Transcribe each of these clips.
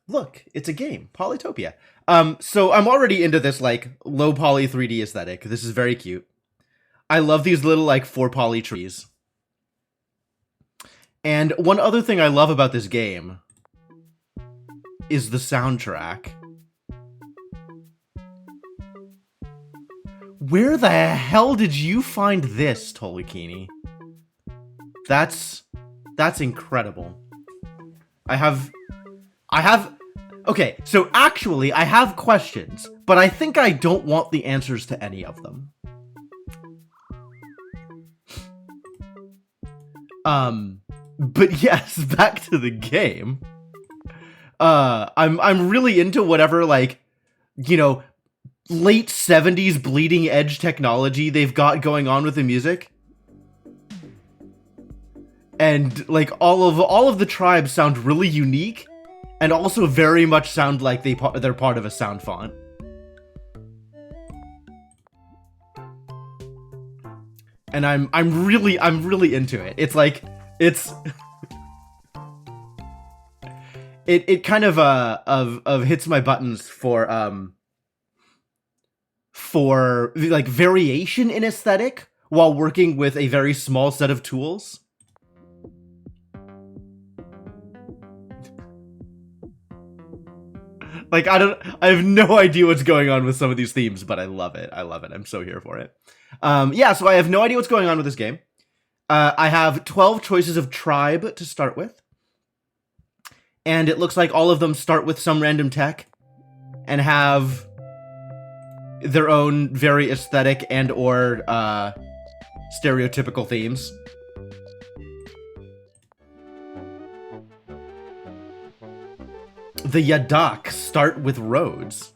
Look, it's a game, Polytopia. So I'm already into this like low poly 3D aesthetic. This is very cute. I love these little like 4 poly trees. And one other thing I love about this game is the soundtrack. Where the hell did you find this, Tolkien? That's incredible. I have okay, so actually I have questions, but I think I don't want the answers to any of them. But yes, back to the game. I'm really into whatever, like, you know, late 70s bleeding edge technology they've got going on with the music. And like all of the tribes sound really unique and also very much sound like they're part of a sound font. And I'm really into it. It's like it's it kind of hits my buttons for like variation in aesthetic while working with a very small set of tools. Like I have no idea what's going on with some of these themes, but I love it. I'm so here for it. Yeah, so I have no idea what's going on with this game. I have 12 choices of tribe to start with. And it looks like all of them start with some random tech and have their own very aesthetic and or stereotypical themes. The Yadak start with roads.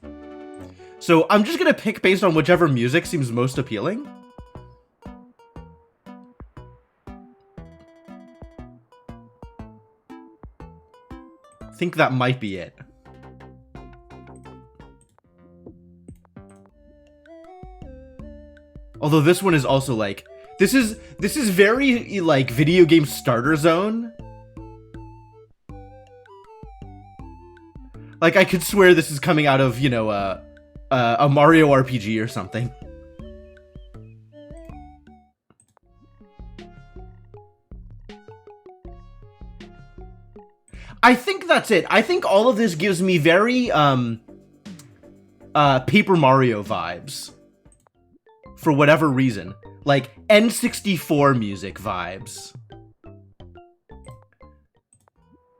So I'm just gonna pick based on whichever music seems most appealing. I think that might be it. Although this one is also like, this is very like video game starter zone. Like I could swear this is coming out of, you know, a Mario RPG or something. I think that's it. I think all of this gives me very Paper Mario vibes. For whatever reason. Like N64 music vibes.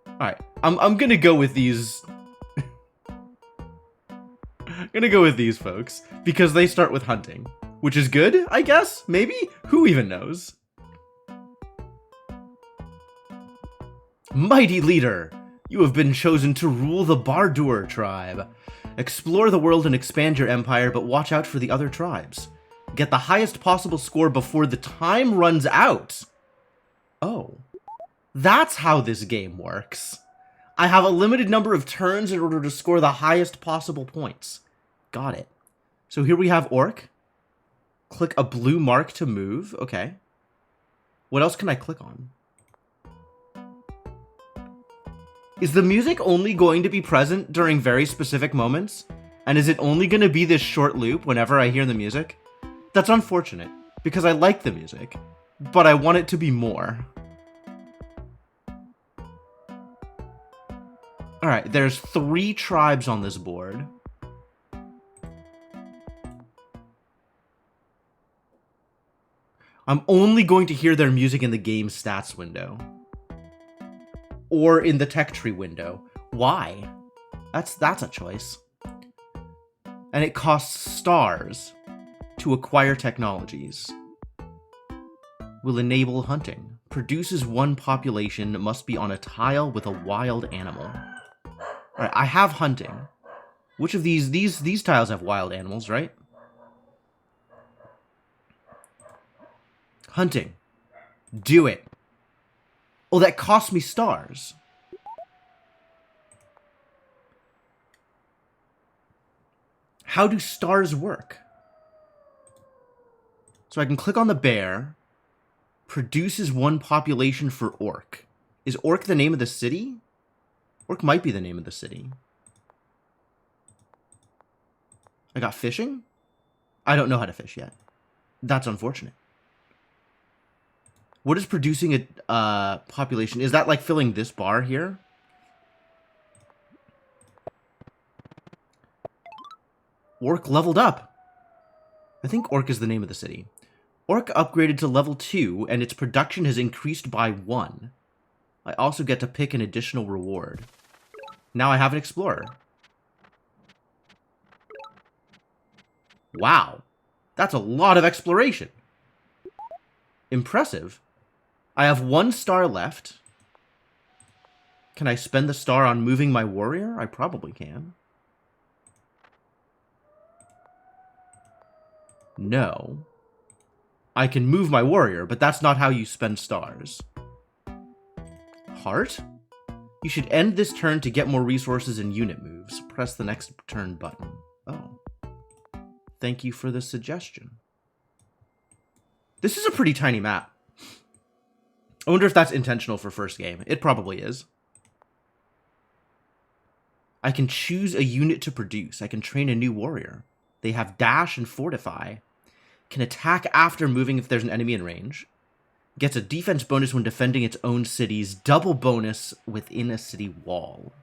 Alright, I'm gonna go with these. I'm gonna go with these folks because they start with hunting, which is good, I guess. Maybe? Who even knows? Mighty leader, you have been chosen to rule the Bardur tribe. Explore the world and expand your empire, but watch out for the other tribes. Get the highest possible score before the time runs out. Oh, that's how this game works. I have a limited number of turns in order to score the highest possible points. Got it. So here we have Orc. Click a blue mark to move. Okay. What else can I click on? Is the music only going to be present during very specific moments? And is it only going to be this short loop whenever I hear the music? That's unfortunate, because I like the music, but I want it to be more. Alright, there's 3 tribes on this board. I'm only going to hear their music in the game stats window. Or in the tech tree window. Why? That's a choice. And it costs stars to acquire technologies. Will enable hunting. Produces 1 population, must be on a tile with a wild animal. Alright, I have hunting. Which of these tiles have wild animals, right? Hunting. Do it. Oh, that cost me stars. How do stars work? So I can click on the bear. Produces 1 population for Orc. Is Orc the name of the city? Orc might be the name of the city. I got fishing? I don't know how to fish yet. That's unfortunate. What is producing a population? Is that like filling this bar here? Orc leveled up. I think Orc is the name of the city. Orc upgraded to level 2, and its production has increased by 1. I also get to pick an additional reward. Now I have an explorer. Wow. That's a lot of exploration. Impressive. I have 1 star left. Can I spend the star on moving my warrior? I probably can. No. I can move my warrior, but that's not how you spend stars. Heart? You should end this turn to get more resources and unit moves. Press the next turn button. Oh. Thank you for the suggestion. This is a pretty tiny map. I wonder if that's intentional for first game. It probably is. I can choose a unit to produce. I can train a new warrior. They have dash and fortify. Can attack after moving if there's an enemy in range. Gets a defense bonus when defending its own cities. Double bonus within a city wall.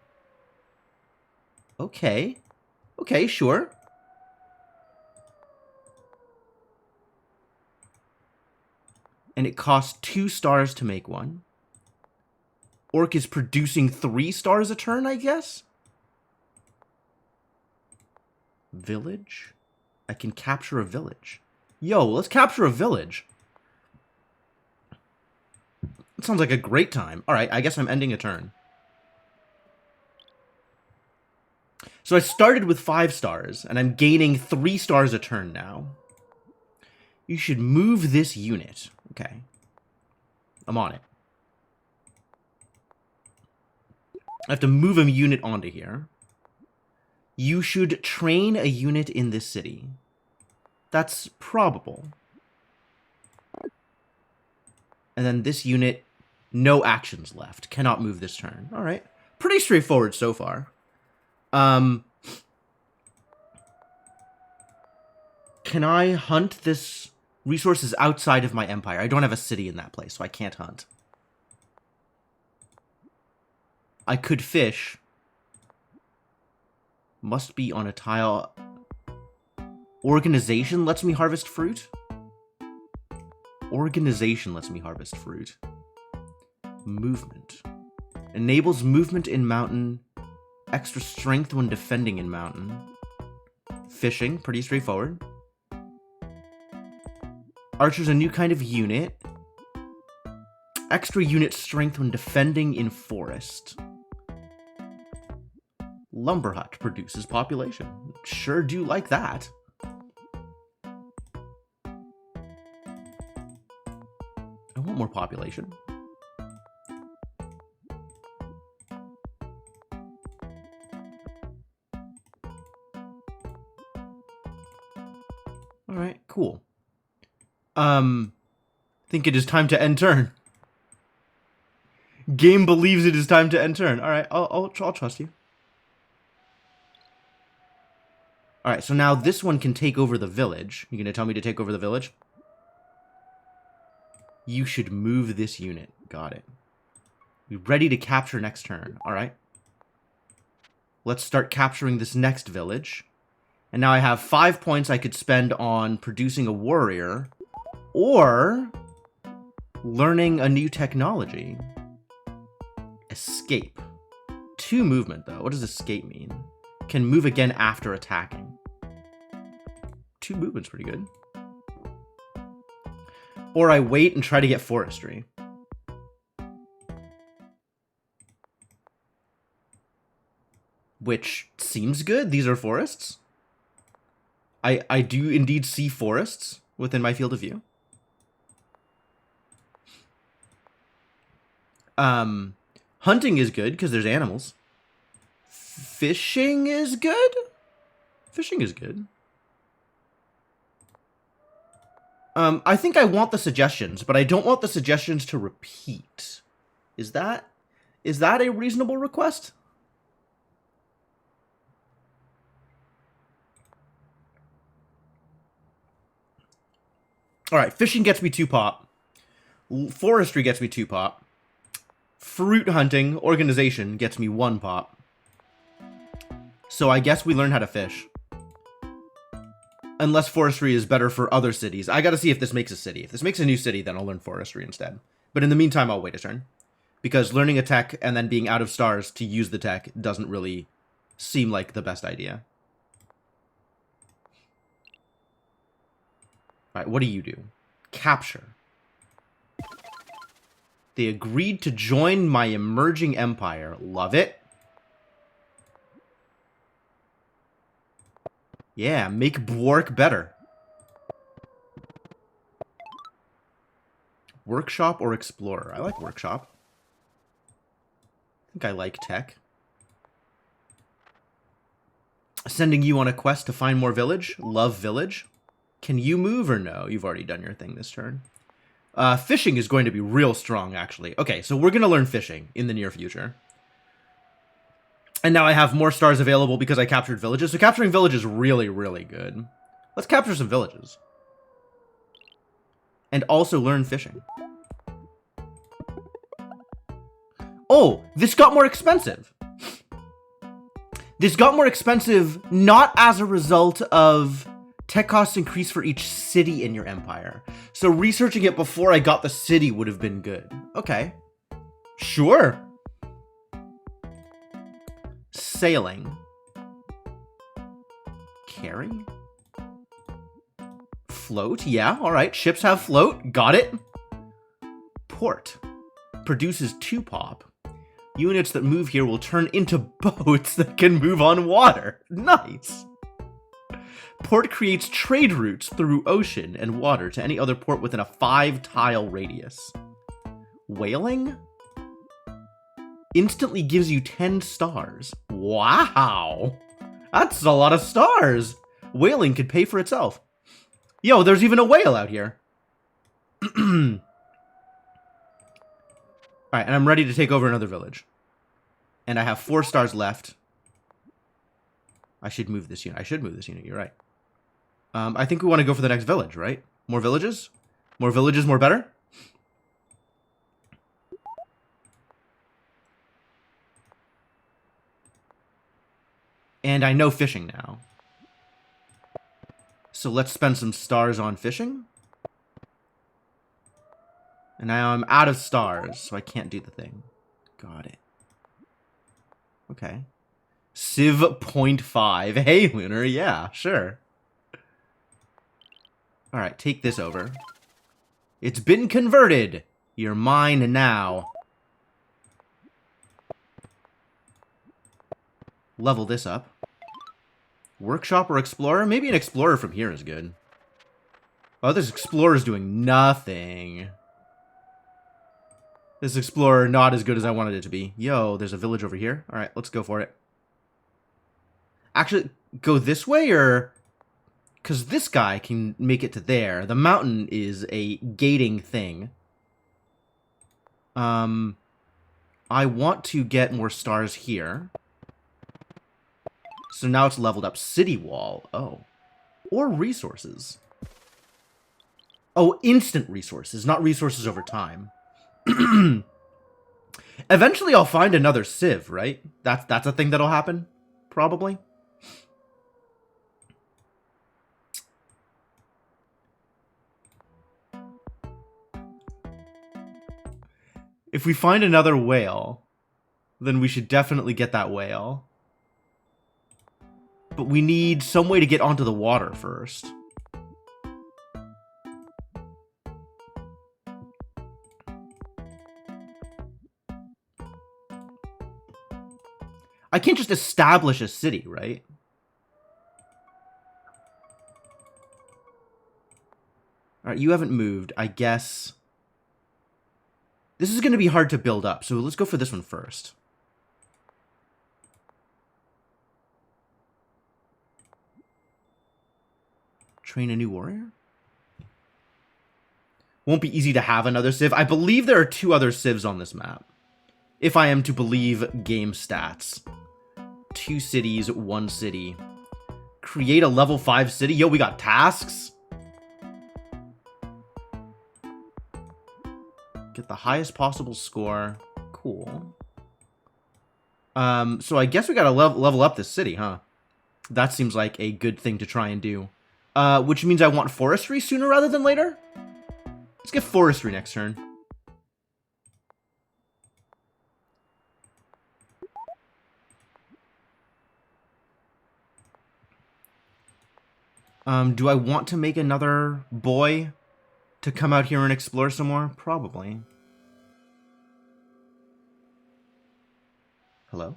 Okay. Okay, sure. And it costs 2 stars to make one. Orc is producing 3 stars a turn, I guess? Village? I can capture a village. Yo, let's capture a village. That sounds like a great time. Alright, I guess I'm ending a turn. So I started with 5 stars, and I'm gaining 3 stars a turn now. You should move this unit. Okay. I'm on it. I have to move a unit onto here. You should train a unit in this city. That's probable. And then this unit, no actions left. Cannot move this turn. Alright. Pretty straightforward so far. Can I hunt this resources outside of my empire? I don't have a city in that place, so I can't hunt. I could fish. Must be on a tile. Organization lets me harvest fruit? Organization lets me harvest fruit. Movement. Enables movement in mountain. Extra strength when defending in mountain. Fishing, pretty straightforward. Archer's a new kind of unit. Extra unit strength when defending in forest. Lumber hut produces population. Sure do like that. I want more population. Alright, cool. Think it is time to end turn. Game believes it is time to end turn. Alright, I'll trust you. Alright, so now this one can take over the village. You gonna tell me to take over the village? You should move this unit. Got it. Be ready to capture next turn. Alright. Let's start capturing this next village. And now I have 5 points I could spend on producing a warrior. Or learning a new technology. Escape. 2 movement, though. What does escape mean? Can move again after attacking. 2 movement's pretty good. Or I wait and try to get forestry. Which seems good. These are forests. I do indeed see forests within my field of view. Hunting is good because there's animals. Fishing is good? Fishing is good. I think I want the suggestions, but I don't want the suggestions to repeat. Is that a reasonable request? Alright, fishing gets me 2 pop. Forestry gets me 2 pop. Fruit hunting, organization, gets me 1 pop. So I guess we learn how to fish. Unless forestry is better for other cities. I gotta see if this makes a city. If this makes a new city, then I'll learn forestry instead. But in the meantime, I'll wait a turn. Because learning a tech and then being out of stars to use the tech doesn't really seem like the best idea. Alright, what do you do? Capture. They agreed to join my emerging empire. Love it. Yeah, make Bwork better. Workshop or Explorer? I like Workshop. I think I like Tech. Sending you on a quest to find more village. Love village. Can you move or no? You've already done your thing this turn. Fishing is going to be real strong, actually. Okay, so we're going to learn fishing in the near future. And now I have more stars available because I captured villages. So capturing villages is really, really good. Let's capture some villages. And also learn fishing. Oh, this got more expensive. This got more expensive not as a result of tech costs increase for each city in your empire. So researching it before I got the city would have been good. Okay. Sure. Sailing. Carry? Float? Yeah, alright. Ships have float. Got it. Port. Produces 2 pop. Units that move here will turn into boats that can move on water. Nice. Port creates trade routes through ocean and water to any other port within a 5-tile radius. Whaling? Instantly gives you 10 stars. Wow! That's a lot of stars! Whaling could pay for itself. Yo, there's even a whale out here. Alright, and I'm ready to take over another village. And I have 4 stars left. I should move this unit. You're right. I think we want to go for the next village, right? More villages? More villages, more better? And I know fishing now. So let's spend some stars on fishing. And now I'm out of stars, so I can't do the thing. Got it. Okay. Civ 0.5. Hey, Lunar. Yeah, sure. Alright, take this over. It's been converted. You're mine now. Level this up. Workshop or Explorer? Maybe an Explorer from here is good. Oh, this Explorer's doing nothing. This Explorer not as good as I wanted it to be. Yo, there's a village over here. Alright, let's go for it. Actually, go this way, or... Because this guy can make it to there. The mountain is a gating thing. I want to get more stars here. So now it's leveled up. City wall. Oh. Or resources. Oh, instant resources, not resources over time. Eventually I'll find another Civ, right? That's a thing that'll happen? Probably. If we find another whale, then we should definitely get that whale. But we need some way to get onto the water first. I can't just establish a city, right? Alright, you haven't moved. I guess... This is going to be hard to build up, so let's go for this one first. Train a new warrior? Won't be easy to have another Civ. I believe there are 2 other Civs on this map. If I am to believe game stats. 2 cities, 1 city. Create a level 5 city. Yo, we got tasks. the highest possible score. Cool. So I guess we gotta level up this city, huh? That seems like a good thing to try and do. Which means I want forestry sooner rather than later? Let's get forestry next turn. Do I want to make another boy to come out here and explore some more? Probably. Hello?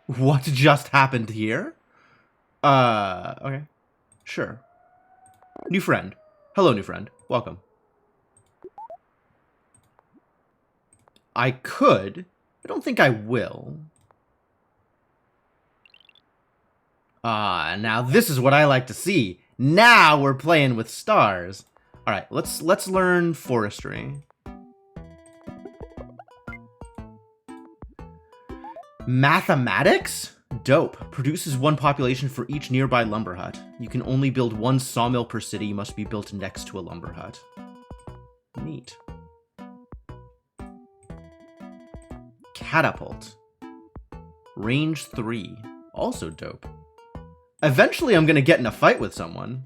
What just happened here? Okay. Sure. New friend. Hello, new friend. Welcome. I could. I don't think I will. Now this is what I like to see. Now we're playing with stars. All right, let's learn forestry. Mathematics? Dope. Produces one population for each nearby lumber hut. You can only build one sawmill per city. Must be built next to a lumber hut. Neat. Catapult. Range 3. Also dope. Eventually I'm gonna get in a fight with someone.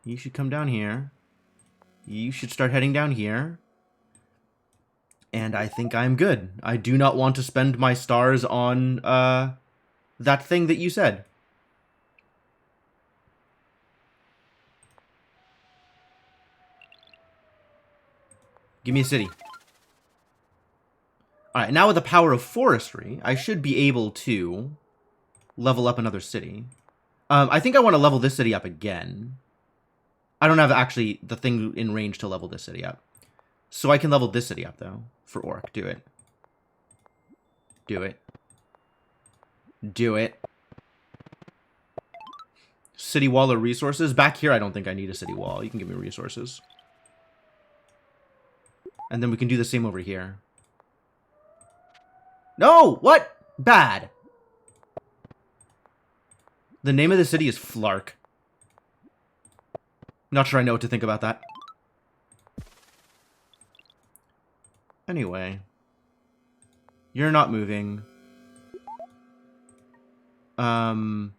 You should come down here. You should start heading down here. And I think I'm good. I do not want to spend my stars on, that thing that you said. Give me a city. Alright, now with the power of forestry, I should be able to level up another city. I think I want to level this city up again. I don't have actually the thing in range to level this city up. So I can level this city up, though, for Orc. Do it. Do it. Do it. City wall or resources? Back here, I don't think I need a city wall. You can give me resources. And then we can do the same over here. No! What? Bad. The name of the city is Flark. Not sure I know what to think about that. Anyway. You're not moving. Oh.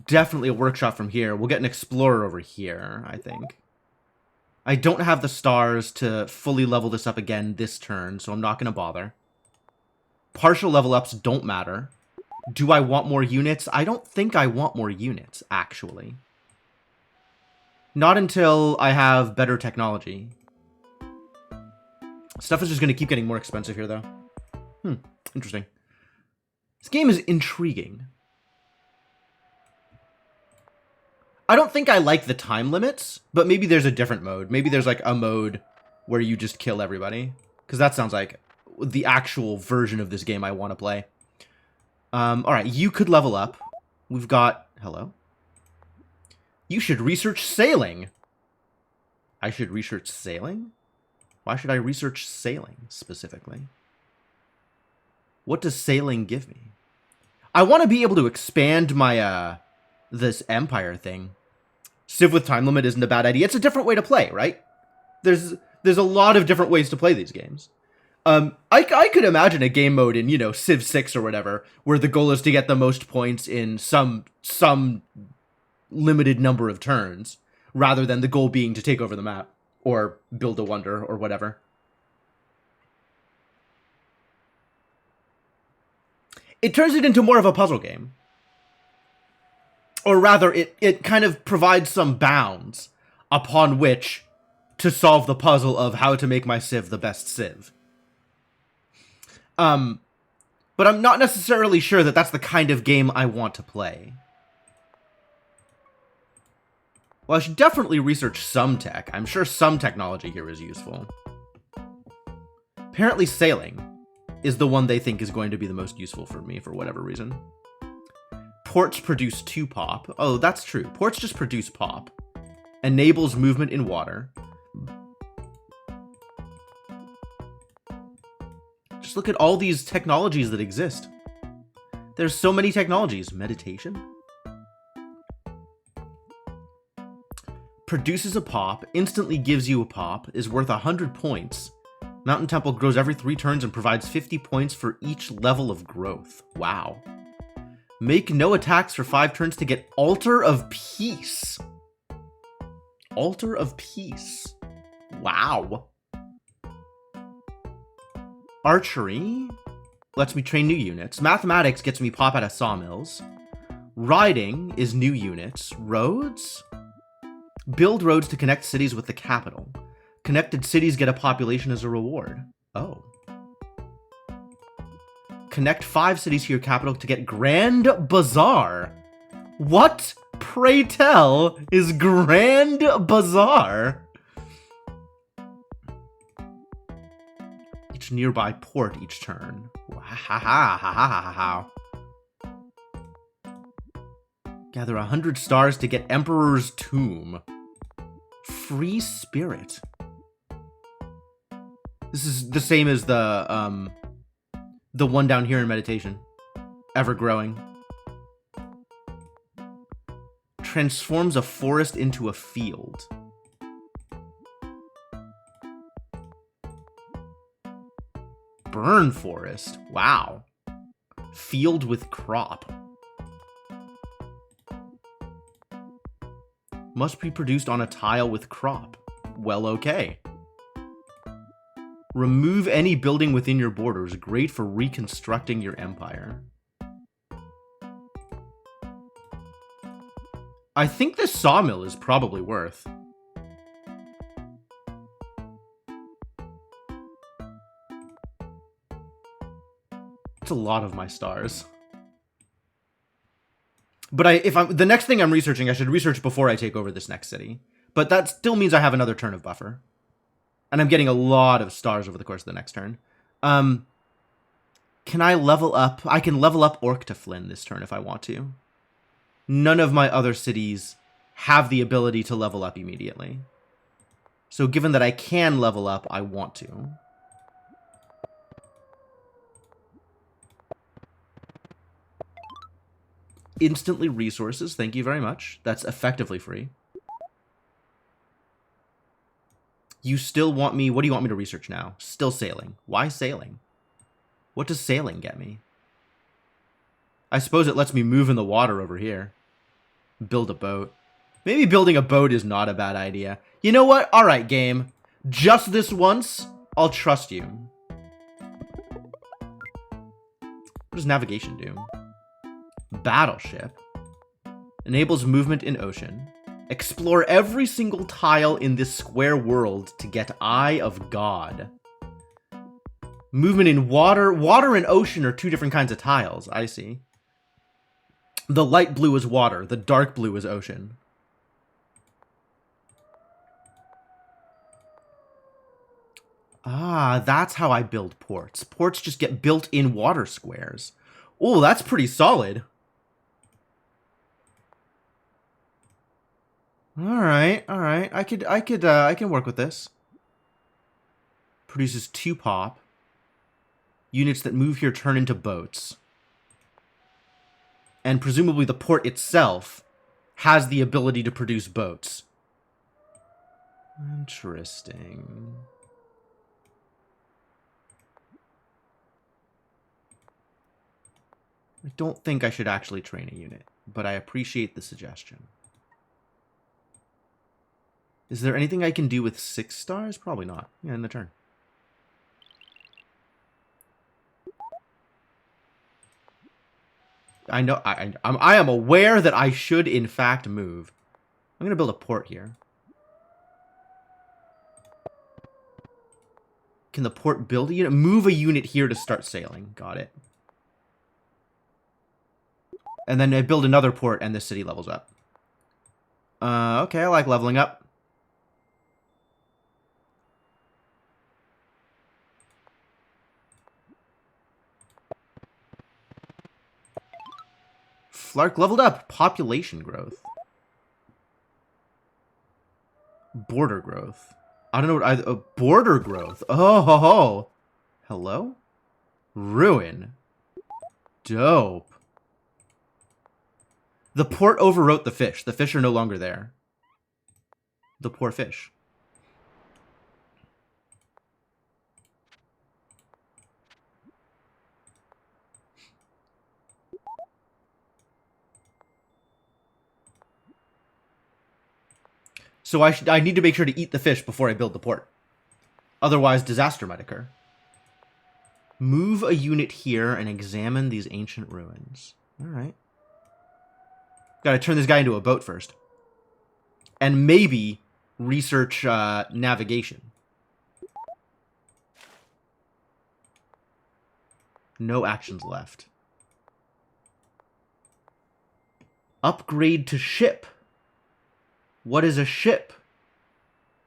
Definitely a workshop from here. We'll get an explorer over here, I think. I don't have the stars to fully level this up again this turn, so I'm not going to bother. Partial level ups don't matter. Do I want more units? I don't think I want more units, actually. Not until I have better technology. Stuff is just going to keep getting more expensive here, though. Interesting. This game is intriguing. I don't think I like the time limits, but maybe there's a different mode. Maybe there's like a mode where you just kill everybody. Because that sounds like the actual version of this game I want to play. Alright, you could level up. We've got... Hello? You should research sailing. I should research sailing? Why should I research sailing, specifically? What does sailing give me? I want to be able to expand my, this empire thing. Civ with time limit isn't a bad idea. It's a different way to play, right? There's a lot of different ways to play these games. I could imagine a game mode in, you know, Civ 6 or whatever, where the goal is to get the most points in some limited number of turns, rather than the goal being to take over the map, or build a wonder, or whatever. It turns it into more of a puzzle game. Or rather, it kind of provides some bounds upon which to solve the puzzle of how to make my Civ the best Civ. But I'm not necessarily sure that that's the kind of game I want to play. Well, I should definitely research some tech. I'm sure some technology here is useful. Apparently sailing is the one they think is going to be the most useful for me for whatever reason. Ports produce 2 pop. Oh, that's true. Ports just produce pop. Enables movement in water. Just look at all these technologies that exist. There's so many technologies. Meditation. Produces a pop, instantly gives you a pop, is worth 100 points. Mountain Temple grows every 3 turns and provides 50 points for each level of growth. Wow. Make no attacks for 5 turns to get Altar of Peace. Altar of Peace. Wow. Archery lets me train new units. Mathematics gets me pop out of sawmills. Riding is new units. Roads? Build roads to connect cities with the capital. Connected cities get a population as a reward. Oh. Connect 5 cities to your capital to get Grand Bazaar. What, pray tell, is Grand Bazaar? Each nearby port each turn. Ha ha ha ha ha ha. Gather 100 stars to get Emperor's Tomb. Free Spirit. This is the same as the one down here in Meditation. Ever growing. Transforms a forest into a field. Burn forest. Wow. Field with crop. Must be produced on a tile with crop. Well, okay. Remove any building within your borders. Great for reconstructing your empire. I think this sawmill is probably worth. It's a lot of my stars. But the next thing I'm researching, I should research before I take over this next city. But that still means I have another turn of buffer. And I'm getting a lot of stars over the course of the next turn. Can I level up? I can level up Orc to Flynn this turn if I want to. None of my other cities have the ability to level up immediately. So given that I can level up, I want to. Instantly resources, thank you very much. That's effectively free. You still want me... What do you want me to research now? Still sailing. Why sailing? What does sailing get me? I suppose it lets me move in the water over here. Build a boat. Maybe building a boat is not a bad idea. You know what? Alright, game. Just this once, I'll trust you. What does navigation do? Battleship. Enables movement in ocean. Explore every single tile in this square world to get Eye of God. Movement in water. Water and ocean are 2 different kinds of tiles. I see. The light blue is water. The dark blue is ocean. Ah, that's how I build ports. Ports just get built in water squares. Oh, that's pretty solid. All right. I can work with this. Produces 2 pop. Units that move here turn into boats. And presumably the port itself has the ability to produce boats. Interesting. I don't think I should actually train a unit, but I appreciate the suggestion. Is there anything I can do with 6 stars? Probably not. Yeah, in the turn. I know. I am aware that I should, in fact, move. I'm going to build a port here. Can the port build a unit? Move a unit here to start sailing. Got it. And then I build another port and the city levels up. Okay, I like leveling up. Flark leveled up. Population growth. Border growth. I don't know what border growth. Oh, ho, ho. Hello? Ruin. Dope. The port overwrote the fish. The fish are no longer there. The poor fish. So I need to make sure to eat the fish before I build the port. Otherwise, disaster might occur. Move a unit here and examine these ancient ruins. Alright. Gotta turn this guy into a boat first. And maybe research navigation. No actions left. Upgrade to ship. What is a ship?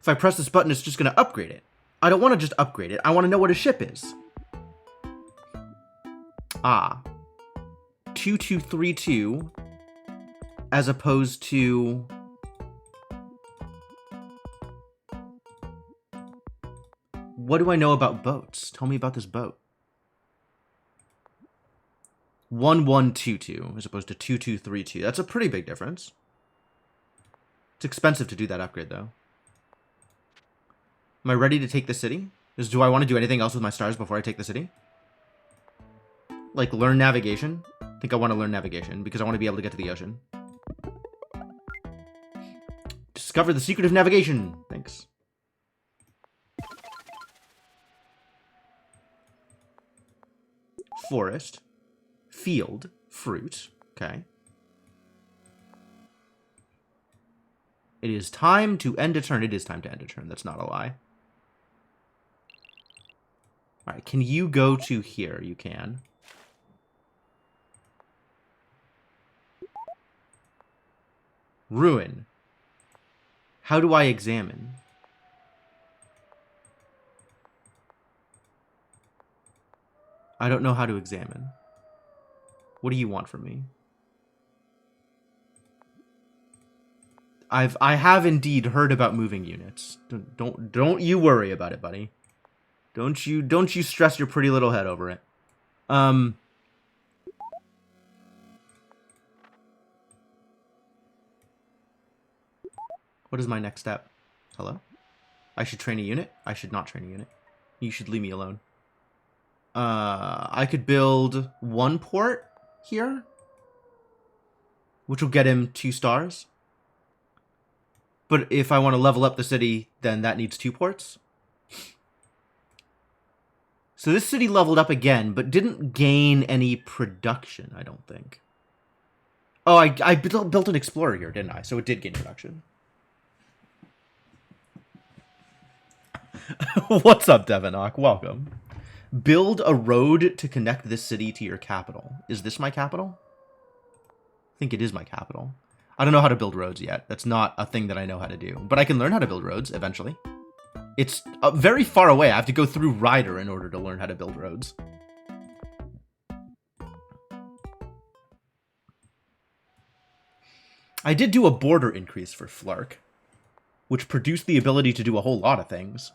If I press this button, it's just going to upgrade it. I don't want to just upgrade it. I want to know what a ship is. Ah. 2232 as opposed to... What do I know about boats? Tell me about this boat. 1122 as opposed to 2232. That's a pretty big difference. It's expensive to do that upgrade, though. Am I ready to take the city? Do I want to do anything else with my stars before I take the city? Like, learn navigation? I think I want to learn navigation, because I want to be able to get to the ocean. Discover the secret of navigation! Thanks. Forest. Field. Fruit. Okay. It is time to end a turn. It is time to end a turn. That's not a lie. Alright, can you go to here? You can. Ruin. How do I examine? I don't know how to examine. What do you want from me? I have indeed heard about moving units. Don't you worry about it, buddy. Don't you stress your pretty little head over it. What is my next step? Hello? I should train a unit? I should not train a unit. You should leave me alone. I could build one port here, which will get him 2 stars. But if I want to level up the city, then that needs 2 ports. So this city leveled up again, but didn't gain any production, I don't think. Oh, I built an explorer here, didn't I? So it did gain production. What's up, Devonok? Welcome. Build a road to connect this city to your capital. Is this my capital? I think it is my capital. I don't know how to build roads yet. That's not a thing that I know how to do. But I can learn how to build roads eventually. It's very far away. I have to go through Ryder in order to learn how to build roads. I did do a border increase for Flark, which produced the ability to do a whole lot of things.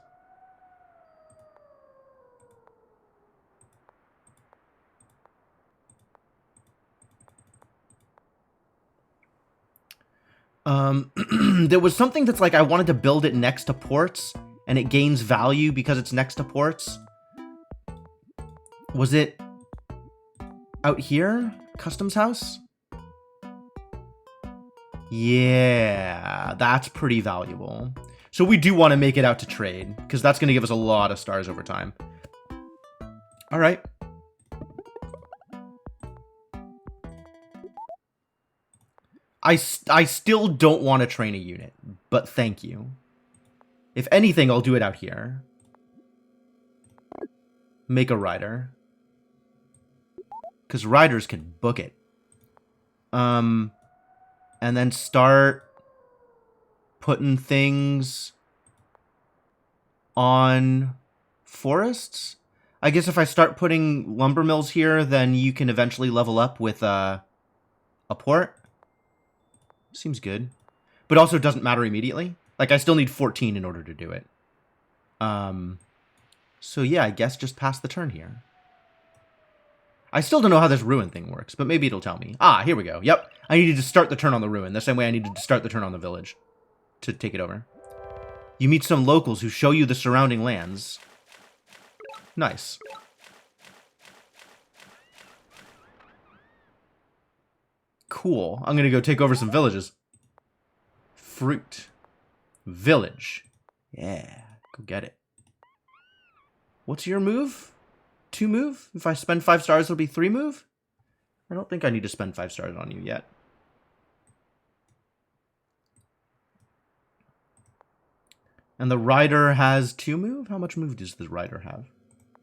There was something that's like I wanted to build it next to ports, and it gains value because it's next to ports. Was it out here? Customs house? Yeah, that's pretty valuable. So we do want to make it out to trade, because that's going to give us a lot of stars over time. All right. I still don't want to train a unit, but thank you. If anything, I'll do it out here. Make a rider. Because riders can book it. And then start putting things on forests. I guess if I start putting lumber mills here, then you can eventually level up with a port. Seems good. But also doesn't matter immediately. Like, I still need 14 in order to do it. So yeah, I guess just pass the turn here. I still don't know how this ruin thing works, but maybe it'll tell me. Ah, here we go. Yep. I needed to start the turn on the ruin, the same way I needed to start the turn on the village to take it over. You meet some locals who show you the surrounding lands. Nice. Cool. I'm gonna go take over some villages. Fruit. Village. Yeah. Go get it. What's your move? 2 move? If I spend 5 stars, it'll be 3 move? I don't think I need to spend 5 stars on you yet. And the rider has 2 move? How much move does the rider have?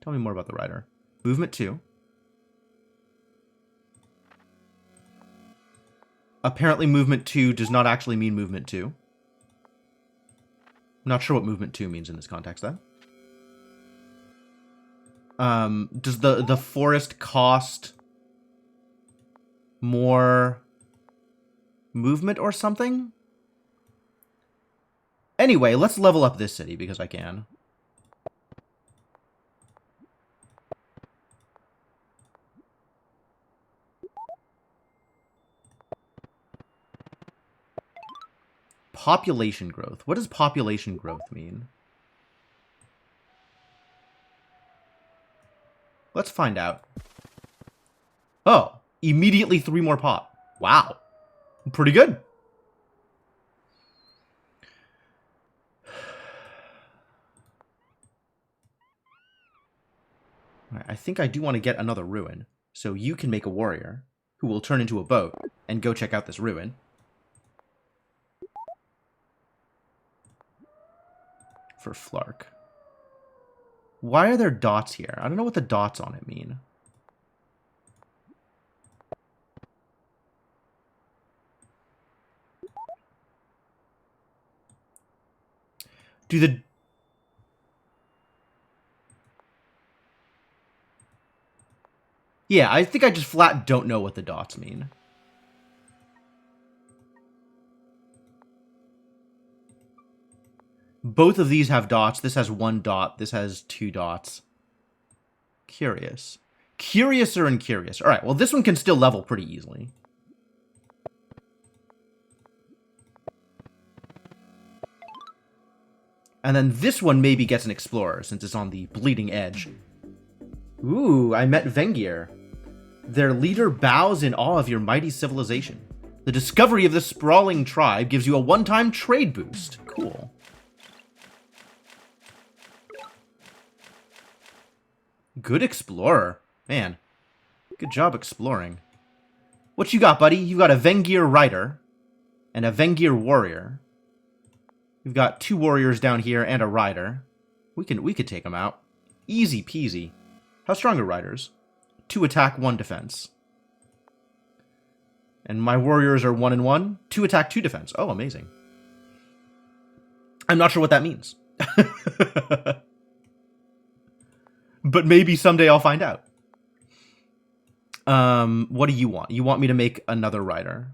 Tell me more about the rider. Movement 2. Apparently movement 2 does not actually mean movement 2. I'm not sure what movement 2 means in this context, then. Does the forest cost more movement or something? Anyway, let's level up this city because I can. Population growth. What does population growth mean? Let's find out. Oh, immediately 3 more pop. Wow. Pretty good. Right, I think I do want to get another ruin. So you can make a warrior who will turn into a boat and go check out this ruin. For Flark. Why are there dots here? I don't know what the dots on it mean. Do the... Yeah, I think I just flat don't know what the dots mean. Both of these have dots. This has 1 dot. This has 2 dots. Curious. Curiouser and curious. All right, well, this one can still level pretty easily. And then this one maybe gets an explorer, since it's on the bleeding edge. Ooh, I met Vengir. Their leader bows in awe of your mighty civilization. The discovery of this sprawling tribe gives you a one-time trade boost. Cool. Good explorer. Man, good job exploring. What you got, buddy? You've got a Vengir rider and a Vengir warrior. You've got 2 warriors down here and a rider. We could take them out. Easy peasy. How strong are riders? 2 attack, 1 defense. And my warriors are 1 and 1. 2 attack, 2 defense. Oh, amazing. I'm not sure what that means. But maybe someday I'll find out. What do you want? You want me to make another rider?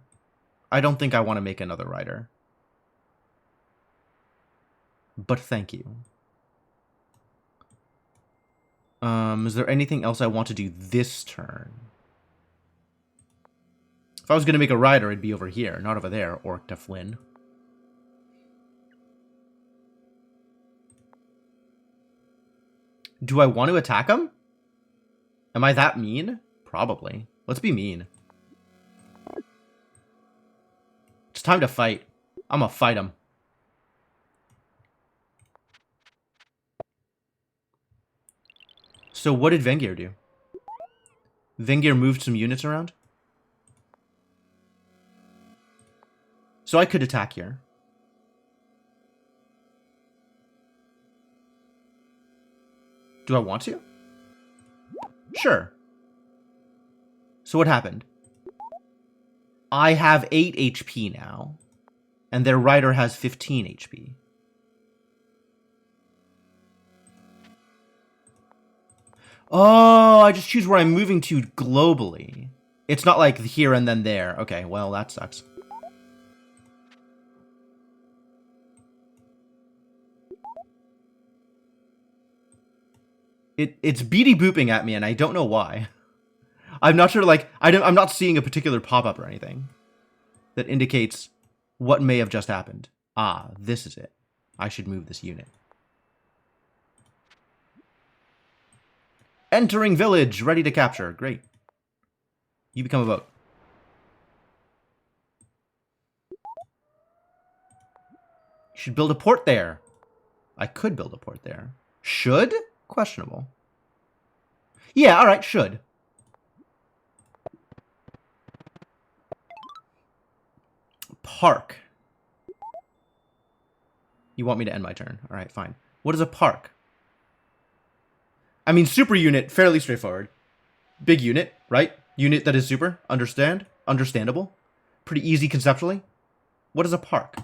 I don't think I want to make another rider. But thank you. Is there anything else I want to do this turn? If I was going to make a rider, it'd be over here, not over there, Orc to Flynn. Do I want to attack him? Am I that mean? Probably. Let's be mean. It's time to fight. I'm gonna fight him. So what did Vengir do? Vengir moved some units around? So I could attack here. Do I want to? Sure. So what happened? I have 8 HP now, and their rider has 15 HP. Oh, I just choose where I'm moving to globally. It's not like here and then there. Okay, well, that sucks. It's beady booping at me, and I don't know why. I'm not sure, like, I'm not seeing a particular pop-up or anything that indicates what may have just happened. Ah, this is it. I should move this unit. Entering village, ready to capture. Great. You become a boat. You should build a port there. I could build a port there. Should? Questionable. Yeah, alright, should. Park. You want me to end my turn. Alright, fine. What is a park? I mean, super unit, fairly straightforward. Big unit, right? Unit that is super. Understand? Understandable. Pretty easy conceptually. What is a park?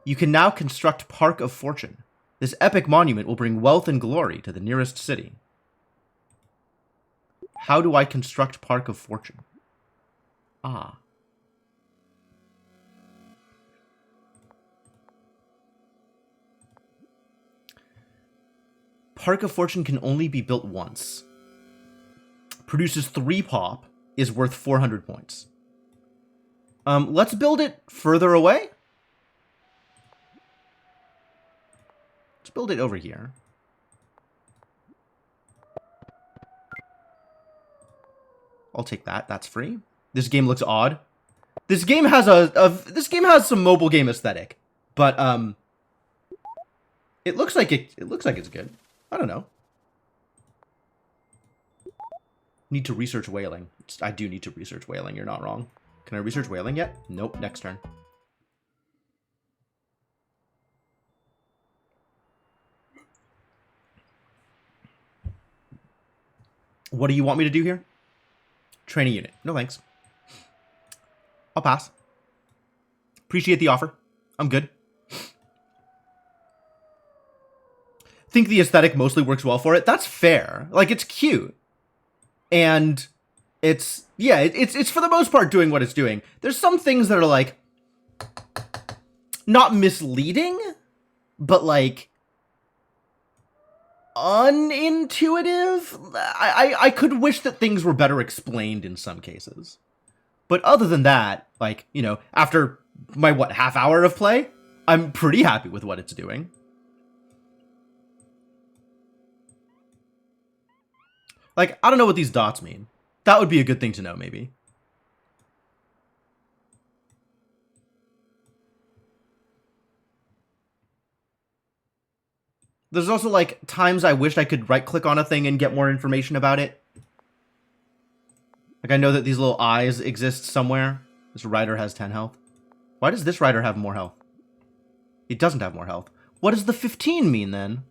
You can now construct Park of Fortune. This epic monument will bring wealth and glory to the nearest city. How do I construct Park of Fortune? Ah. Park of Fortune can only be built once. Produces 3 pop, is worth 400 points. Let's build it further away. Let's build it over here. I'll take that. That's free. This game looks odd. This game has this game has some mobile game aesthetic, but it looks like it's good. I don't know. Need to research whaling. I do need to research whaling. You're not wrong. Can I research whaling yet? Nope. Next turn. What do you want me to do here? Train a unit. No thanks. I'll pass. Appreciate the offer. I'm good. Think the aesthetic mostly works well for it. That's fair. Like, it's cute. And it's, yeah, it's for the most part doing what it's doing. There's some things that are, like, not misleading, but, like, unintuitive. I could wish that things were better explained in some cases. But other than that, like, you know, after my, half hour of play, I'm pretty happy with what it's doing. Like, I don't know what these dots mean. That would be a good thing to know, maybe. There's also, like, times I wished I could right-click on a thing and get more information about it. Like, I know that these little eyes exist somewhere. This rider has 10 health. Why does this rider have more health? It doesn't have more health. What does the 15 mean, then?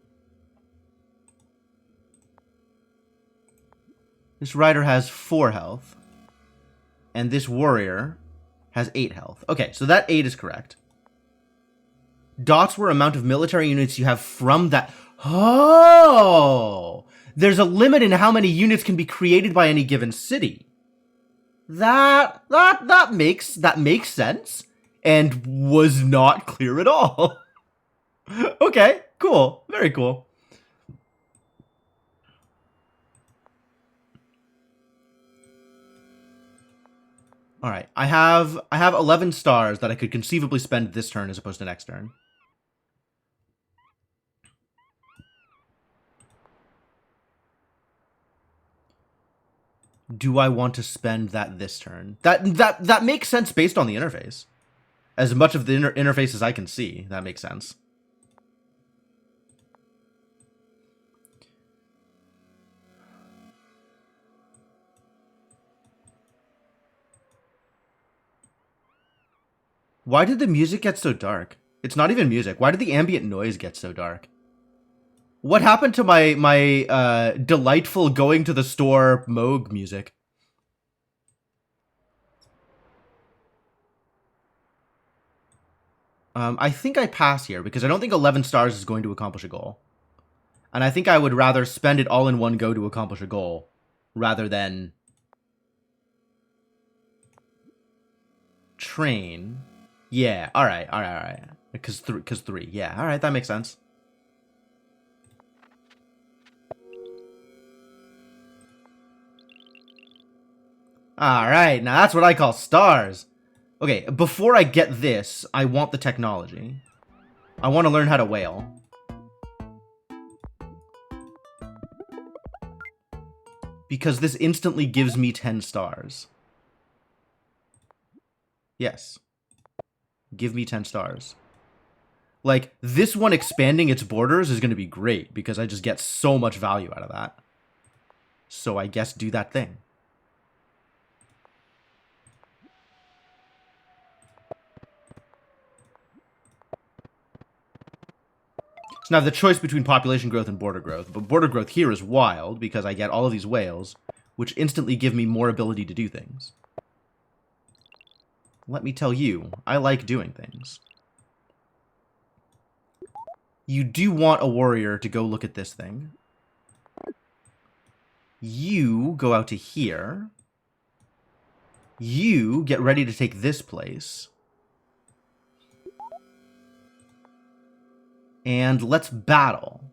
This rider has 4 health. And this warrior has 8 health. Okay, so that 8 is correct. Dots were amount of military units you have from that. Oh! There's a limit in how many units can be created by any given city. That makes sense. And was not clear at all. Okay, cool. Very cool. All right, I have 11 stars that I could conceivably spend this turn as opposed to next turn. Do I want to spend that this turn? That makes sense based on the interface. As much of the interface as I can see, that makes sense. Why did the music get so dark? It's not even music. Why did the ambient noise get so dark? What happened to my delightful going to the store Moog music? I think I pass here because I don't think 11 stars is going to accomplish a goal. And I think I would rather spend it all in one go to accomplish a goal rather than train. Yeah, all right. Because 3. Yeah, all right, that makes sense. Alright, now that's what I call stars. Okay, before I get this, I want the technology. I want to learn how to whale. Because this instantly gives me 10 stars. Yes. Give me 10 stars. Like, this one expanding its borders is going to be great, because I just get so much value out of that. So I guess do that thing. So now I have the choice between population growth and border growth. But border growth here is wild, because I get all of these whales, which instantly give me more ability to do things. Let me tell you, I like doing things. You do want a warrior to go look at this thing. You go out to here. You get ready to take this place. And let's battle.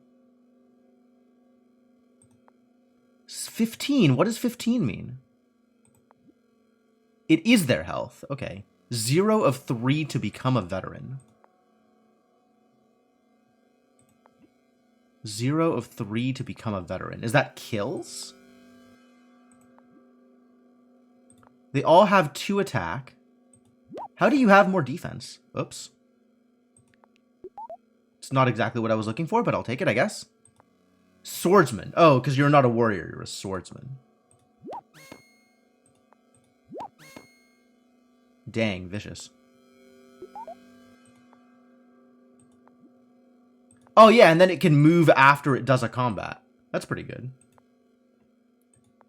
15. What does 15 mean? It is their health. Okay. 0 of 3 to become a veteran. 0 of 3 to become a veteran. Is that kills? They all have 2 attack. How do you have more defense? Oops. It's not exactly what I was looking for, but I'll take it, I guess. Swordsman. Oh, because you're not a warrior, you're a swordsman. Dang, vicious. Oh yeah, and then it can move after it does a combat. That's pretty good.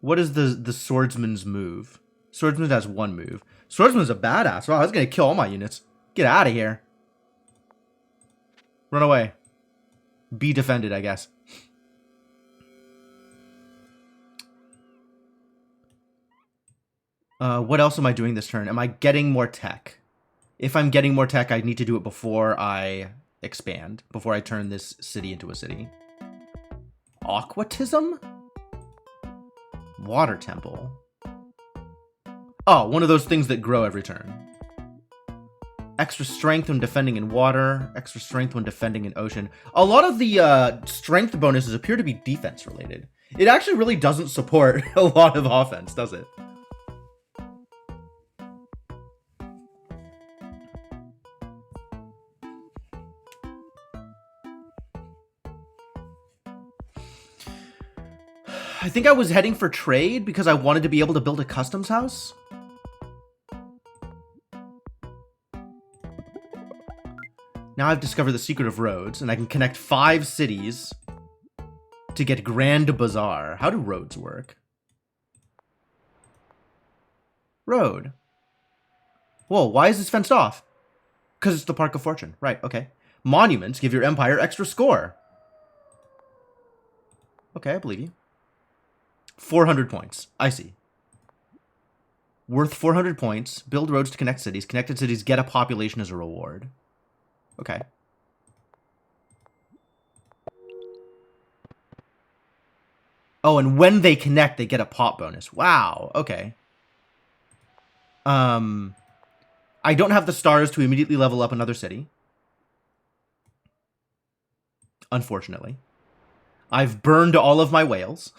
What is the swordsman's move? Swordsman has 1 move. Swordsman's a badass. Wow, I was gonna kill all my units. Get out of here. Run away. Be defended, I guess. What else am I doing this turn? Am I getting more tech? If I'm getting more tech, I need to do it before I expand. Before I turn this city into a city. Aquatism? Water temple. Oh, one of those things that grow every turn. Extra strength when defending in water. Extra strength when defending in ocean. A lot of the strength bonuses appear to be defense related. It actually really doesn't support a lot of offense, does it? I think I was heading for trade because I wanted to be able to build a customs house. Now I've discovered the secret of roads, and I can connect 5 cities to get Grand Bazaar. How do roads work? Road. Whoa, why is this fenced off? Because it's the Park of Fortune. Right, okay. Monuments give your empire extra score. Okay, I believe you. 400 points. I see. Worth 400 points. Build roads to connect cities. Connected cities get a population as a reward. Okay. Oh, and when they connect, they get a pop bonus. Wow, okay. I don't have the stars to immediately level up another city. Unfortunately. I've burned all of my whales.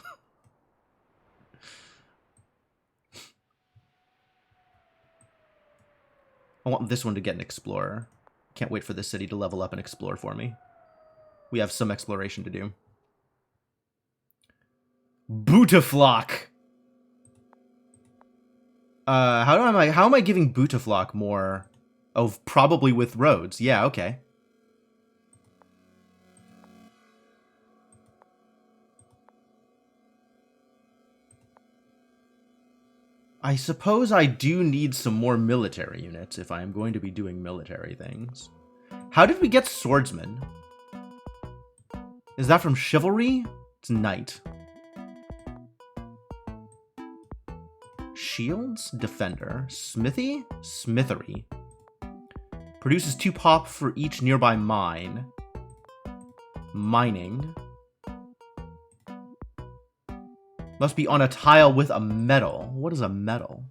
I want this one to get an explorer. Can't wait for this city to level up and explore for me. We have some exploration to do. Bootaflock. How am I giving Bootaflock more? Oh, probably with roads. Yeah, okay. I suppose I do need some more military units if I am going to be doing military things. How did we get swordsman? Is that from chivalry? It's knight. Shields? Defender. Smithy? Smithery. Produces 2 pop for each nearby mine. Mining. Must be on a tile with a metal. What is a metal?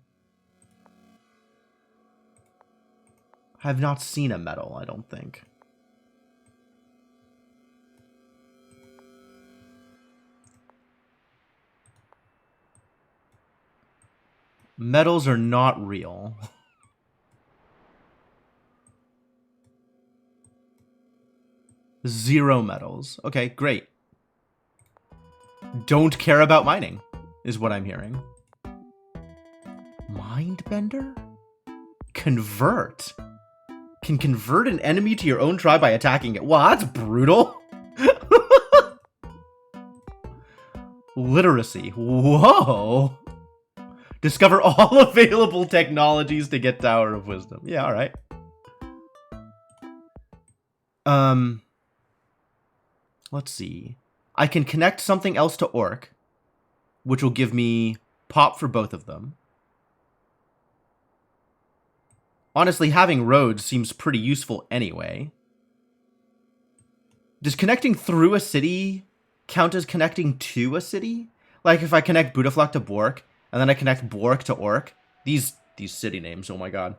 I have not seen a metal, I don't think. Metals are not real. Zero metals. Okay, great. Don't care about mining, is what I'm hearing. Mindbender? Convert. Can convert an enemy to your own tribe by attacking it. Wow, that's brutal. Literacy. Whoa. Discover all available technologies to get Tower of Wisdom. Yeah, alright. Let's see. I can connect something else to Orc, which will give me pop for both of them. Honestly, having roads seems pretty useful anyway. Does connecting through a city count as connecting to a city? Like if I connect Budaflak to Bork, and then I connect Bork to Orc. These city names, oh my god.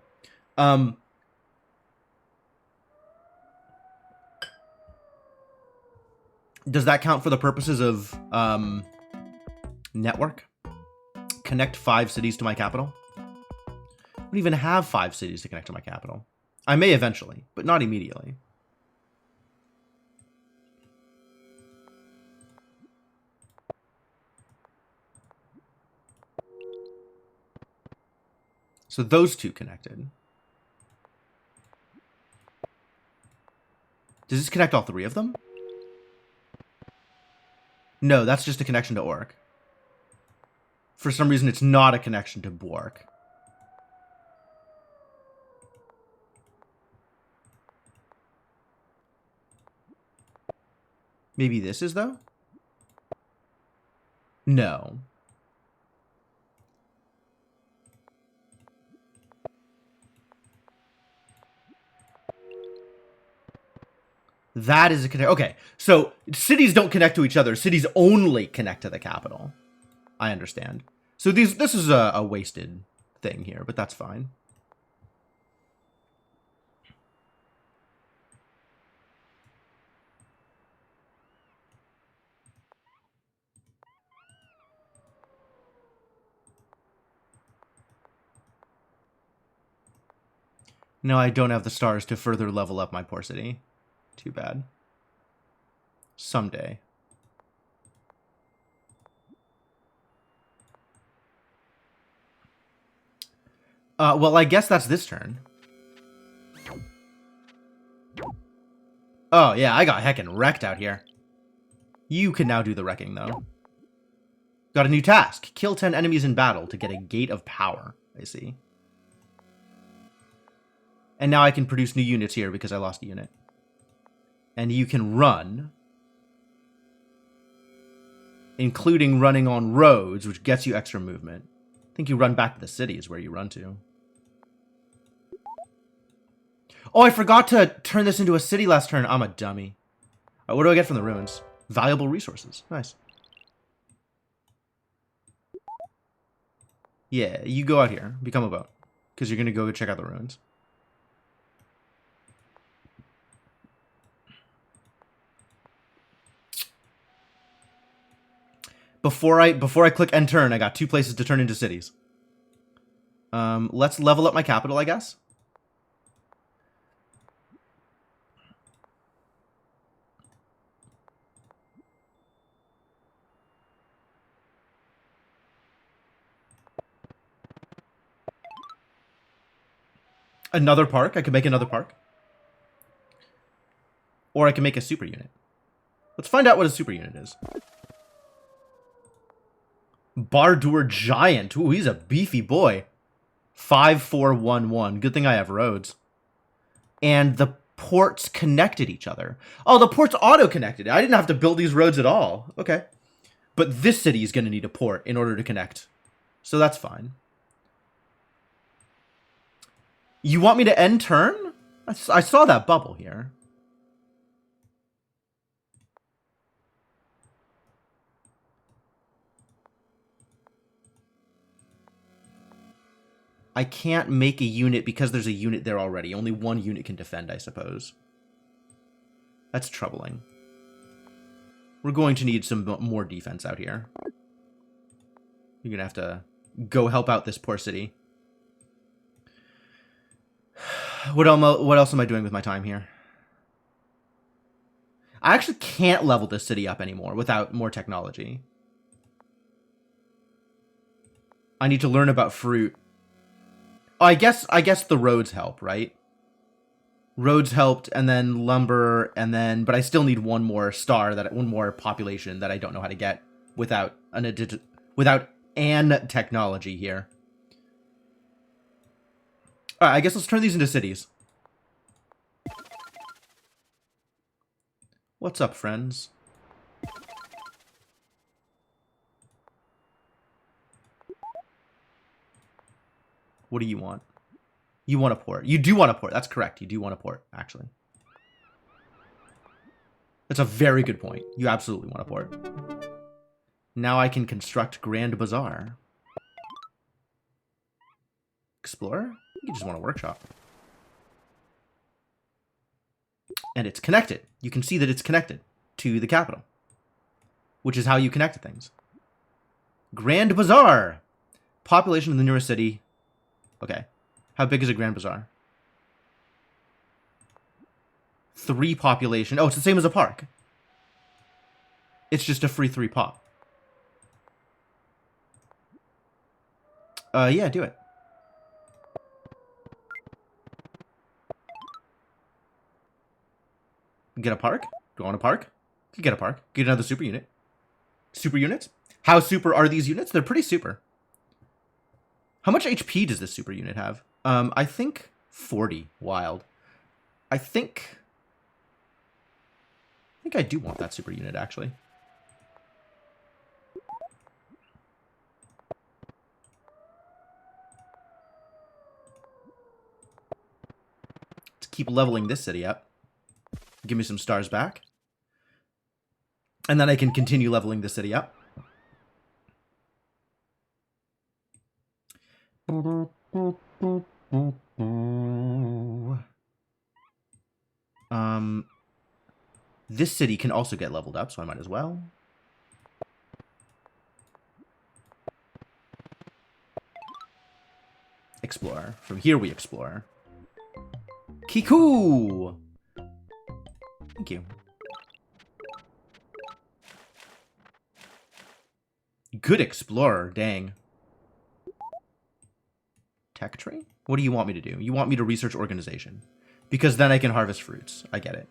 Does that count for the purposes of network? Connect 5 cities to my capital? I don't even have 5 cities to connect to my capital. I may eventually, but not immediately. So those two connected. Does this connect all 3 of them? No, that's just a connection to Orc. For some reason, it's not a connection to Bork. Maybe this is, though? No. That is a connect. Okay, so cities don't connect to each other. Cities only connect to the capital. I understand. So this is a wasted thing here, but that's fine. No, I don't have the stars to further level up my poor city. Too bad. Someday. Well, I guess that's this turn. Oh, yeah, I got heckin' wrecked out here. You can now do the wrecking, though. Got a new task. Kill 10 enemies in battle to get a Gate of Power. I see. And now I can produce new units here because I lost a unit. And you can run, including running on roads, which gets you extra movement. I think you run back to the city is where you run to. Oh, I forgot to turn this into a city last turn. I'm a dummy. What do I get from the ruins? Valuable resources. Nice. Yeah, you go out here. Become a boat. Because you're going to go check out the ruins. Before I click end turn, I got 2 places to turn into cities. Let's level up my capital, I guess. Another park. I can make another park. Or I can make a super unit. Let's find out what a super unit is. Bardur Giant. Ooh, he's a beefy boy. 5411. Good thing I have roads. And the ports connected each other. Oh, the ports auto-connected. I didn't have to build these roads at all. Okay. But this city is going to need a port in order to connect. So that's fine. You want me to end turn? I saw that bubble here. I can't make a unit because there's a unit there already. Only one unit can defend, I suppose. That's troubling. We're going to need some more defense out here. You're going to have to go help out this poor city. What else am I doing with my time here? I actually can't level this city up anymore without more technology. I need to learn about fruit. Oh, I guess the roads help, right? Roads helped, and then lumber, and then... But I still need one more one more population that I don't know how to get without an technology here. Alright, I guess let's turn these into cities. What's up, friends? What do you want? You want a port. You do want a port. That's correct. You do want a port, actually. That's a very good point. You absolutely want a port. Now I can construct Grand Bazaar. Explorer? You just want a workshop. And it's connected. You can see that it's connected to the capital, which is how you connect things. Grand Bazaar! Population of the nearest city. Okay. How big is a Grand Bazaar? 3 population. Oh, it's the same as a park. It's just a free 3 pop. Yeah, do it. Get a park? Do you want a park? You get a park. Get another super unit. Super units? How super are these units? They're pretty super. How much HP does this super unit have? I think 40 wild. I think I do want that super unit, actually. Let's keep leveling this city up. Give me some stars back. And then I can continue leveling the city up. This city can also get leveled up, so I might as well. Explore. From here we explore. Kiku! Thank you. Good explorer, dang. Tech tree? What do you want me to do? You want me to research organization. Because then I can harvest fruits. I get it.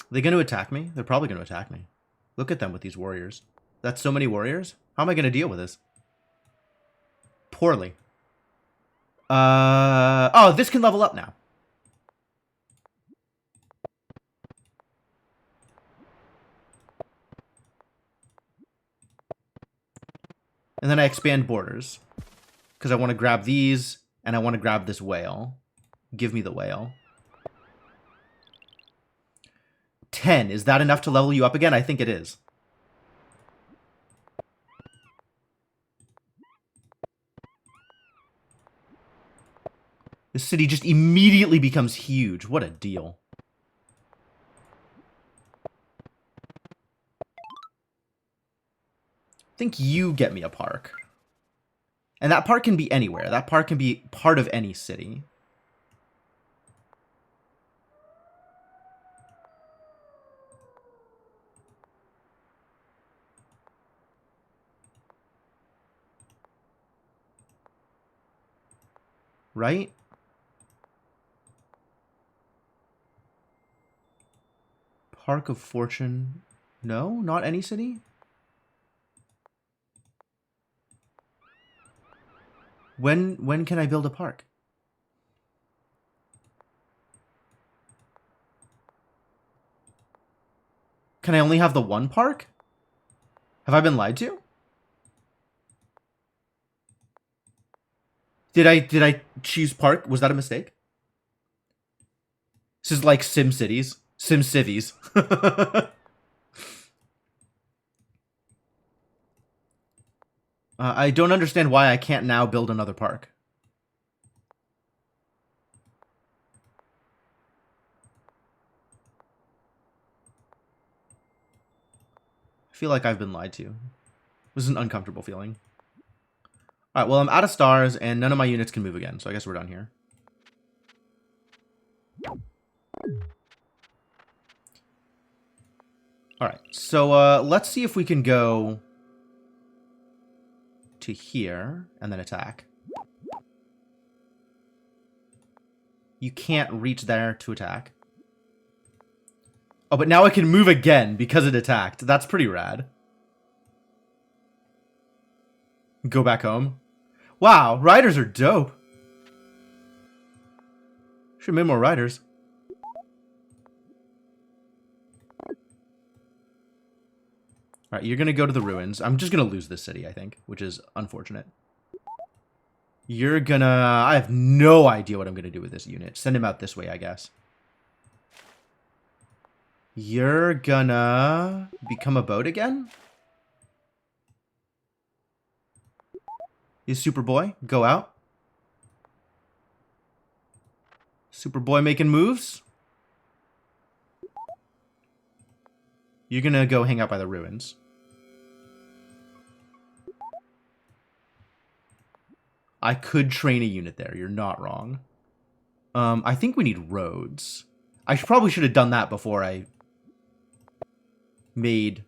Are they going to attack me? They're probably going to attack me. Look at them with these warriors. That's so many warriors? How am I going to deal with this? Poorly. Oh, this can level up now. And then I expand borders. Because I want to grab these, and I want to grab this whale. Give me the whale. 10. Is that enough to level you up again? I think it is. This city just immediately becomes huge. What a deal. I think you get me a park. And that park can be anywhere. That park can be part of any city. Right? Park of Fortune. No? Not any city? When can I build a park? Can I only have the one park? Have I been lied to? Did I choose park? Was that a mistake? This is like Sim Cities. Sim Civies. I don't understand why I can't now build another park. I feel like I've been lied to. This is an uncomfortable feeling. Alright, well, I'm out of stars, and none of my units can move again, so I guess we're done here. Alright, so let's see if we can go to here, and then attack. You can't reach there to attack. Oh, but now I can move again because it attacked. That's pretty rad. Go back home. Wow, riders are dope. Should have made more riders. Alright, you're gonna go to the ruins. I'm just gonna lose this city, I think, which is unfortunate. You're gonna... I have no idea what I'm gonna do with this unit. Send him out this way, I guess. You're gonna become a boat again? Is Superboy? Go out. Superboy making moves? You're gonna go hang out by the ruins. I could train a unit there. You're not wrong. I think we need roads. I probably should have done that before I made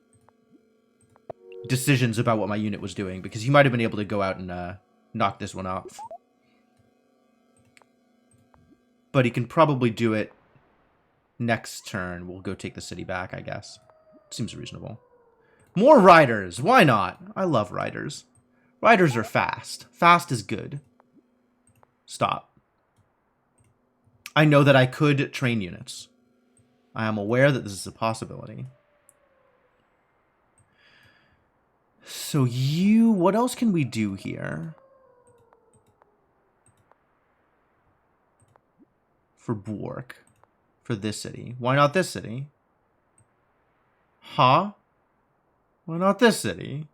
decisions about what my unit was doing, because he might have been able to go out and knock this one off. But he can probably do it next turn. We'll go take the city back, I guess. Seems reasonable. More riders! Why not? I love riders. Riders are fast. Fast is good. Stop. I know that I could train units. I am aware that this is a possibility. So you... What else can we do here? For Bwork. For this city. Why not this city? Huh? Why not this city?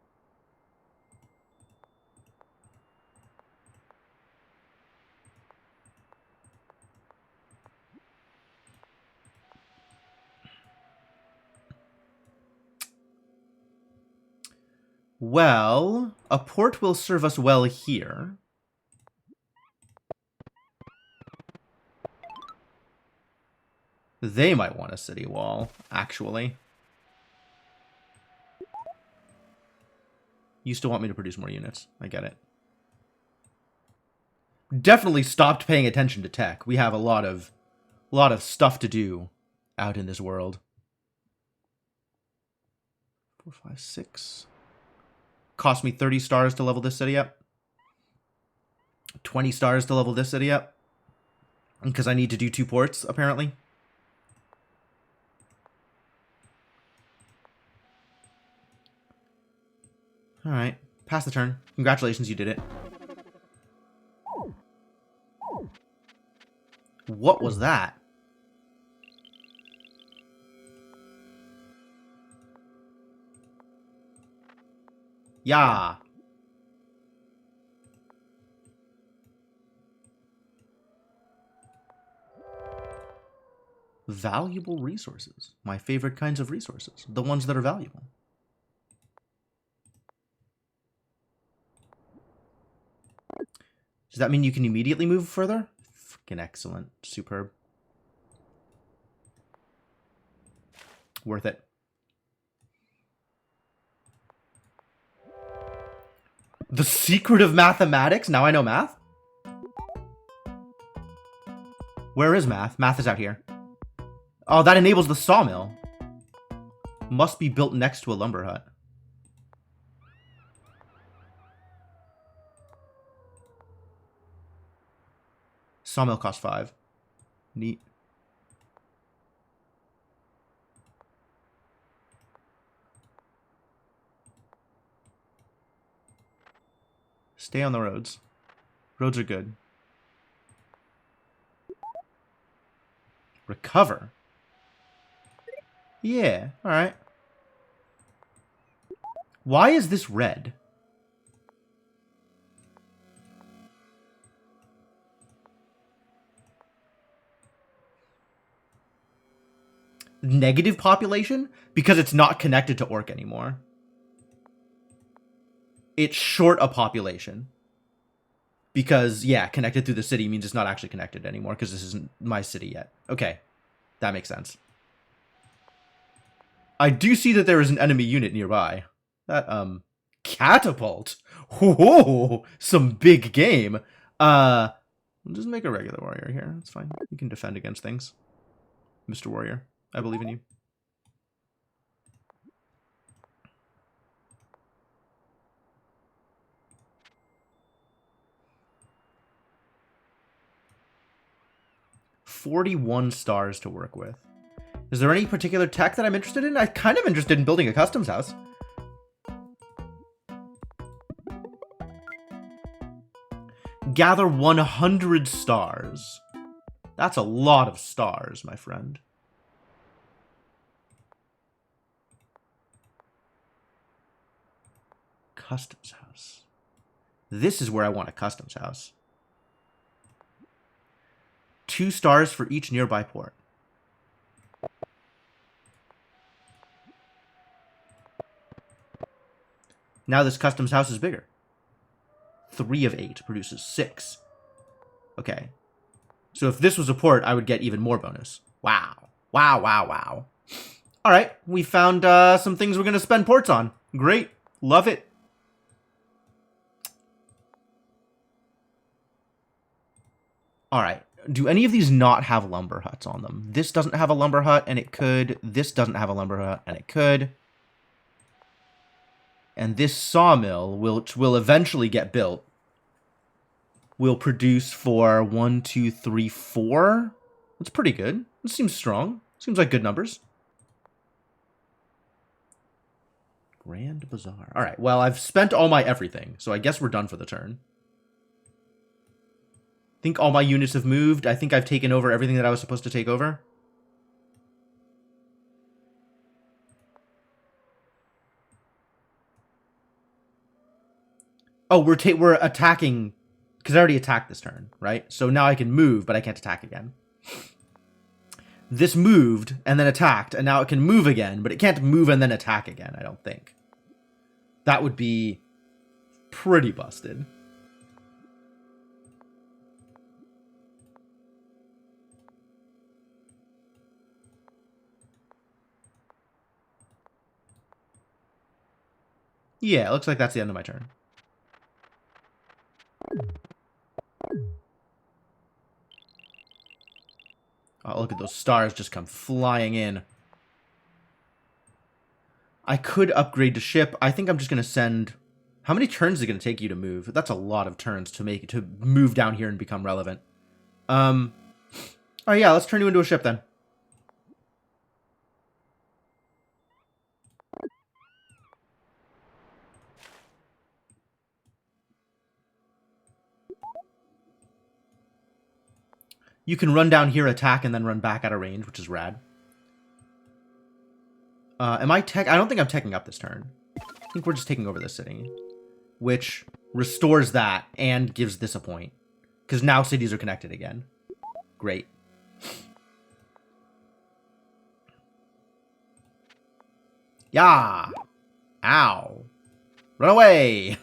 Well, a port will serve us well here. They might want a city wall, actually. You still want me to produce more units. I get it. Definitely stopped paying attention to tech. We have a lot of stuff to do out in this world. 4, 5, 6. Cost me 30 stars to level this city up. 20 stars to level this city up. Because I need to do 2 ports, apparently. Alright. Pass the turn. Congratulations, you did it. What was that? Yeah. Valuable resources. My favorite kinds of resources. The ones that are valuable. Does that mean you can immediately move further? Freaking excellent. Superb. Worth it. The secret of mathematics? Now I know math? Where is math? Math is out here. Oh, that enables the sawmill. Must be built next to a lumber hut. Sawmill costs 5. Neat. Stay on the roads. Roads are good. Recover? Yeah, alright. Why is this red? negative population because it's not connected to Orc anymore. It's short a population. Because, yeah, connected through the city means it's not actually connected anymore because this isn't my city yet. Okay, that makes sense. I do see that there is an enemy unit nearby. That, catapult. Whoa, some big game. Just make a regular warrior here. It's fine. You can defend against things. Mr. Warrior, I believe in you. $41 stars to work with. Is there any particular tech that I'm interested in? I'm kind of interested in building a customs house. Gather 100 stars. That's a lot of stars, my friend. Customs house. This is where I want a customs house. 2 stars for each nearby port. Now this customs house is bigger. 3 of 8 produces 6. Okay. So if this was a port, I would get even more bonus. Wow. Wow, wow, wow. All right. We found some things we're going to spend ports on. Great. Love it. All right. Do any of these not have lumber huts on them? This doesn't have a lumber hut, and it could. This doesn't have a lumber hut, and it could. And this sawmill, which will eventually get built, will produce for 1, 2, 3, 4. That's pretty good. It seems strong. Seems like good numbers. Grand Bazaar. All right. Well, I've spent all my everything, so I guess we're done for the turn. I think all my units have moved. I think I've taken over everything that I was supposed to take over. Oh, we're attacking because I already attacked this turn, right? So now I can move, but I can't attack again. This moved and then attacked, and now it can move again, but it can't move and then attack again, I don't think. That would be pretty busted. Yeah, it looks like that's the end of my turn. Oh, look at those stars just come flying in. I could upgrade to ship. I think I'm just going to send... How many turns is it going to take you to move? That's a lot of turns to make to move down here and become relevant. Oh, yeah, let's turn you into a ship then. You can run down here, attack, and then run back out of range, which is rad. Am I tech? I don't think I'm teching up this turn. I think we're just taking over this city, which restores that and gives this a point. Because now cities are connected again. Great. Yeah. Ow. Run away.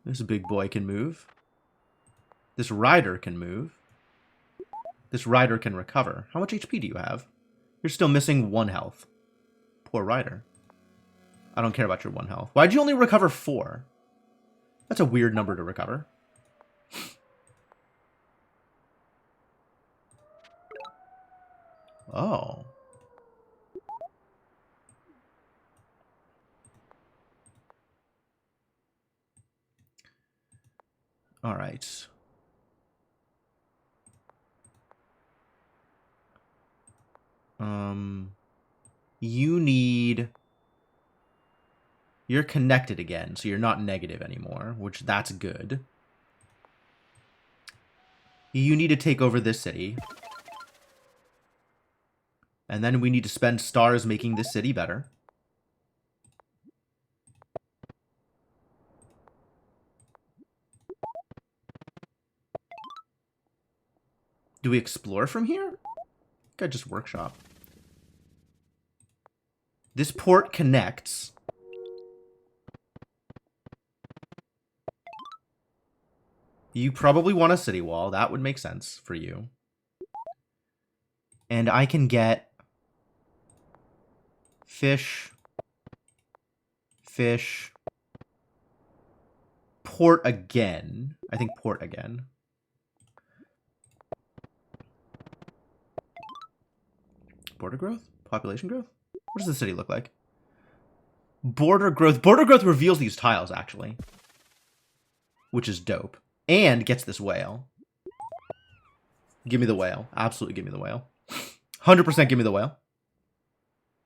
This big boy can move. This rider can move. This rider can recover. How much HP do you have? You're still missing 1 health. Poor rider. I don't care about your 1 health. Why'd you only recover 4? That's a weird number to recover. Oh. All right. You need... You're connected again, so you're not negative anymore, which that's good. You need to take over this city. And then we need to spend stars making this city better. Do we explore from here? Could just workshop. This port connects. You probably want a city wall. That would make sense for you. And I can get fish, fish, port again. I think port again. Border growth? Population growth? What does the city look like? Border growth. Border growth reveals these tiles, actually. Which is dope. And gets this whale. Give me the whale. Absolutely give me the whale. 100% give me the whale.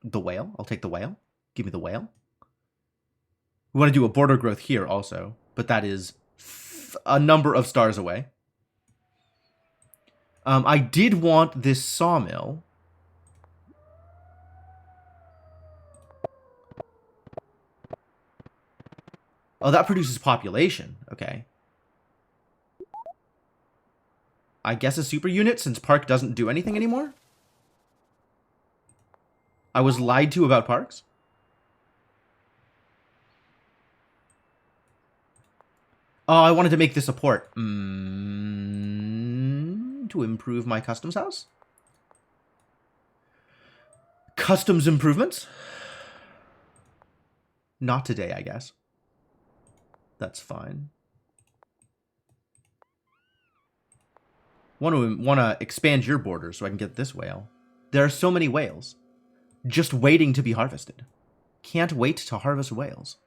The whale? I'll take the whale. Give me the whale. We want to do a border growth here also. But that is a number of stars away. I did want this sawmill. Oh, that produces population. Okay. I guess a super unit since Park doesn't do anything anymore? I was lied to about parks? Oh, I wanted to make this a port. To improve my customs house? Customs improvements? Not today, I guess. That's fine. Want to expand your borders so I can get this whale. There are so many whales. Just waiting to be harvested. Can't wait to harvest whales.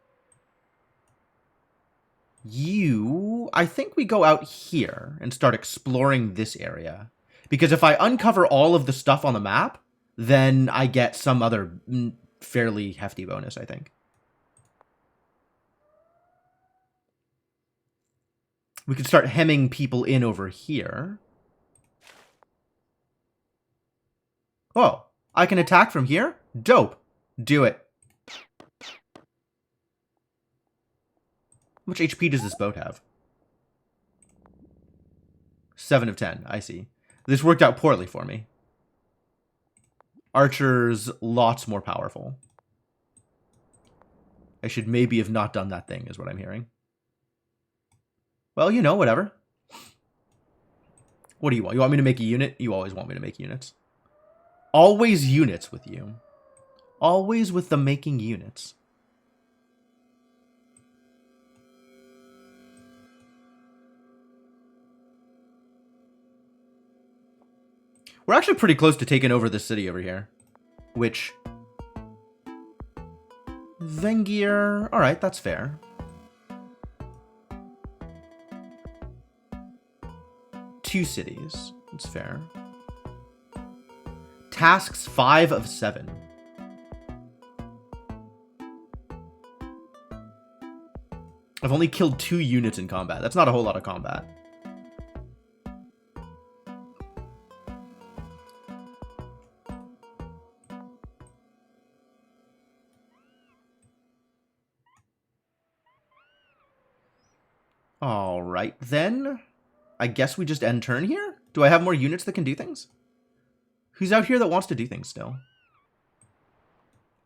I think we go out here and start exploring this area. Because if I uncover all of the stuff on the map, then I get some other fairly hefty bonus, I think. We could start hemming people in over here. Oh, I can attack from here? Dope. Do it. How much HP does this boat have? 7 of 10, I see. This worked out poorly for me. Archer's lots more powerful. I should maybe have not done that thing, is what I'm hearing. Well, you know, whatever. What do you want? You want me to make a unit? You always want me to make units. Always units with you. Always with the making units. We're actually pretty close to taking over this city over here. Which... Vengir... Alright, that's fair. Two cities. That's fair. Tasks 5 of 7. I've only killed 2 units in combat. That's not a whole lot of combat. Alright then. I guess we just end turn here? Do I have more units that can do things? Who's out here that wants to do things still?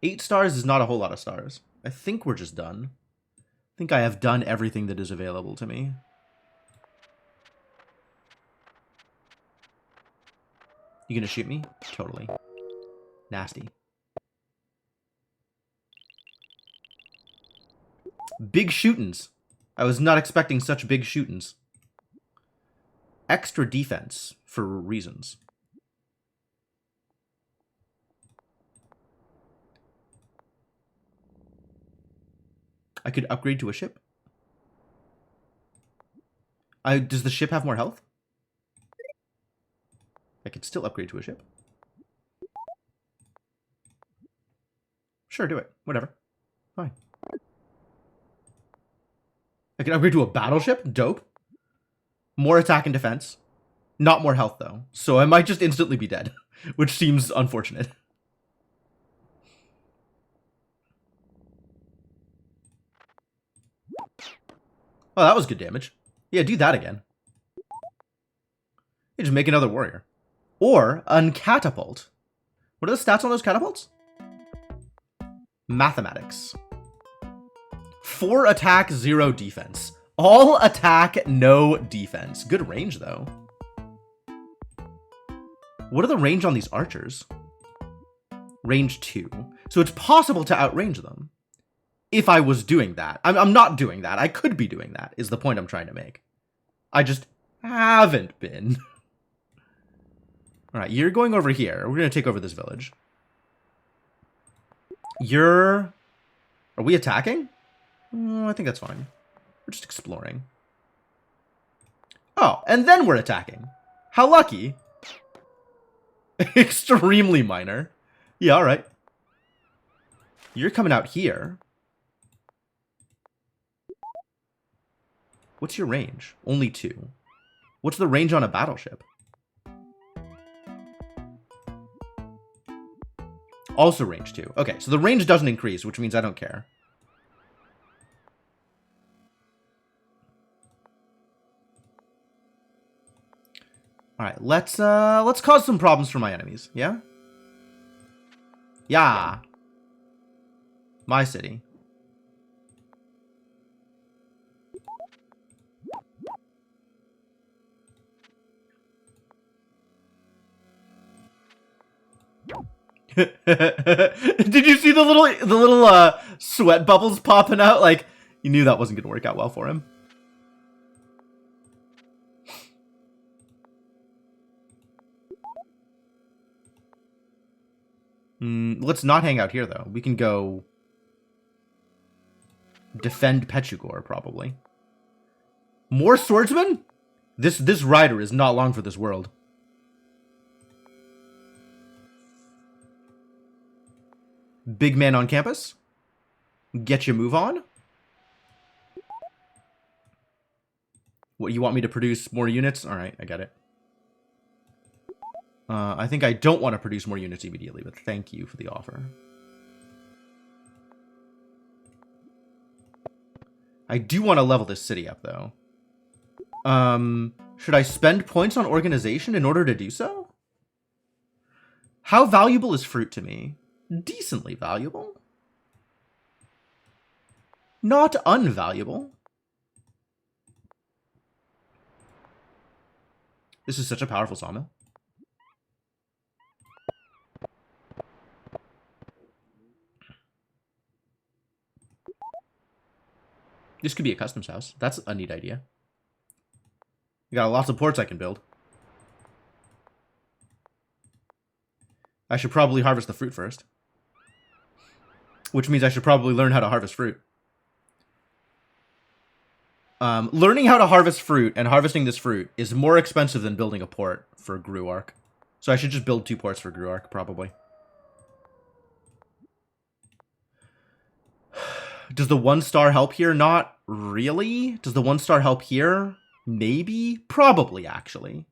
8 stars is not a whole lot of stars. I think we're just done. I think I have done everything that is available to me. You gonna shoot me? Totally. Nasty. Big shootins. I was not expecting such big shootins. Extra defense for reasons. I could upgrade to a ship. Does the ship have more health? I could still upgrade to a ship. Sure, do it. Whatever. Fine. I can upgrade to a battleship? Dope. More attack and defense. Not more health, though. So I might just instantly be dead, which seems unfortunate. Oh, that was good damage. Yeah, do that again. You just make another warrior. Or uncatapult. What are the stats on those catapults? Mathematics. 4 attack, 0 defense. All attack, no defense. Good range, though. What are the range on these archers? Range 2. So it's possible to outrange them. If I was doing that. I'm not doing that. I could be doing that, is the point I'm trying to make. I just haven't been. Alright, you're going over here. We're going to take over this village. Are we attacking? I think that's fine. We're just exploring. Oh, and then we're attacking. How lucky. Extremely minor. Yeah, alright. You're coming out here. What's your range? Only 2. What's the range on a battleship? Also range 2. Okay, so the range doesn't increase, which means I don't care. Alright, let's cause some problems for my enemies, yeah? Yeah. My city. Did you see the little sweat bubbles popping out? Like, you knew that wasn't going to work out well for him. Let's not hang out here, though. We can go defend Pechugor, probably. More swordsmen? This rider is not long for this world. Big man on campus? Get your move on? What, you want me to produce more units? Alright, I get it. I think I don't want to produce more units immediately, but thank you for the offer. I do want to level this city up, though. Should I spend points on organization in order to do so? How valuable is fruit to me? Decently valuable. Not unvaluable. This is such a powerful sawmill. This could be a customs house. That's a neat idea. You got lots of ports I can build. I should probably harvest the fruit first. Which means I should probably learn how to harvest fruit. Learning how to harvest fruit and harvesting this fruit is more expensive than building a port for Gruark. So I should just build 2 ports for Gruark, probably. Does the 1-star help here? Not really. Does the 1-star help here? Maybe. Probably, actually.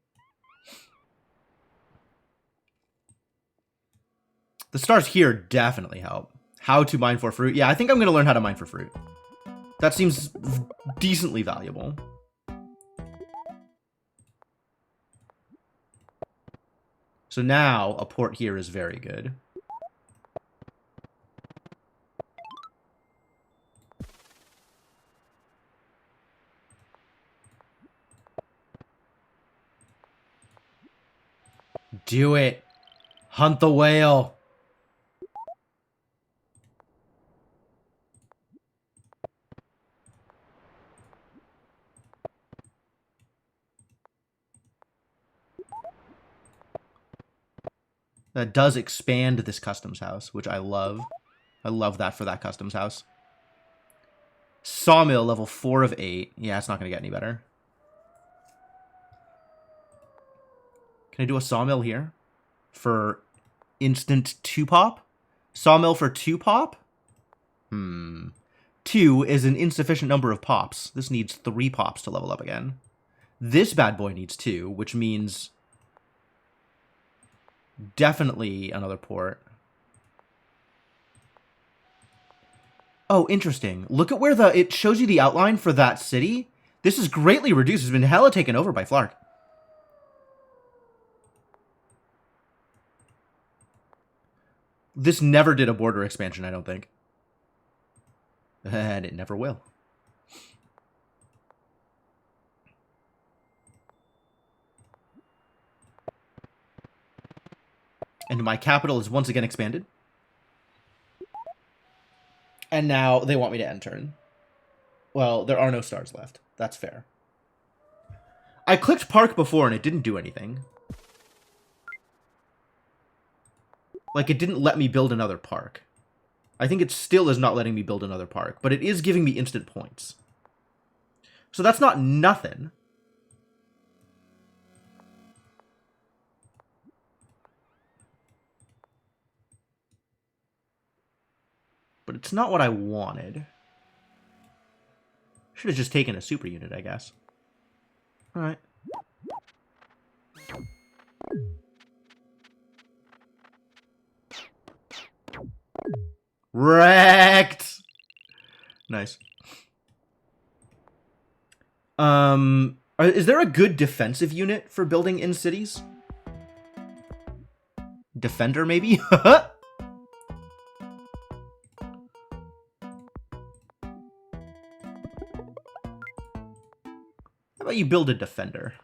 The stars here definitely help. How to mine for fruit? Yeah, I think I'm going to learn how to mine for fruit. That seems decently valuable. So now, a port here is very good. Do it. Hunt the whale. That does expand this customs house, which I love. I love that for that customs house. Sawmill, level 4 of 8. Yeah, it's not going to get any better. Can I do a sawmill here? For instant 2-pop? Sawmill for 2-pop? 2 is an insufficient number of pops. This needs 3 pops to level up again. This bad boy needs 2, which means definitely another port. Oh, interesting. Look at where it shows you the outline for that city. This is greatly reduced. It's been hella taken over by Flark. This never did a border expansion, I don't think. And it never will. And my capital is once again expanded. And now they want me to end turn. Well, there are no stars left. That's fair. I clicked park before and it didn't do anything. Like, it didn't let me build another park. I think it still is not letting me build another park, but it is giving me instant points. So that's not nothing. But it's not what I wanted. Should have just taken a super unit, I guess. Alright. Wrecked! Nice. Is there a good defensive unit for building in cities? Defender, maybe? How about you build a defender?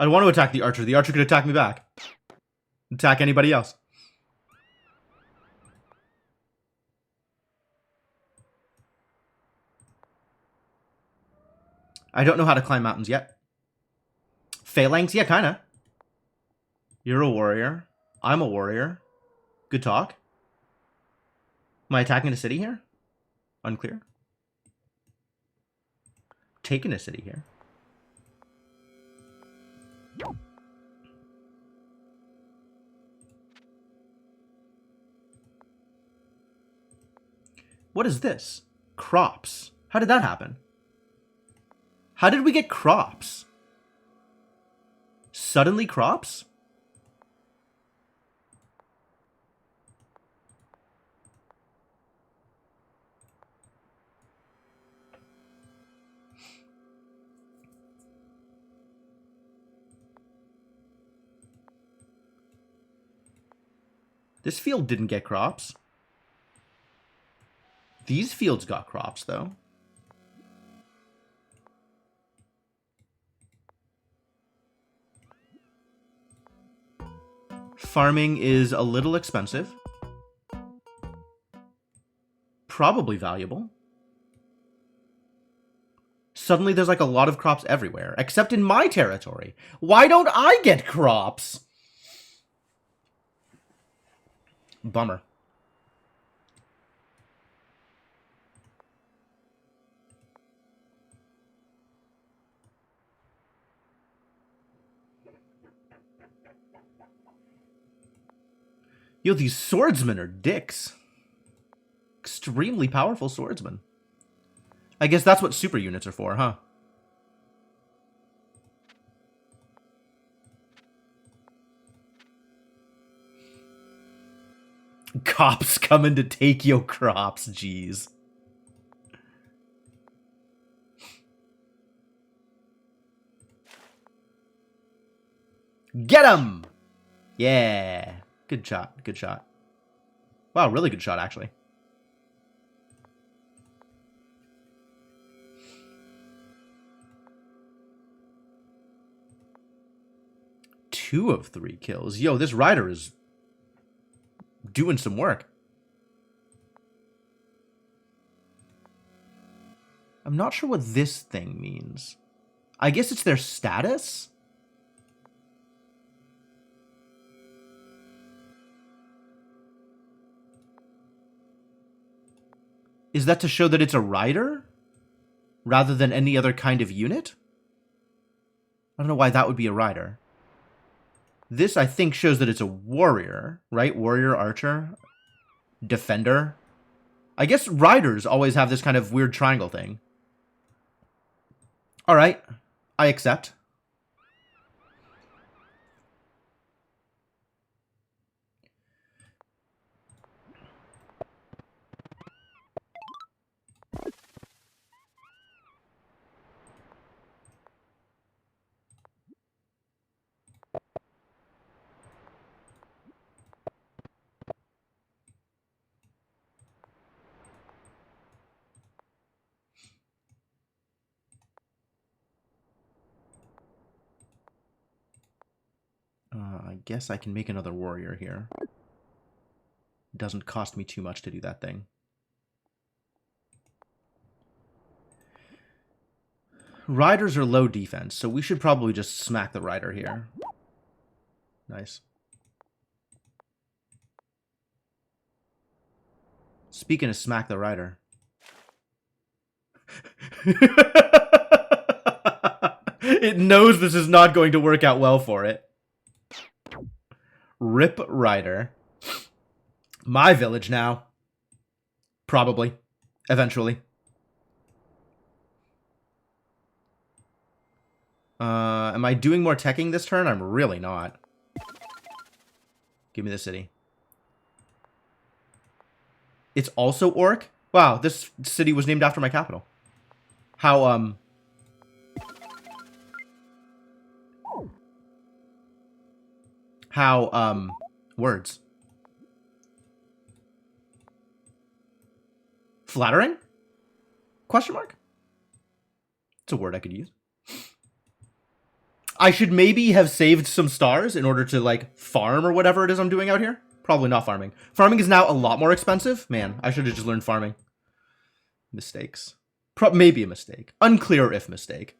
I want to attack the archer. The archer could attack me back. Attack anybody else. I don't know how to climb mountains yet. Phalanx? Yeah, kinda. You're a warrior. I'm a warrior. Good talk. Am I attacking a city here? Unclear. Taking a city here. What is this? Crops. How did that happen? How did we get crops? Suddenly crops? This field didn't get crops. These fields got crops, though. Farming is a little expensive. Probably valuable. Suddenly there's like a lot of crops everywhere, except in my territory. Why don't I get crops? Bummer. Yo, these swordsmen are dicks. Extremely powerful swordsmen. I guess that's what super units are for, huh? Cops coming to take your crops, jeez. Get him! Yeah. Good shot, good shot. Wow, really good shot, actually. Two of 3 kills. Yo, this rider is doing some work. I'm not sure what this thing means. I guess it's their status? Is that to show that it's a rider? Rather than any other kind of unit? I don't know why that would be a rider. This, I think, shows that it's a warrior, right? Warrior, archer, defender. I guess riders always have this kind of weird triangle thing. Alright, I accept. guess I can make another warrior here. Doesn't cost me too much to do that thing. Riders are low defense, so we should probably just smack the rider here. Nice. Speaking of smack the rider. It knows this is not going to work out well for it. Rip rider. My village now. Probably. Eventually. Am I doing more teching this turn? I'm really not. Give me the city. It's also orc? Wow, this city was named after my capital. How, words. Flattering? Question mark? It's a word I could use. I should maybe have saved some stars in order to, like, farm or whatever it is I'm doing out here. Probably not farming. Farming is now a lot more expensive. Man, I should have just learned farming. Mistakes. Maybe a mistake. Unclear if mistake.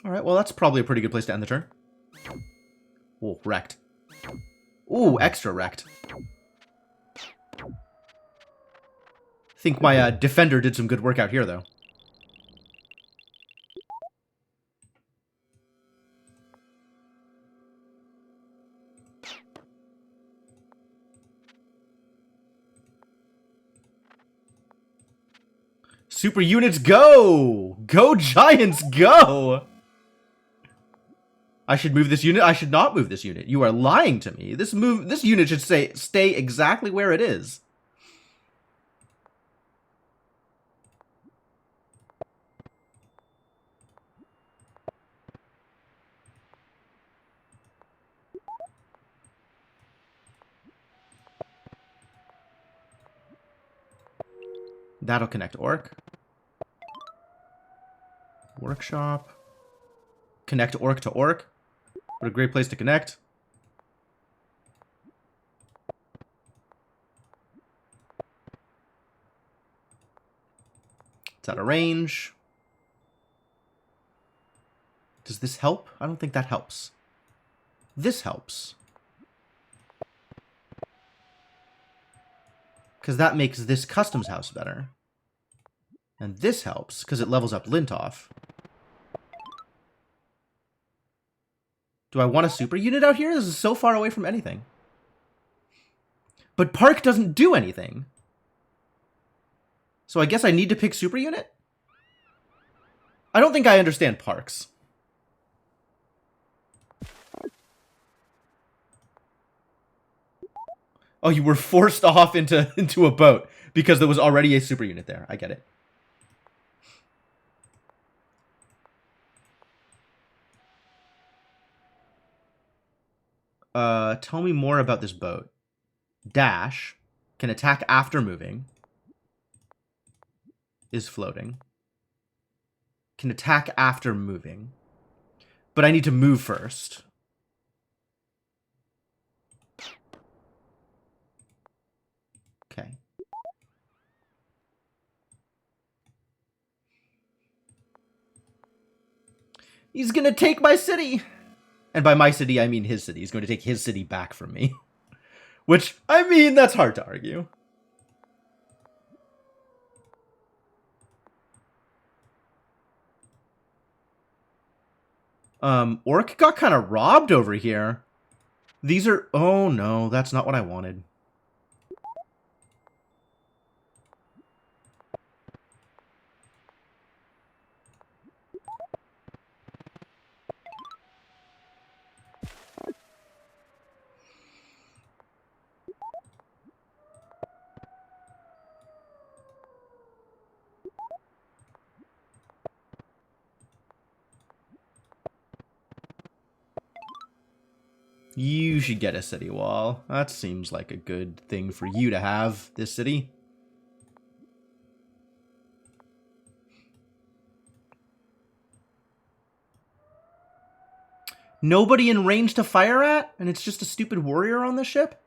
Alright, well, that's probably a pretty good place to end the turn. Ooh, wrecked. Ooh, extra wrecked. Think my defender did some good work out here, though. Super units, go! Go, Giants, go! I should move this unit. I should not move this unit. You are lying to me. This unit should stay exactly where it is. That'll connect orc. Workshop. Connect orc to orc. What a great place to connect. It's out of range. Does this help? I don't think that helps. This helps. Because that makes this customs house better. And this helps, because it levels up Lintoff. Do I want a super unit out here? This is so far away from anything. But Park doesn't do anything. So I guess I need to pick super unit? I don't think I understand parks. Oh, you were forced off into a boat because there was already a super unit there. I get it. Tell me more about this boat. Dash. Can attack after moving. Is floating. Can attack after moving. But I need to move first. Okay. He's gonna take my city! And by my city, I mean his city. He's going to take his city back from me. Which, I mean, that's hard to argue. Orc got kind of robbed over here. These are... Oh, no, that's not what I wanted. You should get a city wall. That seems like a good thing for you to have, this city. Nobody in range to fire at? And it's just a stupid warrior on the ship?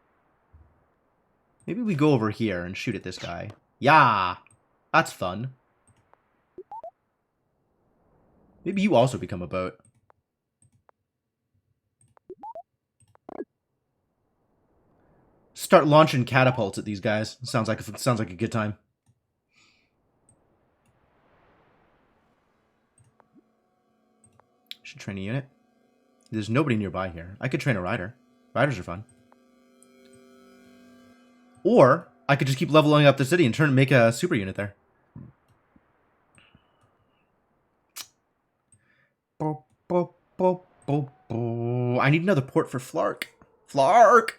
Maybe we go over here and shoot at this guy. Yeah, that's fun. Maybe you also become a boat. Start launching catapults at these guys. Sounds like a good time. Should train a unit. There's nobody nearby here. I could train a rider. Riders are fun. Or I could just keep leveling up the city and make a super unit there. I need another port for Flark. Flark!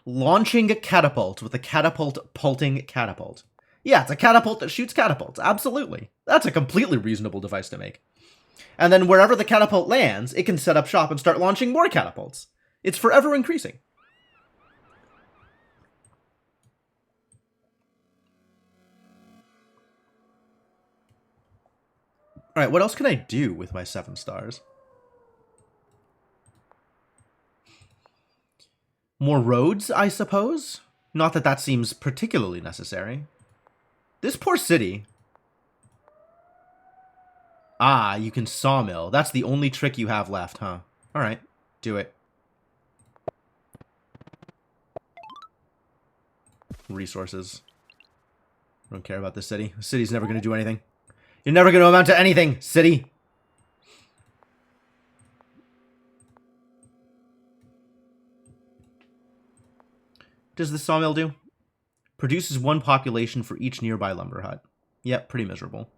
Launching catapult with a catapult-pulting catapult. Yeah, it's a catapult that shoots catapults. Absolutely. That's a completely reasonable device to make. And then wherever the catapult lands, it can set up shop and start launching more catapults. It's forever increasing. Alright, what else can I do with my 7 stars? More roads, I suppose? Not that that seems particularly necessary. This poor city. Ah, you can sawmill. That's the only trick you have left, huh? Alright, do it. Resources. I don't care about this city. The city's never going to do anything. You're never going to amount to anything, city. Does the sawmill do? Produces 1 population for each nearby lumber hut. Yep, pretty miserable.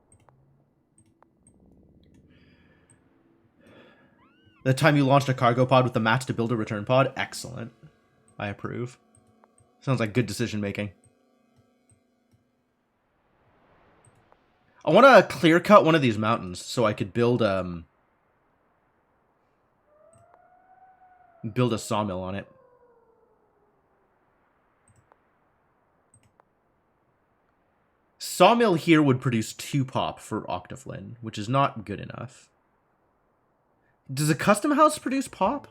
The time you launched a cargo pod with the mats to build a return pod? Excellent. I approve. Sounds like good decision making. I want to clear cut one of these mountains so I could build a sawmill on it. Sawmill here would produce 2 pop for Octaflin, which is not good enough. Does a custom house produce pop?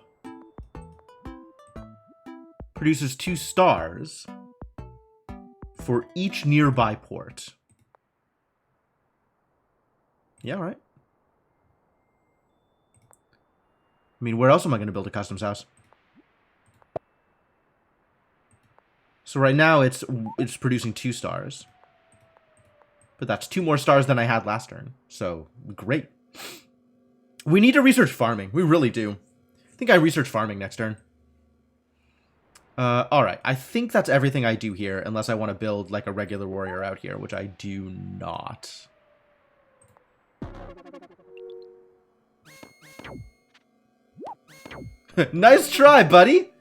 Produces 2 stars for each nearby port. Yeah, all right. I mean, where else am I going to build a customs house? So right now it's producing 2 stars. But that's 2 more stars than I had last turn. So, great. We need to research farming. We really do. I think I research farming next turn. Alright. I think that's everything I do here, unless I want to build, like, a regular warrior out here, which I do not. Nice try, buddy!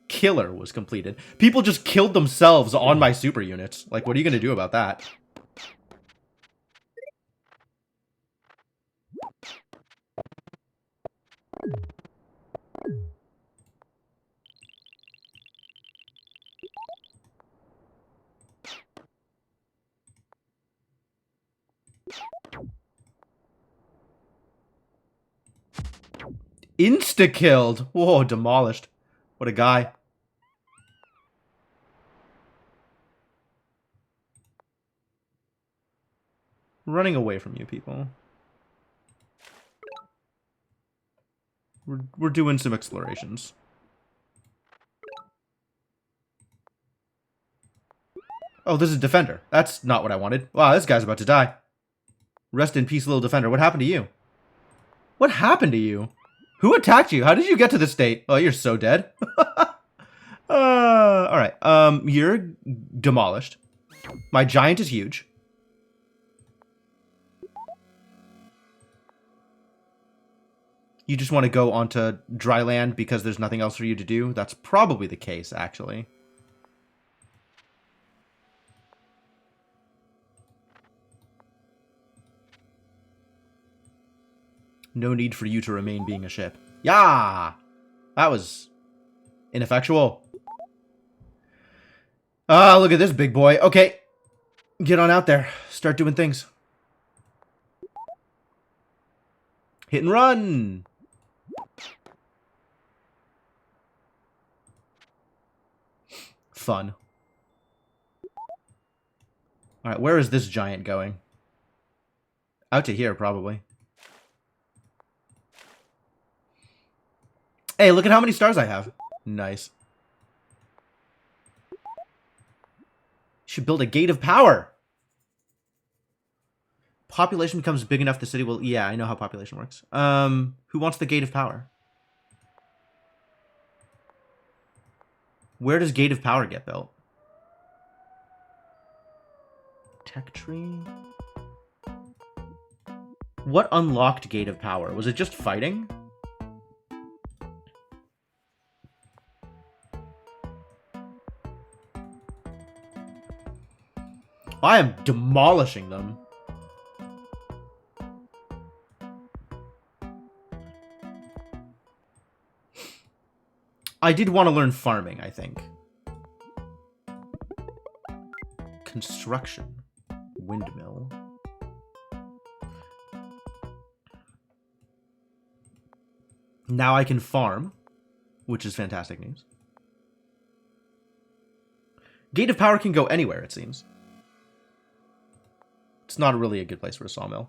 Killer was completed. People just killed themselves on my super units. Like, what are you going to do about that? Insta-killed! Whoa, demolished. What a guy. Running away from you people. We're doing some explorations. Oh, this is Defender. That's not what I wanted. Wow, this guy's about to die. Rest in peace, little Defender. What happened to you? What happened to you? Who attacked you? How did you get to this state? Oh, you're so dead. Alright. You're demolished. My giant is huge. You just want to go onto dry land because there's nothing else for you to do? That's probably the case, actually. No need for you to remain being a ship. Yeah! That was ineffectual. Ah, look at this big boy. Okay. Get on out there. Start doing things. Hit and run! Fun. Alright, where is this giant going? Out to here, probably. Hey, look at how many stars I have. Nice. Should build a gate of power. Population becomes big enough, the city will... Yeah, I know how population works. Who wants the gate of power? Where does gate of power get built? Tech tree? What unlocked gate of power? Was it just fighting? I am demolishing them. I did want to learn farming, I think. Construction. Windmill. Now I can farm, which is fantastic news. Gate of Power can go anywhere, it seems. It's not really a good place for a sawmill.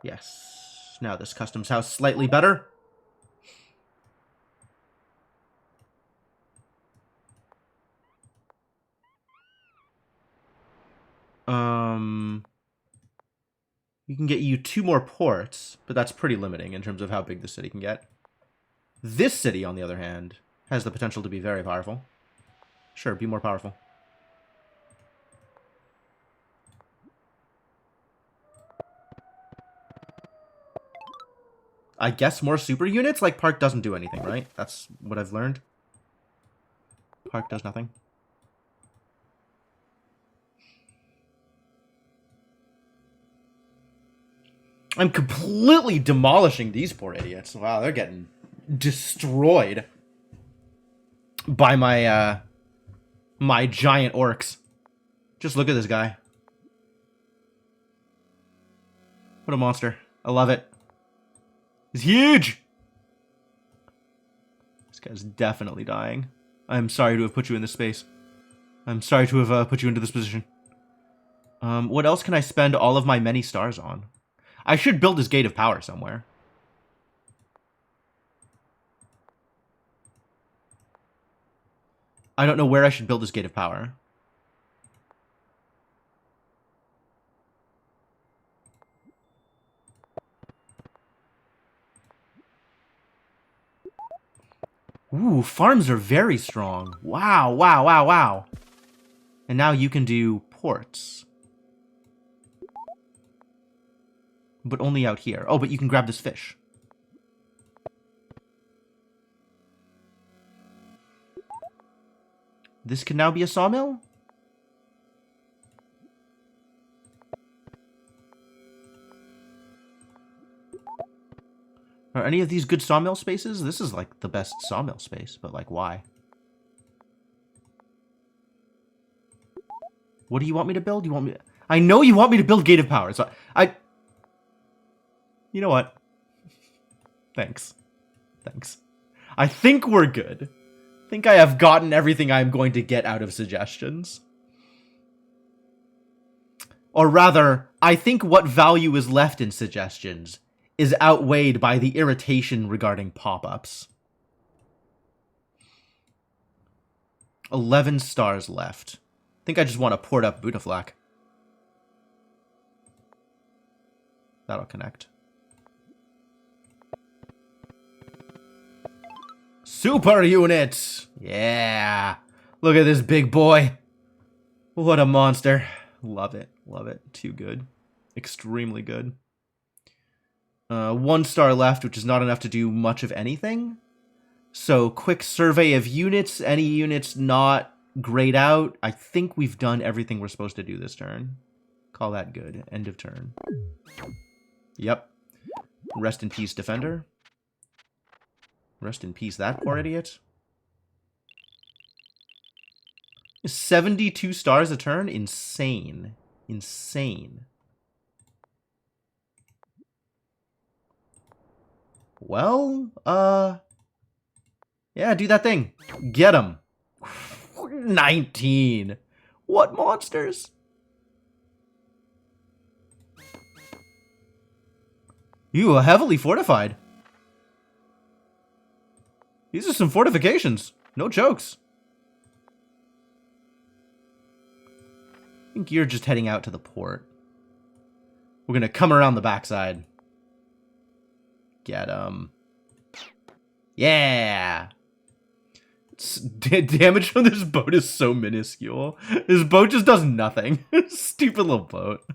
Yes. Now this customs house slightly better. We can get you 2 more ports, but that's pretty limiting in terms of how big the city can get. This city, on the other hand, has the potential to be very powerful. Sure, be more powerful. I guess more super units? Like, Park doesn't do anything, right? That's what I've learned. Park does nothing. I'm completely demolishing these poor idiots. Wow, they're getting destroyed by my, my giant orcs. Just look at this guy. What a monster. I love it. He's huge! This guy's definitely dying. I'm sorry to have put you in this space. I'm sorry to have put you into this position. What else can I spend all of my many stars on? I should build this gate of power somewhere. I don't know where I should build this gate of power. Ooh, farms are very strong. Wow, wow, wow, wow. And now you can do ports. But only out here. Oh, but you can grab this fish. This can now be a sawmill? Are any of these good sawmill spaces? This is like the best sawmill space, but like why? What do you want me to build? You want me to... I know you want me to build Gate of Power, so you know what? Thanks. Thanks. I think we're good. I think I have gotten everything I'm going to get out of suggestions. Or rather, I think what value is left in suggestions is outweighed by the irritation regarding pop-ups. 11 stars left. I think I just want to port up Butaflak. That'll connect. Super unit! Yeah! Look at this big boy. What a monster. Love it. Love it. Too good. Extremely good. 1 star left, which is not enough to do much of anything. So, quick survey of units. Any units not grayed out. I think we've done everything we're supposed to do this turn. Call that good. End of turn. Yep. Rest in peace, defender. Rest in peace, that poor idiot. 72 stars a turn? Insane. Insane. Well, yeah, do that thing. Get him. 19. What monsters? You are heavily fortified. These are some fortifications. No jokes. I think you're just heading out to the port. We're gonna come around the backside. Get him. Yeah. Damage from this boat is so minuscule. This boat just does nothing. Stupid little boat.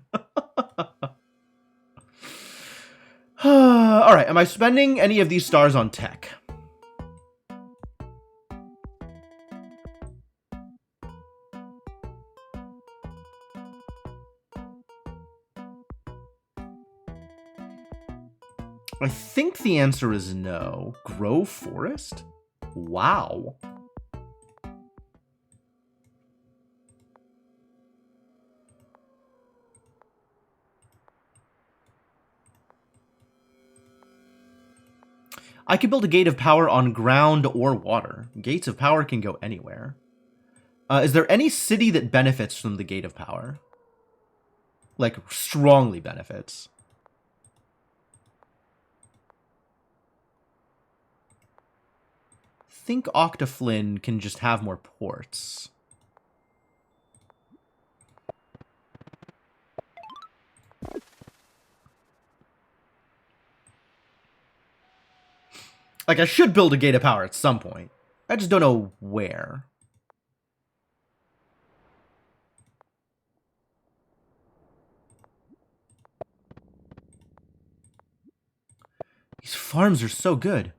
Alright, am I spending any of these stars on tech? I think the answer is no. Grow forest? Wow. I could build a gate of power on ground or water. Gates of power can go anywhere. Is there any city that benefits from the gate of power? Like, strongly benefits. I think Octaflynn can just have more ports. Like, I should build a gate of power at some point. I just don't know where. These farms are so good.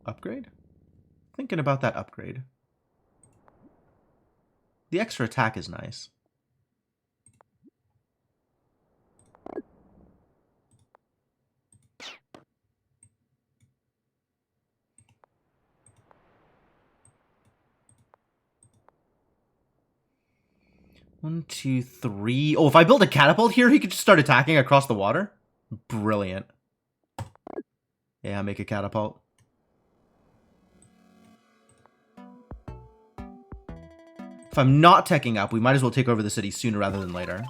Upgrade? Thinking about that upgrade. The extra attack is nice. One, two, three. Oh, if I build a catapult here, he could just start attacking across the water? Brilliant. Yeah, make a catapult. If I'm not teching up, we might as well take over the city sooner rather than later.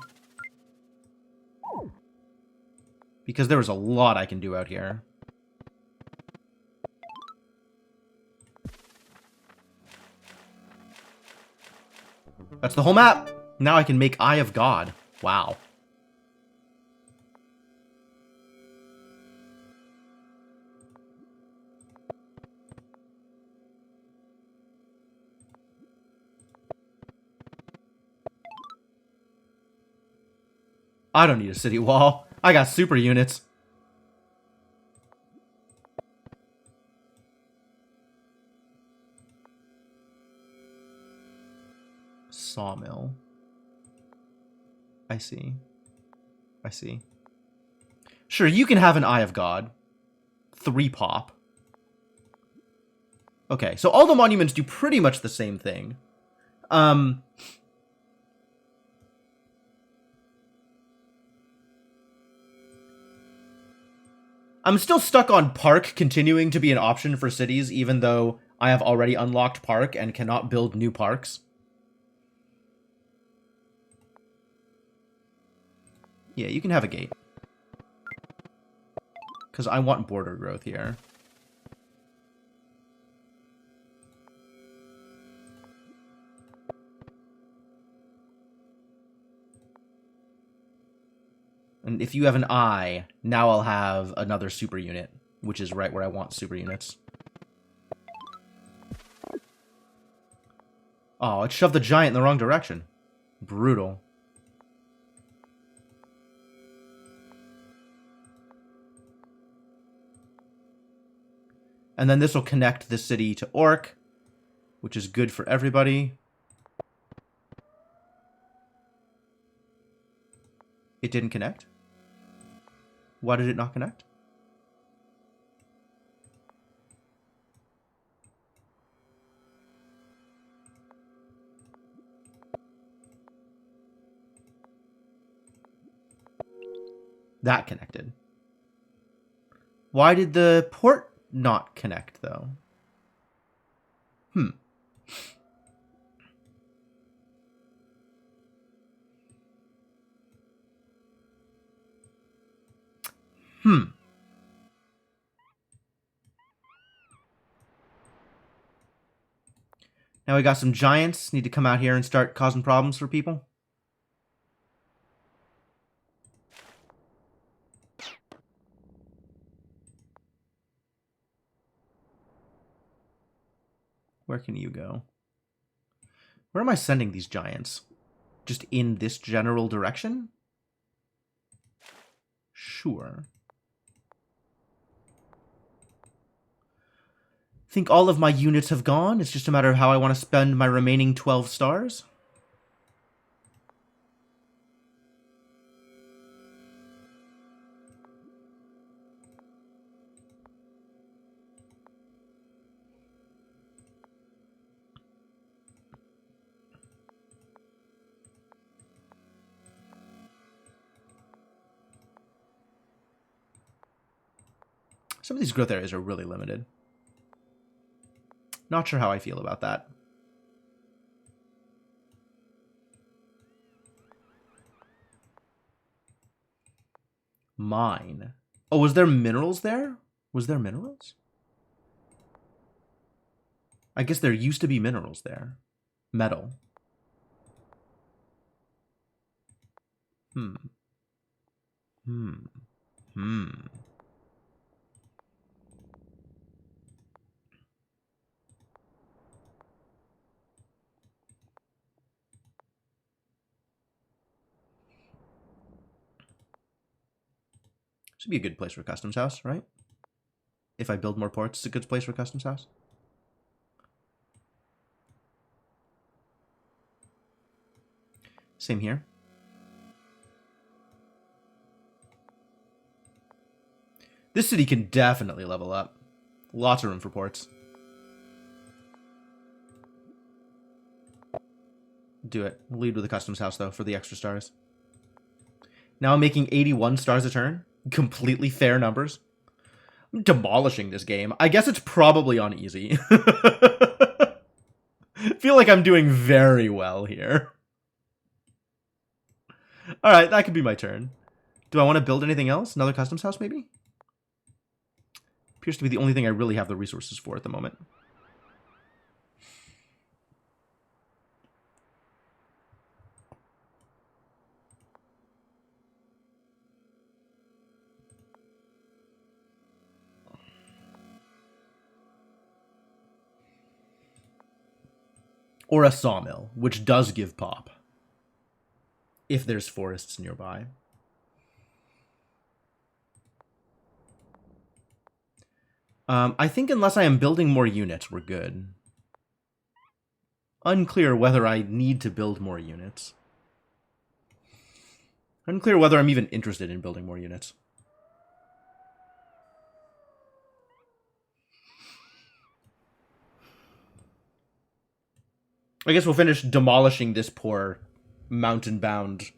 Because there was a lot I can do out here. That's the whole map! Now I can make Eye of God. Wow. I don't need a city wall. I got super units. Sawmill. I see. I see. Sure, you can have an Eye of God. 3 pop. Okay, so all the monuments do pretty much the same thing. I'm still stuck on Park continuing to be an option for cities, even though I have already unlocked Park and cannot build new parks. Yeah, you can have a gate. Because I want border growth here. And if you have an eye, now I'll have another super unit, which is right where I want super units. Oh, it shoved the giant in the wrong direction. Brutal. And then this will connect the city to Orc, which is good for everybody. It didn't connect? Why did it not connect? That connected. Why did the port not connect, though? Hmm. Now we got some giants. Need to come out here and start causing problems for people. Where can you go? Where am I sending these giants? Just in this general direction? Sure. Think all of my units have gone? It's just a matter of how I want to spend my remaining 12 stars? Some of these growth areas are really limited. Not sure how I feel about that. Mine. Oh, was there minerals there? Was there minerals? I guess there used to be minerals there. Metal. Hmm. Should be a good place for a customs house, right? If I build more ports, it's a good place for a customs house. Same here. This city can definitely level up. Lots of room for ports. Do it. Lead with a customs house, though, for the extra stars. Now I'm making 81 stars a turn. Completely fair numbers. I'm demolishing this game. I guess it's probably on easy. Feel like I'm doing very well here. Alright, that could be my turn. Do I want to build anything else? Another customs house, maybe? Appears to be the only thing I really have the resources for at the moment. Or a sawmill, which does give pop. If there's forests nearby. I think unless I am building more units, we're good. Unclear whether I need to build more units. Unclear whether I'm even interested in building more units. I guess we'll finish demolishing this poor mountain-bound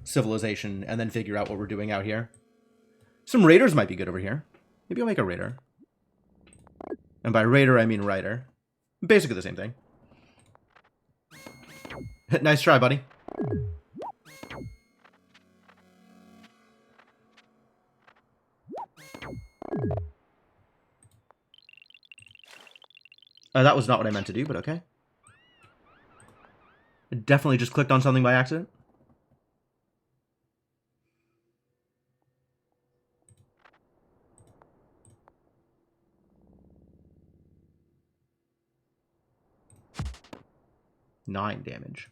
civilization and then figure out what we're doing out here. Some raiders might be good over here. Maybe I'll make a raider. And by raider, I mean rider. Basically the same thing. Nice try, buddy. That was not what I meant to do, but okay. I definitely just clicked on something by accident. Nine damage.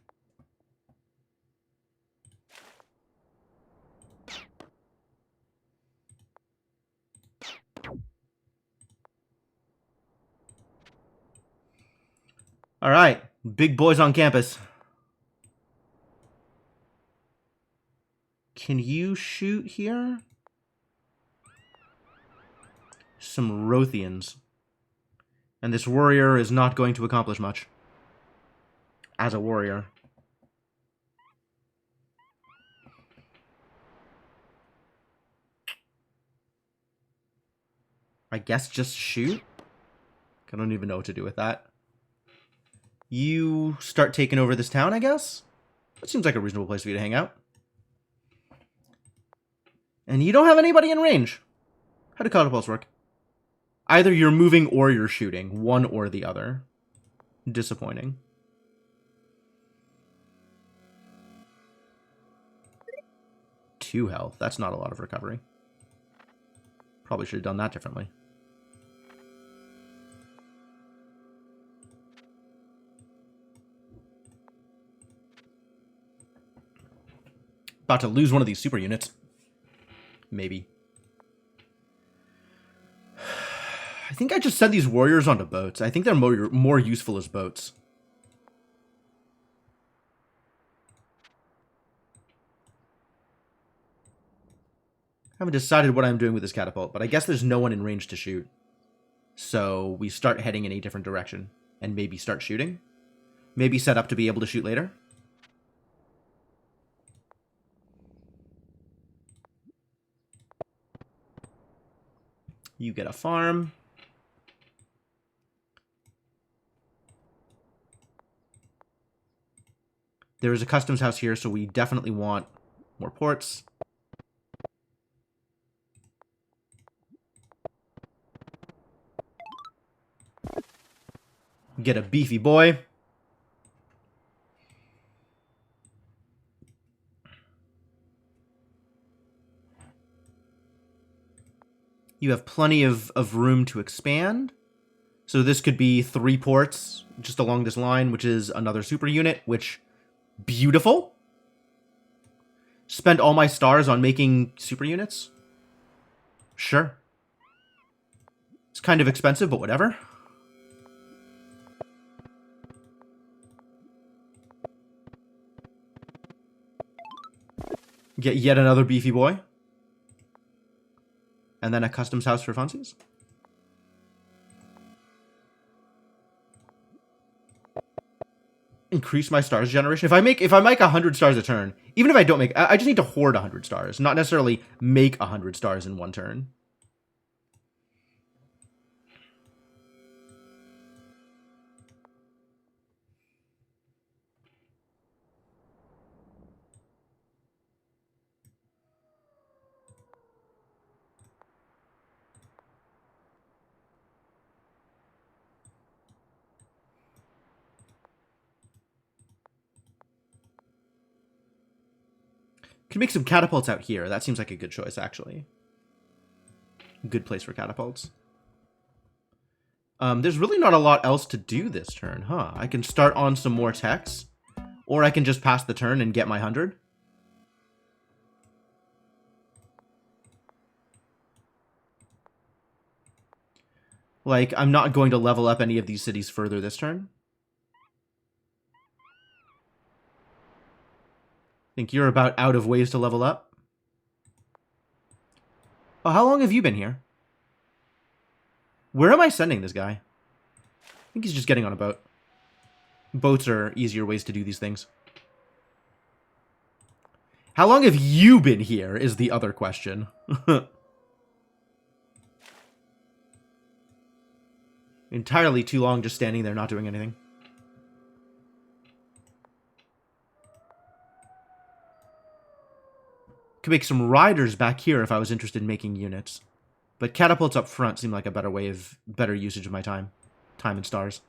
All right, big boys on campus. Can you shoot here? Some Rothians. And this warrior is not going to accomplish much. As a warrior. I guess just shoot? I don't even know what to do with that. You start taking over this town, I guess? That seems like a reasonable place for you to hang out. And you don't have anybody in range. How do catapults work? Either you're moving or you're shooting. One or the other. Disappointing. Two health. That's not a lot of recovery. Probably should have done that differently. About to lose one of these super units. Maybe. I think I just sent these warriors onto boats. I think they're more useful as boats. Haven't decided what I'm doing with this catapult, but I guess there's no one in range to shoot. So we start heading in a different direction and maybe start shooting. Maybe set up to be able to shoot later. You get a farm. There is a customs house here, so we definitely want more ports. Get a beefy boy. You have plenty of room to expand. So this could be 3 ports just along this line, which is another super unit, which, beautiful. Spend all my stars on making super units? Sure. It's kind of expensive, but whatever. Get yet another beefy boy. And then a customs house for funsies. Increase my stars generation. If I make 100 stars a turn, even if I don't make, I just need to hoard 100 stars, not necessarily make 100 stars in one turn. Could make some catapults out here. That seems like a good choice, actually. Good place for catapults. There's really not a lot else to do this turn, huh? I can start on some more techs, or I can just pass the turn and get my 100. Like, I'm not going to level up any of these cities further this turn. Think you're about out of ways to level up? Oh, how long have you been here? Where am I sending this guy? I think he's just getting on a boat. Boats are easier ways to do these things. How long have you been here is the other question. Entirely too long just standing there not doing anything. Could make some riders back here if I was interested in making units. But catapults up front seem like a better usage of my time. Time and stars.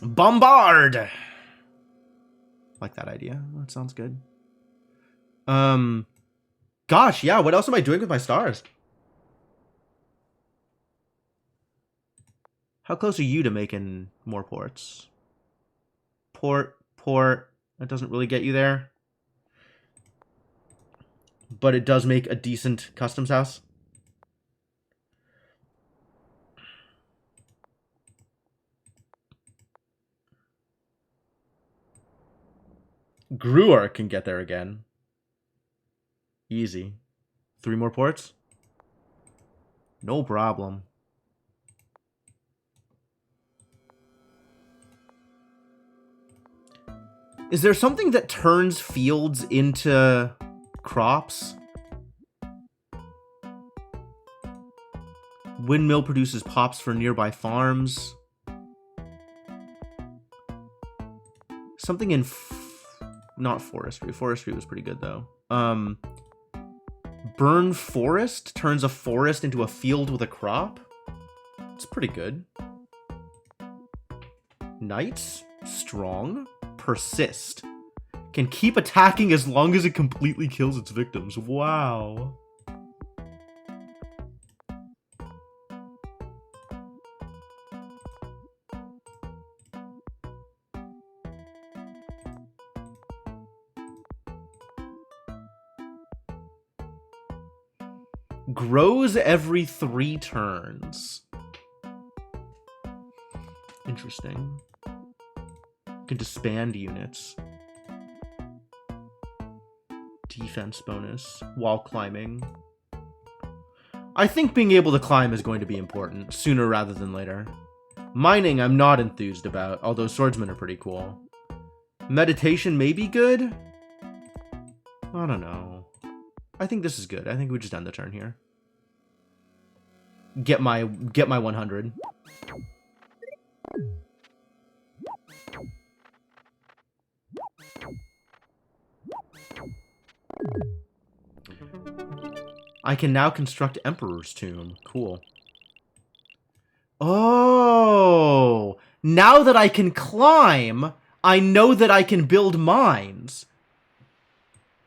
Bombard! Like that idea. That sounds good. Gosh, yeah, what else am I doing with my stars? How close are you to making more ports? Port. That doesn't really get you there. But it does make a decent customs house. Gruar can get there again. Easy. 3 more ports? No problem. Is there something that turns fields into crops? Windmill produces pops for nearby farms. Something in... not forestry. Forestry was pretty good, though. Burn forest turns a forest into a field with a crop? It's pretty good. Knights? Strong. Persist. Can keep attacking as long as it completely kills its victims. Wow. Grows every 3 turns. Interesting. Can disband units. Defense bonus while climbing. I think being able to climb is going to be important, sooner rather than later. Mining I'm not enthused about, although swordsmen are pretty cool. Meditation may be good? I don't know. I think this is good. I think we just end the turn here. Get my 100. I can now construct Emperor's Tomb. Cool. Oh! Now that I can climb, I know that I can build mines.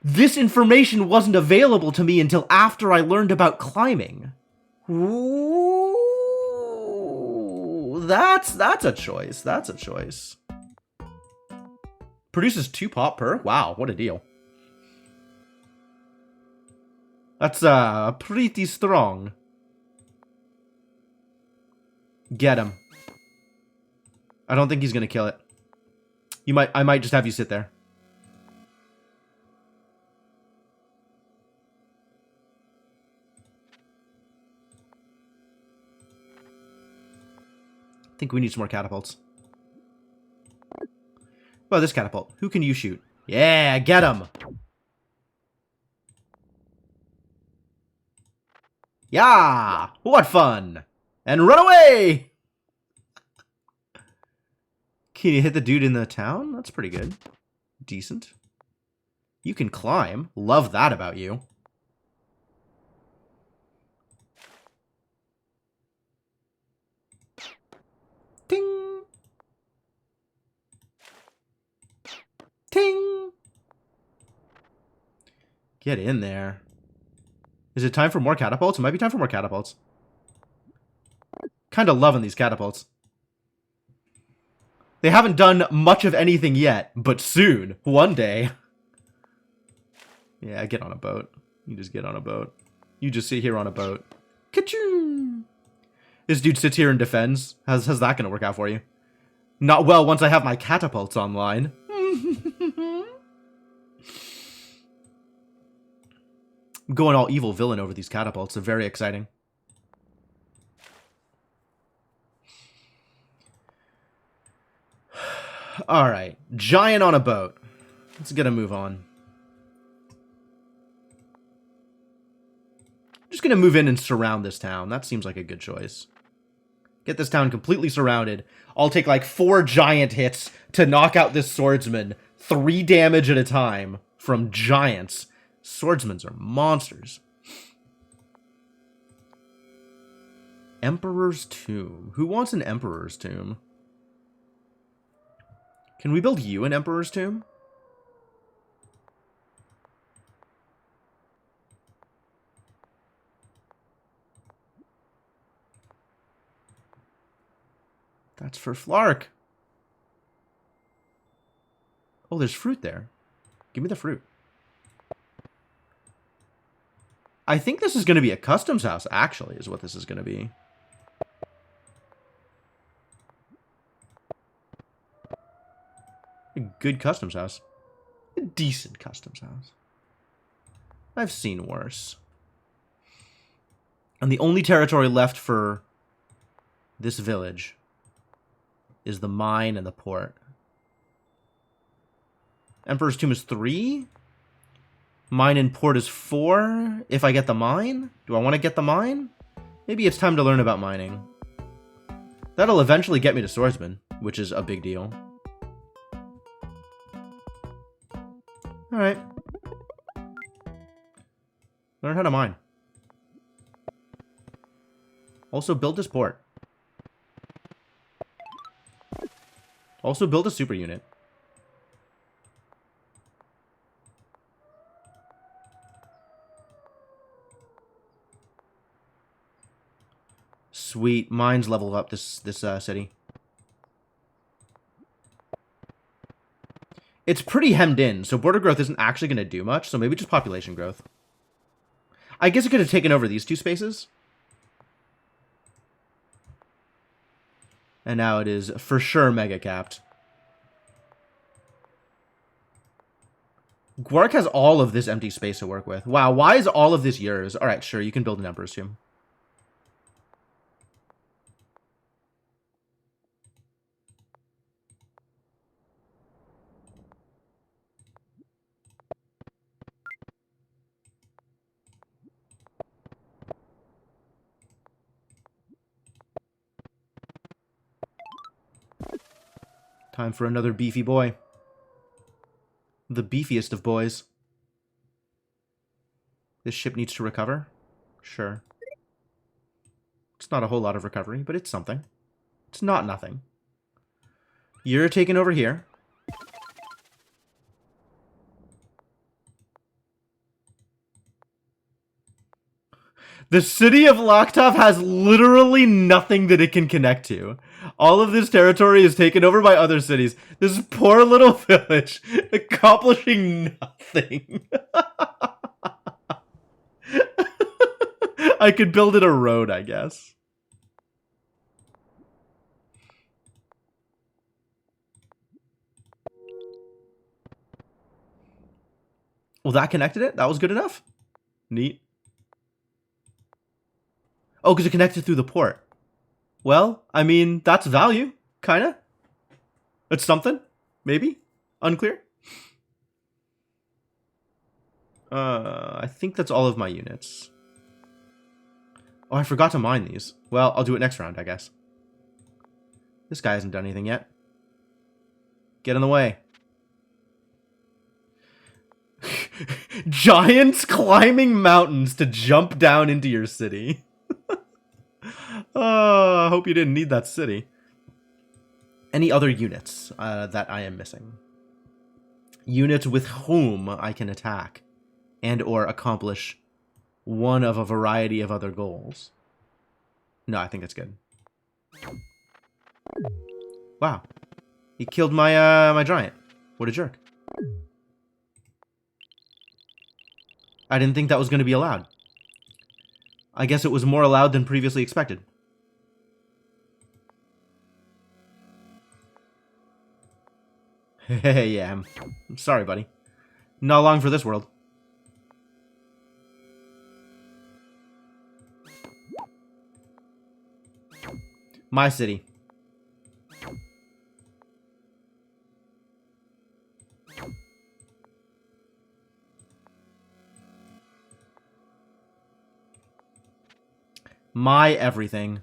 This information wasn't available to me until after I learned about climbing. Ooh, that's a choice. That's a choice. Produces 2 pop per? Wow, what a deal. That's pretty strong. Get him. I don't think he's gonna kill it. I might just have you sit there. I think we need some more catapults. Oh, this catapult. Who can you shoot? Yeah, get him! Yeah! What fun! And run away! Can you hit the dude in the town? That's pretty good. Decent. You can climb. Love that about you. Ting! Ting! Get in there. Is it time for more catapults? It might be time for more catapults. Kind of loving these catapults. They haven't done much of anything yet, but soon. One day. Yeah, get on a boat. You just get on a boat. You just sit here on a boat. Ka-choom! This dude sits here and defends. How's that going to work out for you? Not well once I have my catapults online. I'm going all evil villain over these catapults. They're very exciting. Alright. Giant on a boat. Let's get a move on. Just gonna move in and surround this town. That seems like a good choice. Get this town completely surrounded. I'll take like 4 giant hits to knock out this swordsman. 3 damage at a time from giants. Swordsmen are monsters. Emperor's Tomb. Who wants an Emperor's Tomb? Can we build you an Emperor's Tomb? That's for Flark. Oh, there's fruit there. Give me the fruit. I think this is going to be a customs house, actually, is what this is going to be. A good customs house. decent customs house. I've seen worse. And the only territory left for this village is the mine and the port. Emperor's Tomb is 3. Mine and port is 4. If I get the mine? Do I want to get the mine? Maybe it's time to learn about mining. That'll eventually get me to swordsman, which is a big deal. Alright. Learn how to mine. Also build this port. Also build a super unit. Sweet. Mines level up this city. It's pretty hemmed in, so border growth isn't actually going to do much, so maybe just population growth. I guess it could have taken over these 2 spaces. And now it is for sure mega capped. Gwark has all of this empty space to work with. Wow, why is all of this yours? Alright, sure, you can build an Emperor's Tomb. Time for another beefy boy. The beefiest of boys. This ship needs to recover? Sure. It's not a whole lot of recovery, but it's something. It's not nothing. You're taking over here. The city of Lokhtov has literally nothing that it can connect to. All of this territory is taken over by other cities. This poor little village accomplishing nothing. I could build it a road, I guess. Well, that connected it? That was good enough? Neat. Oh, because it connected through the port. Well, I mean, that's value. Kinda. It's something. Maybe. Unclear. I think that's all of my units. Oh, I forgot to mine these. Well, I'll do it next round, I guess. This guy hasn't done anything yet. Get in the way. Giants climbing mountains to jump down into your city. I hope you didn't need that city. Any other units that I am missing? Units with whom I can attack and or accomplish one of a variety of other goals. No, I think that's good. Wow. He killed my my giant. What a jerk. I didn't think that was going to be allowed. I guess it was more allowed than previously expected. Hey, yeah, I'm sorry, buddy. Not long for this world. My city. My everything.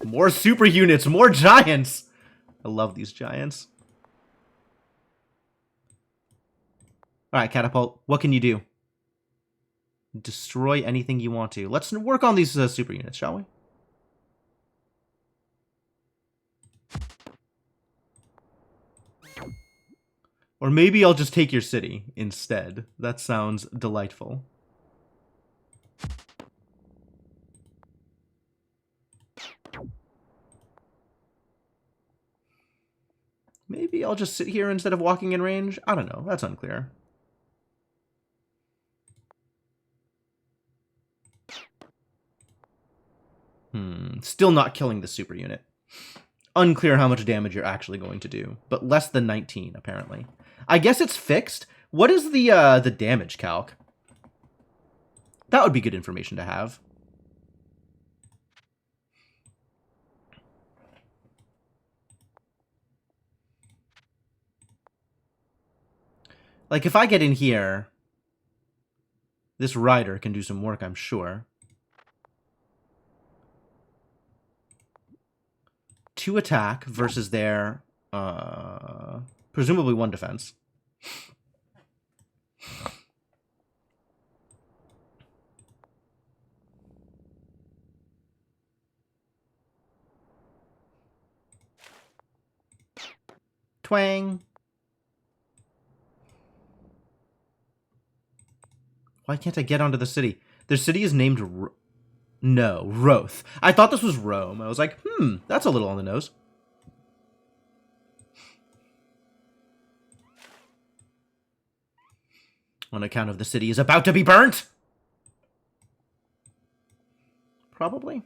More super units, more giants. I love these giants. Alright, Catapult, what can you do? Destroy anything you want to. Let's work on these super units, shall we? Or maybe I'll just take your city instead. That sounds delightful. Maybe I'll just sit here instead of walking in range? I don't know. That's unclear. Still not killing the super unit. Unclear how much damage you're actually going to do, but less than 19, apparently. I guess it's fixed. What is the damage calc? That would be good information to have. Like, if I get in here, this rider can do some work, I'm sure. 2 attack versus their, presumably 1 defense. Twang. Why can't I get onto the city? Their city is named Roth. I thought this was Rome. I was like, that's a little on the nose. On account of the city is about to be burnt? Probably.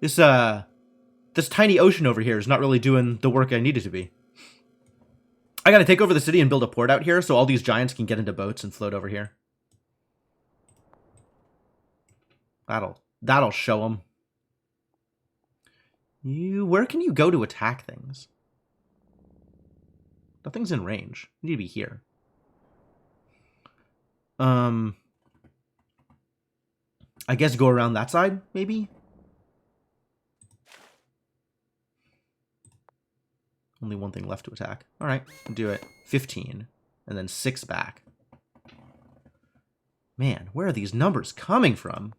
This tiny ocean over here is not really doing the work I need it to be. I gotta take over the city and build a port out here so all these giants can get into boats and float over here. That'll show them. Where can you go to attack things? Nothing's in range. You need to be here. I guess go around that side, maybe? Only 1 thing left to attack. Alright, do it. 15. And then 6 back. Man, where are these numbers coming from?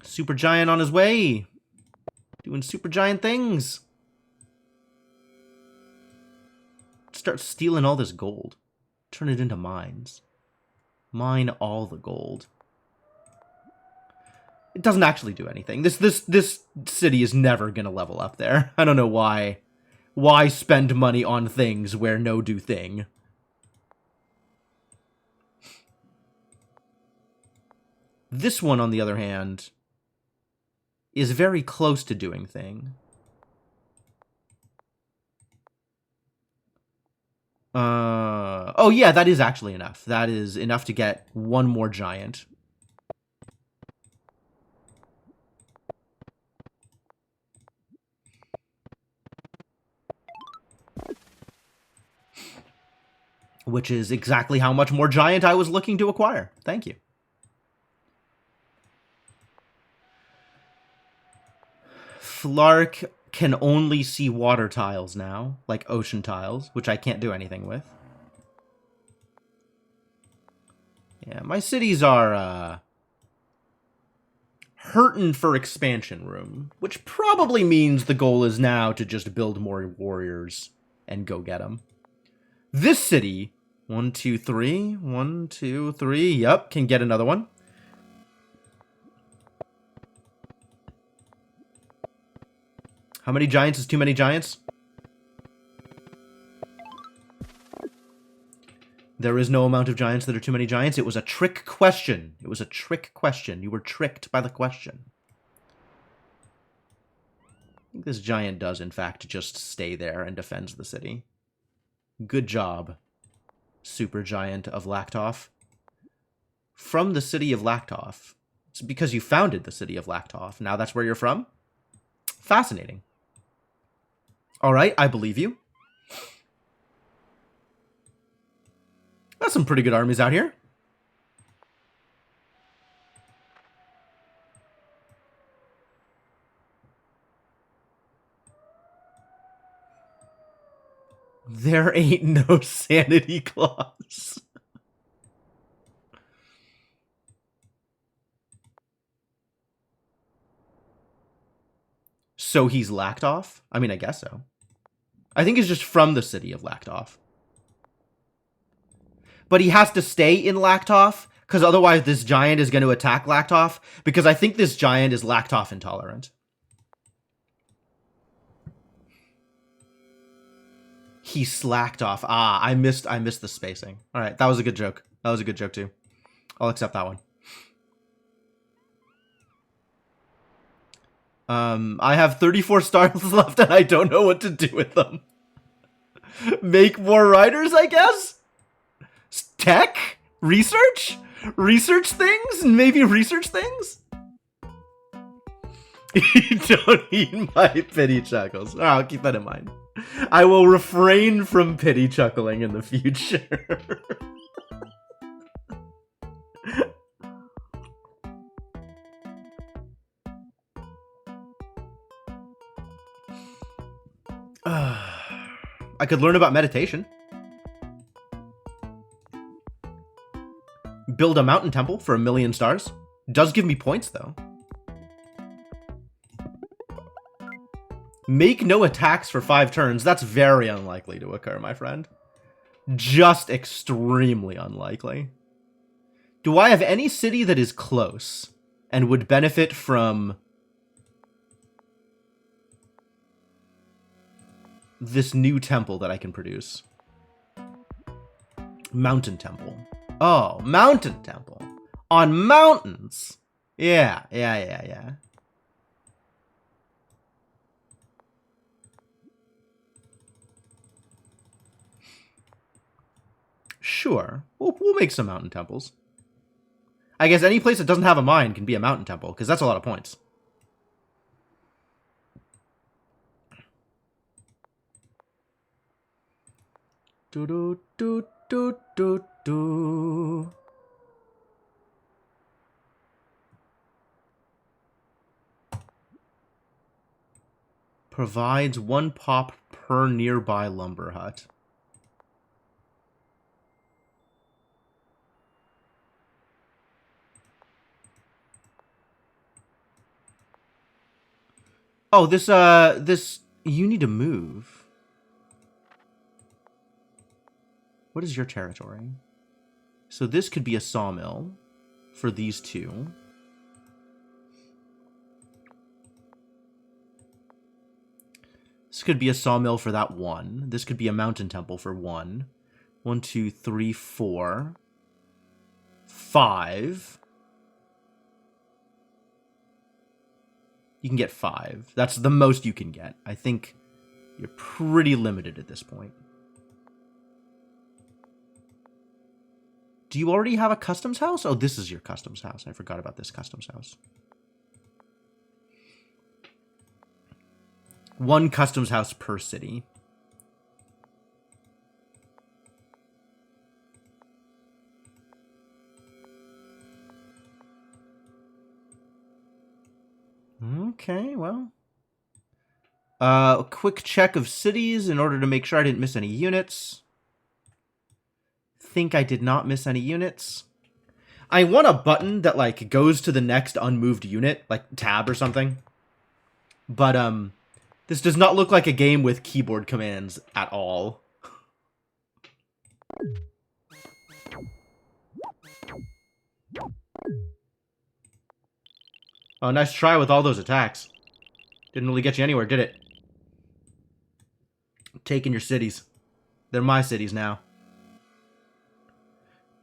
Super giant on his way. Doing super giant things. Start stealing all this gold. Turn it into mines. Mine all the gold. It doesn't actually do anything. This city is never gonna level up there. I don't know why. Why spend money on things where no do thing? This one, on the other hand, is very close to doing thing. Oh yeah, that is actually enough. That is enough to get 1 more giant. Which is exactly how much more giant I was looking to acquire. Thank you. Flark can only see water tiles now, like ocean tiles, which I can't do anything with. Yeah, my cities are, hurtin' for expansion room, which probably means the goal is now to just build more warriors and go get them. This city, 1, 2, 3, 1, 2, 3, yep, can get another one. How many giants is too many giants? There is no amount of giants that are too many giants. It was a trick question. It was a trick question. You were tricked by the question. I think this giant does, in fact, just stay there and defends the city. Good job, super giant of Lactoff. From the city of Lactoff. It's because you founded the city of Lactoff. Now that's where you're from? Fascinating. Alright, I believe you. That's some pretty good armies out here. There ain't no sanity clause. So he's Lactoff? I mean, I guess so. I think he's just from the city of Lactoff. But he has to stay in Lactoff, because otherwise this giant is going to attack Lactoff, because I think this giant is Lactoff intolerant. He slacked off. Ah, I missed the spacing. All right, that was a good joke. That was a good joke too. I'll accept that one. I have 34 stars left and I don't know what to do with them. Make more riders, I guess? Tech? Research? Research things? Maybe research things? You don't eat my pity chuckles. Oh, I'll keep that in mind. I will refrain from pity chuckling in the future. I could learn about meditation. Build a mountain temple for 1,000,000 stars. Does give me points, though. Make no attacks for 5 turns. That's very unlikely to occur, my friend. Just extremely unlikely. Do I have any city that is close and would benefit from this new temple that I can produce? Mountain temple. Oh, mountain temple. On mountains. Yeah. Sure. We'll make some mountain temples. I guess any place that doesn't have a mine can be a mountain temple, because that's a lot of points. Do do do do do do. Provides 1 pop per nearby lumber hut. Oh, this, you need to move. What is your territory? So this could be a sawmill for these 2. This could be a sawmill for that 1. This could be a mountain temple for 1. 1, 2, 3, 4. 5. You can get 5. That's the most you can get. I think you're pretty limited at this point. Do you already have a customs house? Oh, this is your customs house. I forgot about this customs house. 1 customs house per city. Okay, well. A quick check of cities in order to make sure I didn't miss any units. Think I did not miss any units. I want a button that, like, goes to the next unmoved unit, like tab or something. But, this does not look like a game with keyboard commands at all. Oh, nice try with all those attacks. Didn't really get you anywhere, did it? Taking your cities. They're my cities now.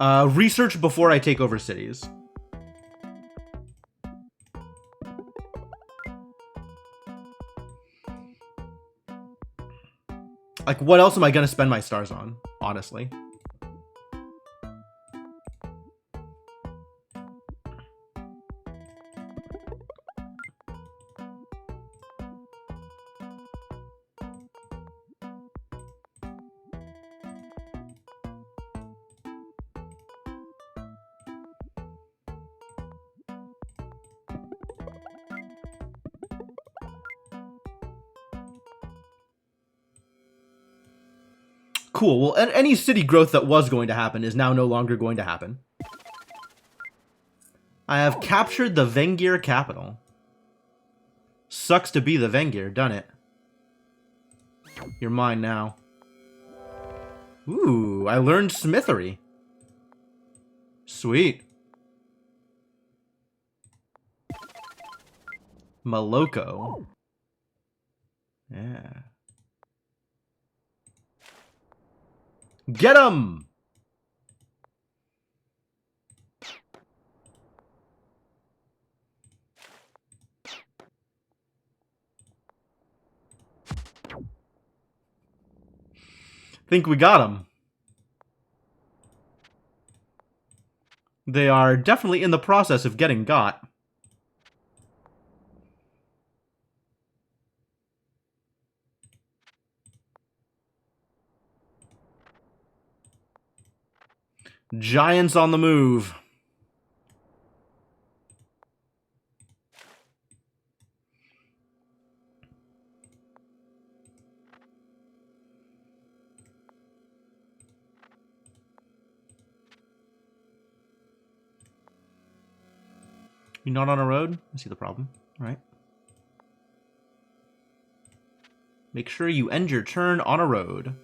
Research before I take over cities. Like, what else am I gonna spend my stars on, honestly? Cool. Well, any city growth that was going to happen is now no longer going to happen. I have captured the Vengir capital. Sucks to be the Vengir, done it? You're mine now. Ooh, I learned smithery. Sweet. Maloko. Yeah. Get him! Think we got him. They are definitely in the process of getting got. Giants on the move. You're not on a road? I see the problem. All right. Make sure you end your turn on a road.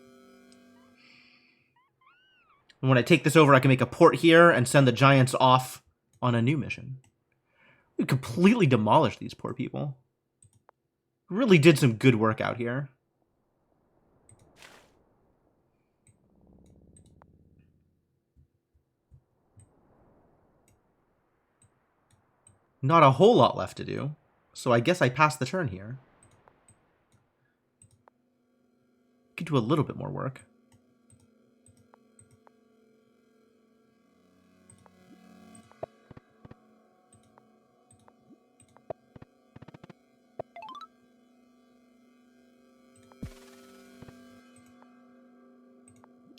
And when I take this over, I can make a port here and send the giants off on a new mission. We completely demolished these poor people. Really did some good work out here. Not a whole lot left to do, so I guess I passed the turn here. Could do a little bit more work.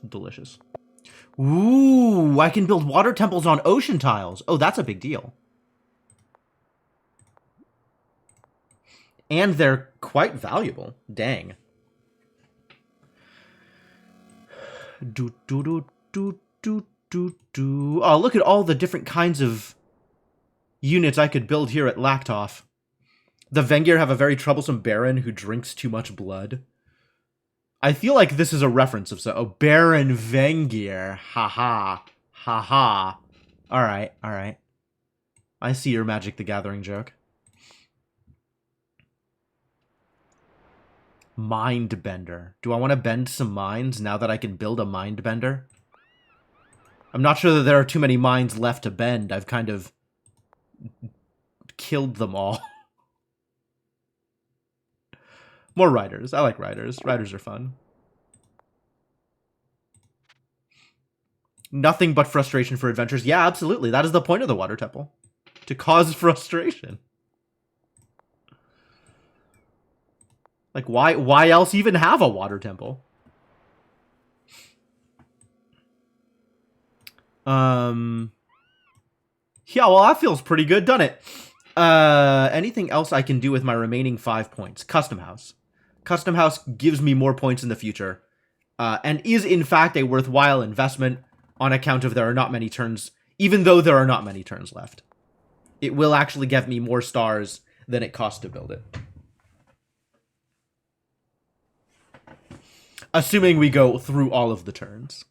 Delicious. Ooh, I can build water temples on ocean tiles. Oh, that's a big deal. And they're quite valuable. Dang. Oh, look at all the different kinds of units I could build here at Lactoff. The Vengir have a very troublesome Baron who drinks too much blood. I feel like this is a reference of Baron Vengir. Haha. Haha. Alright, alright. I see your Magic the Gathering joke. Mind Bender. Do I want to bend some minds now that I can build a Mind Bender? I'm not sure that there are too many minds left to bend. I've kind of killed them all. More riders. I like riders. Riders are fun. Nothing but frustration for adventures. Yeah, absolutely. That is the point of the Water Temple. To cause frustration. Like, why else even have a Water Temple? Yeah, well, that feels pretty good, doesn't it? Anything else I can do with my remaining 5 points? Custom House. Custom House gives me more points in the future, and is, in fact, a worthwhile investment on account of there are not many turns, even though there are not many turns left. It will actually give me more stars than it costs to build it. Assuming we go through all of the turns.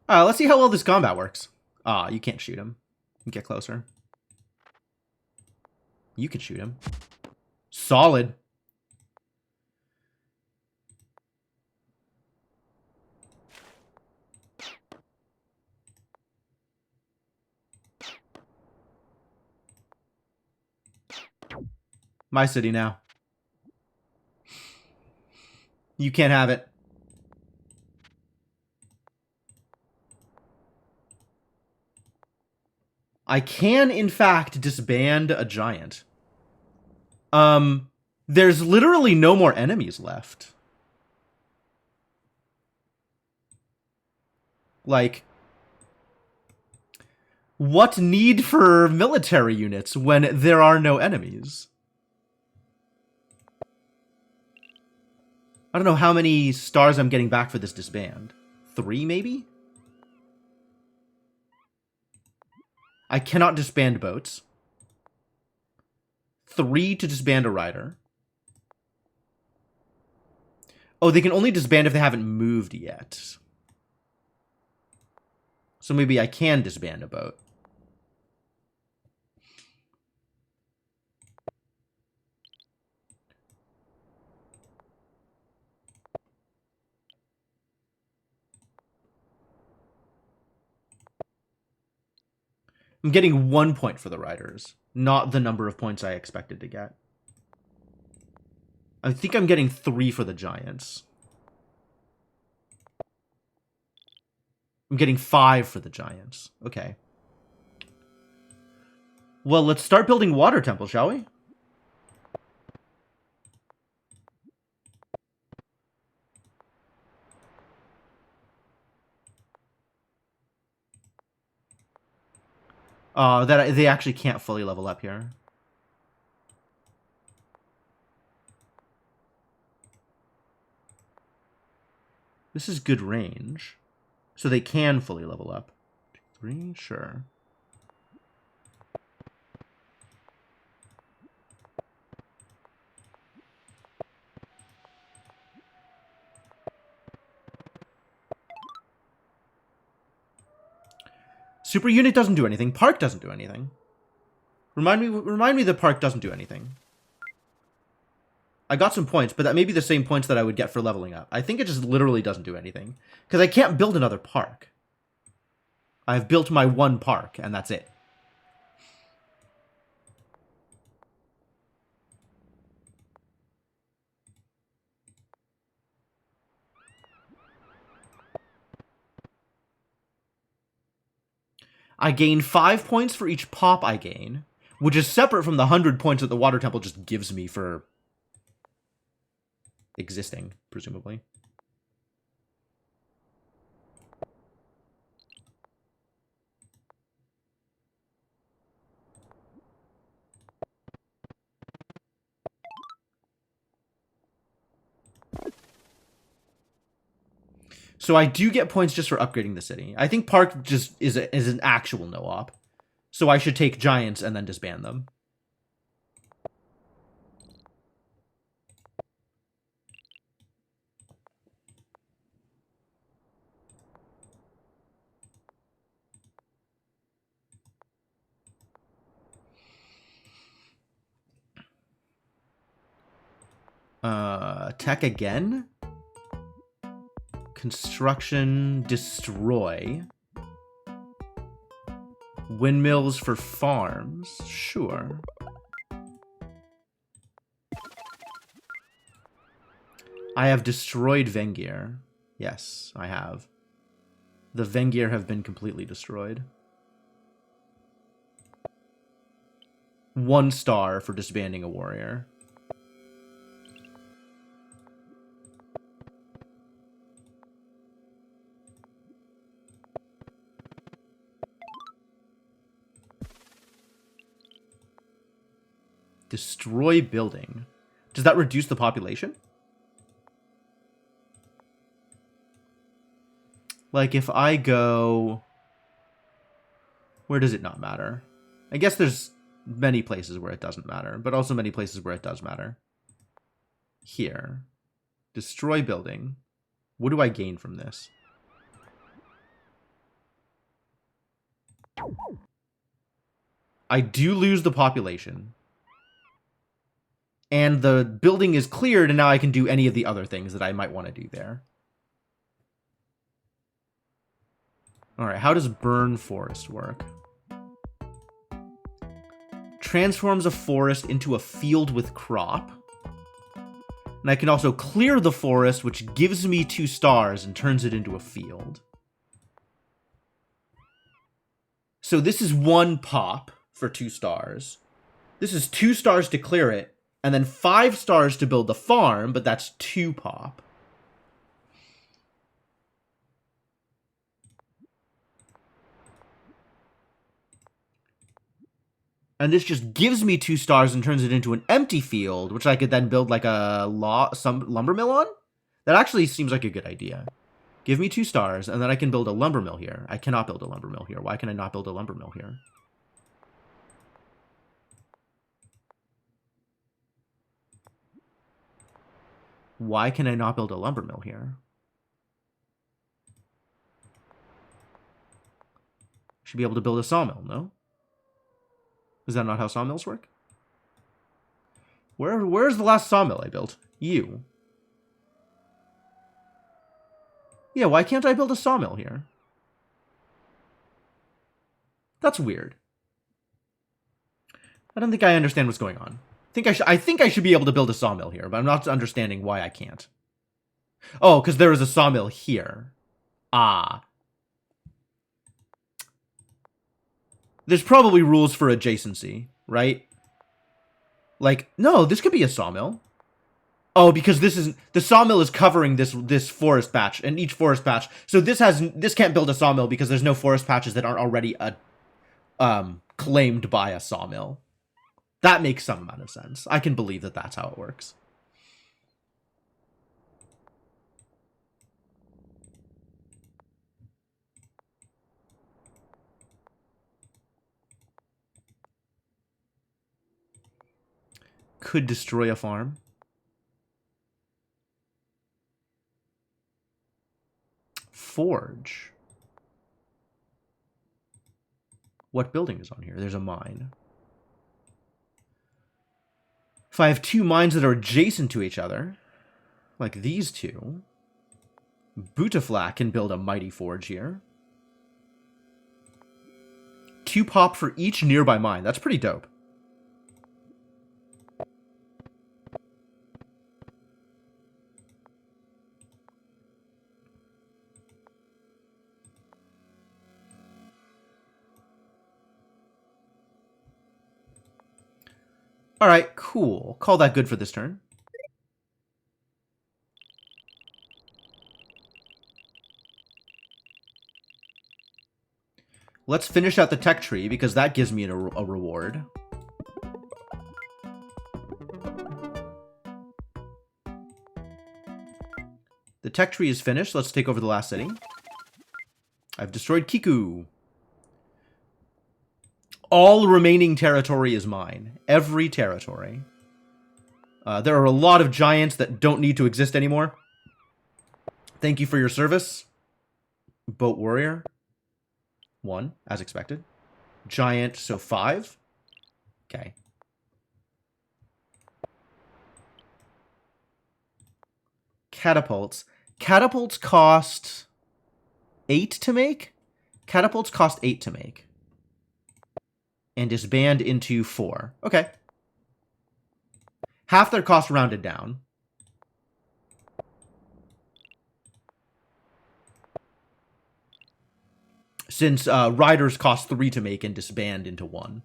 Let's see how well this combat works. Ah, you can't shoot him. Get closer. You can shoot him. Solid. My city now. You can't have it. I can, in fact, disband a giant. There's literally no more enemies left. Like, what need for military units when there are no enemies? I don't know how many stars I'm getting back for this disband. 3, maybe? I cannot disband boats. 3 to disband a rider. Oh, they can only disband if they haven't moved yet. So maybe I can disband a boat. I'm getting 1 point for the riders, not the number of points I expected to get. I think I'm getting 3 for the giants. I'm getting 5 for the giants. Okay. Well, let's start building water temples, shall we? That they actually can't fully level up here. This is good range. So they can fully level up. 3, sure. Super unit doesn't do anything. Park doesn't do anything. Remind me the park doesn't do anything. I got some points, but that may be the same points that I would get for leveling up. I think it just literally doesn't do anything. Because I can't build another park. I've built my 1 park, and that's it. I gain 5 points for each pop I gain, which is separate from the 100 points that the water temple just gives me for existing, presumably. So I do get points just for upgrading the city. I think Park just is an actual no-op. So I should take Giants and then disband them. Tech again? Construction, destroy. Windmills for farms, sure. I have destroyed Vengir. Yes, I have. The Vengir have been completely destroyed. 1 star for disbanding a warrior. Destroy building. Does that reduce the population? Like, if I go... Where does it not matter? I guess there's many places where it doesn't matter, but also many places where it does matter. Here. Destroy building. What do I gain from this? I do lose the population. And the building is cleared, and now I can do any of the other things that I might want to do there. Alright, how does burn forest work? Transforms a forest into a field with crop. And I can also clear the forest, which gives me 2 stars and turns it into a field. So this is 1 pop for 2 stars. This is 2 stars to clear it, and then 5 stars to build the farm, but that's 2 pop. And this just gives me 2 stars and turns it into an empty field, which I could then build like some lumber mill on? That actually seems like a good idea. Give me 2 stars, and then I can build a lumber mill here. I cannot build a lumber mill here. Why can I not build a lumber mill here? Why can I not build a lumber mill here? Should be able to build a sawmill, no? Is that not how sawmills work? Where's the last sawmill I built? You. Yeah, why can't I build a sawmill here? That's weird. I don't think I understand what's going on. I think I should be able to build a sawmill here, but I'm not understanding why I can't. Oh, because there is a sawmill here. Ah. There's probably rules for adjacency, right? Like, no, this could be a sawmill. Oh, because the sawmill is covering this forest patch, and each forest patch. So this can't build a sawmill because there's no forest patches that aren't already claimed by a sawmill. That makes some amount of sense. I can believe that that's how it works. Could destroy a farm. Forge. What building is on here? There's a mine. If I have two mines that are adjacent to each other, like these two, Butaflak can build a mighty forge here. 2 pop for each nearby mine. That's pretty dope. Alright, cool. Call that good for this turn. Let's finish out the tech tree, because that gives me a reward. The tech tree is finished. Let's take over the last city. I've destroyed Kiku. All remaining territory is mine. Every territory. There are a lot of giants that don't need to exist anymore. Thank you for your service. Boat warrior. 1, as expected. Giant, so 5. Okay. Catapults. Catapults cost 8 to make? Catapults cost 8 to make. And disband into 4. Okay. Half their cost rounded down. Since riders cost 3 to make and disband into 1.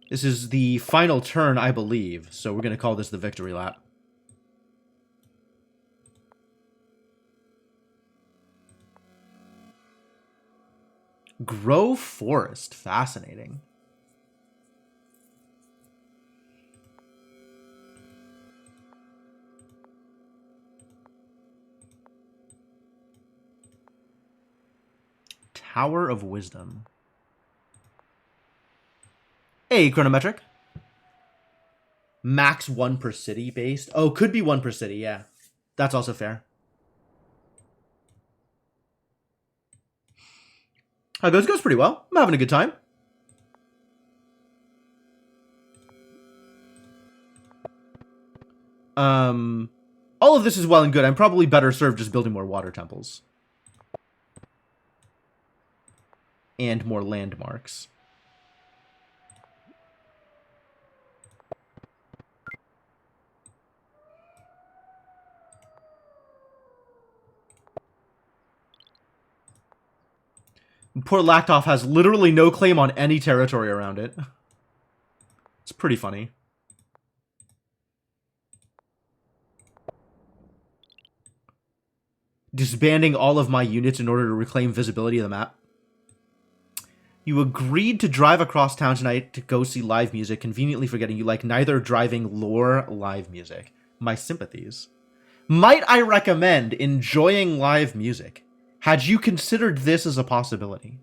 This is the final turn, I believe, so we're going to call this the victory lap. Grow forest. Fascinating. Tower of Wisdom. Hey, Chronometric. Max 1 per city based. Oh, could be 1 per city, yeah. That's also fair. How it goes pretty well. I'm having a good time. All of this is well and good. I'm probably better served just building more water temples. And more landmarks. Poor Lactoff has literally no claim on any territory around it. It's pretty funny. Disbanding all of my units in order to reclaim visibility of the map. You agreed to drive across town tonight to go see live music, conveniently forgetting you like neither driving nor live music. My sympathies. Might I recommend enjoying live music? Had you considered this as a possibility?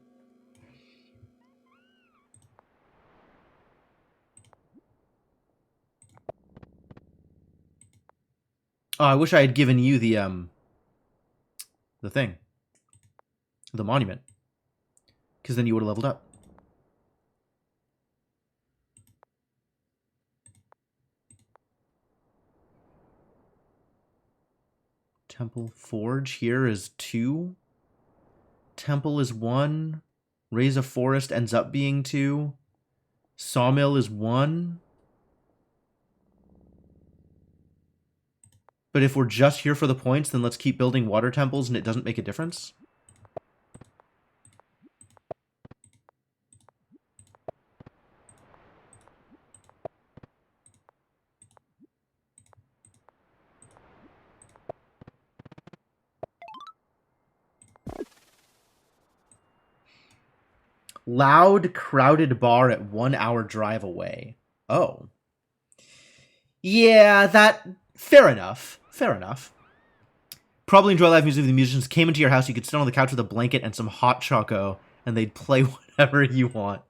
Oh, I wish I had given you the thing. The monument. Because then you would have leveled up. Temple Forge here is 2. Temple is 1. Raise a Forest ends up being 2. Sawmill is 1. But if we're just here for the points, then let's keep building water temples and it doesn't make a difference. Loud, crowded bar at 1 hour drive away. Oh. Yeah, that... Fair enough. Fair enough. Probably enjoy live music if the musicians came into your house. You could sit on the couch with a blanket and some hot choco, and they'd play whatever you want.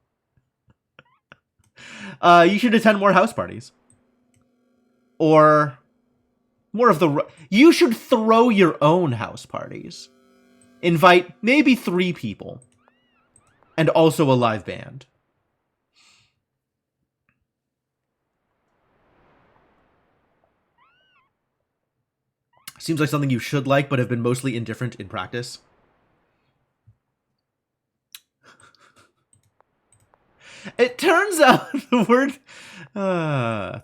You should attend more house parties. Or more of the... You should throw your own house parties. Invite maybe 3 people. And also a live band. Seems like something you should like, but have been mostly indifferent in practice. It turns out the word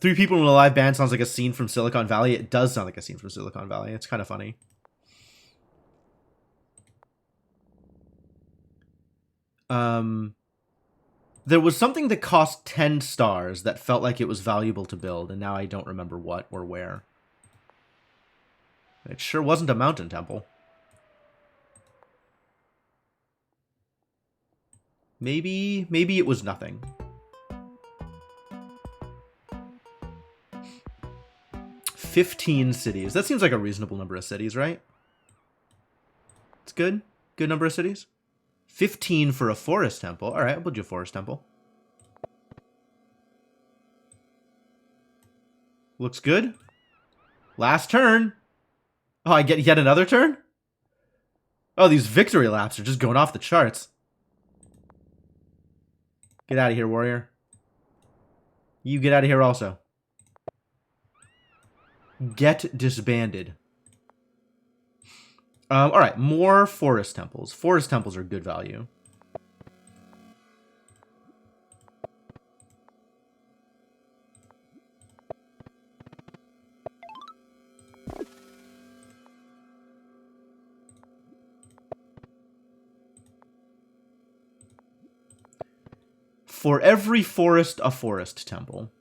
3 people in a live band sounds like a scene from Silicon Valley. It does sound like a scene from Silicon Valley. It's kind of funny. There was something that cost 10 stars that felt like it was valuable to build, and now I don't remember what or where. It sure wasn't a mountain temple. Maybe it was nothing. "15 cities. That seems like a reasonable number of cities, right? It's good. Good number of cities. 15 for a forest temple. All right, I'll build you a forest temple. Looks good. Last turn. Oh, I get yet another turn? Oh, these victory laps are just going off the charts. Get out of here, warrior. You get out of here also. Get disbanded. Alright, more forest temples. Forest temples are good value. For every forest, a forest temple.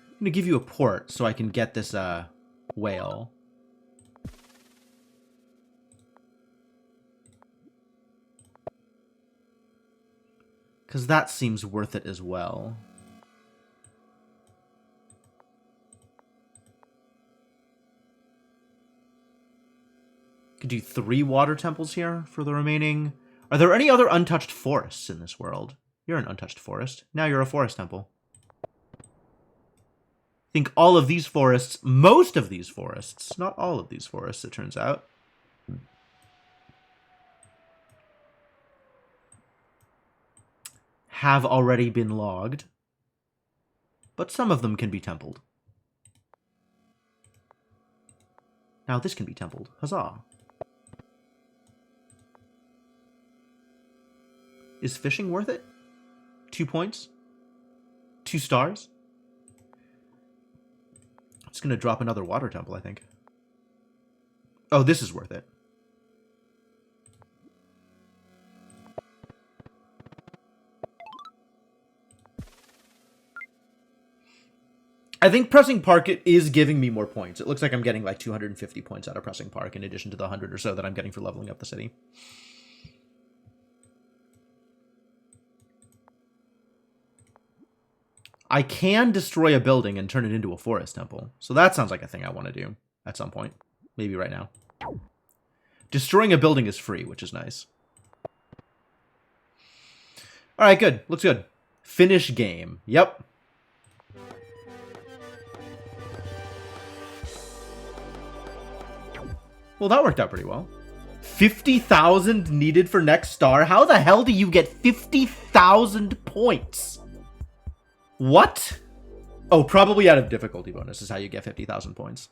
I'm going to give you a port so I can get this whale. Because that seems worth it as well. Could do 3 water temples here for the remaining. Are there any other untouched forests in this world? You're an untouched forest. Now you're a forest temple. I think all of these forests, most of these forests, not all of these forests, it turns out, have already been logged. But some of them can be templed. Now this can be templed. Huzzah. Is fishing worth it? 2 points? 2 stars? It's going to drop another water temple, I think. Oh, this is worth it. I think Pressing Park is giving me more points. It looks like I'm getting like 250 points out of Pressing Park in addition to the 100 or so that I'm getting for leveling up the city. I can destroy a building and turn it into a forest temple. So that sounds like a thing I want to do at some point. Maybe right now. Destroying a building is free, which is nice. All right, good. Looks good. Finish game. Yep. Well, that worked out pretty well. 50,000 needed for next star? How the hell do you get 50,000 points? What? Oh, probably out of difficulty bonus is how you get 50,000 points.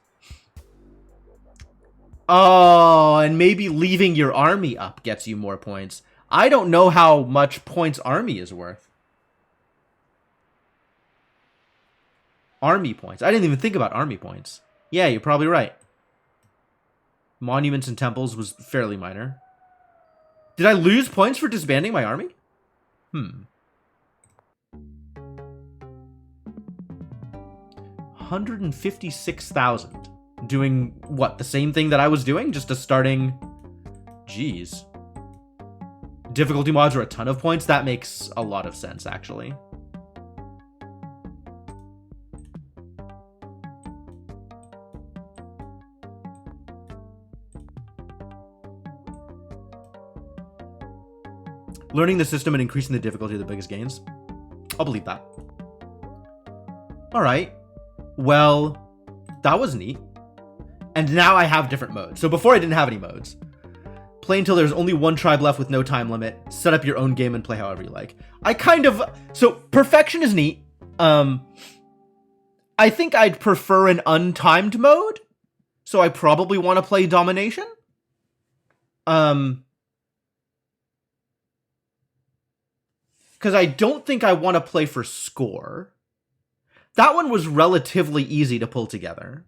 Oh, and maybe leaving your army up gets you more points. I don't know how much points army is worth. Army points. I didn't even think about army points. Yeah, you're probably right. Monuments and temples was fairly minor. Did I lose points for disbanding my army? 156,000. Doing, what, the same thing that I was doing? Just a starting... Jeez. Difficulty mods are a ton of points? That makes a lot of sense, actually. Learning the system and increasing the difficulty are the biggest gains. I'll believe that. Alright. Well, that was neat. And now I have different modes. So before I didn't have any modes. Play until there's only one tribe left with no time limit. Set up your own game and play however you like. I kind of... So, perfection is neat. I think I'd prefer an untimed mode. So I probably want to play domination. Because I don't think I want to play for score. That one was relatively easy to pull together.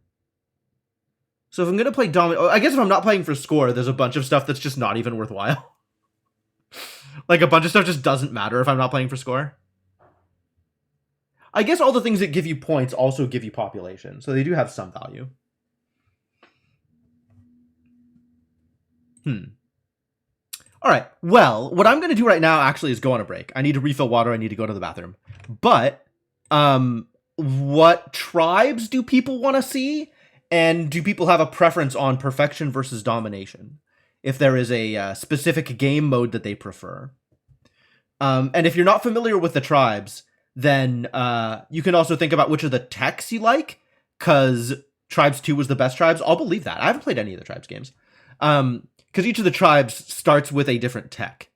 So if I'm going to play domination... I guess if I'm not playing for score, there's a bunch of stuff that's just not even worthwhile. Like, a bunch of stuff just doesn't matter if I'm not playing for score. I guess all the things that give you points also give you population. So they do have some value. Alright, well, what I'm going to do right now actually is go on a break. I need to refill water, I need to go to the bathroom. But, what tribes do people want to see? And do people have a preference on perfection versus domination? If there is a specific game mode that they prefer. And if you're not familiar with the tribes, then you can also think about which of the techs you like. Because Tribes 2 was the best tribes. I'll believe that. I haven't played any of the tribes games. Because each of the tribes starts with a different tech.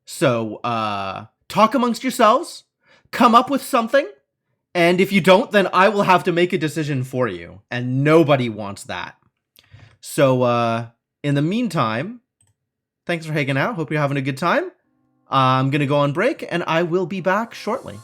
So, talk amongst yourselves. Come up with something. And if you don't, then I will have to make a decision for you. And nobody wants that. So, in the meantime, thanks for hanging out. Hope you're having a good time. I'm going to go on break, and I will be back shortly.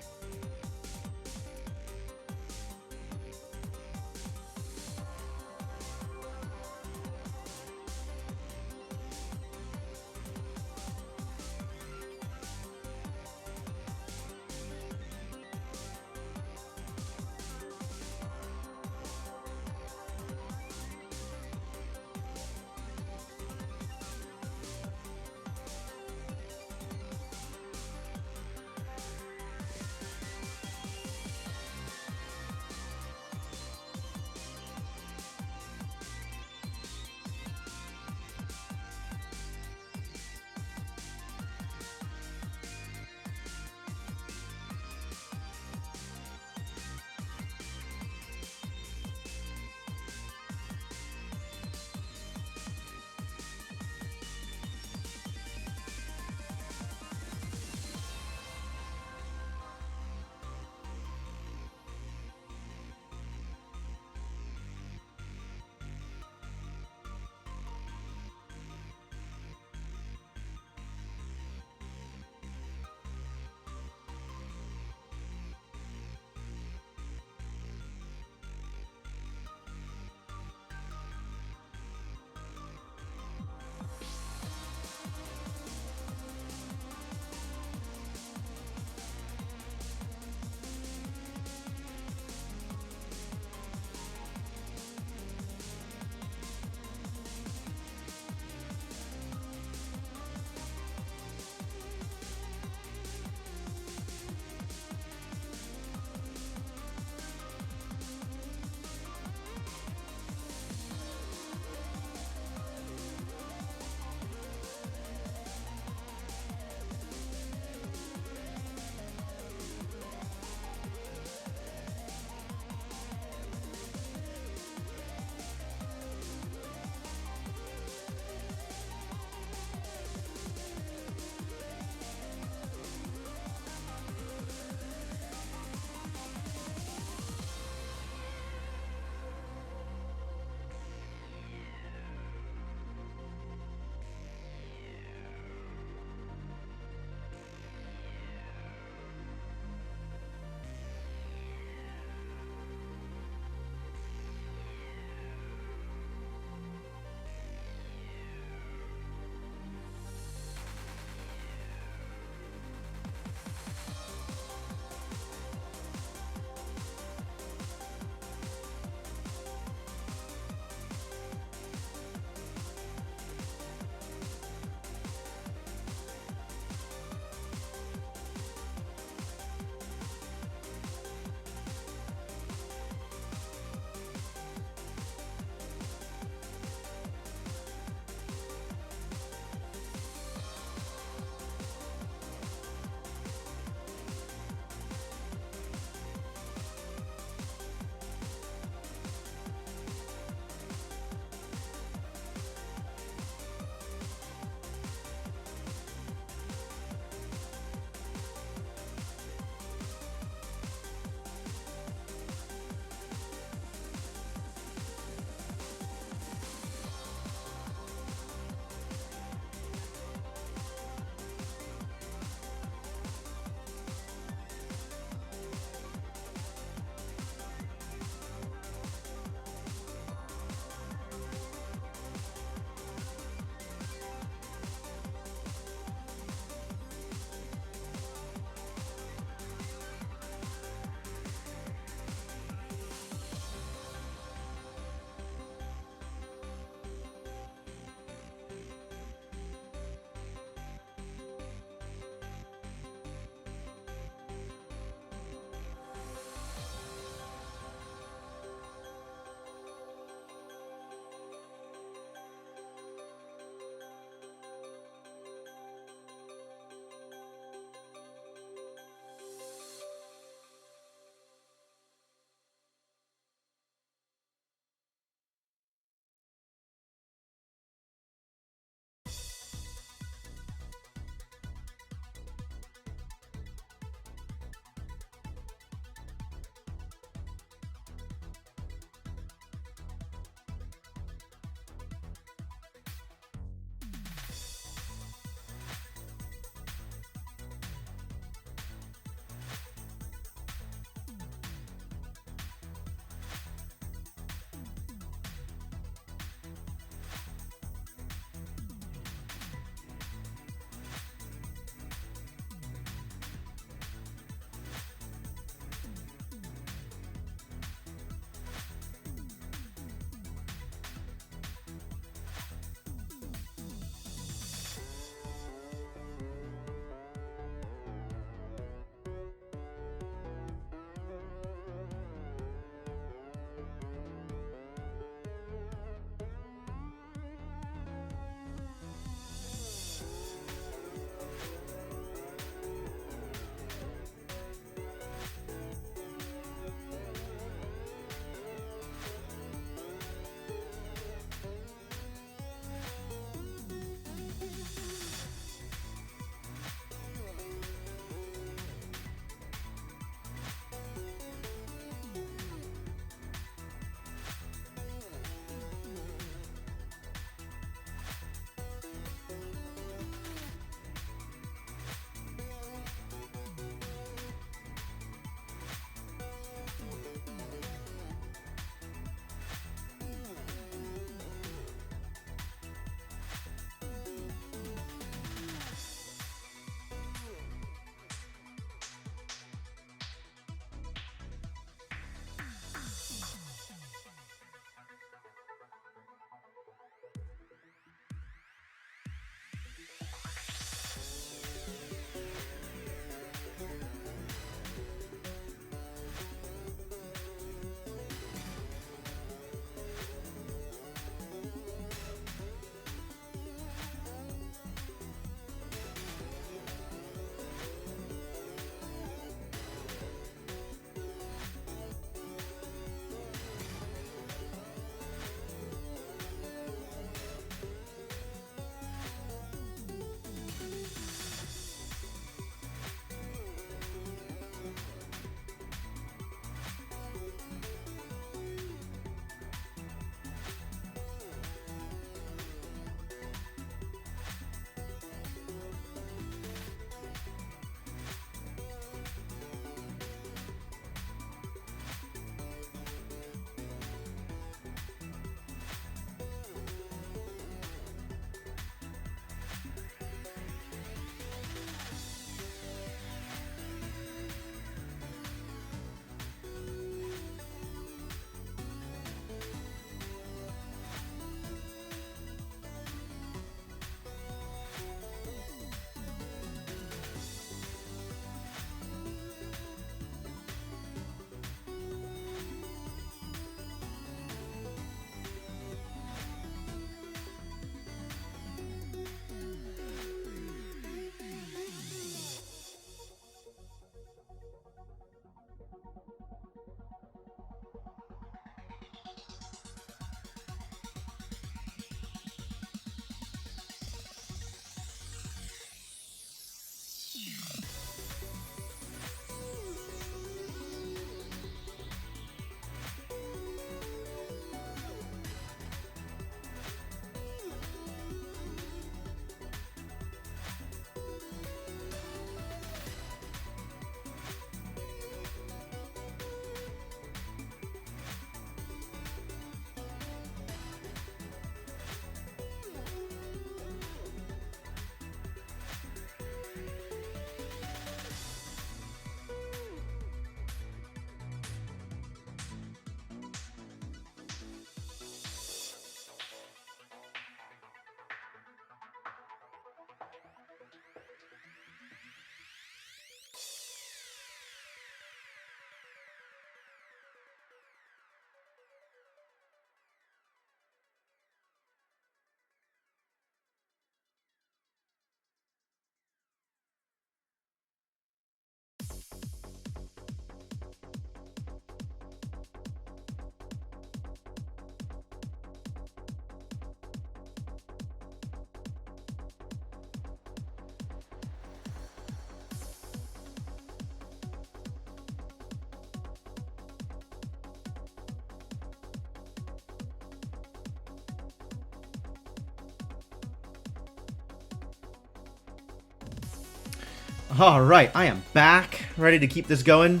All right, I am back, ready to keep this going.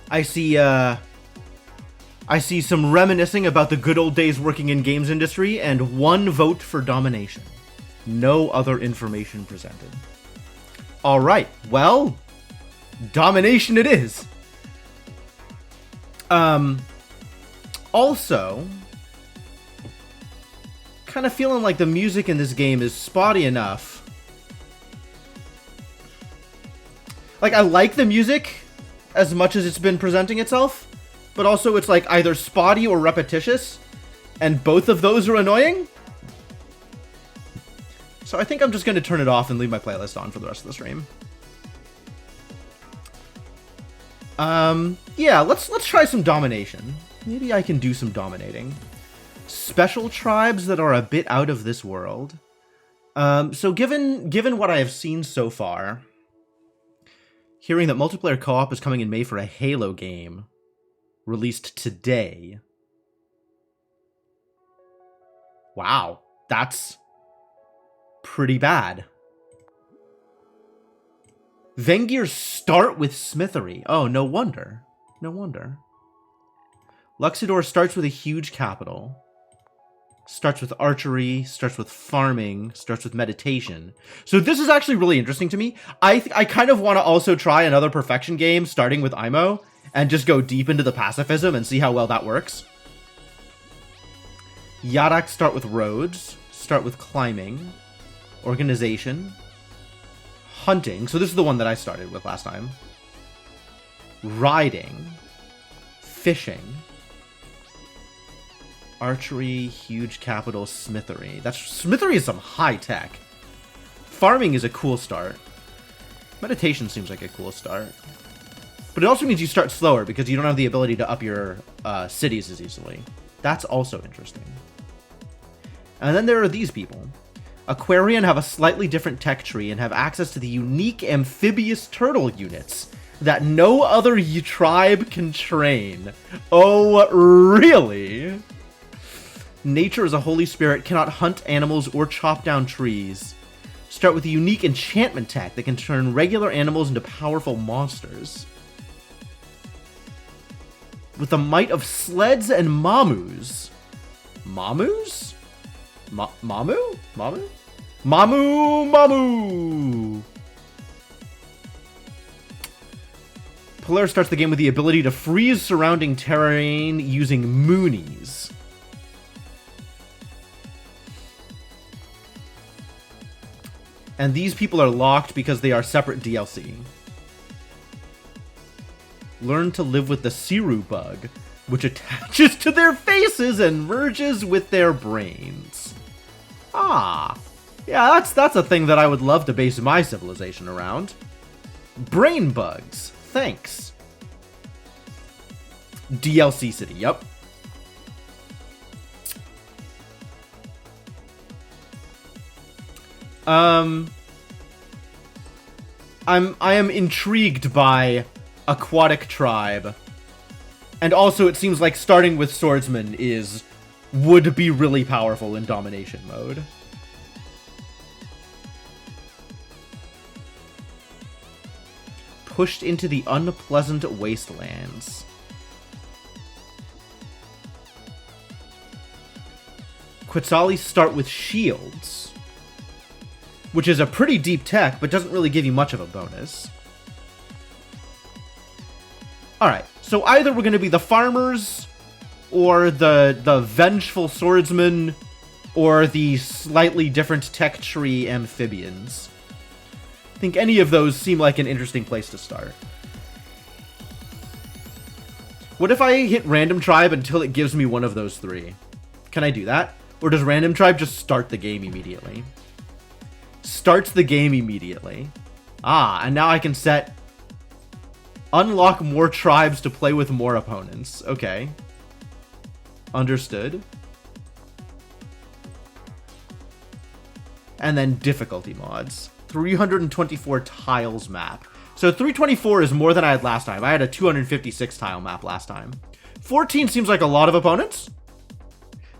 I see some reminiscing about the good old days working in games industry and 1 vote for domination. No other information presented. All right, well, domination it is. Also, kind of feeling like the music in this game is spotty enough. Like, I like the music as much as it's been presenting itself, but also it's like either spotty or repetitious, and both of those are annoying. So I think I'm just going to turn it off and leave my playlist on for the rest of the stream. Yeah, let's try some domination. Maybe I can do some dominating. Special tribes that are a bit out of this world. So given what I have seen so far, hearing that multiplayer co-op is coming in May for a Halo game released today. Wow, that's pretty bad. Vengears start with Smithery. Oh, no wonder. No wonder. Luxador starts with a huge capital. Starts with archery, starts with farming, starts with meditation. So this is actually really interesting to me. I kind of want to also try another Perfection game starting with IMO and just go deep into the pacifism and see how well that works. Yadak start with roads, start with climbing, organization, hunting. So this is the one that I started with last time. Riding, fishing, archery, huge capital, smithery. Smithery is some high tech. Farming is a cool start. Meditation seems like a cool start. But it also means you start slower because you don't have the ability to up your cities as easily. That's also interesting. And then there are these people. Aquarian have a slightly different tech tree and have access to the unique amphibious turtle units that no other tribe can train. Oh, really? Nature as a holy spirit cannot hunt animals or chop down trees. Start with a unique enchantment tech that can turn regular animals into powerful monsters. With the might of sleds and mamus. Mamus? Mamu? Mamu? Mamu! Polaris starts the game with the ability to freeze surrounding terrain using Moonies. And these people are locked because they are separate DLC. Learn to live with the Siru bug, which attaches to their faces and merges with their brains. Ah, yeah, that's a thing that I would love to base my civilization around. Brain bugs, thanks. DLC city, yep. I am intrigued by Aquatic Tribe. And also it seems like starting with Swordsman would be really powerful in domination mode. Pushed into the unpleasant wastelands. Quetzali start with shields, which is a pretty deep tech, but doesn't really give you much of a bonus. Alright, so either we're going to be the farmers, or the vengeful swordsman, or the slightly different tech tree amphibians. I think any of those seem like an interesting place to start. What if I hit random tribe until it gives me one of those three? Can I do that? Or does random tribe just start the game immediately? Starts the game immediately. Ah, and now I can set... Unlock more tribes to play with more opponents. Okay. Understood. And then difficulty mods. 324 tiles map. So 324 is more than I had last time. I had a 256 tile map last time. 14 seems like a lot of opponents.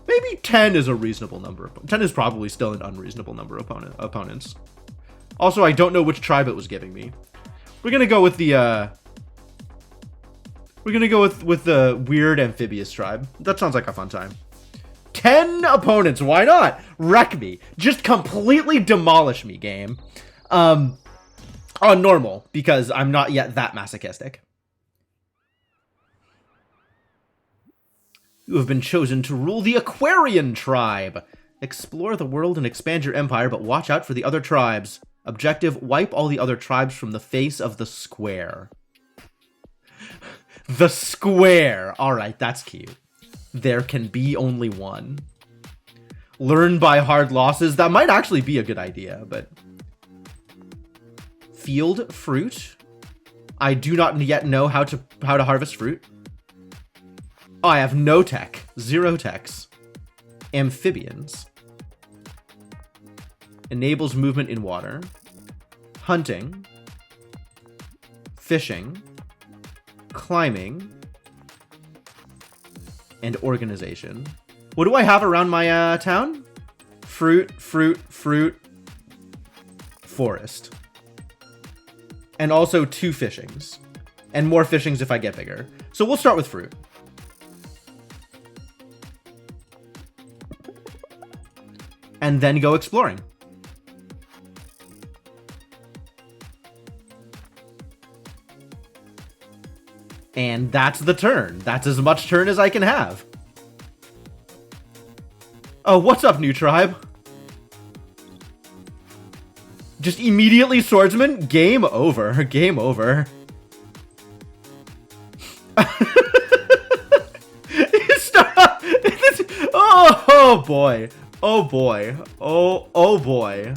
Maybe 10 is a reasonable number. 10 is probably still an unreasonable number of opponents. Also, I don't know which tribe it was giving me. We're gonna go with the, we're gonna go with the weird amphibious tribe. That sounds like a fun time. 10 opponents, why not? Wreck me. Just completely demolish me, game. On normal, because I'm not yet that masochistic. You have been chosen to rule the Aquarian tribe. Explore the world and expand your empire, but watch out for the other tribes. Objective, wipe all the other tribes from the face of the square. The square. Alright, that's cute. There can be only one. Learn by hard losses. That might actually be a good idea, but... Field fruit. I do not yet know how to harvest fruit. Oh, I have no tech. 0 techs. Amphibians. Enables movement in water. Hunting. Fishing. Climbing. And organization. What do I have around my town? Fruit, fruit, fruit. Forest. And also 2 fishings. And more fishings if I get bigger. So we'll start with fruit. And then go exploring. And that's the turn. That's as much turn as I can have. Oh, what's up, new tribe? Just immediately swordsman? Game over. Game over. Stop! Oh boy. Oh boy. Oh boy.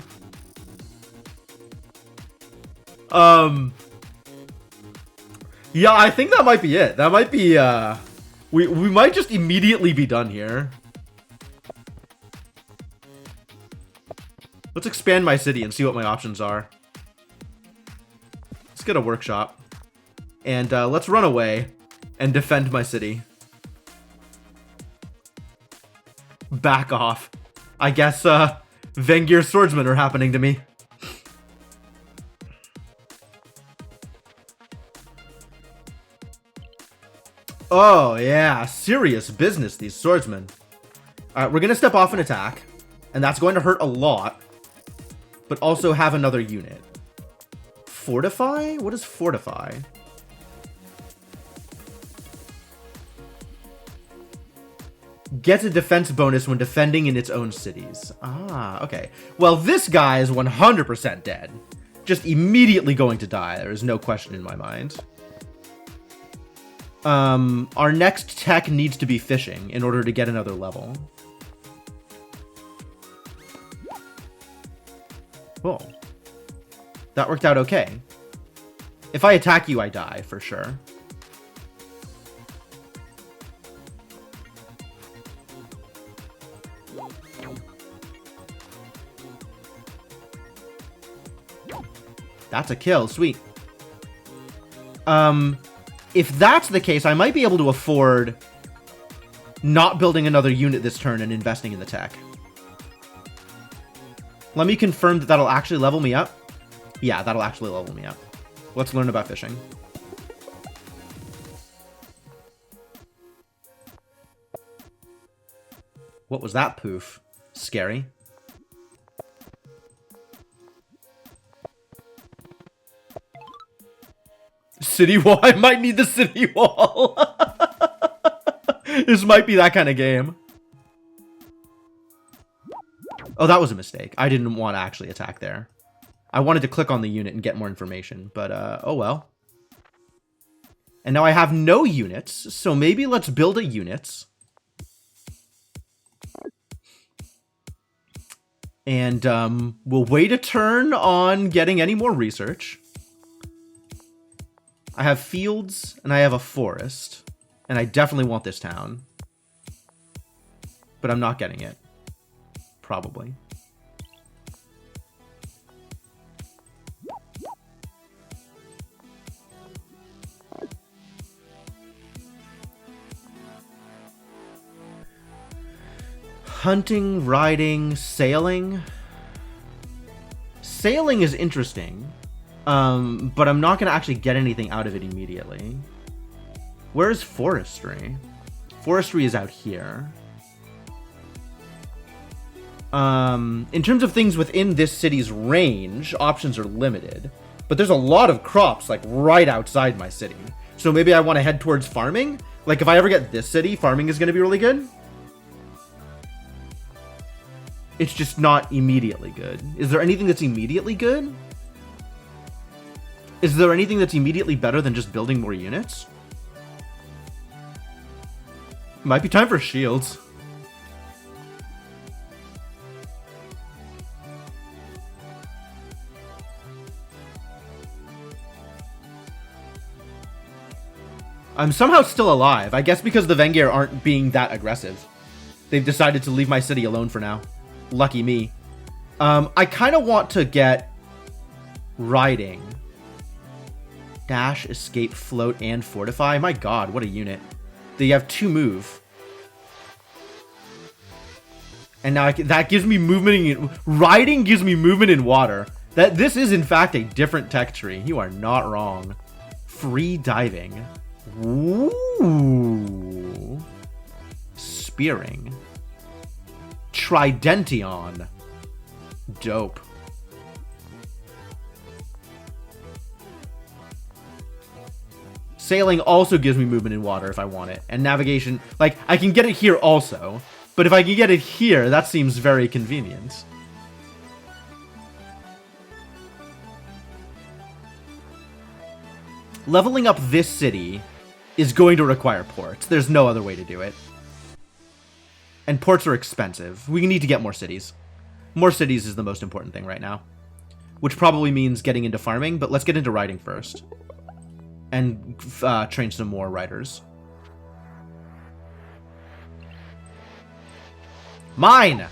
Yeah, I think that might be it. That might be we might just immediately be done here. Let's expand my city and see what my options are. Let's get a workshop. And let's run away and defend my city. Back off. I guess Vengir swordsmen are happening to me. Oh yeah, serious business, these swordsmen. Alright, we're gonna step off and attack. And that's going to hurt a lot. But also have another unit. Fortify? What is fortify? Gets a defense bonus when defending in its own cities. Ah, okay. Well, this guy is 100% dead. Just immediately going to die. There is no question in my mind. Our next tech needs to be fishing in order to get another level. Cool. That worked out okay. If I attack you, I die, for sure. That's a kill. Sweet. If that's the case, I might be able to afford not building another unit this turn and investing in the tech. Let me confirm that that'll actually level me up. Yeah, that'll actually level me up. Let's learn about fishing. What was that poof? Scary. City wall. I might need the city wall. This might be that kind of game. Oh, that was a mistake. I didn't want to actually attack there. I wanted to click on the unit and get more information, but oh well. And now I have no units, so maybe let's build a units. And we'll wait a turn on getting any more research. I have fields, and I have a forest. And I definitely want this town. But I'm not getting it. Probably. Hunting, riding, sailing. sailing is interesting, but I'm not going to actually get anything out of it immediately. Where's forestry? Forestry is out here. In terms of things within this city's range, options are limited. But there's a lot of crops, like, right outside my city. So maybe I want to head towards farming? Like, if I ever get this city, farming is going to be really good? It's just not immediately good. Is there anything that's immediately good? Is there anything that's immediately better than just building more units? Might be time for shields. I'm somehow still alive. I guess because the Vengir aren't being that aggressive. They've decided to leave my city alone for now. Lucky me. I kind of want to get riding. Dash, escape, float, and fortify. My god, what a unit. They have 2 move. And now that gives me movement in... Riding gives me movement in water. This is, in fact, a different tech tree. You are not wrong. Free diving. Ooh. Spearing. Tridention. Dope. Sailing also gives me movement in water if I want it. And navigation, like, I can get it here also. But if I can get it here, that seems very convenient. Leveling up this city is going to require ports. There's no other way to do it. And ports are expensive. We need to get more cities. More cities is the most important thing right now. Which probably means getting into farming, but let's get into riding first. And train some more riders. Mine!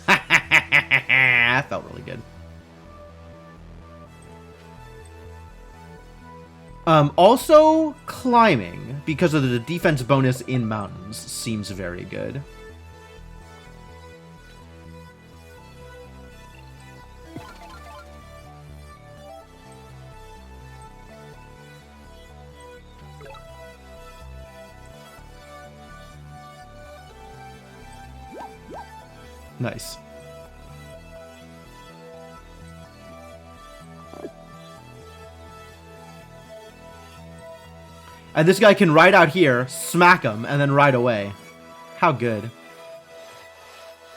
That felt really good. Also, climbing, because of the defense bonus in mountains, seems very good. Nice. And this guy can ride out here, smack him, and then ride away. How good.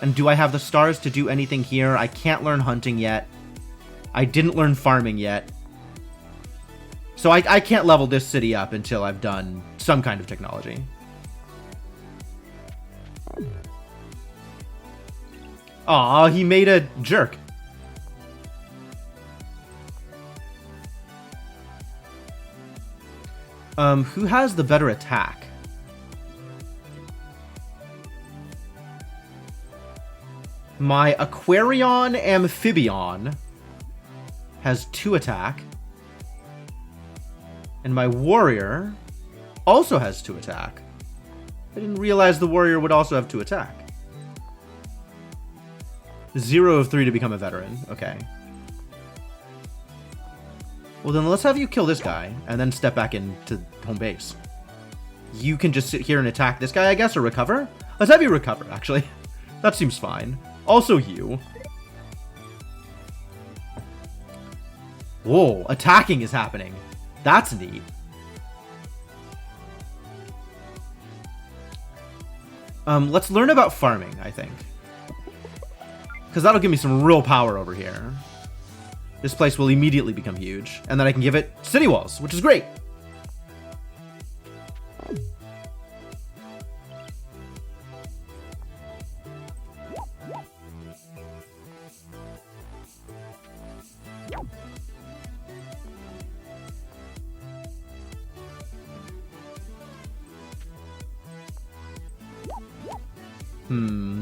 And do I have the stars to do anything here? I can't learn hunting yet. I didn't learn farming yet. So I can't level this city up until I've done some kind of technology. Aw, he made a jerk. Who has the better attack? My Aquarion Amphibion has 2 attack. And my Warrior also has 2 attack. I didn't realize the Warrior would also have 2 attack. 0 of 3 to become a veteran. Okay. Well, then let's have you kill this guy, and then step back into home base. You can just sit here and attack this guy, I guess, or recover? Let's have you recover, actually. That seems fine. Also you. Whoa, attacking is happening. That's neat. Let's learn about farming, I think. Because that'll give me some real power over here. This place will immediately become huge. And then I can give it city walls, which is great.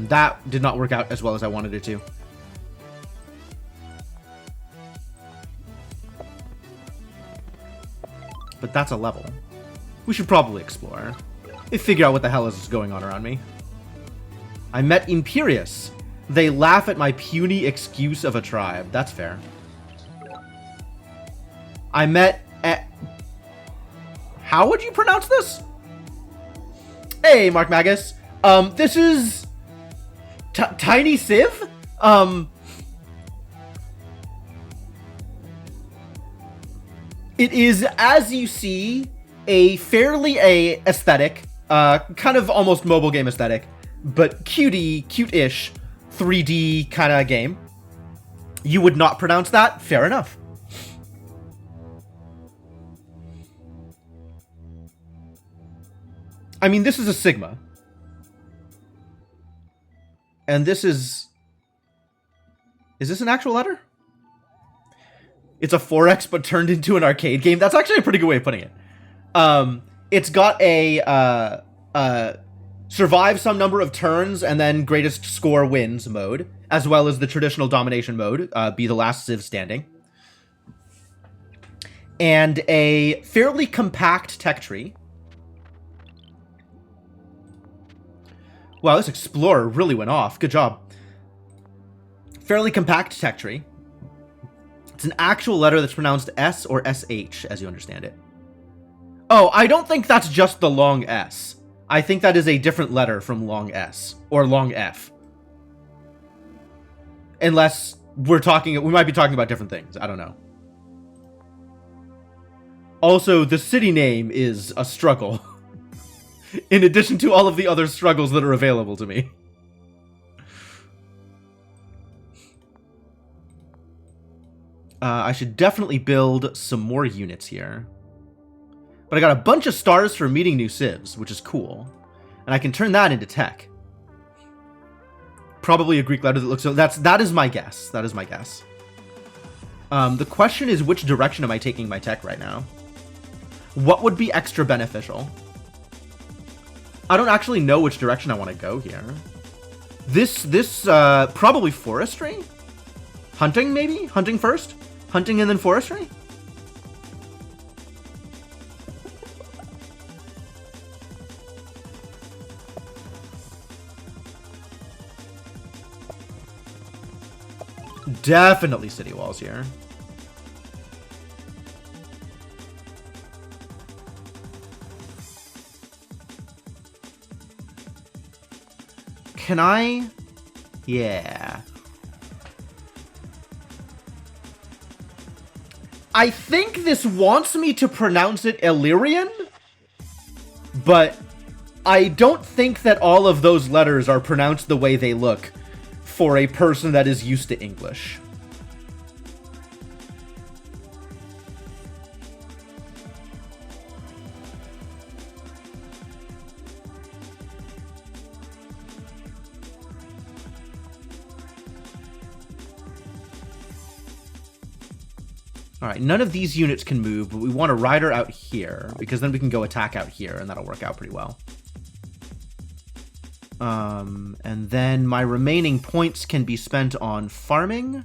That did not work out as well as I wanted it to. But that's a level. We should probably explore. And figure out what the hell is going on around me. I met Imperius. They laugh at my puny excuse of a tribe. That's fair. I met at... How would you pronounce this? Hey, Mark Magus. This is... Tiny Civ? It is, as you see, a fairly aesthetic, kind of almost mobile game aesthetic, but cute-ish 3D kind of game. You would not pronounce that? Fair enough. I mean, this is a Sigma. And this is... Is this an actual letter? It's a 4X but turned into an arcade game. That's actually a pretty good way of putting it. It's got a survive some number of turns and then greatest score wins mode, as well as the traditional domination mode, be the last Civ standing. And a fairly compact tech tree. Wow, this Explorer really went off. Good job. Fairly compact tech tree. It's an actual letter that's pronounced S or SH, as you understand it. Oh, I don't think that's just the long S. I think that is a different letter from long S, or long F. Unless we might be talking about different things. I don't know. Also, the city name is a struggle. In addition to all of the other struggles that are available to me. I should definitely build some more units here. But I got a bunch of stars for meeting new civs, which is cool. And I can turn that into tech. Probably a Greek letter that looks... That is my guess. That is my guess. The question is, which direction am I taking my tech right now? What would be extra beneficial? I don't actually know which direction I want to go here. Probably forestry? Hunting, maybe? Hunting first? Hunting and then forestry? Definitely city walls here. Can I? Yeah. I think this wants me to pronounce it Illyrian, but I don't think that all of those letters are pronounced the way they look for a person that is used to English. Alright, none of these units can move, but we want a rider out here, because then we can go attack out here, and that'll work out pretty well. And then my remaining points can be spent on farming,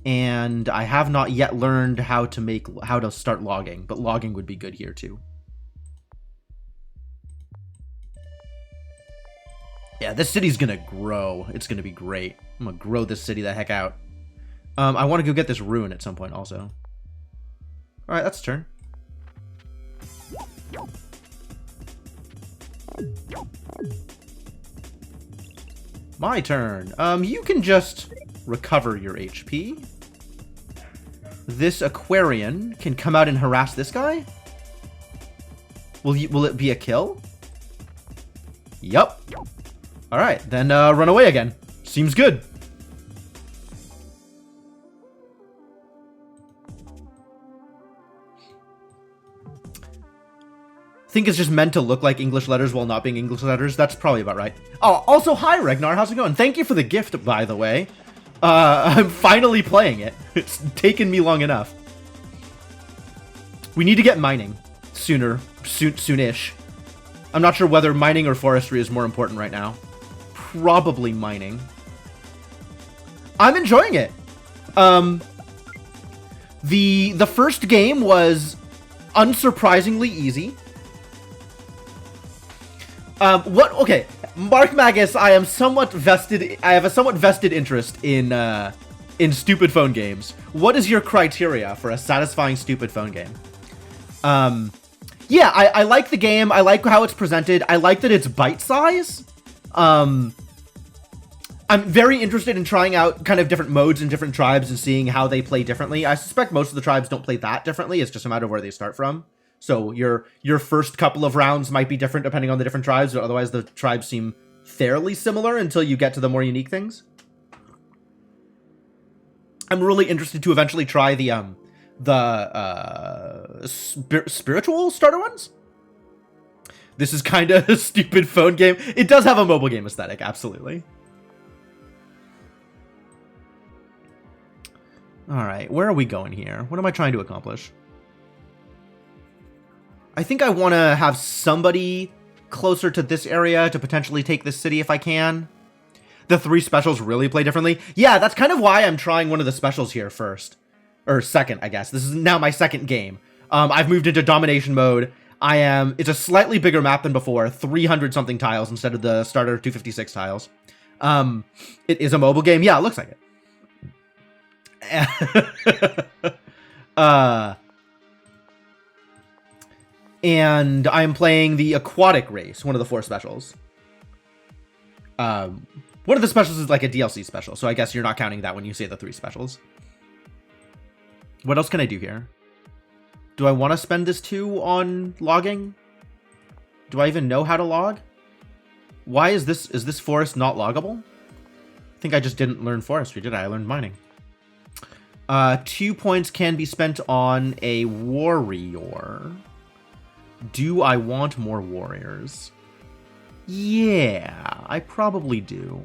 and I have not yet learned how to start logging, but logging would be good here too. Yeah, this city's gonna grow. It's gonna be great. I'm gonna grow this city the heck out. I want to go get this ruin at some point also. Alright, that's a turn. My turn. You can just recover your HP. This Aquarian can come out and harass this guy? Will it be a kill? Yup. Alright, then run away again. Seems good. I think it's just meant to look like English letters while not being English letters. That's probably about right. Oh, also, hi, Ragnar. How's it going? Thank you for the gift, by the way. I'm finally playing it. It's taken me long enough. We need to get mining soonish. I'm not sure whether mining or forestry is more important right now. Probably mining. I'm enjoying it. The first game was unsurprisingly easy. Okay, Mark Magus, I have a somewhat vested interest in stupid phone games. What is your criteria for a satisfying stupid phone game? Yeah, I like the game. I like how it's presented. I like that it's bite size. I'm very interested in trying out kind of different modes in different tribes and seeing how they play differently. I suspect most of the tribes don't play that differently. It's just a matter of where they start from. So your first couple of rounds might be different depending on the different tribes, but otherwise the tribes seem fairly similar until you get to the more unique things. I'm really interested to eventually try the spiritual starter ones. This is kind of a stupid phone game. It does have a mobile game aesthetic, absolutely. All right, where are we going here? What am I trying to accomplish? I think I want to have somebody closer to this area to potentially take this city if I can. The 3 specials really play differently. Yeah, that's kind of why I'm trying one of the specials here first. Or second, I guess. This is now my second game. I've moved into domination mode. It's a slightly bigger map than before. 300 something tiles instead of the starter 256 tiles. It is a mobile game. Yeah, it looks like it. And I'm playing the aquatic race, one of the 4 specials. One of the specials is like a DLC special, so I guess you're not counting that when you say the 3 specials. What else can I do here? Do I want to spend this 2 on logging? Do I even know how to log? Why is this forest not loggable? I think I just didn't learn forestry, did I? I learned mining. 2 points can be spent on a warrior. Do I want more warriors? Yeah, I probably do.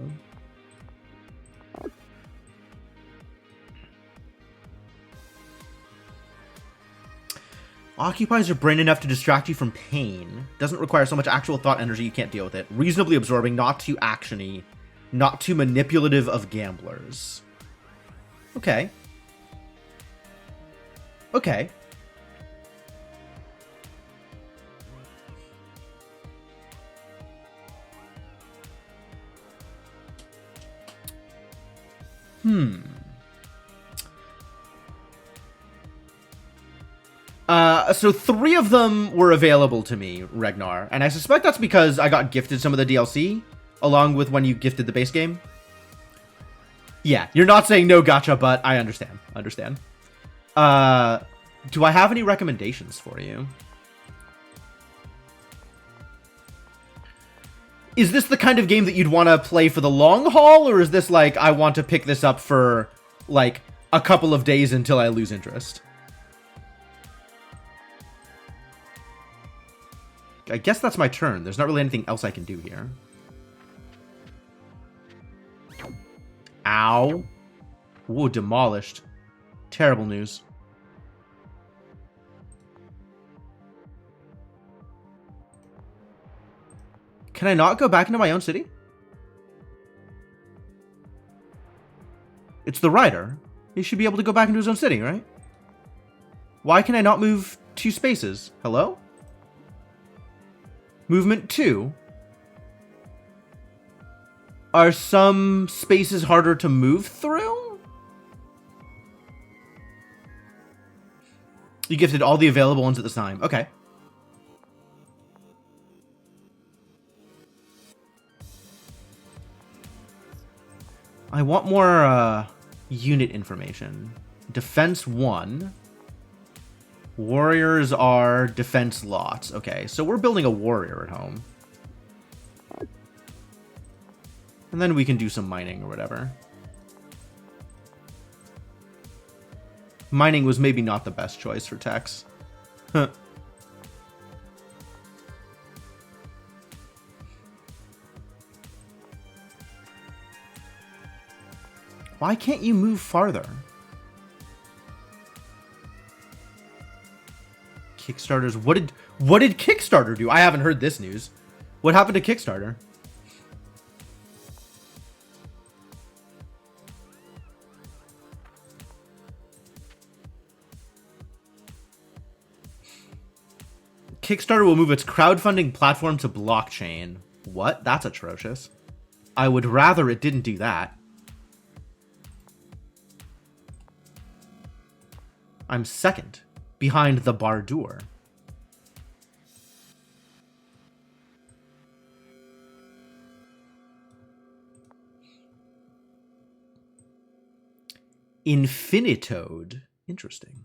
Occupies your brain enough to distract you from pain. Doesn't require so much actual thought energy you can't deal with it. Reasonably absorbing, not too actiony, not too manipulative of gamblers. Okay. Okay. So 3 of them were available to me, Regnar, and I suspect that's because I got gifted some of the DLC, along with when you gifted the base game. Yeah, you're not saying no gotcha, but I understand. Do I have any recommendations for you? Is this the kind of game that you'd want to play for the long haul, or is this like, I want to pick this up for, like, a couple of days until I lose interest? I guess that's my turn. There's not really anything else I can do here. Ow. Whoa, demolished. Terrible news. Can I not go back into my own city? It's the rider. He should be able to go back into his own city, right? Why can I not move 2 spaces? Hello? Movement 2. Are some spaces harder to move through? You gifted all the available ones at the time. Okay. I want more unit information. Defense 1. Warriors are defense lots. Okay, so we're building a warrior at home. And then we can do some mining or whatever. Mining was maybe not the best choice for Tex. Huh. Why can't you move farther? Kickstarters. What did Kickstarter do? I haven't heard this news. What happened to Kickstarter? Kickstarter will move its crowdfunding platform to blockchain. What? That's atrocious. I would rather it didn't do that. I'm second, behind the Bardur. Infinitode. Interesting.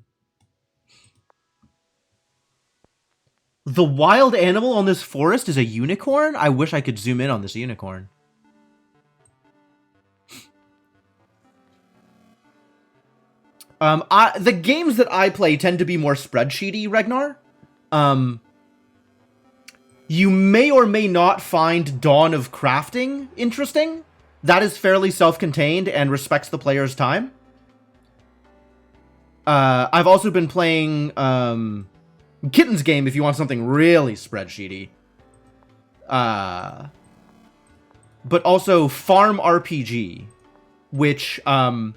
The wild animal on this forest is a unicorn? I wish I could zoom in on this unicorn. The games that I play tend to be more spreadsheety, Regnar. You may or may not find Dawn of Crafting interesting. That is fairly self-contained and respects the player's time. I've also been playing Kitten's Game if you want something really spreadsheety. But also Farm RPG, which kind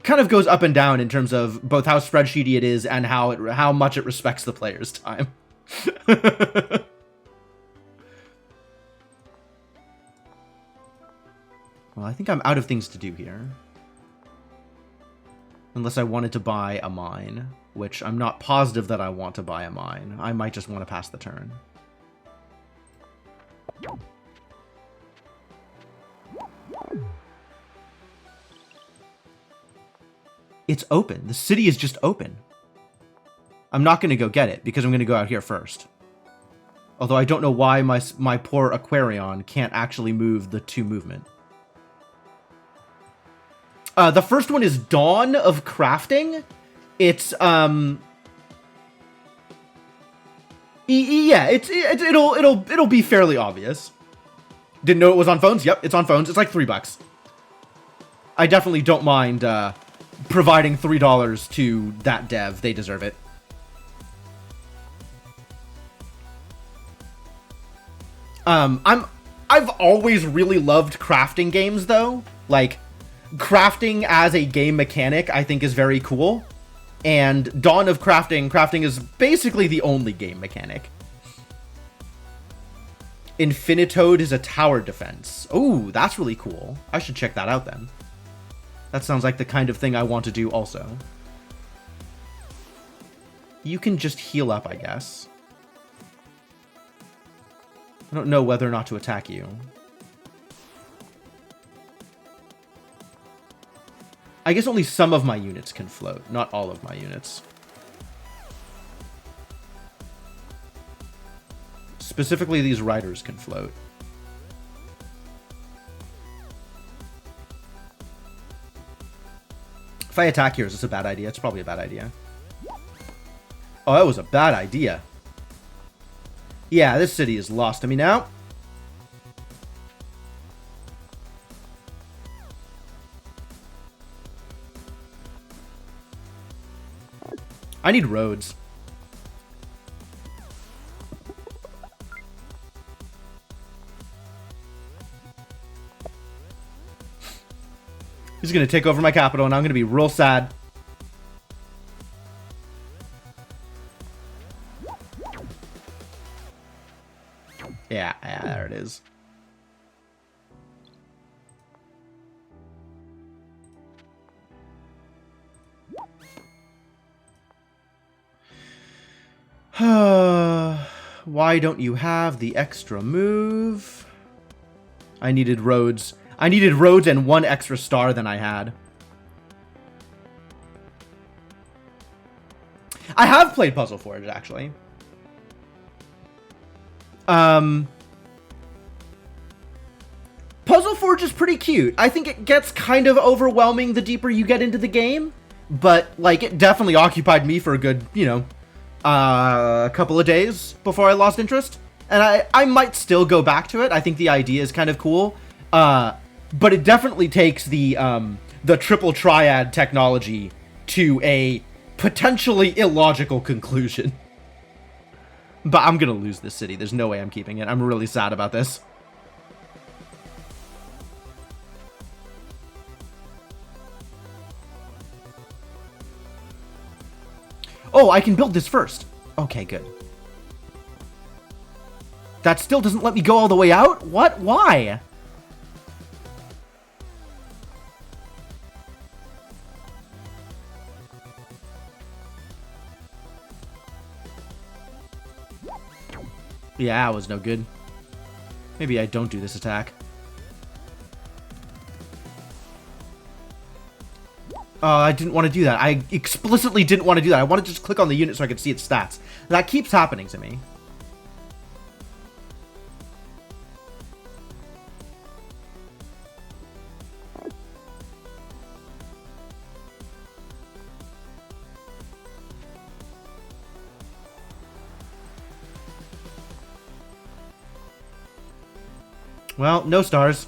of goes up and down in terms of both how spreadsheety it is and how much it respects the player's time. Well, I think I'm out of things to do here. Unless I wanted to buy a mine, which I'm not positive that I want to buy a mine. I might just want to pass the turn. It's open. The city is just open. I'm not going to go get it because I'm going to go out here first. Although I don't know why my poor Aquarion can't actually move the 2 movement. The first one is Dawn of Crafting. It's yeah, it'll be fairly obvious. Didn't know it was on phones? Yep, it's on phones. It's like $3. I definitely don't mind providing $3 to that dev. They deserve it. I've always really loved crafting games though. Like, crafting as a game mechanic I think is very cool. And Dawn of Crafting is basically the only game mechanic. Infinitode is a tower defense. Oh, that's really cool. I should check that out then. That sounds like the kind of thing I want to do also. You can just heal up, I guess. I don't know whether or not to attack you. I guess only some of my units can float, not all of my units. Specifically, these riders can float. If I attack here, is this a bad idea? It's probably a bad idea. Oh, that was a bad idea. Yeah, this city is lost to me now. I need roads. He's gonna take over my capital, and I'm gonna be real sad. Yeah, there it is. Why don't you have the extra move? I needed roads. I needed roads and 1 extra star than I had. I have played Puzzle Forge, actually. Puzzle Forge is pretty cute. I think it gets kind of overwhelming the deeper you get into the game. But, like, it definitely occupied me for a good, you know, a couple of days before I lost interest. And I might still go back to it. I think the idea is kind of cool. But it definitely takes the triple triad technology to a potentially illogical conclusion. But I'm gonna lose this city. There's no way I'm keeping it. I'm really sad about this. Oh, I can build this first. Okay, good. That still doesn't let me go all the way out? What? Why? Yeah, that was no good. Maybe I don't do this attack. I didn't want to do that. I explicitly didn't want to do that. I wanted to just click on the unit so I could see its stats. That keeps happening to me. Well, no stars.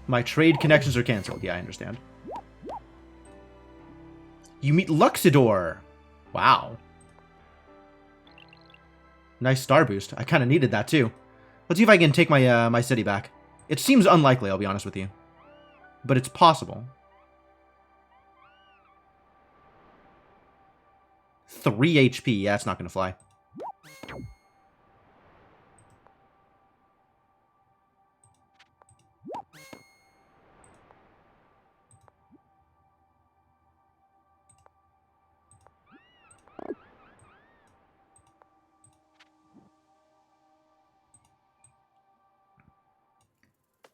My trade connections are canceled. Yeah, I understand. You meet Luxidor. Wow. Nice star boost. I kind of needed that too. Let's see if I can take my my city back. It seems unlikely, I'll be honest with you. But it's possible. 3 HP. Yeah, it's not going to fly.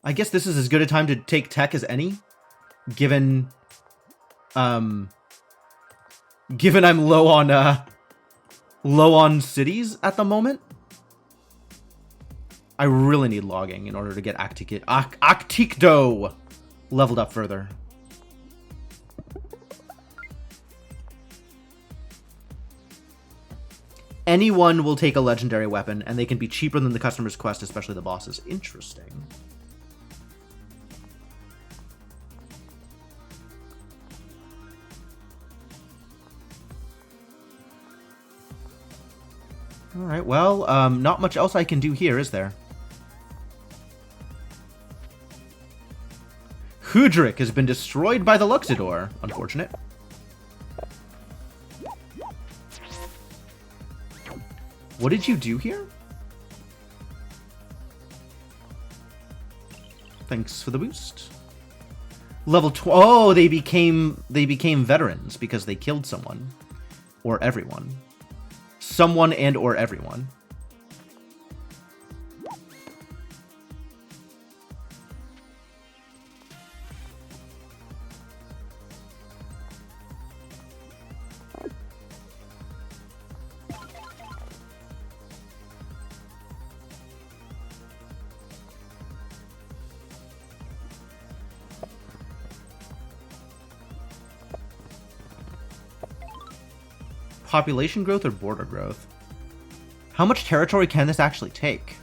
I guess this is as good a time to take tech as any, given given I'm low on cities at the moment. I really need logging in order to get Acticdo leveled up further. Anyone will take a legendary weapon, and they can be cheaper than the customer's quest, especially the bosses. Interesting. Alright, well, not much else I can do here, is there? Hudrick has been destroyed by the Luxidor. Unfortunate. What did you do here? Thanks for the boost. Level 12. Oh, they became veterans because they killed someone. Or everyone. Someone and or everyone. Population growth or border growth? How much territory can this actually take?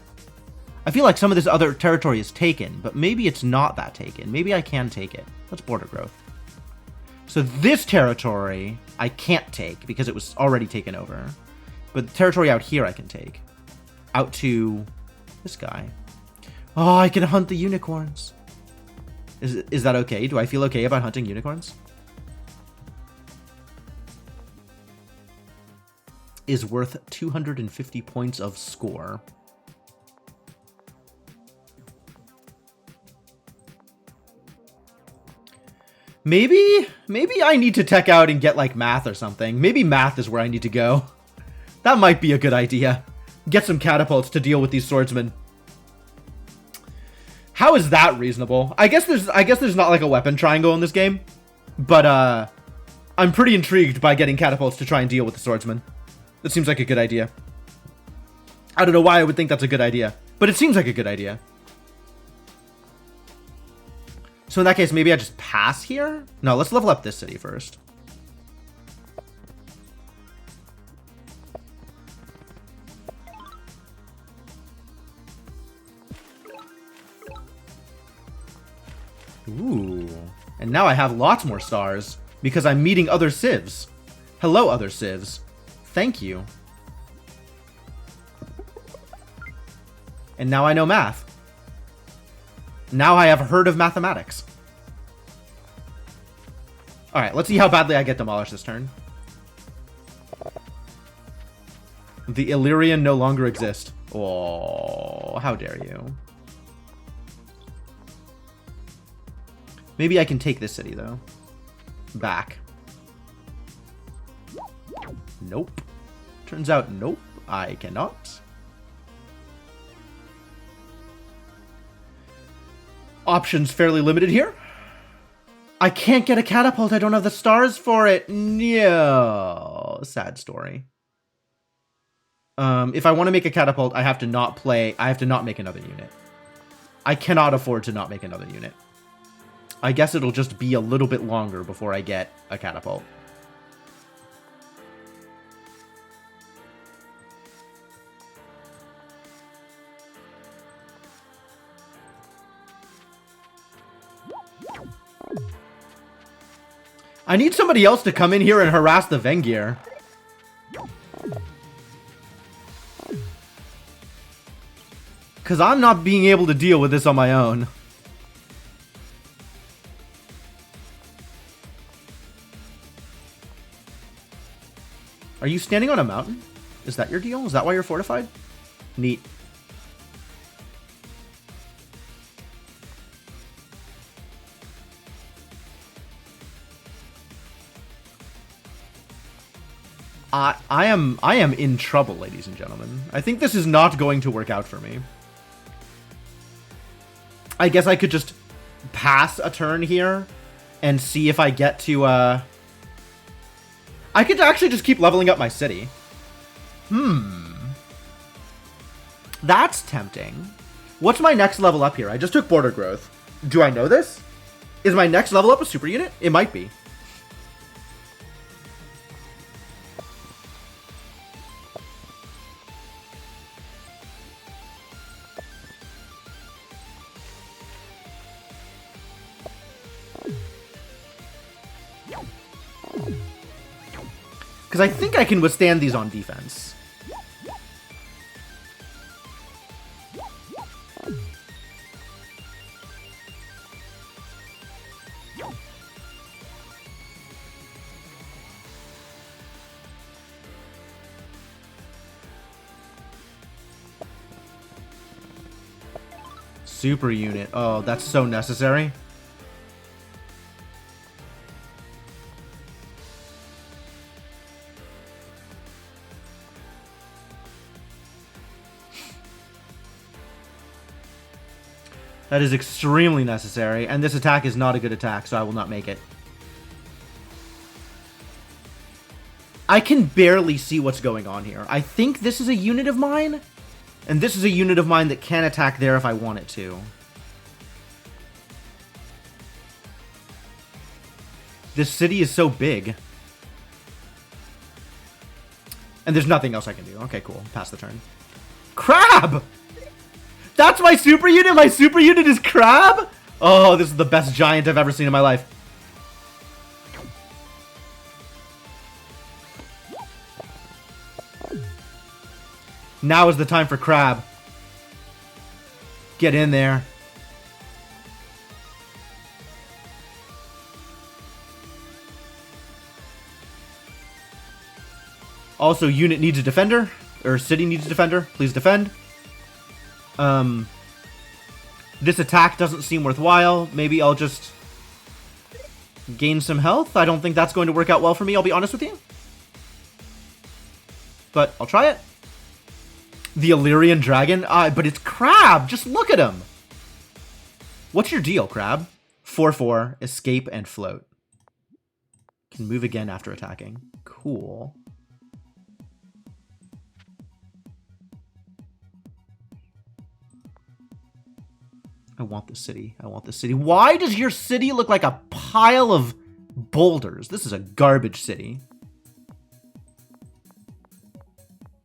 I feel like some of this other territory is taken, but maybe it's not that taken. Maybe I can take it. That's border growth. So this territory I can't take because it was already taken over. But the territory out here I can take. Out to this guy. Oh, I can hunt the unicorns. Is that okay? Do I feel okay about hunting unicorns? Is worth 250 points of score. Maybe I need to tech out and get like math or something. Maybe math is where I need to go. That might be a good idea. Get some catapults to deal with these swordsmen. How is that reasonable? I guess there's not like a weapon triangle in this game, but I'm pretty intrigued by getting catapults to try and deal with the swordsmen. That seems like a good idea. I don't know why I would think that's a good idea, but it seems like a good idea. So in that case, maybe I just pass here? No, let's level up this city first. Ooh. And now I have lots more stars because I'm meeting other civs. Hello, other civs. Thank you. And now I know math. Now I have heard of mathematics. Alright, let's see how badly I get demolished this turn. The Illyrian no longer exist. Oh, how dare you. Maybe I can take this city, though. Back. Nope. Turns out, nope, I cannot. Options fairly limited here. I can't get a catapult. I don't have the stars for it. No. Sad story. If I want to make a catapult, I have to not play. I have to not make another unit. I cannot afford to not make another unit. I guess it'll just be a little bit longer before I get a catapult. I need somebody else to come in here and harass the Vengir. Because I'm not being able to deal with this on my own. Are you standing on a mountain? Is that your deal? Is that why you're fortified? Neat. I am in trouble, ladies and gentlemen. I think this is not going to work out for me. I guess I could just pass a turn here and see if I get to, I could actually just keep leveling up my city. That's tempting. What's my next level up here? I just took border growth. Do I know this? Is my next level up a super unit? It might be. Because I think I can withstand these on defense. Super unit. Oh, that's so necessary. That is extremely necessary, and this attack is not a good attack, so I will not make it. I can barely see what's going on here. I think this is a unit of mine, and this is a unit of mine that can attack there if I want it to. This city is so big. And there's nothing else I can do. Okay, cool. Pass the turn. Crab! That's my super unit? My super unit is Crab? Oh, this is the best giant I've ever seen in my life. Now is the time for Crab. Get in there. Also, unit needs a defender. Or city needs a defender. Please defend. This attack doesn't seem worthwhile. Maybe I'll just gain some health. I don't think that's going to work out well for me, I'll be honest with you. But I'll try it. The Illyrian Dragon? But it's Crab! Just look at him! What's your deal, Crab? 4/4, escape, and float. Can move again after attacking. Cool. I want the city. I want the city. Why does your city look like a pile of boulders? This is a garbage city.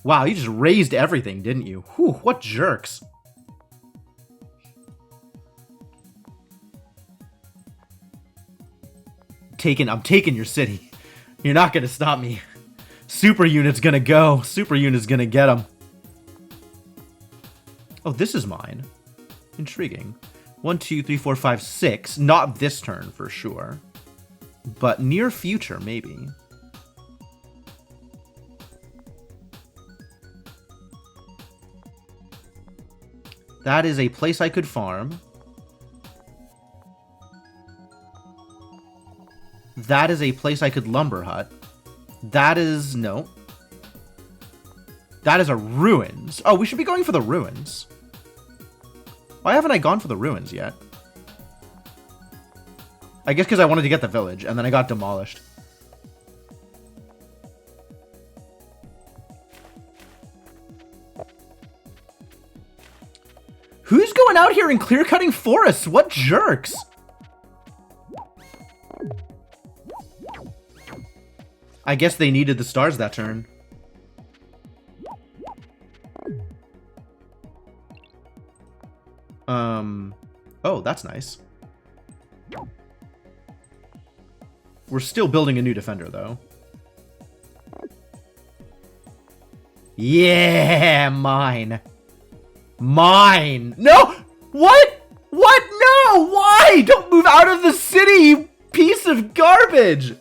Wow, you just raised everything, didn't you? Whew, what jerks. I'm taking your city. You're not going to stop me. Super unit's going to go. Super unit's going to get him. Oh, this is mine. Intriguing. 1, 2, 3, 4, 5, 6. Not this turn for sure. But near future, maybe. That is a place I could farm. That is a place I could lumber hut. That is... no. That is a ruins. Oh, we should be going for the ruins. Why haven't I gone for the ruins yet? I guess because I wanted to get the village, and then I got demolished. Who's going out here and clear-cutting forests? What jerks? I guess they needed the stars that turn. Oh, that's nice. We're still building a new defender, though. Yeah, mine. Mine. No! What? What? No! Why? Don't move out of the city, you piece of garbage!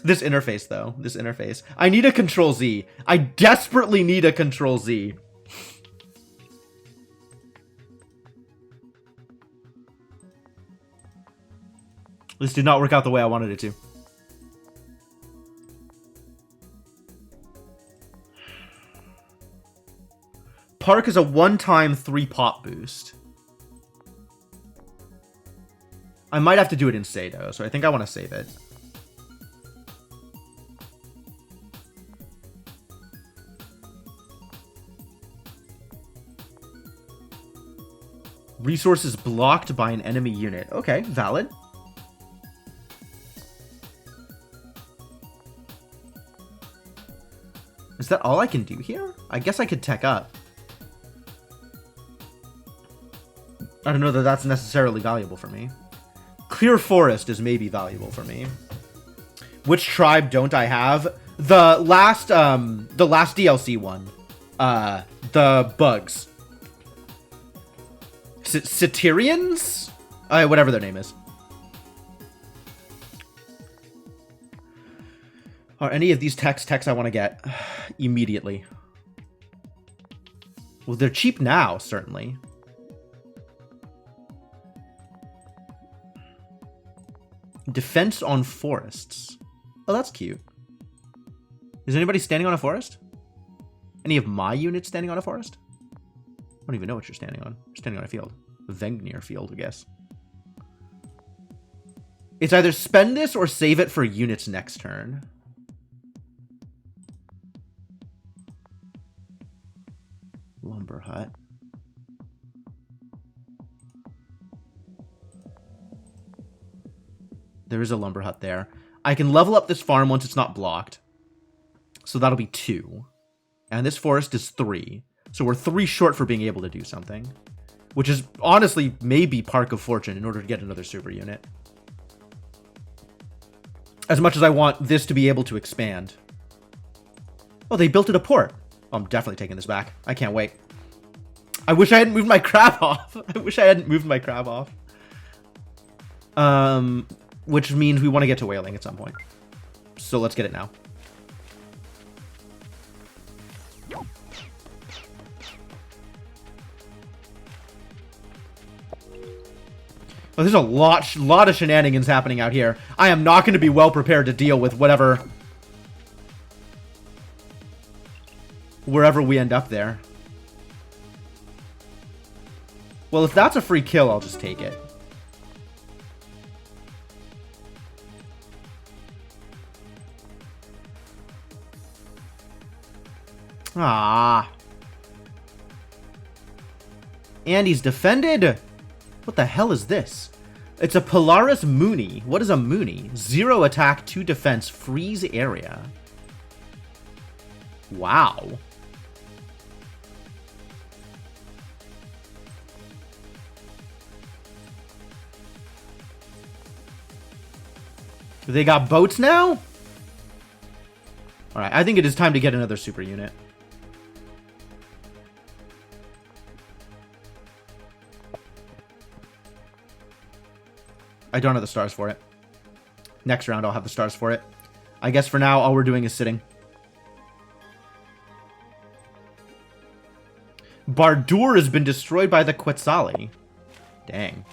This interface, though. This interface. I need a Control-Z. I desperately need a Control-Z. This did not work out the way I wanted it to. Park is a one-time 3-pop boost. I might have to do it in Sado, so I think I want to save it. Resources blocked by an enemy unit. Okay, valid. Is that all I can do here? I guess I could tech up. I don't know that that's necessarily valuable for me. Clear Forest is maybe valuable for me. Which tribe don't I have? The last DLC one. The bugs. Satyrians? Whatever their name is. Are any of these techs I want to get immediately? Well, they're cheap now, certainly. Defense on forests. Oh, that's cute. Is anybody standing on a forest? Any of my units standing on a forest? I don't even know what you're standing on. You're standing on a field. A Vengnir field, I guess. It's either spend this or save it for units next turn. Lumber hut. There is a lumber hut there. I can level up this farm once it's not blocked. So that'll be 2. And this forest is 3. So we're 3 short for being able to do something. Which is honestly maybe Park of Fortune in order to get another super unit. As much as I want this to be able to expand. Oh, they built it a port. Oh, I'm definitely taking this back. I can't wait. I wish I hadn't moved my crab off. I wish I hadn't moved my crab off. Which means we want to get to whaling at some point. So let's get it now. Oh, there's a lot of shenanigans happening out here. I am not going to be well prepared to deal with wherever we end up there. Well, if that's a free kill, I'll just take it. Ah. And he's defended. What the hell is this? It's a Polaris Mooney. What is a Mooney? 0 attack, 2 defense, freeze area. Wow. They got boats now? Alright, I think it is time to get another super unit. I don't have the stars for it. Next round, I'll have the stars for it. I guess for now, all we're doing is sitting. Bardur has been destroyed by the Quetzali. Dang.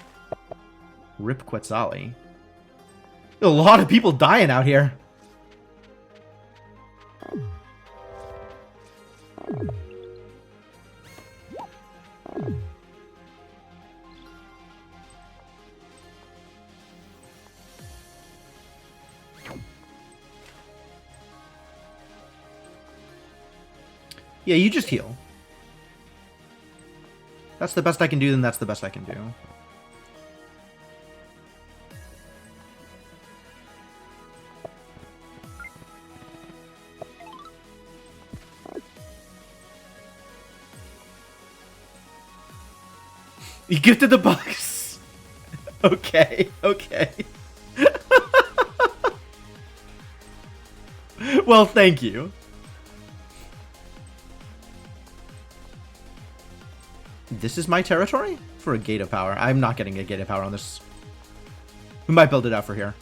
Rip Quetzali. A lot of people dying out here. Yeah, you just heal. That's the best I can do, then that's the best I can do. You gifted the box. Okay, okay. Well, thank you. This is my territory? For a gate of power. I'm not getting a gate of power on this. We might build it out for here.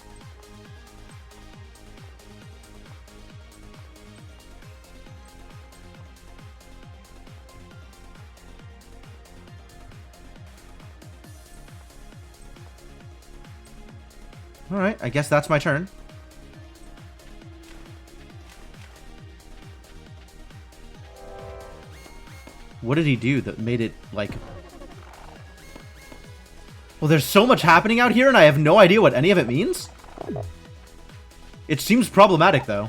Alright, I guess that's my turn. What did he do that made it, like... Well, there's so much happening out here, and I have no idea what any of it means? It seems problematic, though.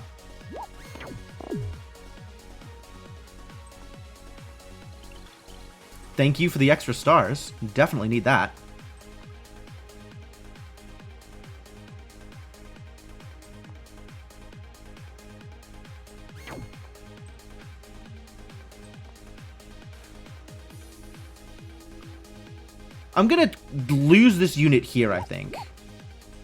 Thank you for the extra stars. Definitely need that. I'm gonna lose this unit here, I think.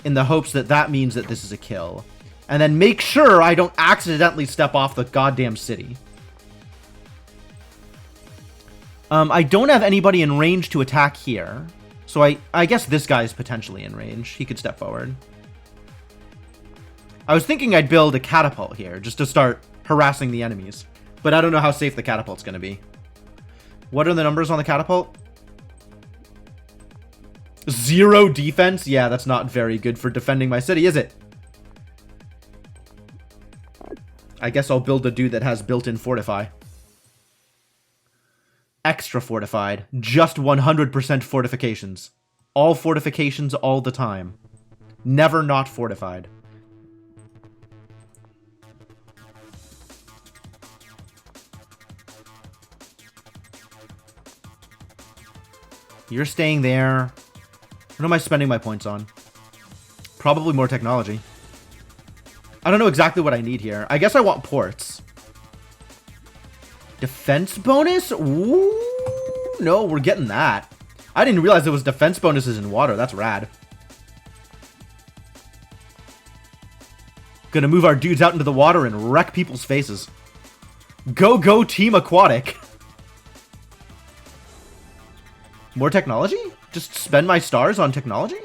In the hopes that that means that this is a kill. And then make sure I don't accidentally step off the goddamn city. I don't have anybody in range to attack here. So I guess this guy's potentially in range. He could step forward. I was thinking I'd build a catapult here, just to start harassing the enemies. But I don't know how safe the catapult's gonna be. What are the numbers on the catapult? 0 defense? Yeah, that's not very good for defending my city, is it? I guess I'll build a dude that has built-in fortify. Extra fortified. Just 100% fortifications. All fortifications all the time. Never not fortified. You're staying there. What am I spending my points on? Probably more technology. I don't know exactly what I need here. I guess I want ports. Defense bonus? Ooh, no, we're getting that. I didn't realize there was defense bonuses in water. That's rad. Gonna move our dudes out into the water and wreck people's faces. Go, go, Team Aquatic. More technology? Just spend my stars on technology?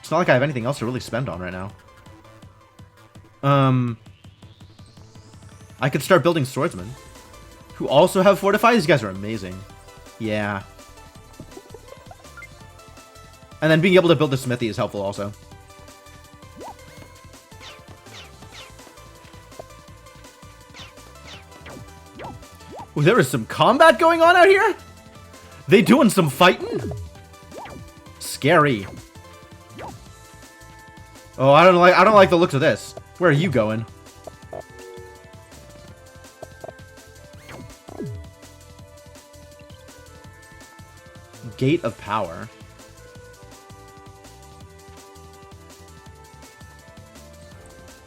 It's not like I have anything else to really spend on right now. I could start building swordsmen. Who also have fortify? These guys are amazing. Yeah. And then being able to build a smithy is helpful also. Ooh, there is some combat going on out here? They doing some fighting? Scary. Oh, I don't like the looks of this. Where are you going? Gate of Power.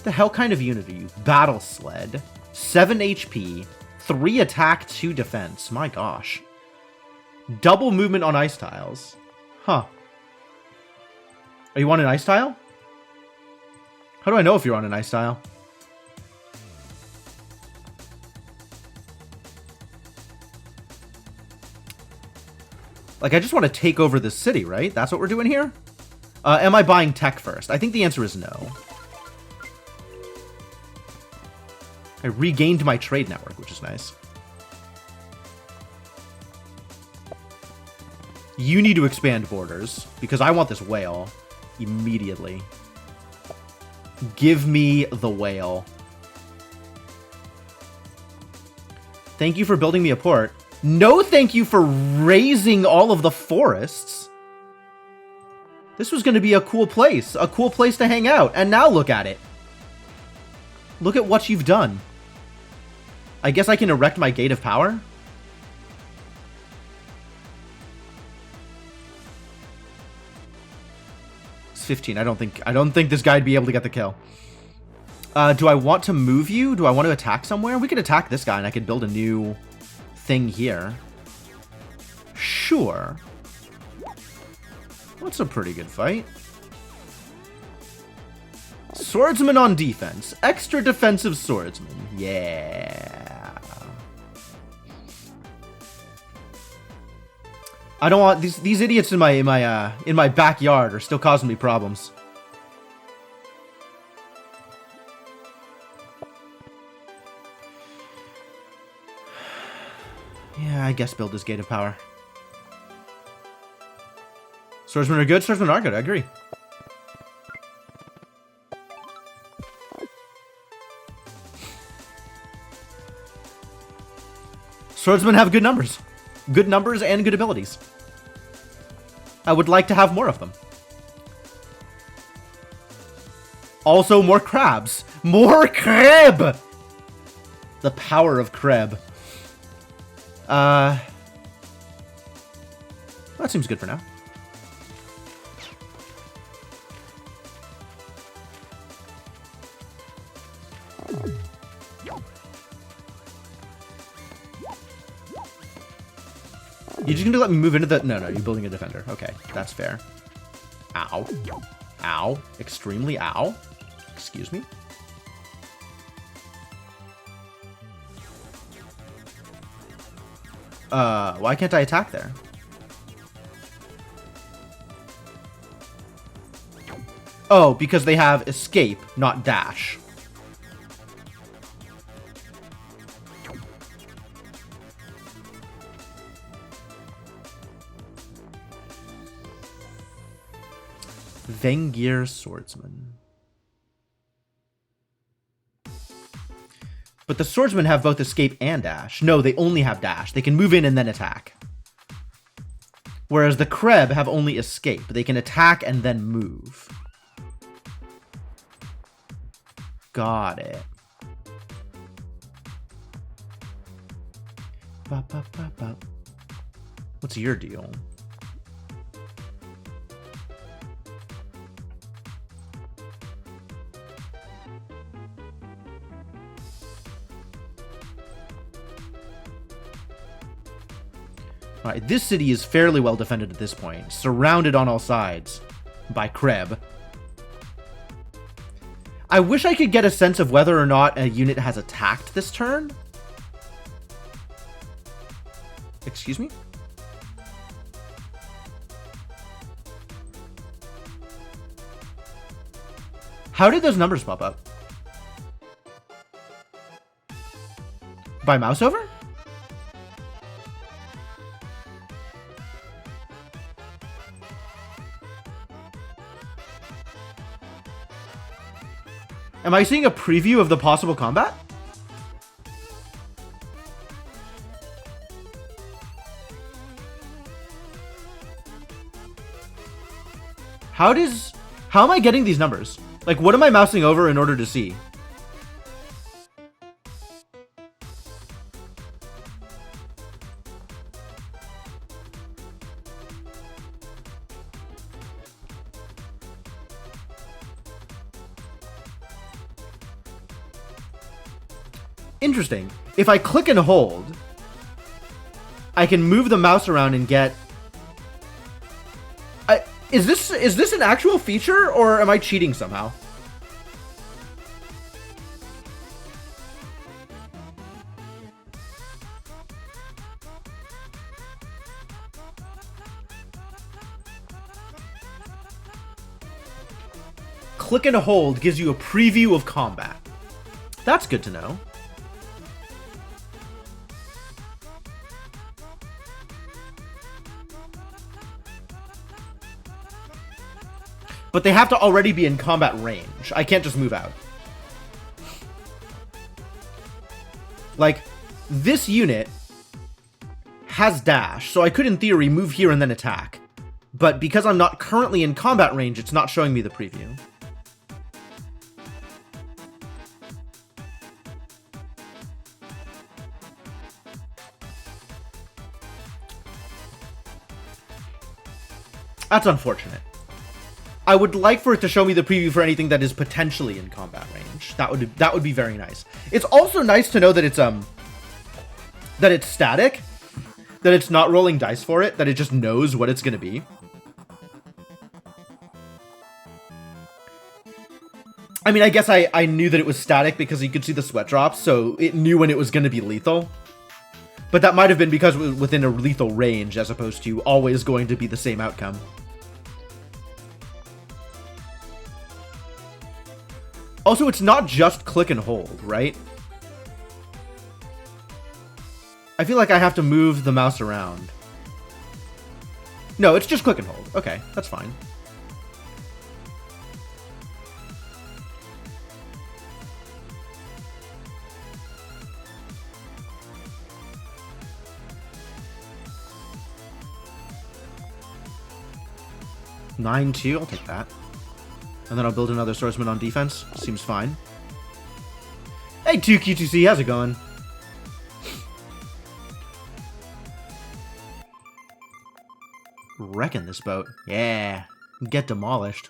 The hell kind of unit are you? Battle Sled. 7 HP. 3 attack, 2 defense. My gosh. Double movement on ice tiles. Huh. Are you on an ice tile? How do I know if you're on an ice tile? Like, I just want to take over this city, right? That's what we're doing here? Am I buying tech first? I think the answer is no. I regained my trade network, which is nice. You need to expand borders, because I want this whale immediately. Give me the whale. Thank you for building me a port. No thank you for raising all of the forests. This was going to be a cool place to hang out, and now look at it. Look at what you've done. I guess I can erect my gate of power? It's 15. I don't think this guy'd be able to get the kill. Do I want to move you? Do I want to attack somewhere? We could attack this guy and I could build a new thing here. Sure. That's a pretty good fight. Swordsman on defense. Extra defensive swordsman. Yeah. I don't want these idiots in my backyard are still causing me problems. Yeah, I guess build this gate of power. Swordsmen are good, swordsmen are good, I agree. Swordsmen have good numbers. Good numbers and good abilities. I would like to have more of them. Also, more crabs. More crab! The power of crab. That seems good for now. You're just gonna let me move into the... No, you're building a defender. Okay, that's fair. Ow. Ow. Extremely ow. Excuse me. Why can't I attack there? Oh, because they have escape, not dash. Vengir Swordsman. But the swordsmen have both escape and dash. No, they only have dash. They can move in and then attack. Whereas the Kreb have only escape. They can attack and then move. Got it. What's your deal? Alright, this city is fairly well defended at this point, surrounded on all sides by Kreb. I wish I could get a sense of whether or not a unit has attacked this turn. Excuse me? How did those numbers pop up? By mouse over? Am I seeing a preview of the possible combat? How am I getting these numbers? Like, what am I mousing over in order to see? Interesting. If I click and hold, I can move the mouse around and get... Is this an actual feature, or am I cheating somehow? Click and hold gives you a preview of combat. That's good to know. But they have to already be in combat range. I can't just move out. Like, this unit has dash, so I could, in theory, move here and then attack. But because I'm not currently in combat range, it's not showing me the preview. That's unfortunate. I would like for it to show me the preview for anything that is potentially in combat range. That would be very nice. It's also nice to know that it's static, that it's not rolling dice for it, that it just knows what it's going to be. I mean, I guess I knew that it was static because you could see the sweat drops, so it knew when it was going to be lethal. But that might have been because it was within a lethal range as opposed to always going to be the same outcome. Also, it's not just click and hold, right? I feel like I have to move the mouse around. No, it's just click and hold. Okay, that's fine. (9-2), I'll take that. And then I'll build another swordsman on defense. Seems fine. Hey, 2Q2C, how's it going? Wrecking this boat. Yeah. Get demolished.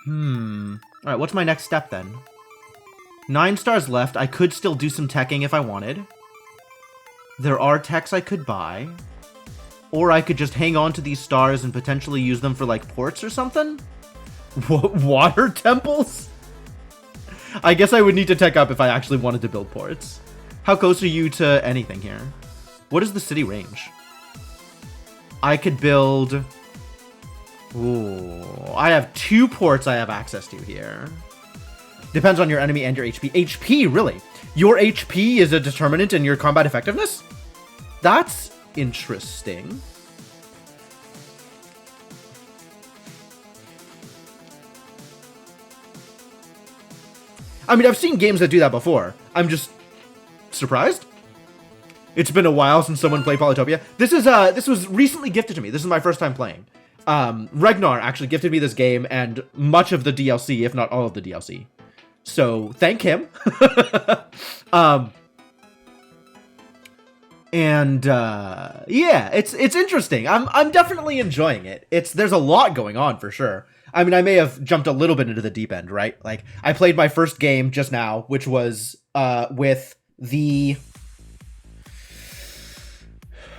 Alright, what's my next step then? 9 stars left. I could still do some teching if I wanted. There are techs I could buy. Or I could just hang on to these stars and potentially use them for, like, ports or something? Water temples? I guess I would need to tech up if I actually wanted to build ports. How close are you to anything here? What is the city range? I could build... Ooh, I have 2 ports I have access to here. Depends on your enemy and your HP. HP, really? Your HP is a determinant in your combat effectiveness? That's interesting. I mean, I've seen games that do that before. I'm just surprised. It's been a while since someone played Polytopia. This was recently gifted to me. This is my first time playing. Ragnar actually gifted me this game and much of the DLC, if not all of the DLC. So thank him. Yeah, it's interesting. I'm definitely enjoying it. There's a lot going on for sure. I mean, I may have jumped a little bit into the deep end, right? Like, I played my first game just now, which was with the...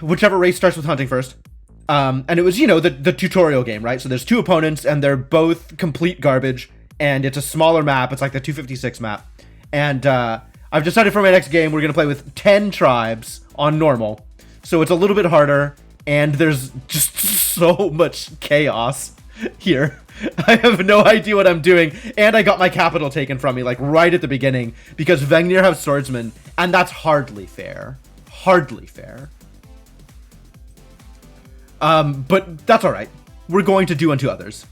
whichever race starts with hunting first. And it was, you know, the tutorial game, right? So there's 2 opponents, and they're both complete garbage, and it's a smaller map. It's like the 256 map. And I've decided for my next game, we're going to play with 10 tribes on normal. So it's a little bit harder, and there's just so much chaos here. I have no idea what I'm doing, and I got my capital taken from me, like, right at the beginning, because Vengnir have swordsmen, and that's hardly fair. Hardly fair. But that's alright. We're going to do unto others.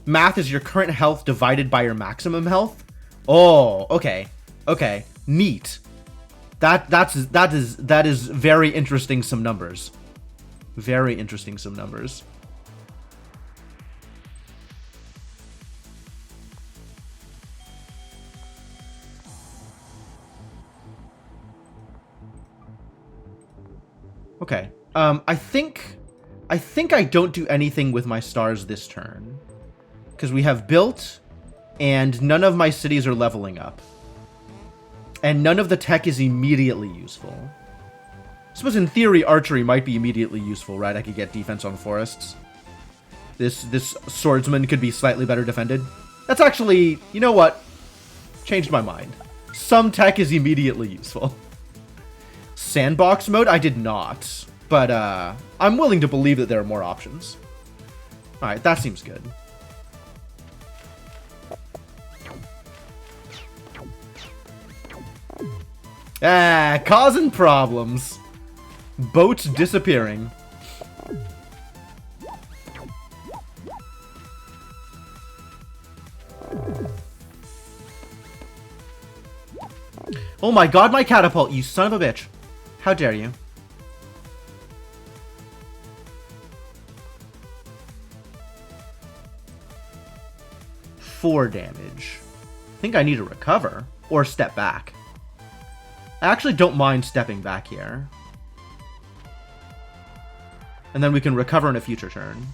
Math is your current health divided by your maximum health? Oh, okay. Okay. Neat. That is very interesting some numbers. Very interesting some numbers. Okay. I think I don't do anything with my stars this turn. Because we have built, and none of my cities are leveling up. And none of the tech is immediately useful. I suppose in theory, archery might be immediately useful, right? I could get defense on forests. This swordsman could be slightly better defended. That's actually, you know what? Changed my mind. Some tech is immediately useful. Sandbox mode? I did not. But I'm willing to believe that there are more options. Alright, that seems good. Ah, causing problems. Boats disappearing. Oh my god, my catapult, you son of a bitch. How dare you? Four damage. I think I need to recover or step back. I actually don't mind stepping back here. And then we can recover in a future turn.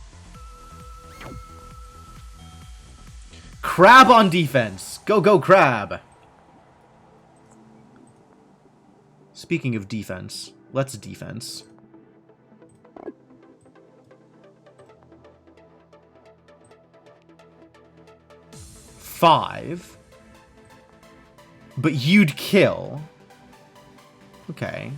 Crab on defense. Go, go, Crab. Speaking of defense, let's defense. Five. But you'd kill. Okay.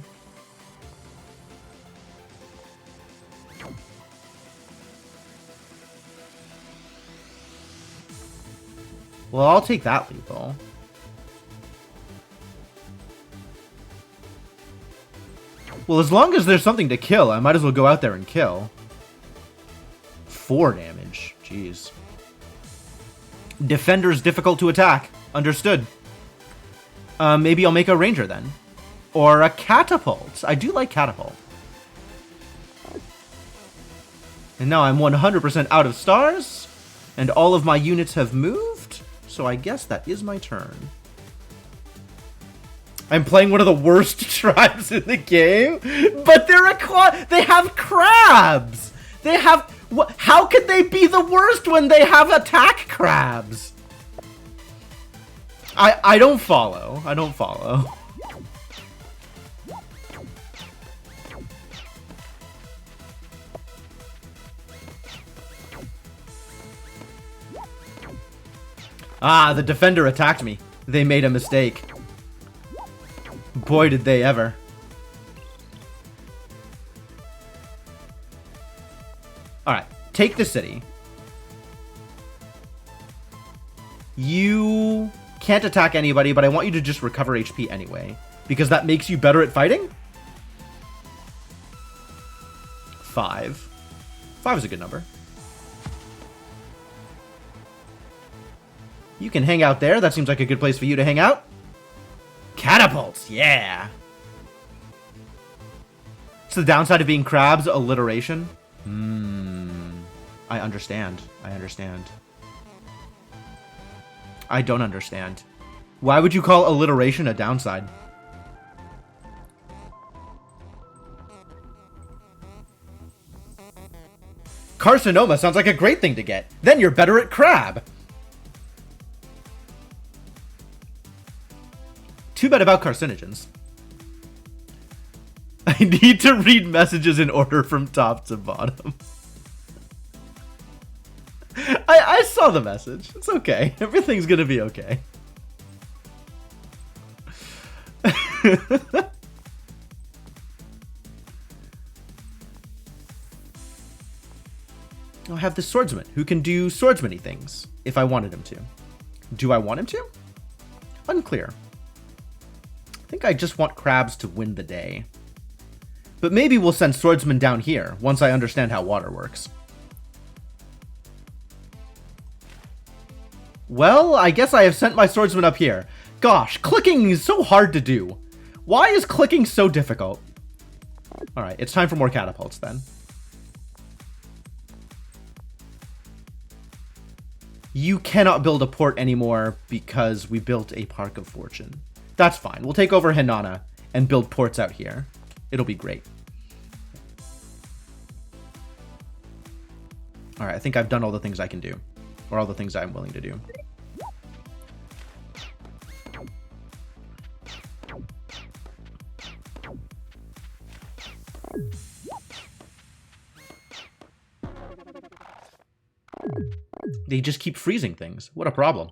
Well, I'll take that lethal. Well, as long as there's something to kill, I might as well go out there and kill. 4 damage. Jeez. Defender's difficult to attack. Understood. Maybe I'll make a ranger then. Or a catapult. I do like catapult. And now I'm 100% out of stars. And all of my units have moved. So I guess that is my turn. I'm playing one of the worst tribes in the game, but they have crabs. They have how could they be the worst when they have attack crabs? I don't follow. I don't follow. Ah, the defender attacked me. They made a mistake. Boy, did they ever. Alright, take the city. You can't attack anybody, but I want you to just recover HP anyway. Because that makes you better at fighting? 5. 5 is a good number. You can hang out there. That seems like a good place for you to hang out. Catapults, yeah. So the downside of being crabs, alliteration. I understand. I understand. I don't understand. Why would you call alliteration a downside? Carcinoma sounds like a great thing to get. Then you're better at crab. Too bad about carcinogens. I need to read messages in order from top to bottom. I saw the message. It's okay. Everything's gonna be okay. I have this swordsman who can do swordsman-y things if I wanted him to. Do I want him to? Unclear. I think I just want crabs to win the day. But maybe we'll send swordsmen down here once I understand how water works. Well, I guess I have sent my swordsman up here. Gosh, clicking is so hard to do. Why is clicking so difficult? Alright, it's time for more catapults then. You cannot build a port anymore because we built a Park of Fortune. That's fine. We'll take over Hinana and build ports out here. It'll be great. Alright, I think I've done all the things I can do. Or all the things I'm willing to do. They just keep freezing things. What a problem.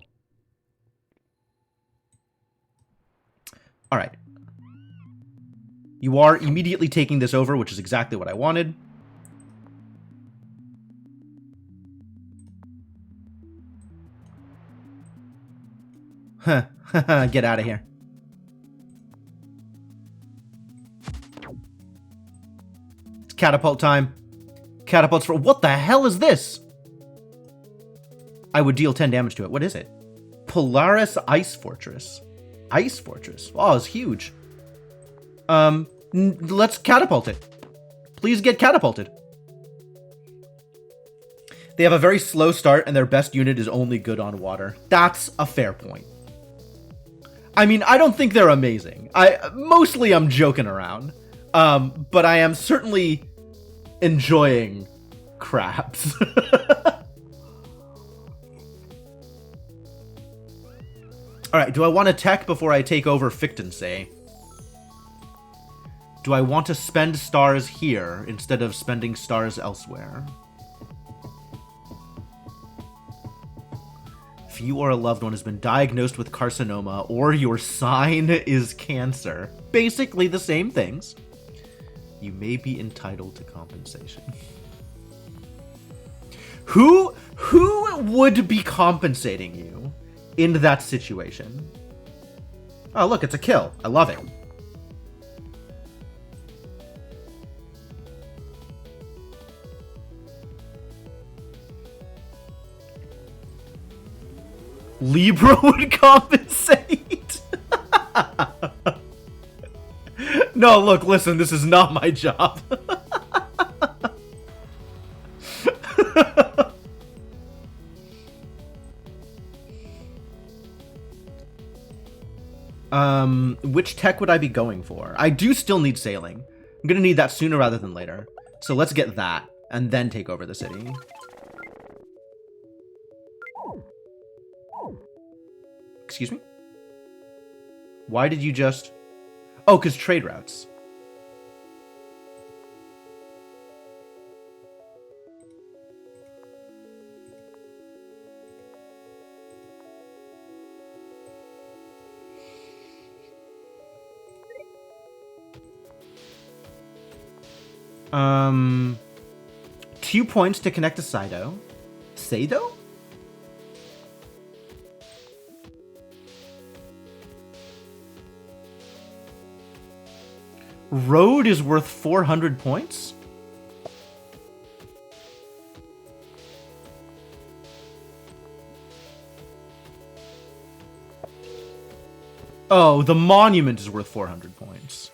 Alright. You are immediately taking this over, which is exactly what I wanted. Huh. Get out of here. It's catapult time. Catapults for... What the hell is this? I would deal 10 damage to it. What is it? Polaris Ice Fortress. Ice Fortress. Oh, it's huge. Let's catapult it. Please get catapulted. They have a very slow start, and their best unit is only good on water. That's a fair point. I mean, I don't think they're amazing. Mostly I'm joking around. But I am certainly enjoying crabs. Alright, do I want to tech before I take over Fichtensee? Do I want to spend stars here instead of spending stars elsewhere? If you or a loved one has been diagnosed with carcinoma or your sign is cancer, basically the same things, you may be entitled to compensation. Who would be compensating you in that situation? Oh, look, it's a kill. I love it. Libra would compensate. No, look, listen, this is not my job. Which tech would I be going for? I do still need sailing. I'm gonna need that sooner rather than later. So let's get that, and then take over the city. Excuse me? Why did you just... Oh, because trade routes. Um, 2 points to connect to Saido. Saido? Road is worth 400 points? Oh, the monument is worth 400 points.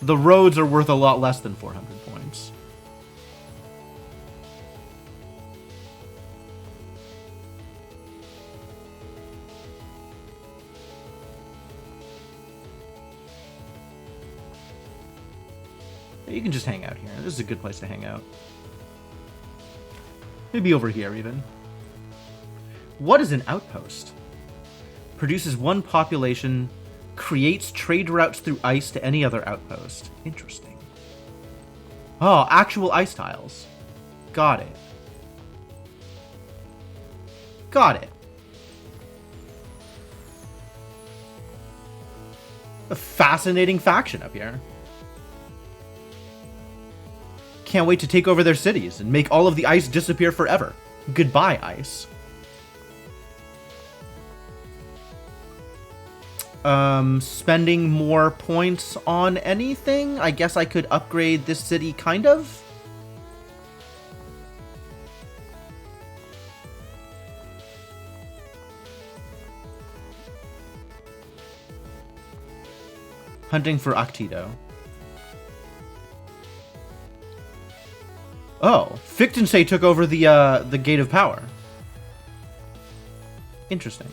The roads are worth a lot less than 400 points. You can just hang out here. This is a good place to hang out. Maybe over here, even. What is an outpost? Produces 1 population, creates trade routes through ice to any other outpost. Interesting. Oh, actual ice tiles. Got it. Got it. A fascinating faction up here. Can't wait to take over their cities and make all of the ice disappear forever. Goodbye, ice. Spending more points on anything? I guess I could upgrade this city, kind of? Hunting for Octito. Oh, Fichtensee took over the Gate of Power. Interesting.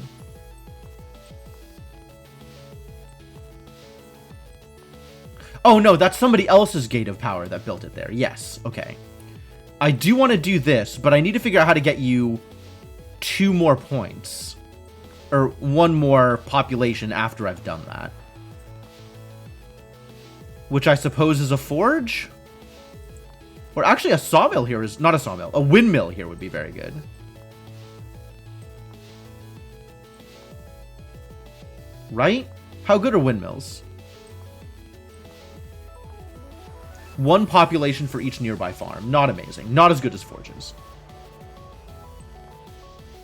Oh no, that's somebody else's Gate of Power that built it there. Yes, okay. I do want to do this, but I need to figure out how to get you 2 more points. Or 1 more population after I've done that. Which I suppose is a forge? Or actually a sawmill here is... Not a sawmill. A windmill here would be very good. Right? How good are windmills? 1 population for each nearby farm. Not amazing. Not as good as forges.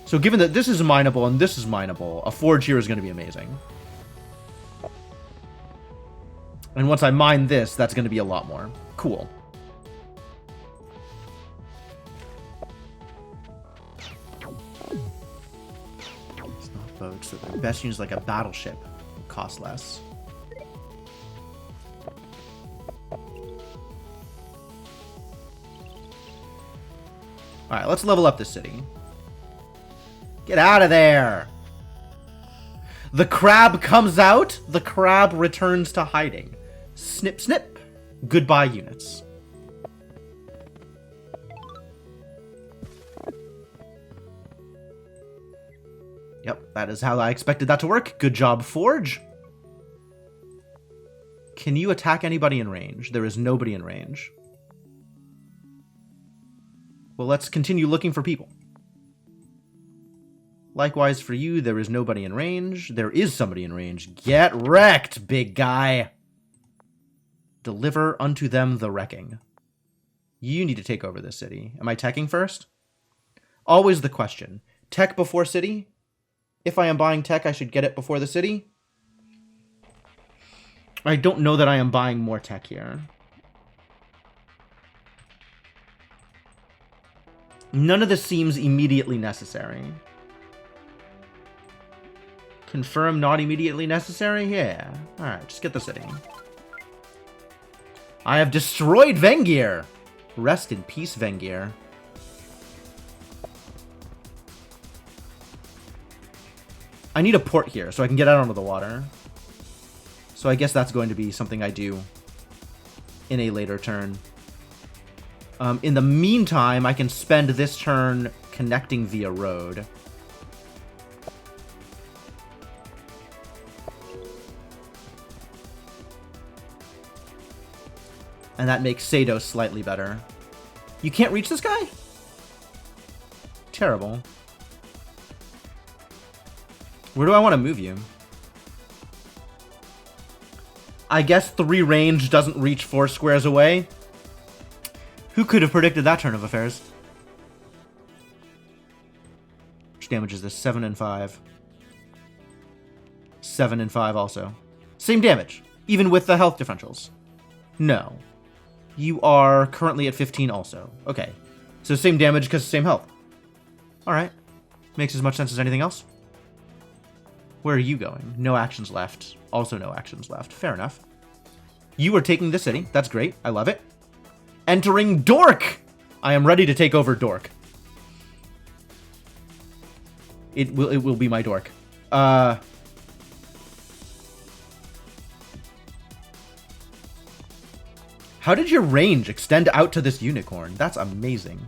So given that this is mineable and this is mineable, a forge here is going to be amazing. And once I mine this, that's going to be a lot more. Cool. boats. So the best use like a battleship. Cost less. Alright, let's level up this city. Get out of there! The crab comes out, the crab returns to hiding. Snip, snip. Goodbye, units. Yep, that is how I expected that to work. Good job, Forge. Can you attack anybody in range? There is nobody in range. Well, let's continue looking for people. Likewise for you, there is nobody in range. There is somebody in range. Get wrecked, big guy. Deliver unto them the wrecking. You need to take over this city. Am I teching first? Always the question. Tech before city? If I am buying tech, I should get it before the city? I don't know that I am buying more tech here. None of this seems immediately necessary. Confirm not immediately necessary? Yeah. Alright, just get the city. I have destroyed Vengir! Rest in peace, Vengir. I need a port here so I can get out onto the water. So I guess that's going to be something I do in a later turn. In the meantime, I can spend this turn connecting via road. And that makes Sado slightly better. You can't reach this guy? Terrible. Where do I want to move you? I guess 3 range doesn't reach 4 squares away. Who could have predicted that turn of affairs? Which damage is this? 7 and 5. 7 and 5 also. Same damage, even with the health differentials. No. You are currently at 15 also. Okay. So same damage because same health. Alright. Makes as much sense as anything else. Where are you going? No actions left. Also no actions left. Fair enough. You are taking the city. That's great. I love it. Entering Dork! I am ready to take over Dork. It will be my Dork. How did your range extend out to this unicorn? That's amazing.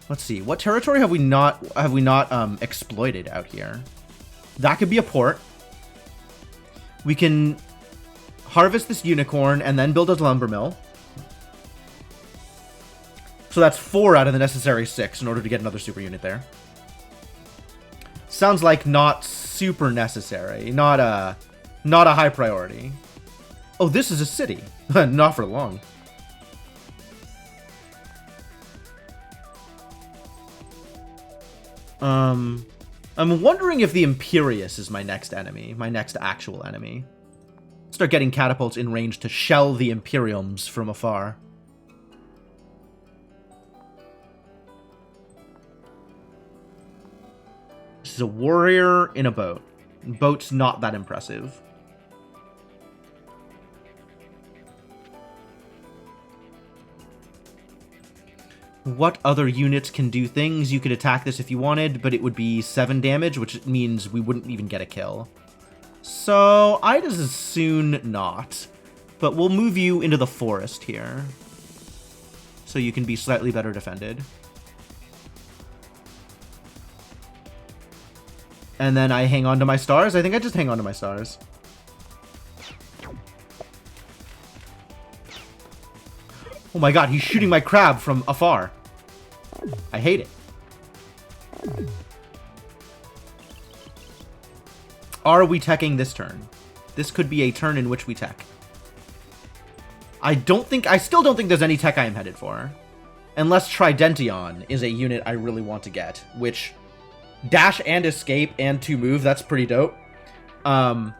Let's see. What territory have we not exploited out here? That could be a port. We can harvest this unicorn and then build a lumber mill. So that's 4 out of the necessary 6 in order to get another super unit there. Sounds like not super necessary. Not a high priority. Oh, this is a city. Not for long. I'm wondering if the Imperius is my next enemy. My next actual enemy. Start getting catapults in range to shell the Imperiums from afar. This is a warrior in a boat. Boat's not that impressive. What other units can do things? You could attack this if you wanted, but it would be 7 damage, which means we wouldn't even get a kill. So, I'd as soon not. But we'll move you into the forest here. So you can be slightly better defended. And then I hang on to my stars? I think I just hang on to my stars. Oh my god, he's shooting my crab from afar. I hate it. Are we teching this turn? This could be a turn in which we tech. I still don't think there's any tech I am headed for. Unless Tridention is a unit I really want to get, which dash and escape and 2 move, that's pretty dope. But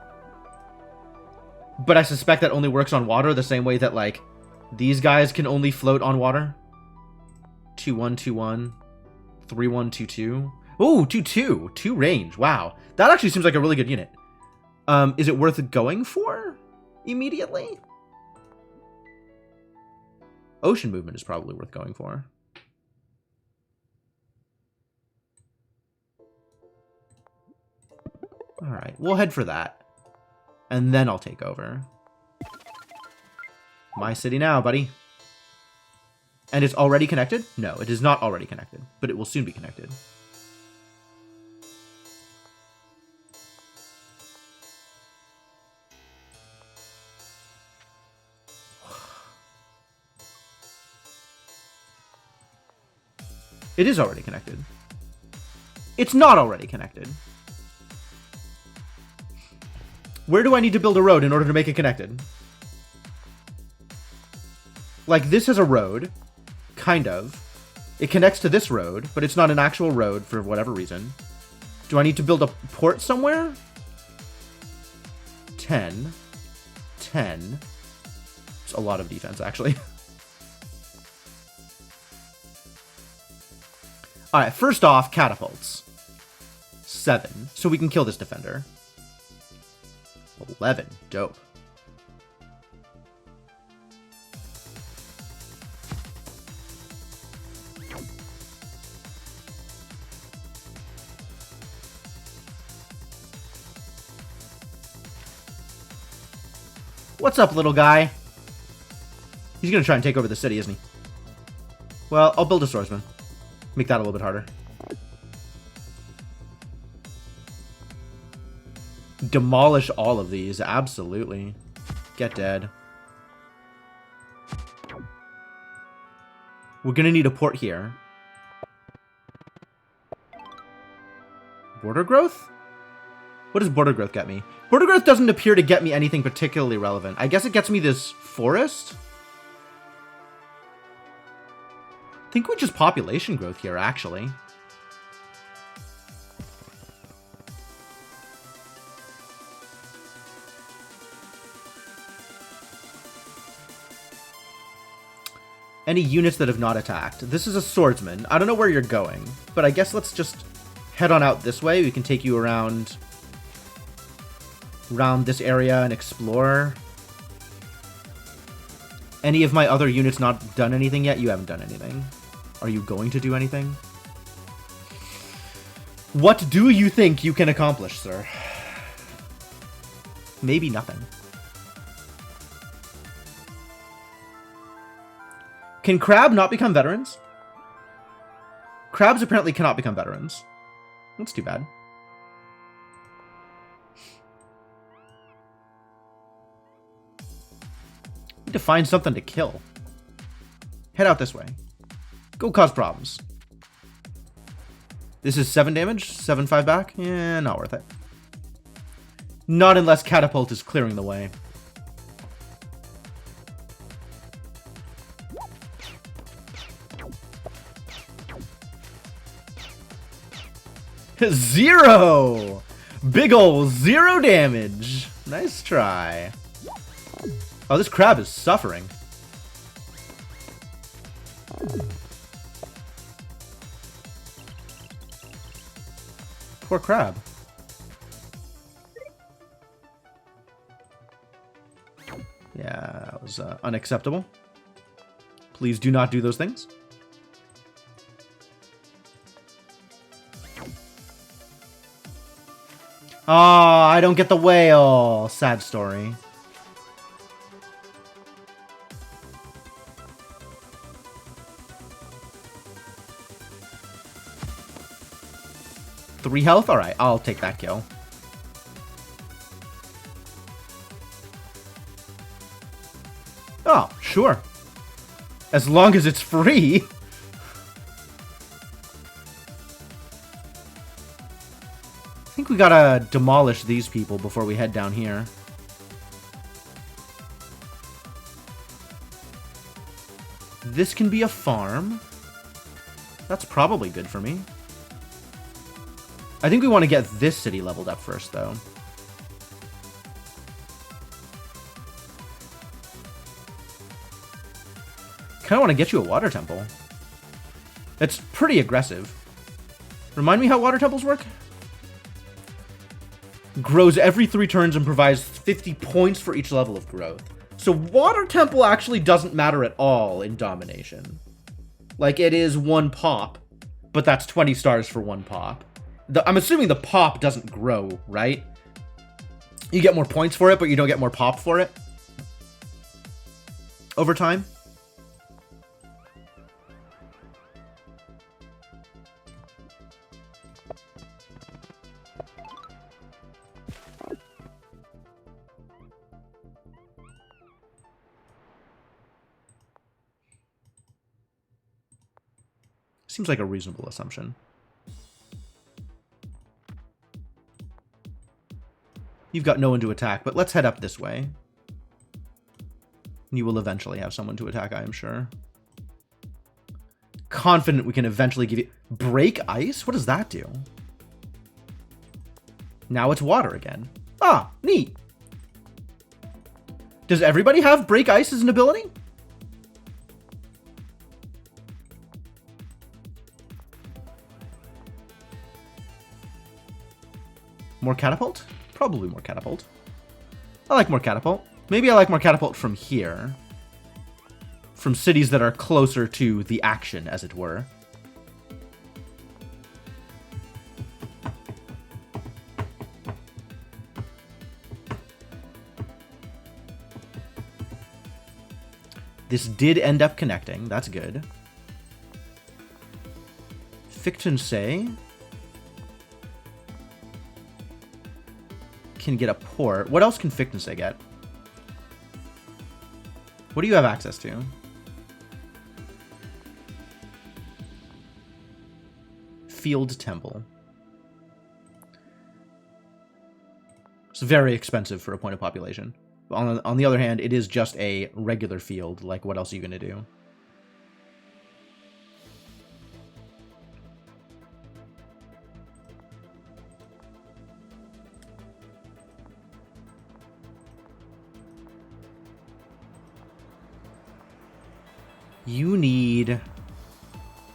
I suspect that only works on water the same way that, like, these guys can only float on water. 2-1, 2-1. 3-1, 2-2. Oh, 2-2. 2 range. Wow. That actually seems like a really good unit. Is it worth going for immediately? Ocean movement is probably worth going for. Alright, we'll head for that. And then I'll take over. My city now, buddy. And it's already connected? No, it is not already connected, but it will soon be connected. It is already connected. It's not already connected. Where do I need to build a road in order to make it connected? Like, this has a road. Kind of. It connects to this road, but it's not an actual road for whatever reason. Do I need to build a port somewhere? 10. 10. It's a lot of defense, actually. Alright, first off, catapults. 7. So we can kill this defender. 11. Dope. What's up, little guy? He's gonna try and take over the city, isn't he? Well, I'll build a swordsman. Make that a little bit harder. Demolish all of these, absolutely. Get dead. We're gonna need a port here. Border growth? What does border growth get me? Border growth doesn't appear to get me anything particularly relevant. I guess it gets me this forest? I think we just population growth here, actually. Any units that have not attacked. This is a swordsman. I don't know where you're going, but I guess let's just head on out this way. We can take you around this area and explore. Any of my other units not done anything yet? You haven't done anything. Are you going to do anything? What do you think you can accomplish, sir? Maybe nothing. Can Crab not become veterans? Crabs apparently cannot become veterans. That's too bad. Need to find something to kill. Head out this way. Go cause problems. This is 7 damage? 7-5 back? Yeah, not worth it. Not unless Catapult is clearing the way. Zero! Big ol' 0 damage. Nice try. Oh, this crab is suffering. Poor crab. Yeah, that was unacceptable. Please do not do those things. Oh, I don't get the whale. Sad story. Three health? Alright, I'll take that kill. Oh, sure. As long as it's free. I think we gotta demolish these people before we head down here. This can be a farm. That's probably good for me. I think we want to get this city leveled up first, though. Kind of want to get you a water temple. It's pretty aggressive. Remind me how water temples work? Grows every 3 turns and provides 50 points for each level of growth. So water temple actually doesn't matter at all in domination. Like, it is 1 pop, but that's 20 stars for 1 pop. I'm assuming the pop doesn't grow, right? You get more points for it, but you don't get more pop for it over time. Seems like a reasonable assumption. You've got no one to attack, but let's head up this way. You will eventually have someone to attack, I am sure. Confident we can eventually give you... Break ice? What does that do? Now it's water again. Ah, neat. Does everybody have break ice as an ability? More catapult? Probably more catapult. I like more catapult. Maybe I like more catapult from here. From cities that are closer to the action, as it were. This did end up connecting. That's good. Fichtensee can get a port. What else can Fichtensee get? What do you have access to? Field Temple. It's very expensive for a point of population. On the other hand, it is just a regular field. Like, what else are you going to do? You need...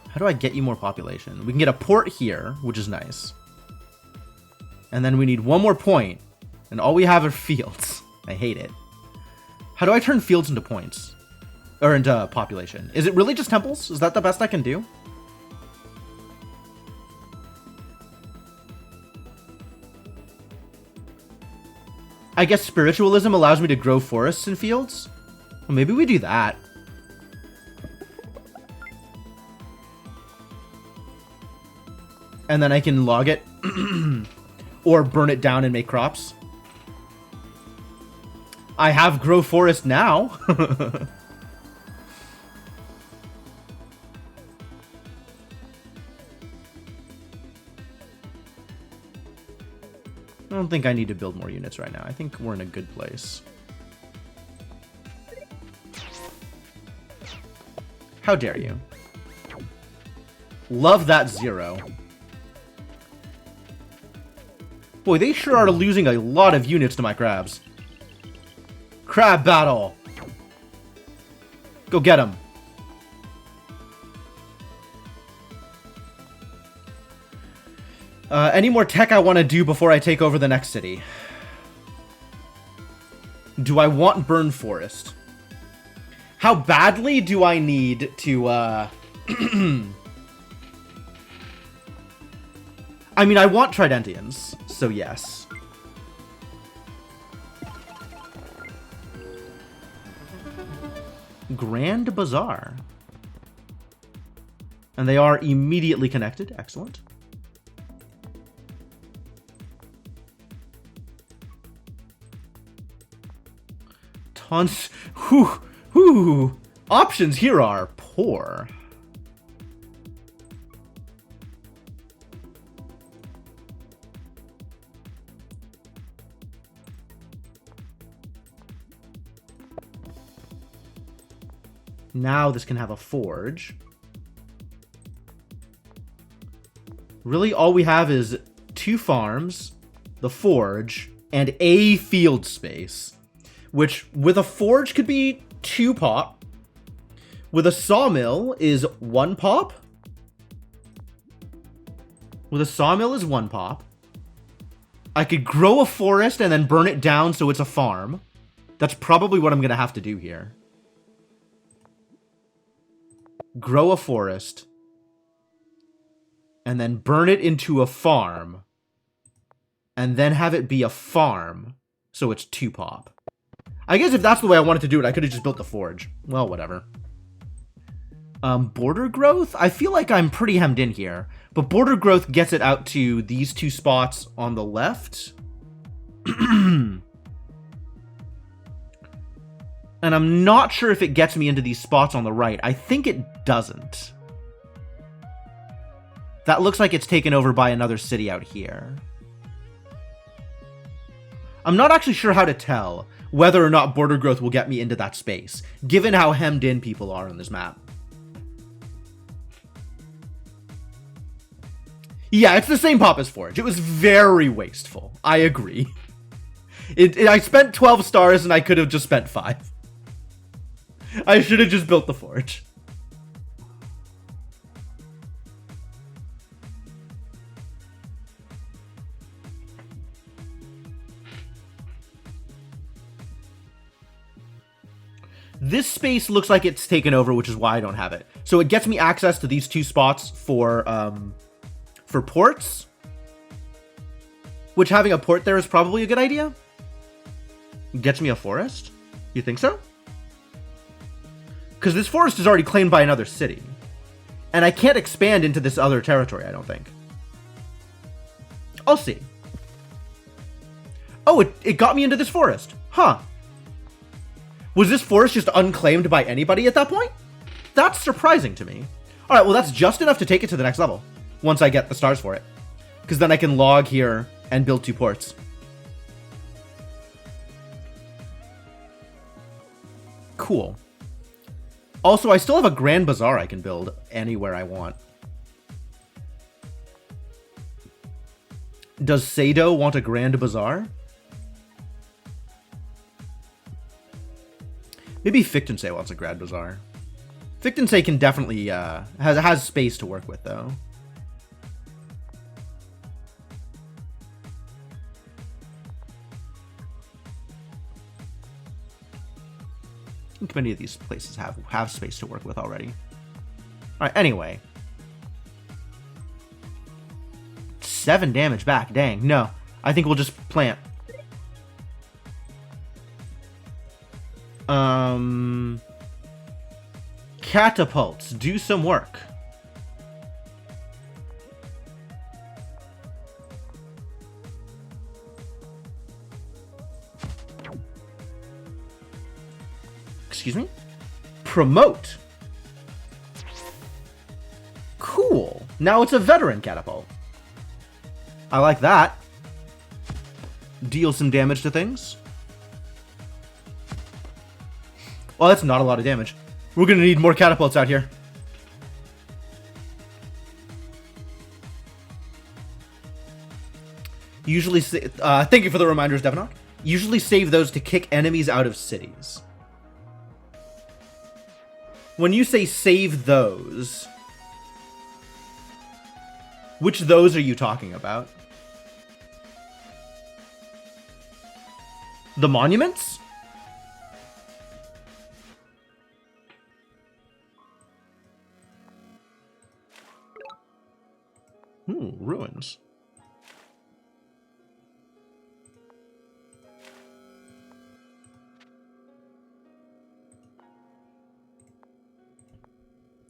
How do I get you more population? We can get a port here, which is nice. And then we need 1 more point, and all we have are fields. I hate it. How do I turn fields into points? Or into population? Is it really just temples? Is that the best I can do? I guess spiritualism allows me to grow forests and fields? Well, maybe we do that. And then I can log it. Or burn it down and make crops. I have grow forest now. I don't think I need to build more units right now. I think we're in a good place. How dare you? Love that 0. Boy, they sure are losing a lot of units to my crabs. Crab battle! Go get them. Any more tech I want to do before I take over the next city? Do I want Burn Forest? How badly do I need to, I mean, I want Tridentians, so yes. Grand Bazaar. And they are immediately connected. Excellent. Tons. Whew. Options here are poor. Now this can have a forge. Really, all we have is 2 farms, the forge, and a field space. Which, with a forge, could be 2 pop. With a sawmill is 1 pop. With a sawmill is 1 pop. I could grow a forest and then burn it down so it's a farm. That's probably what I'm going to have to do here. Grow a forest. And then burn it into a farm. And then have it be a farm. So it's 2 pop. I guess if that's the way I wanted to do it, I could have just built the forge. Well, whatever. Border growth? I feel like I'm pretty hemmed in here. But border growth gets it out to these 2 spots on the left. And I'm not sure if it gets me into these spots on the right. I think it doesn't. That looks like it's taken over by another city out here. I'm not actually sure how to tell whether or not border growth will get me into that space, given how hemmed in people are on this map. Yeah, it's the same pop as Forge. It was very wasteful. I agree. I spent 12 stars and I could have just spent 5. I should have just built the Forge. This space looks like it's taken over, which is why I don't have it. So it gets me access to these 2 spots for ports. Which having a port there is probably a good idea. Gets me a forest? You think so? Because this forest is already claimed by another city. And I can't expand into this other territory, I don't think. I'll see. Oh, it got me into this forest. Huh. Was this forest just unclaimed by anybody at that point? That's surprising to me. Alright, well that's just enough to take it to the next level. Once I get the stars for it. Because then I can log here and build 2 ports. Cool. Also, I still have a Grand Bazaar I can build anywhere I want. Does Sado want a Grand Bazaar? Maybe Fictensay wants a Grand Bazaar. Fictensay can definitely, has space to work with, though. I think many of these places have space to work with already. Alright, anyway. 7 damage back, dang. No, I think we'll just plant. Catapults, do some work. Excuse me? Promote. Cool. Now it's a veteran catapult. I like that. Deal some damage to things. Well, that's not a lot of damage. We're gonna need more catapults out here. Usually, thank you for the reminders, Devonok. Usually save those to kick enemies out of cities. When you say save those, which those are you talking about? The monuments? Ruins.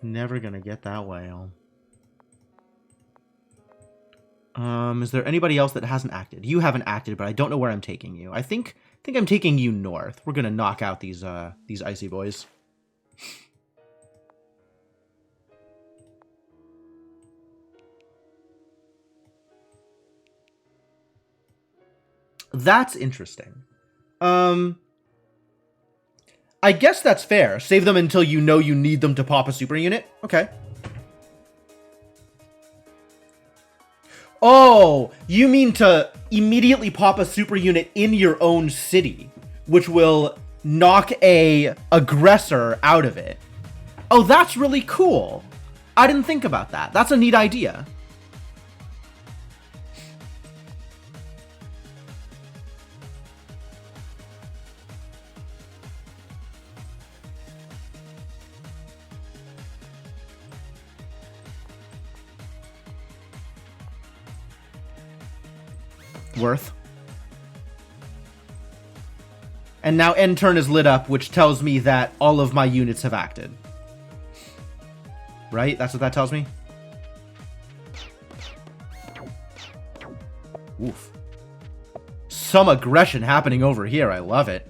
Never gonna get that whale. Is there anybody else that hasn't acted? You haven't acted, but I don't know where I'm taking you. I think I'm taking you north. We're gonna knock out these icy boys. That's interesting. I guess that's fair. Save them until you know you need them to pop a super unit. Okay. Oh, you mean to immediately pop a super unit in your own city, which will knock a aggressor out of it. Oh, that's really cool. I didn't think about that. That's a neat idea. Worth. And now end turn is lit up, which tells me that all of my units have acted. Right? That's what that tells me? Oof. Some aggression happening over here. I love it.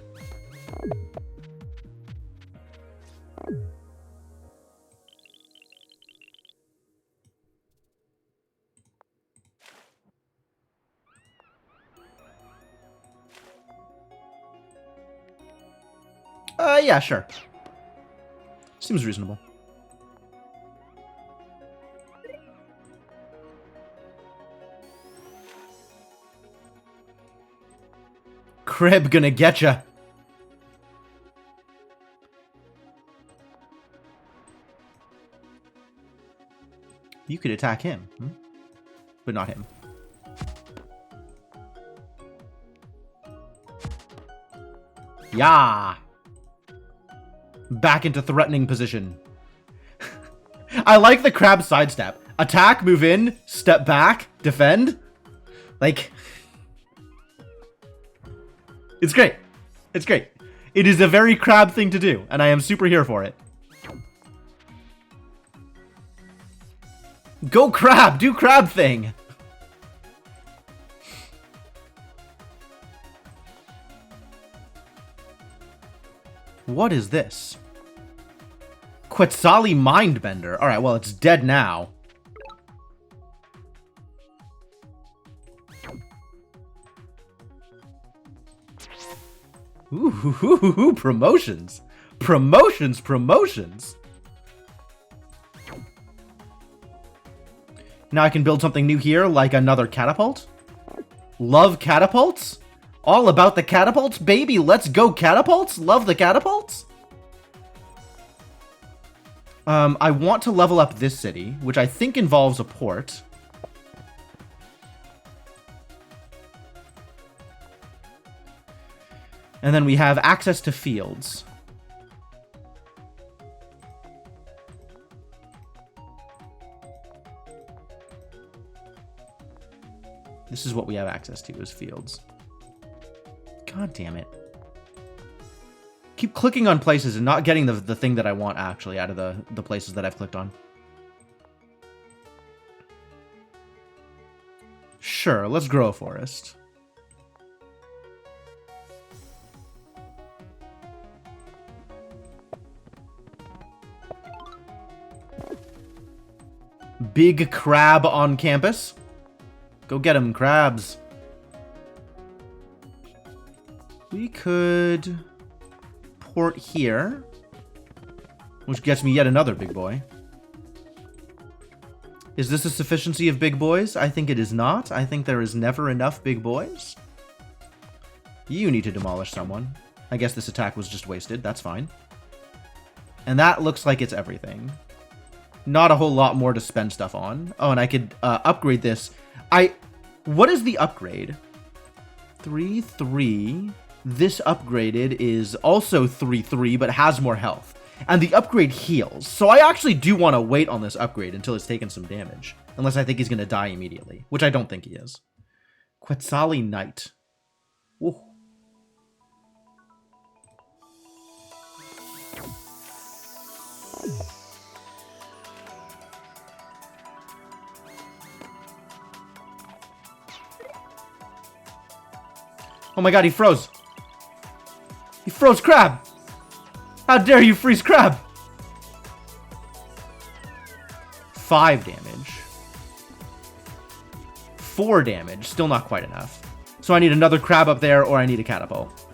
Yeah, sure. Seems reasonable. Crib gonna getcha. You could attack him, but not him. Yeah. Back into threatening position. I like the crab sidestep. Attack, move in, step back, defend. Like, it's great. It's great. It is a very crab thing to do, and I am super here for it. Go crab! Do crab thing! What is this? Quetzali Mindbender. Alright, well, it's dead now. Ooh, promotions. Promotions. Now I can build something new here, like another catapult. Love catapults? All about the catapults? Baby, let's go catapults? Love the catapults? I want to level up this city, which I think involves a port. And then we have access to fields. This is what we have access to, is fields. God damn it. Keep clicking on places and not getting the thing that I want, actually, out of the places that I've clicked on. Sure, let's grow a forest. Big crab on campus. Go get him, crabs. We could port here, which gets me yet another big boy. Is this a sufficiency of big boys? I think it is not. I think there is never enough big boys. You need to demolish someone. I guess this attack was just wasted. That's fine. And that looks like it's everything. Not a whole lot more to spend stuff on. Oh, and I could upgrade this. What is the upgrade? 3-3. This upgraded is also 3-3, but has more health. And the upgrade heals. So I actually do want to wait on this upgrade until it's taken some damage. Unless I think he's going to die immediately. Which I don't think he is. Quetzali Knight. Ooh. Oh my god, he froze. He froze crab. How dare you freeze crab? 5 damage. 4 damage. Still not quite enough. So I need another crab up there, or I need a catapult.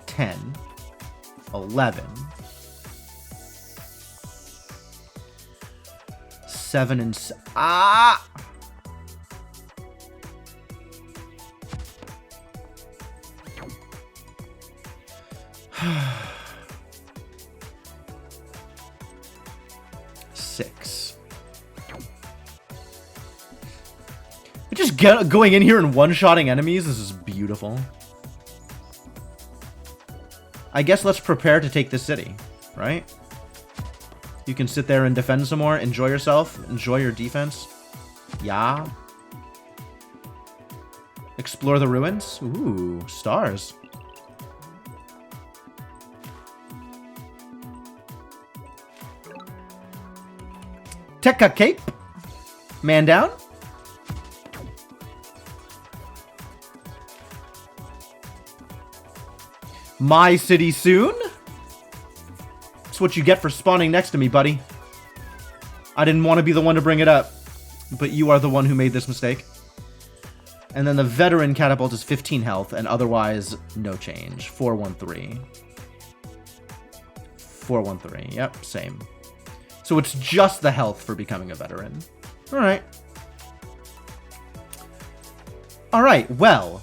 $10. 11. 7 and... Ah! Six. Just going in here and one-shotting enemies. This is beautiful. I guess let's prepare to take this city, right? You can sit there and defend some more. Enjoy yourself. Enjoy your defense. Yeah. Explore the ruins. Ooh, stars. Tekka Cape. Man down. My city soon. That's what you get for spawning next to me, buddy. I didn't want to be the one to bring it up, but you are the one who made this mistake. And then the veteran catapult is 15 health, and otherwise, no change. 413. 413. Yep, same. So it's just the health for becoming a veteran. Alright. Alright, well.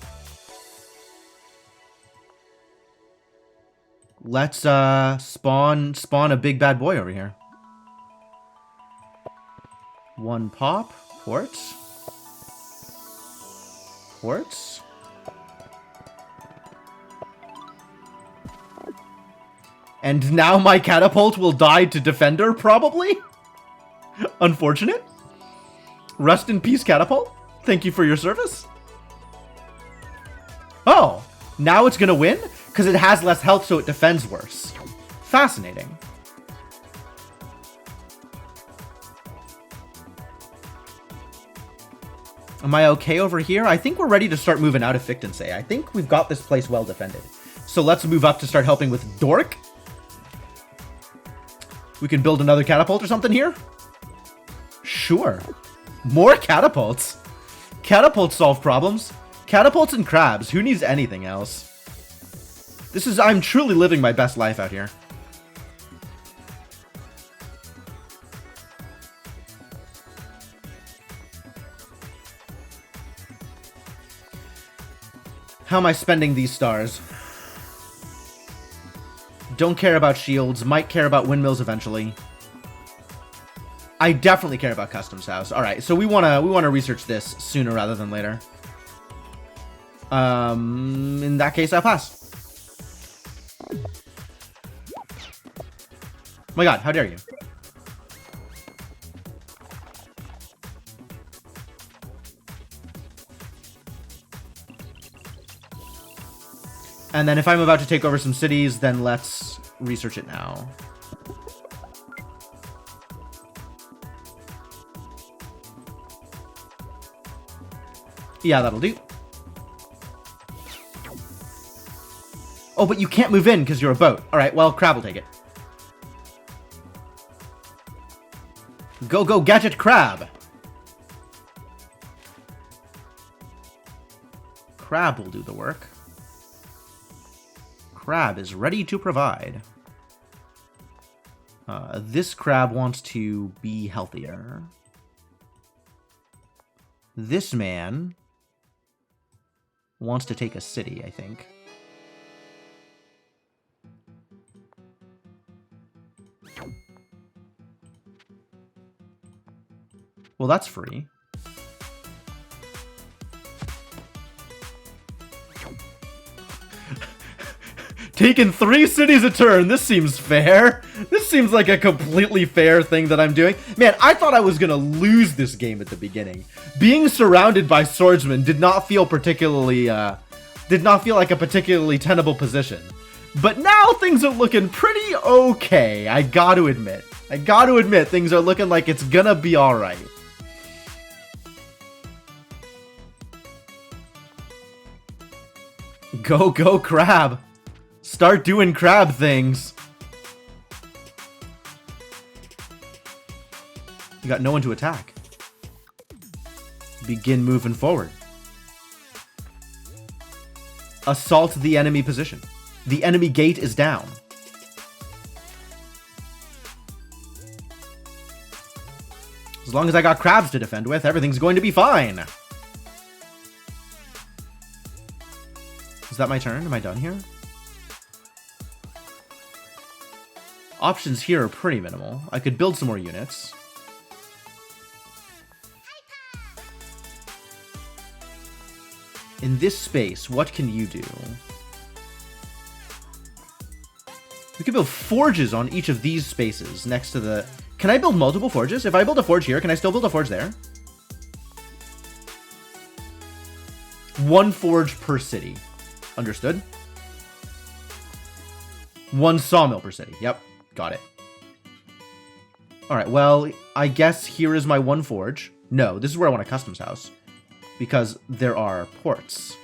Let's spawn a big bad boy over here. One pop. Ports. Ports. And now my catapult will die to Defender, probably? Unfortunate. Rest in peace, catapult. Thank you for your service. Oh, now it's gonna win? Because it has less health, so it defends worse. Fascinating. Am I okay over here? I think we're ready to start moving out of Fictensay. I think we've got this place well defended. So let's move up to start helping with Dork. We can build another catapult or something here? Sure. More catapults. Catapults solve problems. Catapults and crabs. Who needs anything else? I'm truly living my best life out here. How am I spending these stars? Don't care about shields. Might care about windmills eventually. I definitely care about Customs House. All right, so we wanna research this sooner rather than later. In that case, I'll pass. Oh my god, how dare you? And then if I'm about to take over some cities, then let's research it now. Yeah, that'll do. Oh, but you can't move in because you're a boat. All right, well, Crab will take it. Go, go, Gadget Crab. Crab will do the work. Crab is ready to provide. This crab wants to be healthier. This man wants to take a city, I think. Well, that's free. Taking 3 cities a turn. This seems fair. This seems like a completely fair thing that I'm doing. Man, I thought I was gonna lose this game at the beginning. Being surrounded by swordsmen did not feel particularly, did not feel like a particularly tenable position. But now things are looking pretty okay, I gotta admit. I gotta admit, things are looking like it's gonna be alright. Go, go, crab. Start doing crab things. You got no one to attack. Begin moving forward. Assault the enemy position. The enemy gate is down. As long as I got crabs to defend with, everything's going to be fine. Is that my turn? Am I done here? Options here are pretty minimal. I could build some more units. In this space, what can you do? We could build forges on each of these spaces next to the... Can I build multiple forges? If I build a forge here, can I still build a forge there? 1 forge per city. Understood. 1 sawmill per city. Yep, got it. Alright, well, I guess here is my 1 forge. No, this is where I want a customs house. Because there are ports.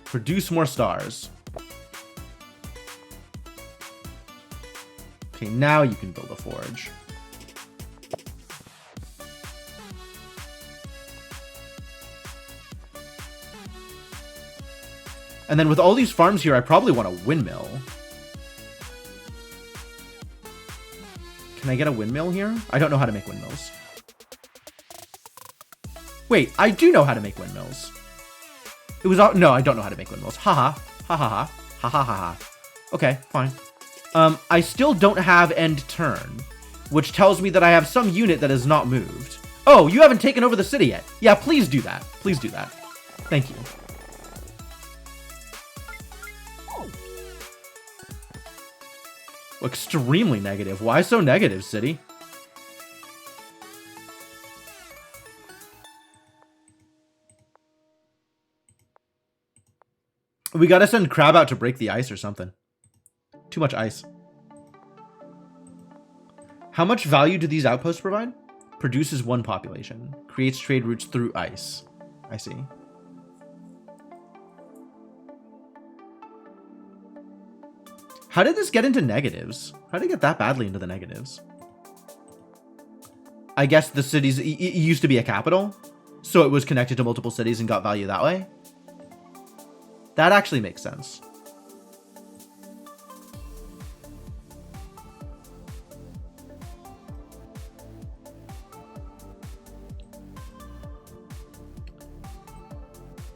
Produce more stars. Okay, now you can build a forge. And then with all these farms here, I probably want a windmill. Can I get a windmill here? I don't know how to make windmills. Wait, I do know how to make windmills. It was... No, I don't know how to make windmills. Haha. Ha ha ha. Ha ha ha ha. Okay, fine. I still don't have end turn, which tells me that I have some unit that has not moved. Oh, you haven't taken over the city yet. Yeah, please do that. Please do that. Thank you. Extremely negative. Why so negative, city? We gotta send Crab out to break the ice or something. Too much ice. How much value do these outposts provide? Produces 1 population. Creates trade routes through ice. I see. How did this get into negatives? How did it get that badly into the negatives? I guess the cities... It used to be a capital, so it was connected to multiple cities and got value that way. That actually makes sense.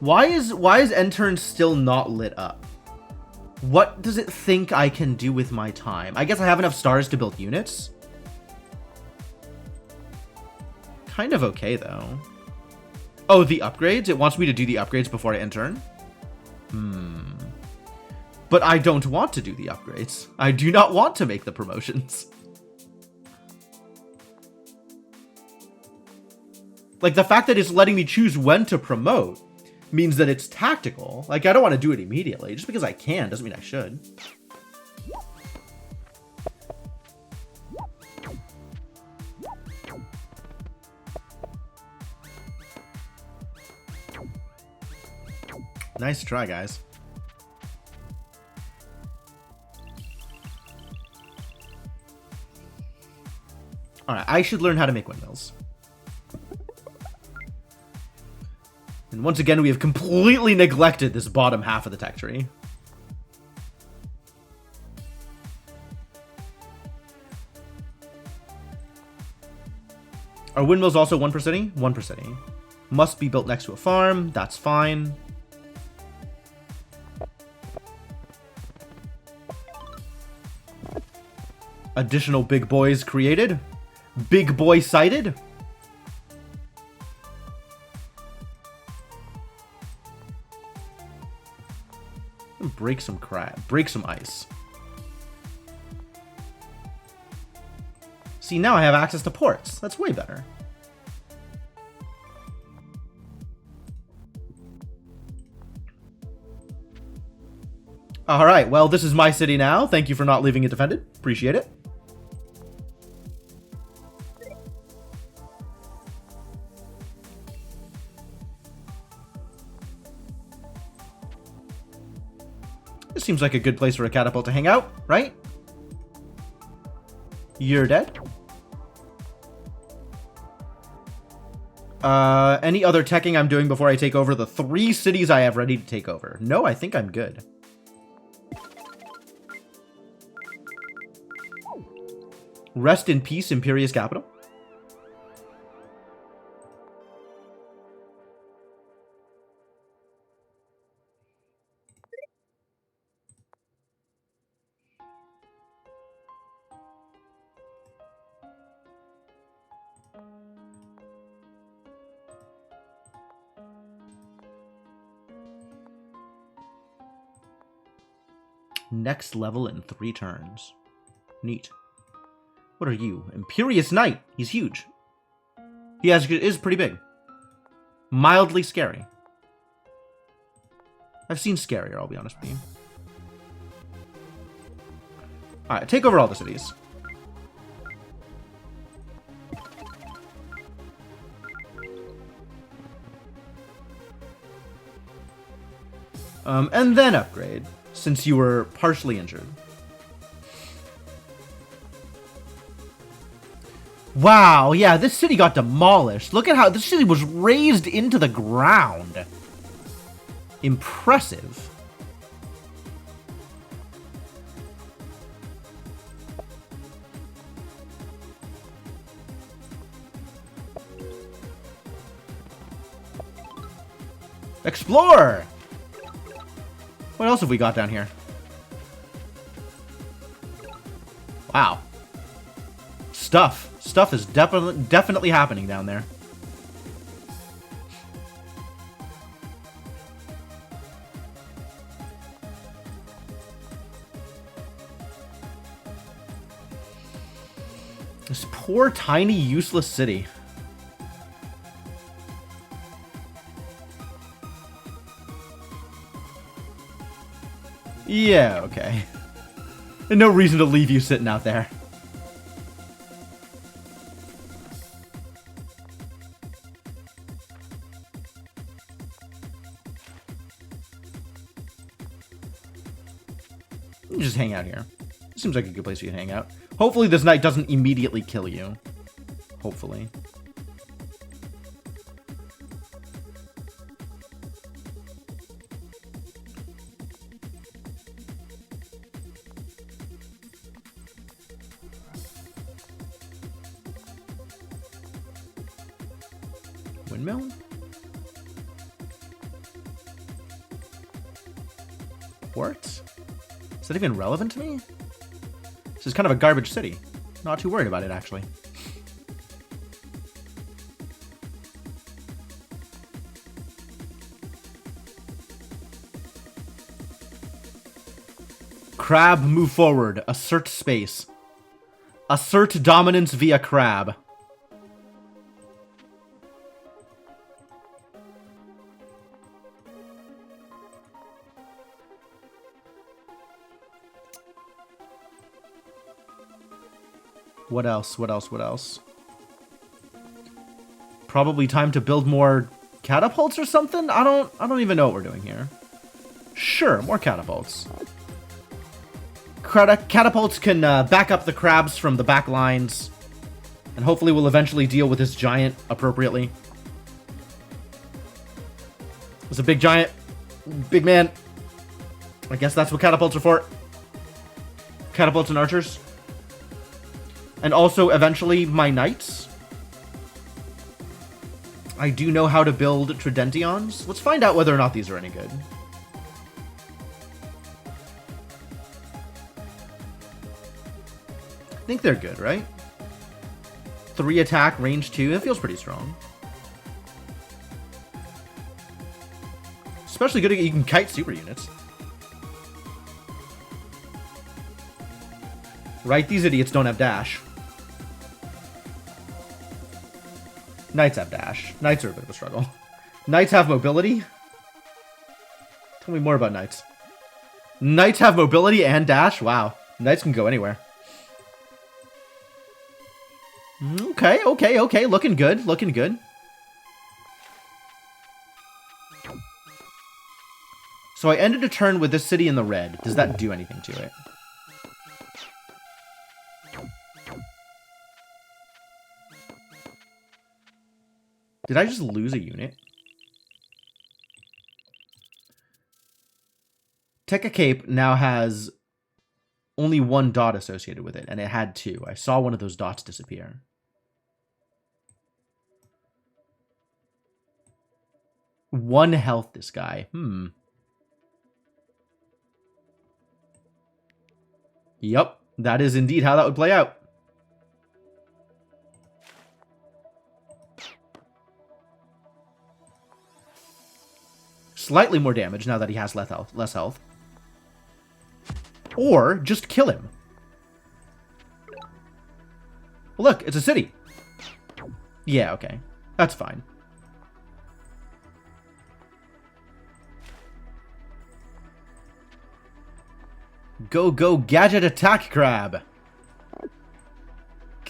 Why is end turn still not lit up? What does it think I can do with my time? I guess I have enough stars to build units. Kind of okay, though. Oh, the upgrades? It wants me to do the upgrades before I end turn? But I don't want to do the upgrades. I do not want to make the promotions. Like, the fact that it's letting me choose when to promote means that it's tactical. Like, I don't want to do it immediately. Just because I can doesn't mean I should. Nice try, guys. Alright, I should learn how to make windmills. And once again, we have completely neglected this bottom half of the tech tree. Are windmills also 1 per city? 1 per city. Must be built next to a farm. That's fine. Additional big boys created. Big boy sighted. Break some crab. Break some ice. See, now I have access to ports. That's way better. Alright, well, this is my city now. Thank you for not leaving it defended. Appreciate it. This seems like a good place for a catapult to hang out, right? You're dead. Any other teching I'm doing before I take over the 3 cities I have ready to take over? No, I think I'm good. Rest in peace, Imperious Capital. Next level in 3 turns. Neat. What are you? Imperious Knight. He's huge. He is pretty big. Mildly scary. I've seen scarier, I'll be honest with you. Alright, take over all the cities. And then upgrade, since you were partially injured. Wow, yeah, this city got demolished. Look at how this city was razed into the ground. Impressive. Explore! What else have we got down here? Wow. Stuff. Stuff is definitely happening down there. This poor, tiny, useless city. Yeah, okay. And no reason to leave you sitting out there. You can just hang out here. Seems like a good place you can hang out. Hopefully this knight doesn't immediately kill you. Hopefully. Windmill? Port? Is that even relevant to me? This is kind of a garbage city. Not too worried about it, actually. Crab, move forward. Assert space. Assert dominance via crab. What else? What else? What else? Probably time to build more catapults or something? I don't even know what we're doing here. Sure, more catapults. Catapults can back up the crabs from the back lines. And hopefully we'll eventually deal with this giant appropriately. It's a big giant. Big man. I guess that's what catapults are for. Catapults and archers. And also, eventually, my knights. I do know how to build Tridentions. Let's find out whether or not these are any good. I think they're good, right? 3 attack, range 2. That feels pretty strong. Especially good at you can kite super units. Right, these idiots don't have dash. Knights have dash. Knights are a bit of a struggle. Knights have mobility? Tell me more about knights. Knights have mobility and dash? Wow. Knights can go anywhere. Okay, okay, okay. Looking good. Looking good. So I ended a turn with this city in the red. Does that do anything to it? Did I just lose a unit? Tekka Cape now has only 1 dot associated with it, and it had 2. I saw one of those dots disappear. One health, this guy. Yep, that is indeed how that would play out. Slightly more damage now that he has less health. Or just kill him. Look, it's a city. Yeah, okay. That's fine. Go, go, gadget attack crab.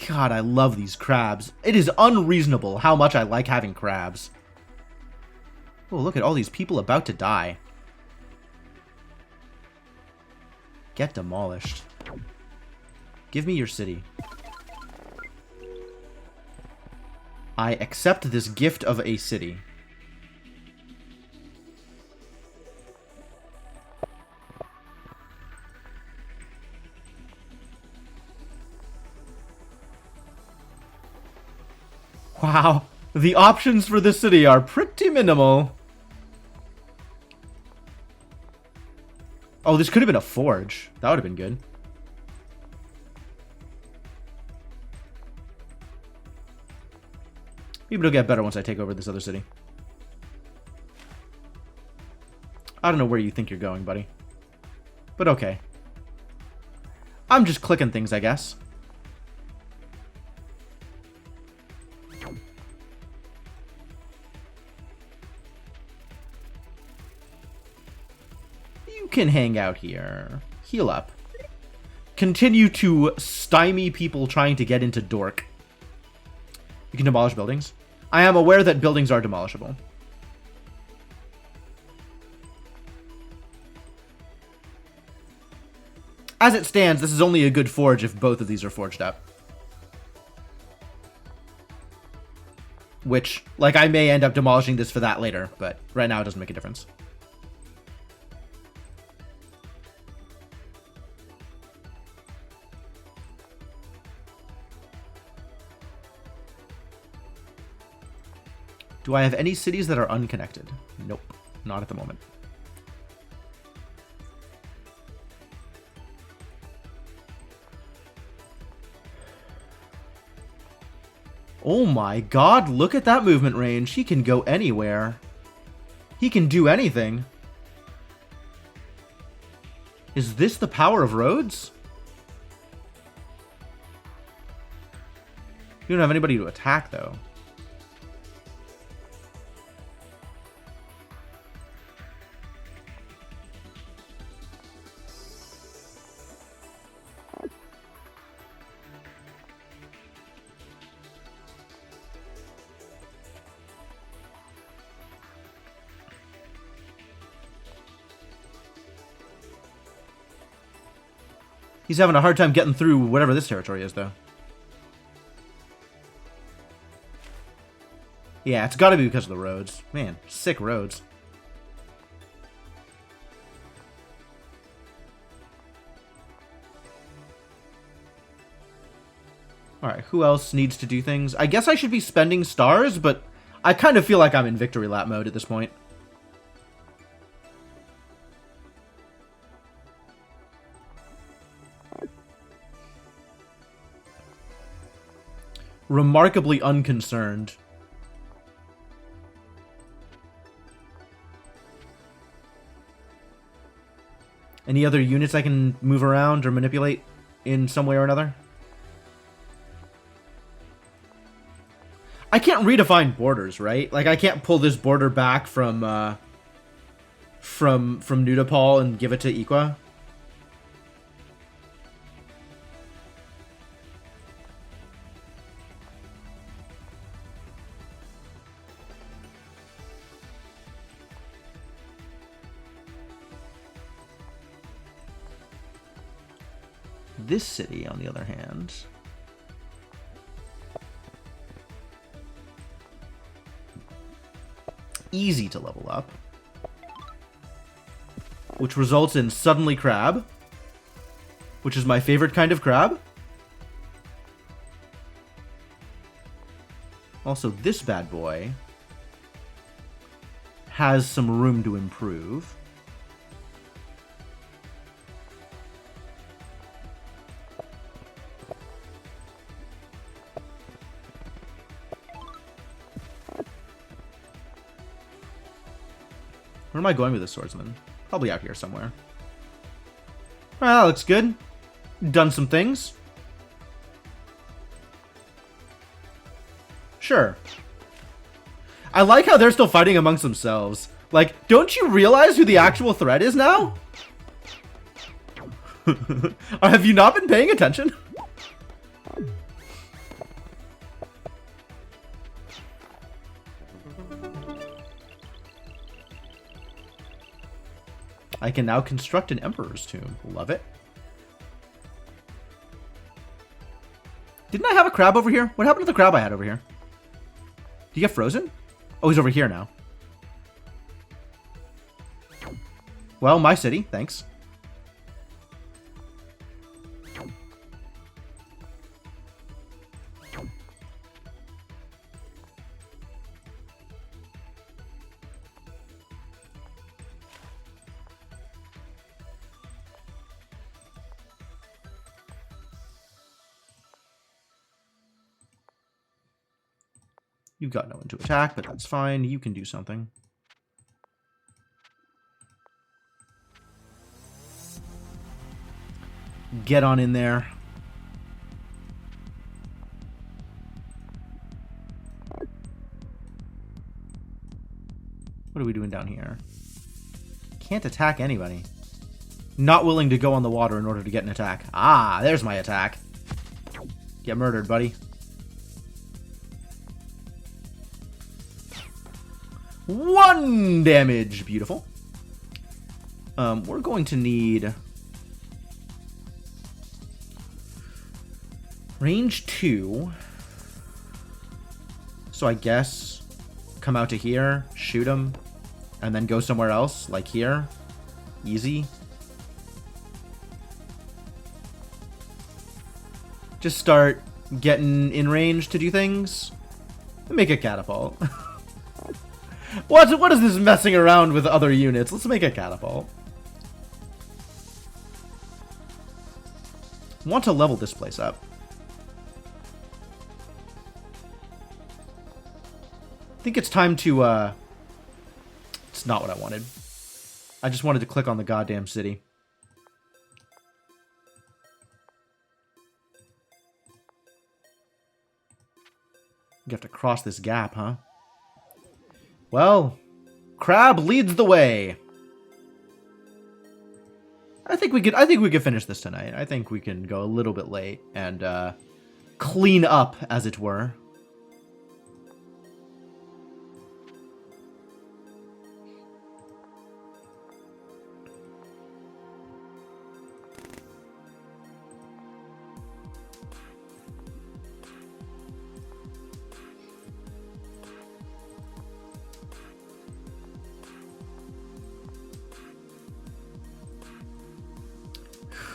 God, I love these crabs. It is unreasonable how much I like having crabs. Oh, look at all these people about to die. Get demolished. Give me your city. I accept this gift of a city. Wow, the options for this city are pretty minimal. Oh, this could have been a forge. That would have been good. Maybe it'll get better once I take over this other city. I don't know where you think you're going, buddy. But okay. I'm just clicking things, I guess. You can hang out here. Heal up. Continue to stymie people trying to get into Dork. You can demolish buildings. I am aware that buildings are demolishable. As it stands, this is only a good forge if both of these are forged up. Which, like, I may end up demolishing this for that later, but right now it doesn't make a difference. Do I have any cities that are unconnected? Nope, not at the moment. Oh my god, look at that movement range. He can go anywhere. He can do anything. Is this the power of roads? You don't have anybody to attack, though. He's having a hard time getting through whatever this territory is, though. Yeah, it's gotta be because of the roads. Man, sick roads. Alright, who else needs to do things? I guess I should be spending stars, but I kind of feel like I'm in victory lap mode at this point. Remarkably unconcerned. Any other units I can move around or manipulate in some way or another? I can't redefine borders, right? Like, I can't pull this border back from Nudapal and give it to Iqua. This city, on the other hand, easy to level up, which results in suddenly crab, which is my favorite kind of crab. Also, this bad boy has some room to improve. Where am I going with this swordsman? Probably out here somewhere. Well, that looks good. Done some things. Sure. I like how they're still fighting amongst themselves. Like, don't you realize who the actual threat is now? Have you not been paying attention? I can now construct an emperor's tomb. Love it. Didn't I have a crab over here? What happened to the crab I had over here? Did he get frozen? Oh, he's over here now. Well, my city. Thanks. You've got no one to attack, but that's fine. You can do something. Get on in there. What are we doing down here? Can't attack anybody. Not willing to go on the water in order to get an attack. Ah, there's my attack. Get murdered, buddy. 1 damage. Beautiful. We're going to need range 2. So I guess come out to here, shoot him, and then go somewhere else, like here. Easy. Just start getting in range to do things. Make a catapult. What is this messing around with other units? Let's make a catapult. Want to level this place up. I think it's time to, it's not what I wanted. I just wanted to click on the goddamn city. You have to cross this gap, huh? Well, Crab leads the way. I think we could finish this tonight. I think we can go a little bit late and clean up, as it were.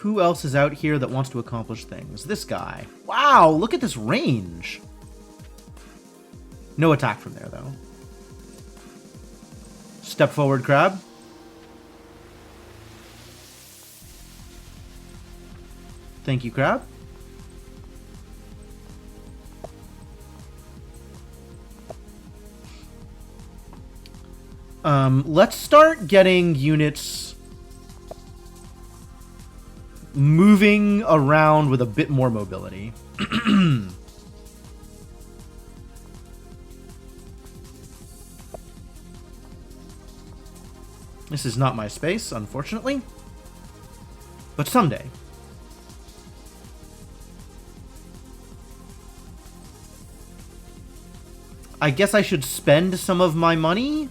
Who else is out here that wants to accomplish things? This guy. Wow, look at this range. No attack from there, though. Step forward, Crab. Thank you, Crab. Let's start getting units moving around with a bit more mobility. This is not my space, unfortunately. But someday. I guess I should spend some of my money.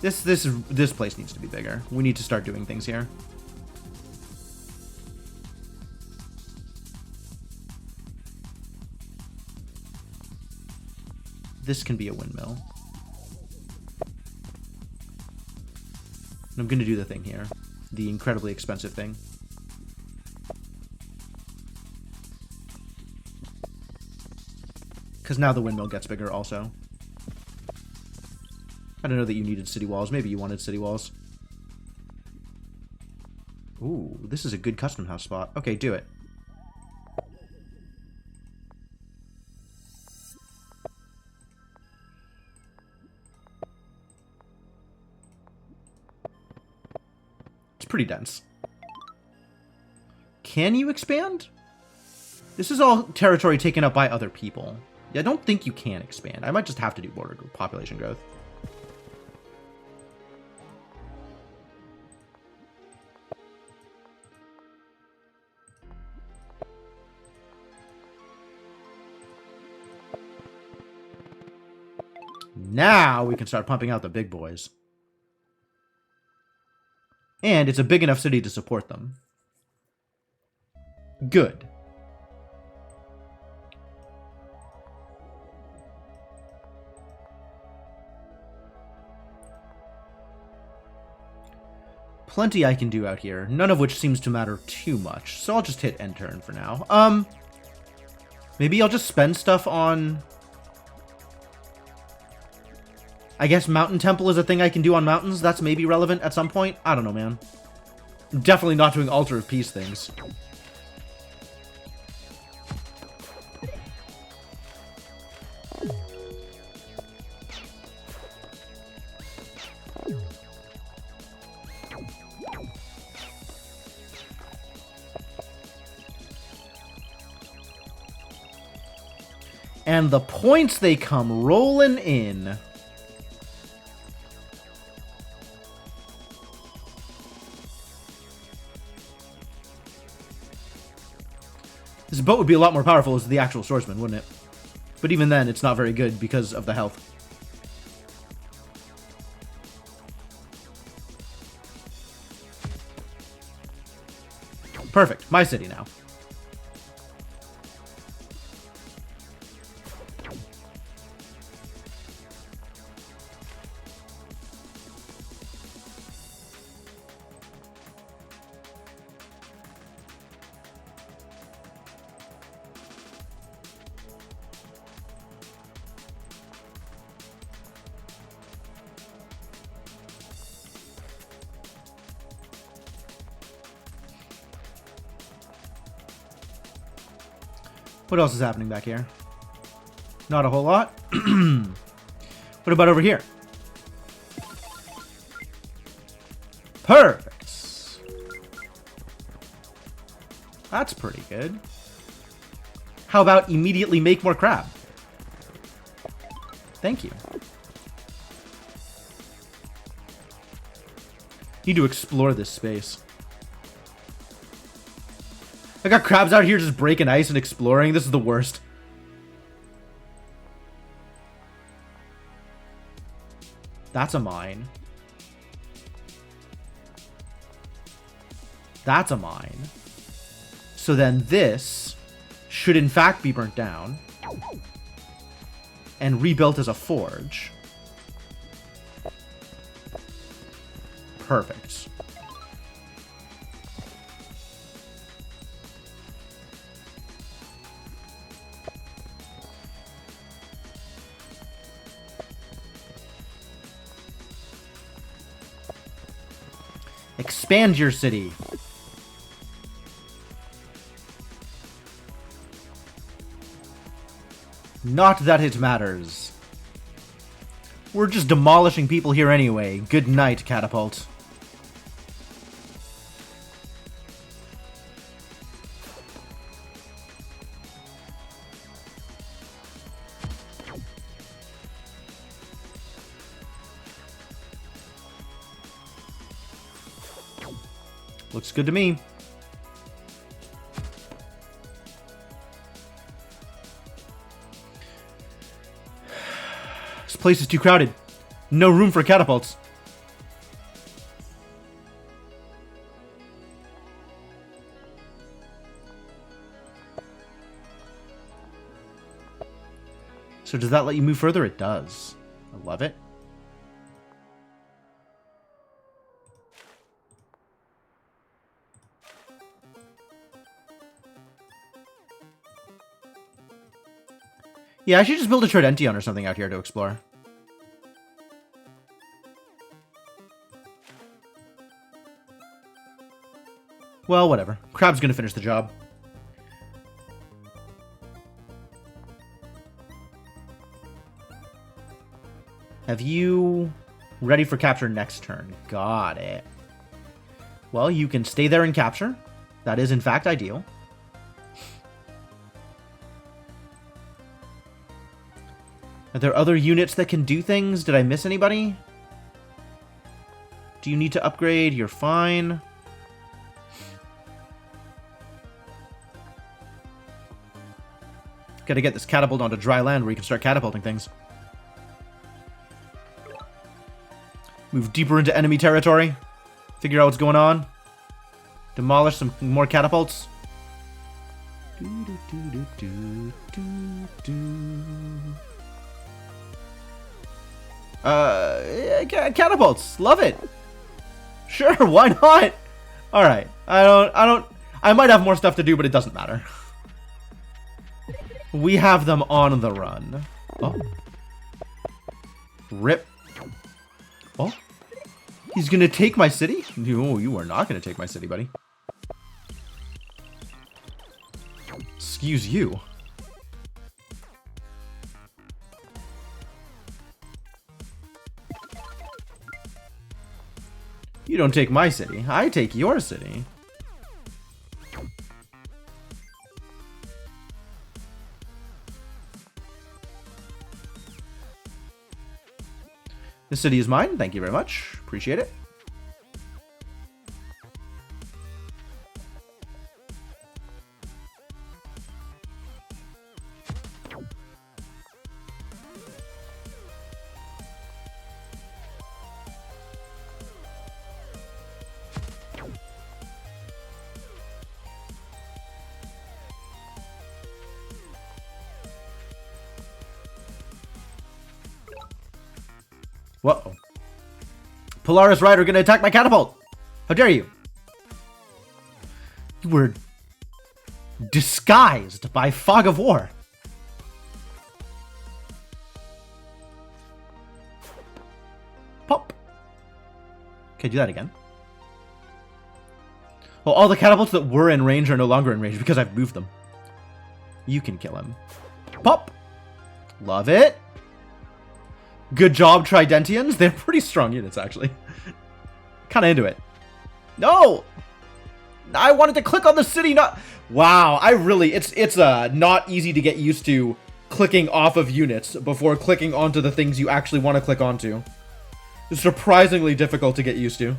This place needs to be bigger. We need to start doing things here. This can be a windmill. And I'm going to do the thing here. The incredibly expensive thing. Because now the windmill gets bigger also. I don't know that you needed city walls. Maybe you wanted city walls. Ooh, this is a good custom house spot. Okay, do it. pretty dense. Can you expand? This is all territory taken up by other people. Yeah, I don't think you can expand. I might just have to do border population growth. Now we can start pumping out the big boys. And it's a big enough city to support them. Good. Plenty I can do out here, none of which seems to matter too much, so I'll just hit end turn for now. Maybe I'll just spend stuff on... I guess Mountain Temple is a thing I can do on mountains. That's maybe relevant at some point. I don't know, man. I'm definitely not doing Altar of Peace things. And the points, they come rolling in. This boat would be a lot more powerful as the actual swordsman, wouldn't it? But even then, it's not very good because of the health. Perfect. My city now. What else is happening back here? Not a whole lot. What about over here? Perfect. That's pretty good. How about immediately make more crab? Thank you. Need to explore this space. I got crabs out here just breaking ice and exploring. This is the worst. That's a mine. That's a mine. So then this should in fact be burnt down and rebuilt as a forge. Perfect. Expand your city. Not that it matters. We're just demolishing people here anyway. Good night, Catapult. Looks good to me. This place is too crowded. No room for catapults. So does that let you move further? It does. I love it. Yeah, I should just build a Tridention or something out here to explore. Well, whatever. Crab's gonna finish the job. Have you ready for capture next turn? Got it. Well, you can stay there and capture. That is, in fact, ideal. Are there other units that can do things? Did I miss anybody? Do you need to upgrade? You're fine. Gotta get this catapult onto dry land where you can start catapulting things. Move deeper into enemy territory. Figure out what's going on. Demolish some more catapults. Catapults. Love it. Sure, why not? Alright. I might have more stuff to do, but it doesn't matter. We have them on the run. Oh. Rip. Oh. He's gonna take my city? No, you are not gonna take my city, buddy. Excuse you. You don't take my city. I take your city. This city is mine. Thank you very much. Appreciate it. Whoa. Polaris Rider gonna attack my catapult! How dare you! You were disguised by fog of war. Pop. Okay, do that again. Well, all the catapults that were in range are no longer in range because I've moved them. You can kill him. Pop. Love it. Good job, Tridentians. They're pretty strong units, actually. Kind of into it. No! I wanted to click on the city, not... Wow, I really... It's not easy to get used to clicking off of units before clicking onto the things you actually want to click onto. It's surprisingly difficult to get used to.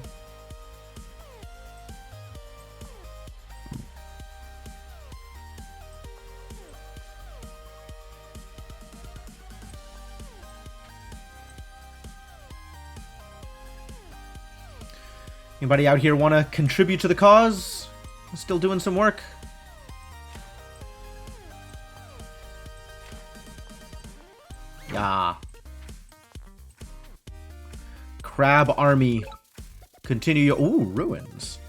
Anybody out here want to contribute to the cause? Still doing some work? Yeah. Crab army. Continue. Ooh, ruins.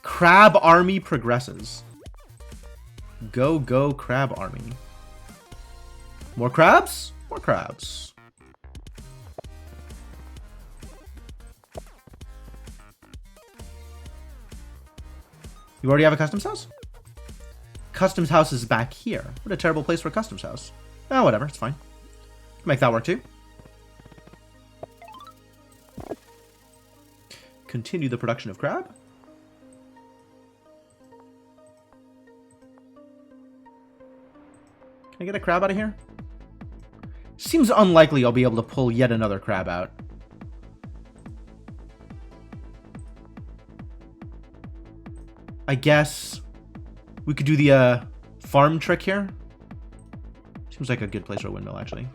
Crab army progresses. Go, go, crab army. More crabs? More crabs. You already have a customs house? Customs house is back here. What a terrible place for a customs house. Oh, whatever. It's fine. Make that work too. Continue the production of crab. Can I get a crab out of here? Seems unlikely I'll be able to pull yet another crab out. I guess we could do the farm trick here. Seems like a good place for a windmill, actually.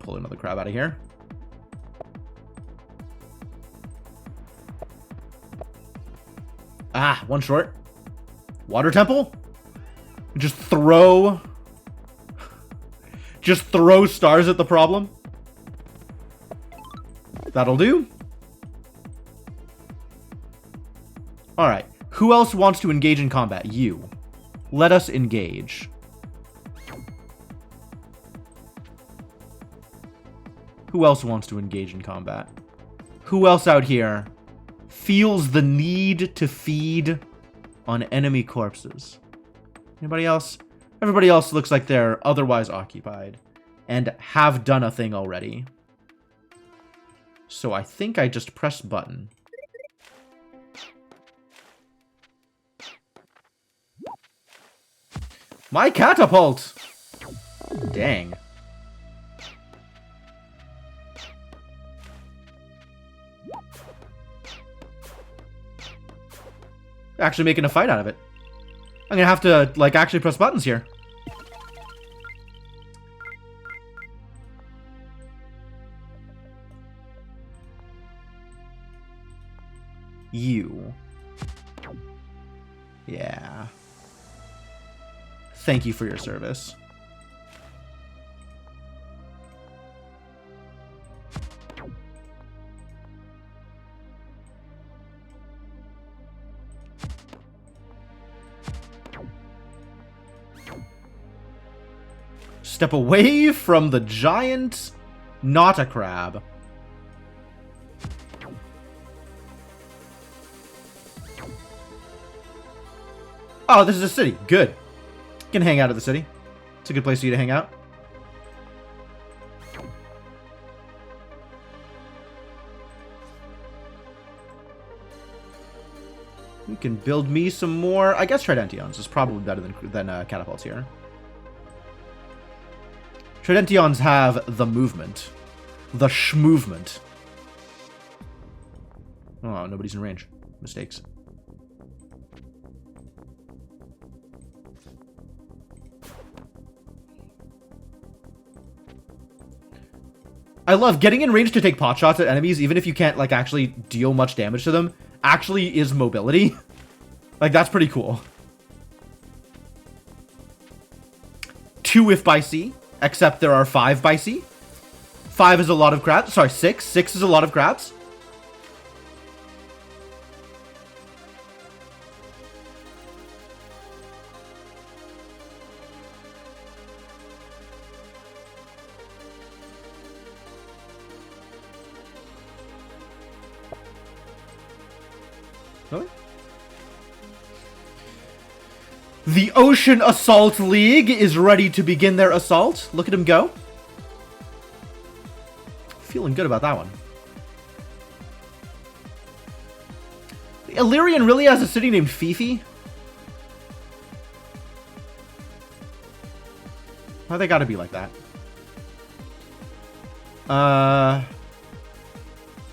Pull another crab out of here. Ah, one short. Water temple? Just throw stars at the problem. That'll do. Alright. Who else wants to engage in combat? You. Let us engage. Who else wants to engage in combat? Who else out here feels the need to feed on enemy corpses? Anybody else? Everybody else looks like they're otherwise occupied. and have done a thing already. So I think I just pressed button. My catapult! Dang. Actually making a fight out of it. I'm gonna have to, like, actually press buttons here. You. Yeah. Thank you for your service. Step away from the giant, not a crab. Oh, this is a city. Good. You can hang out at the city. It's a good place for you to hang out. We can build me some more. I guess Tridentions is probably better than catapults here. Tridentions have the movement. The schmovement. Oh, nobody's in range. Mistakes. I love getting in range to take pot shots at enemies, even if you can't, like, actually deal much damage to them, actually is mobility. Like, that's pretty cool. 2 if by sea, except there are 5 by sea. 5 is a lot of crabs. Sorry, 6. 6 is a lot of crabs. Really? The Ocean Assault League is ready to begin their assault. Look at him go. Feeling good about that one. Illyrian really has a city named Fifi? Why they gotta be like that?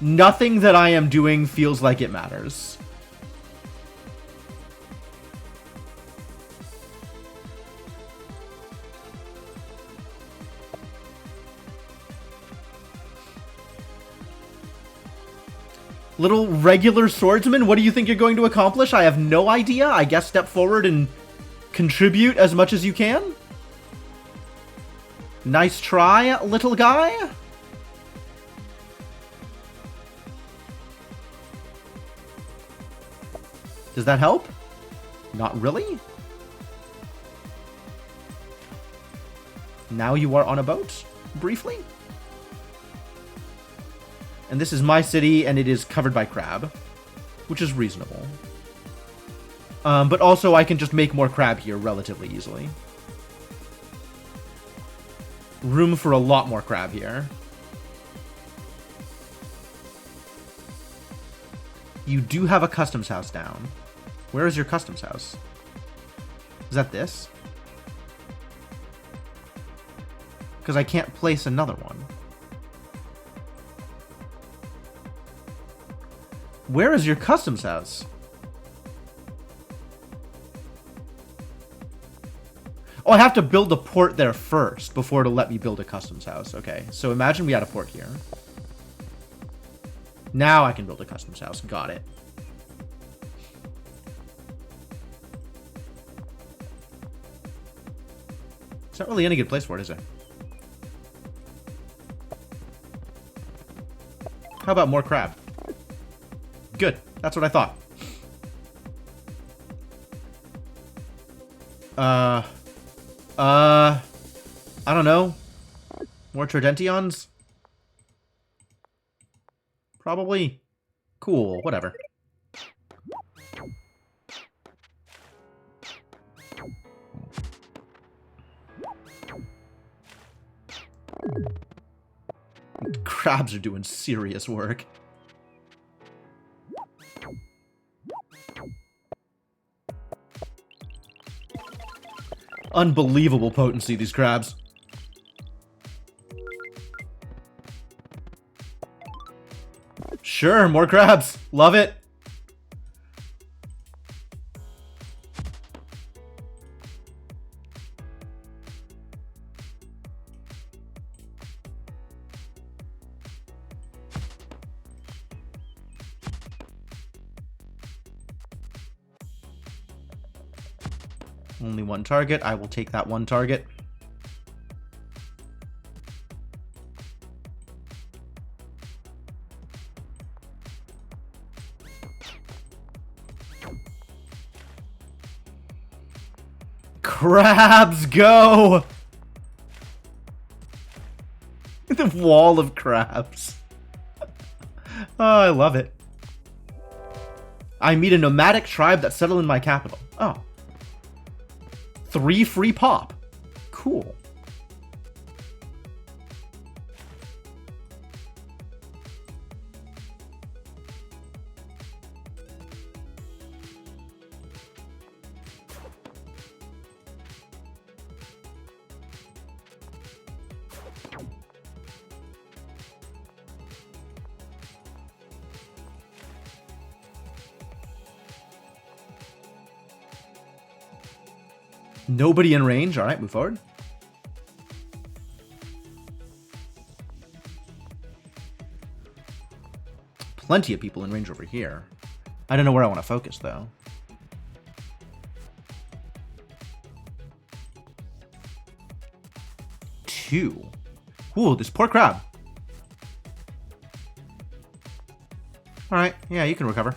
Nothing that I am doing feels like it matters. Little regular swordsman, what do you think you're going to accomplish? I have no idea. I guess step forward and contribute as much as you can. Nice try, little guy. Does that help? Not really. Now you are on a boat, briefly. And this is my city, and it is covered by crab, which is reasonable. But also, I can just make more crab here relatively easily. Room for a lot more crab here. You do have a customs house down. Where is your customs house? Is that this? Because I can't place another one. Where is your customs house? Oh, I have to build a port there first before it'll let me build a customs house. Okay, so imagine we had a port here. Now I can build a customs house. Got it. It's not really any good place for it, is it? How about more crab? Good. That's what I thought. I don't know. More Tridentions? Probably. Cool. Whatever. Crabs are doing serious work. Unbelievable potency, these crabs. Sure, more crabs. Love it. Only one target. I will take that one target. Crabs, go! The wall of crabs. Oh, I love it. I meet a nomadic tribe that settle in my capital. Oh. 3 free pop. Cool. Nobody in range. All right, move forward. Plenty of people in range over here. I don't know where I want to focus, though. Two. Ooh, this poor crab. All right, yeah, you can recover.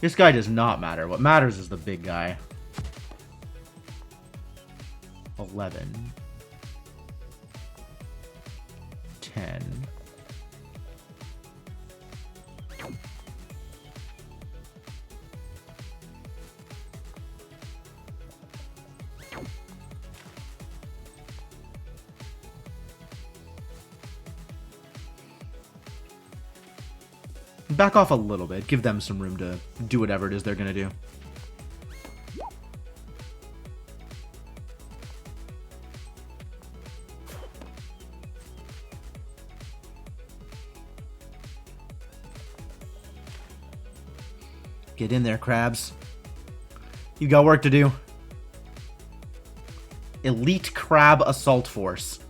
This guy does not matter. What matters is the big guy. 11. 10. Back off a little bit. Give them some room to do whatever it is they're gonna do. Get in there, crabs. You got work to do. Elite Crab Assault Force.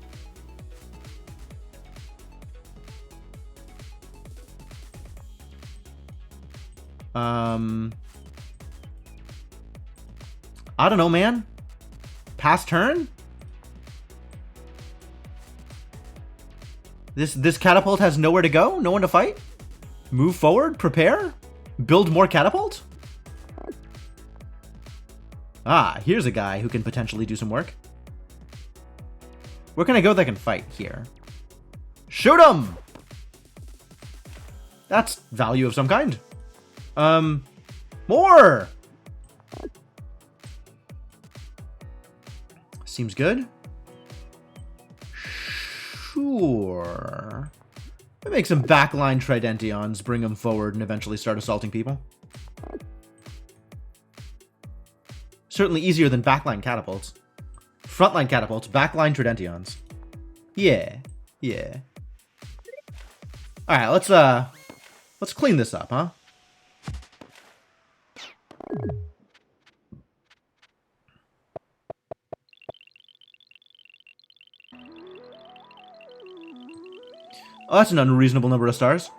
I don't know, man. Pass turn? This catapult has nowhere to go? No one to fight? Move forward? Prepare? Build more catapult? Ah, here's a guy who can potentially do some work. Where can I go that can fight? Here. Shoot him! That's value of some kind. More! Seems good. Sure. Make some backline Tridentions, bring them forward, and eventually start assaulting people. Certainly easier than backline catapults. Frontline catapults, backline Tridentions. Yeah. Yeah. Alright, let's clean this up, huh? Oh, that's an unreasonable number of stars.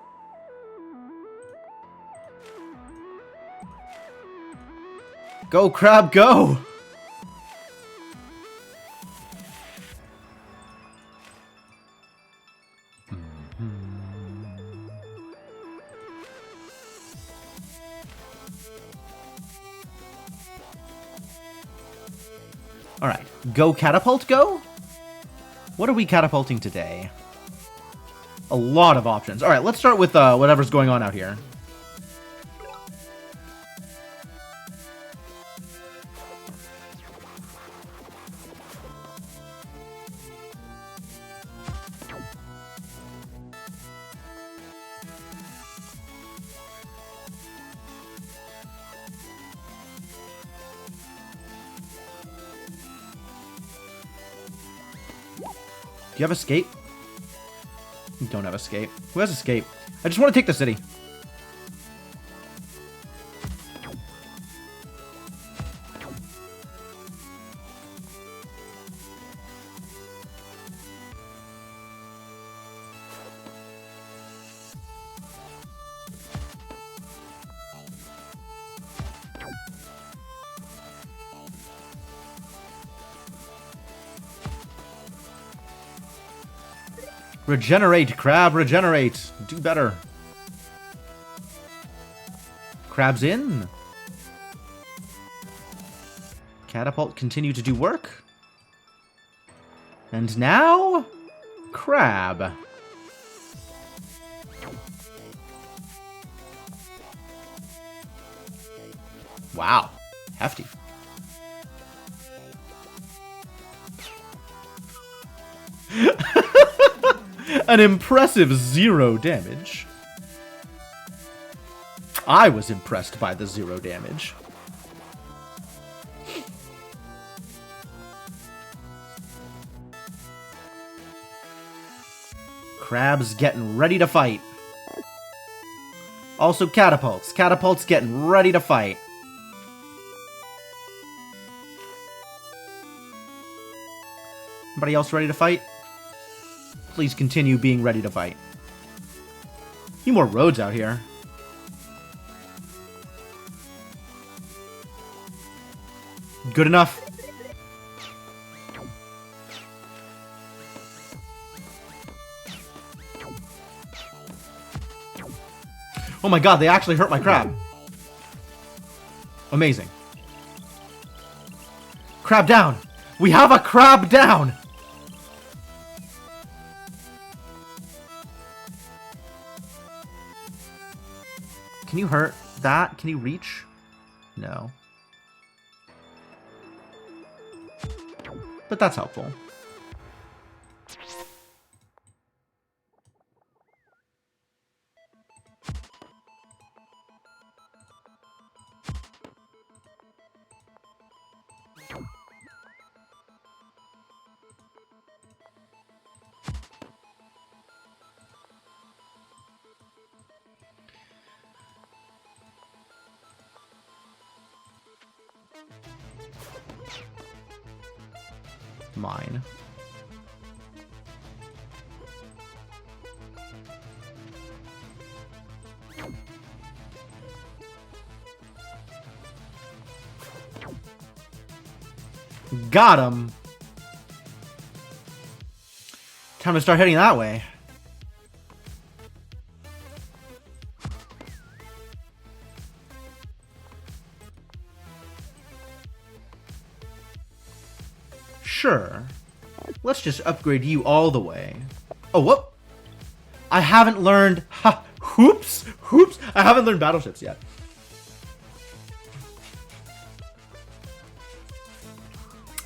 Go, crab, go! Alright, go catapult, go? What are we catapulting today? A lot of options. Alright, let's start with whatever's going on out here. Do you have escape? You don't have escape. Who has escape? I just want to take the city. Regenerate, crab, regenerate. Do better. Crab's in. Catapult, continue to do work. And now, crab. Wow, hefty. An impressive 0 damage. I was impressed by the 0 damage. Crab's getting ready to fight. Also catapults. Catapults getting ready to fight. Anybody else ready to fight? Please continue being ready to fight. Few more roads out here. Good enough. Oh my god, they actually hurt my crab. Amazing. Crab down. We have a crab down. Can you hurt that? Can you reach? No. But that's helpful. Mine. Got him. Time to start heading that way. Sure. Let's just upgrade you all the way. Oh, whoop! I haven't learned... Ha! Hoops! Hoops! I haven't learned battleships yet.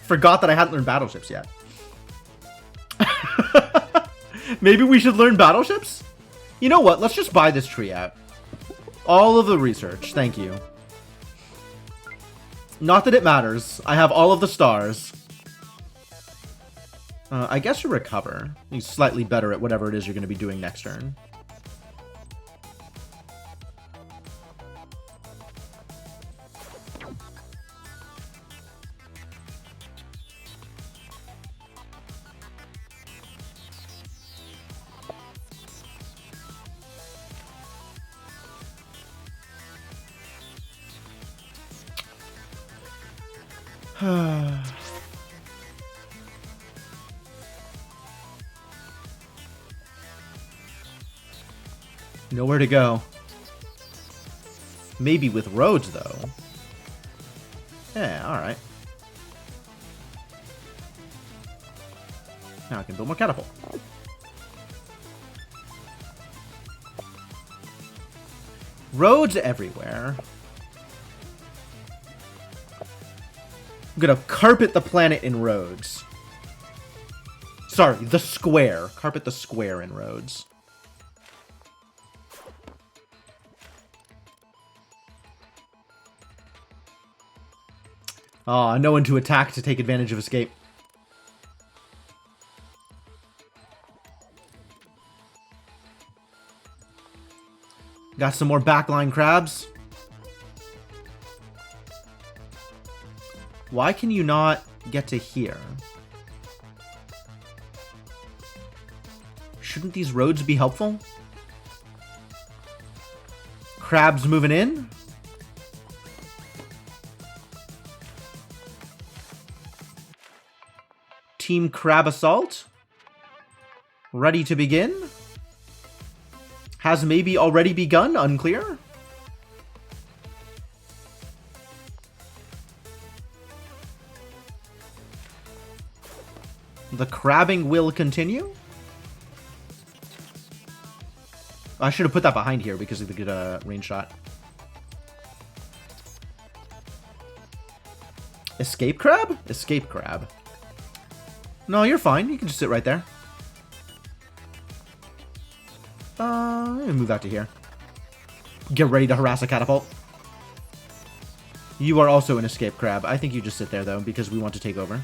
Forgot that I hadn't learned battleships yet. Maybe we should learn battleships? You know what? Let's just buy this tree out. All of the research. Thank you. Not that it matters. I have all of the stars. I guess you recover. He's slightly better at whatever it is you're going to be doing next turn. Nowhere to go. Maybe with roads, though. Yeah, alright. Now I can build more catapult. Roads everywhere. I'm gonna carpet the planet in roads. Sorry, the square. Carpet the square in roads. Aw, no one to attack to take advantage of escape. Got some more backline crabs. Why can you not get to here? Shouldn't these roads be helpful? Crabs moving in. Team Crab Assault. Ready to begin. Has maybe already begun? Unclear. The crabbing will continue. I should have put that behind here because of the good range shot. Escape crab? Escape crab. No, you're fine. You can just sit right there. Move that to here. Get ready to harass a catapult. You are also an escape crab. I think you just sit there, though, because we want to take over.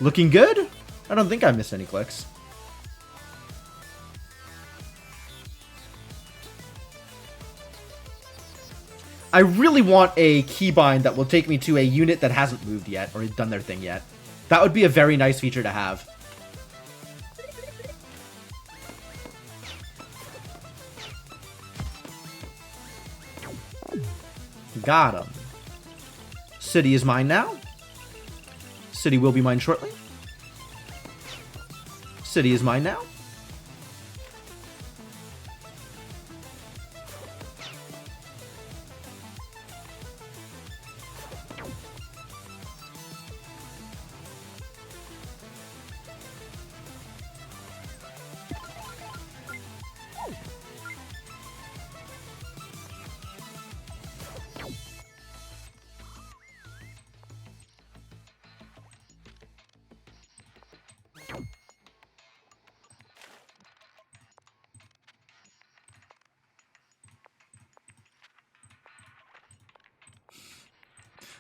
Looking good? I don't think I missed any clicks. I really want a keybind that will take me to a unit that hasn't moved yet or done their thing yet. That would be a very nice feature to have. Got him. City is mine now. City will be mine shortly. City is mine now.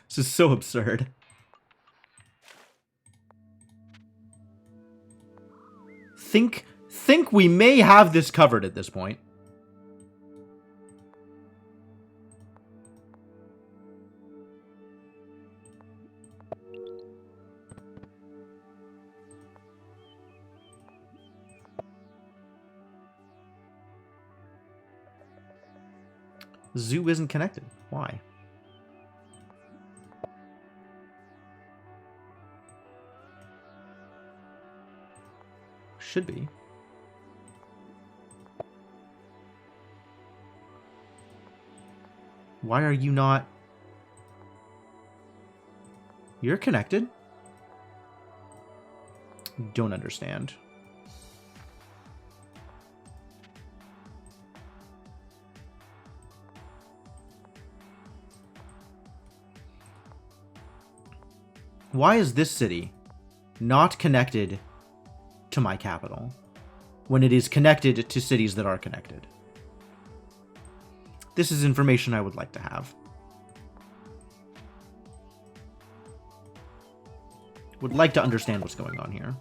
This is so absurd. Think we may have this covered at this point. Zoo isn't connected. Why? Should be. Why are you not? You're connected? Don't understand. Why is this city not connected to my capital when it is connected to cities that are connected? This is information I would like to have. Would like to understand what's going on here.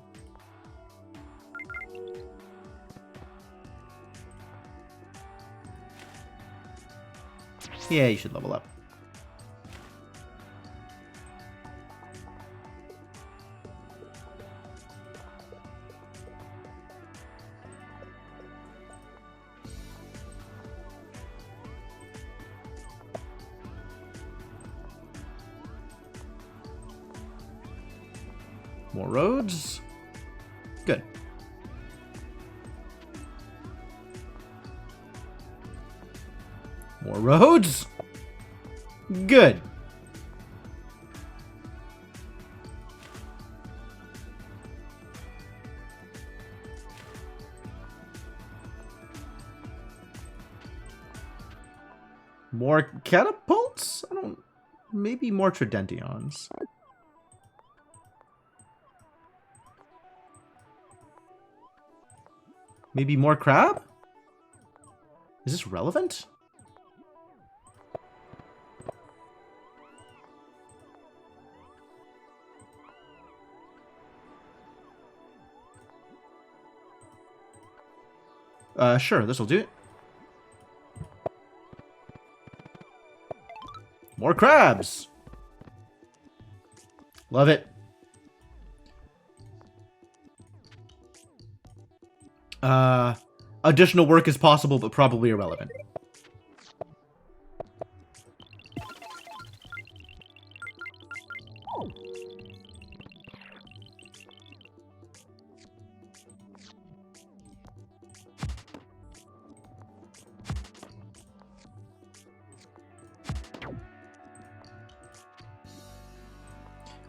Yeah, you should level up. More roads. Good. More roads. Good. More catapults? I don't... Maybe more Tridentions. Maybe more crab? Is this relevant? Sure, this'll do it. More crabs! Love it. Additional work is possible, but probably irrelevant.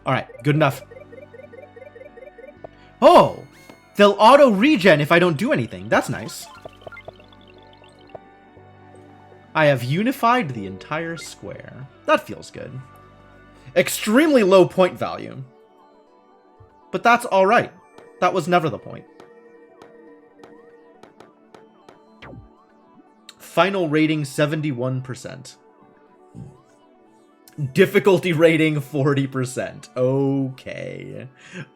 Alright, good enough. Oh! They'll auto-regen if I don't do anything. That's nice. I have unified the entire square. That feels good. Extremely low point value. But that's alright. That was never the point. Final rating 71%. Difficulty rating 40%. Okay.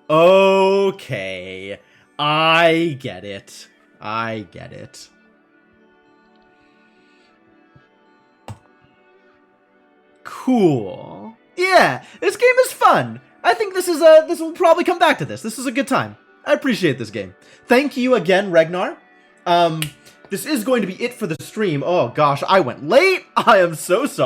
Okay. I get it. I get it. Cool. Yeah, this game is fun. I think this will probably come back to this. This is a good time. I appreciate this game. Thank you again, Regnar. This is going to be it for the stream. Oh gosh, I went late. I am so sorry.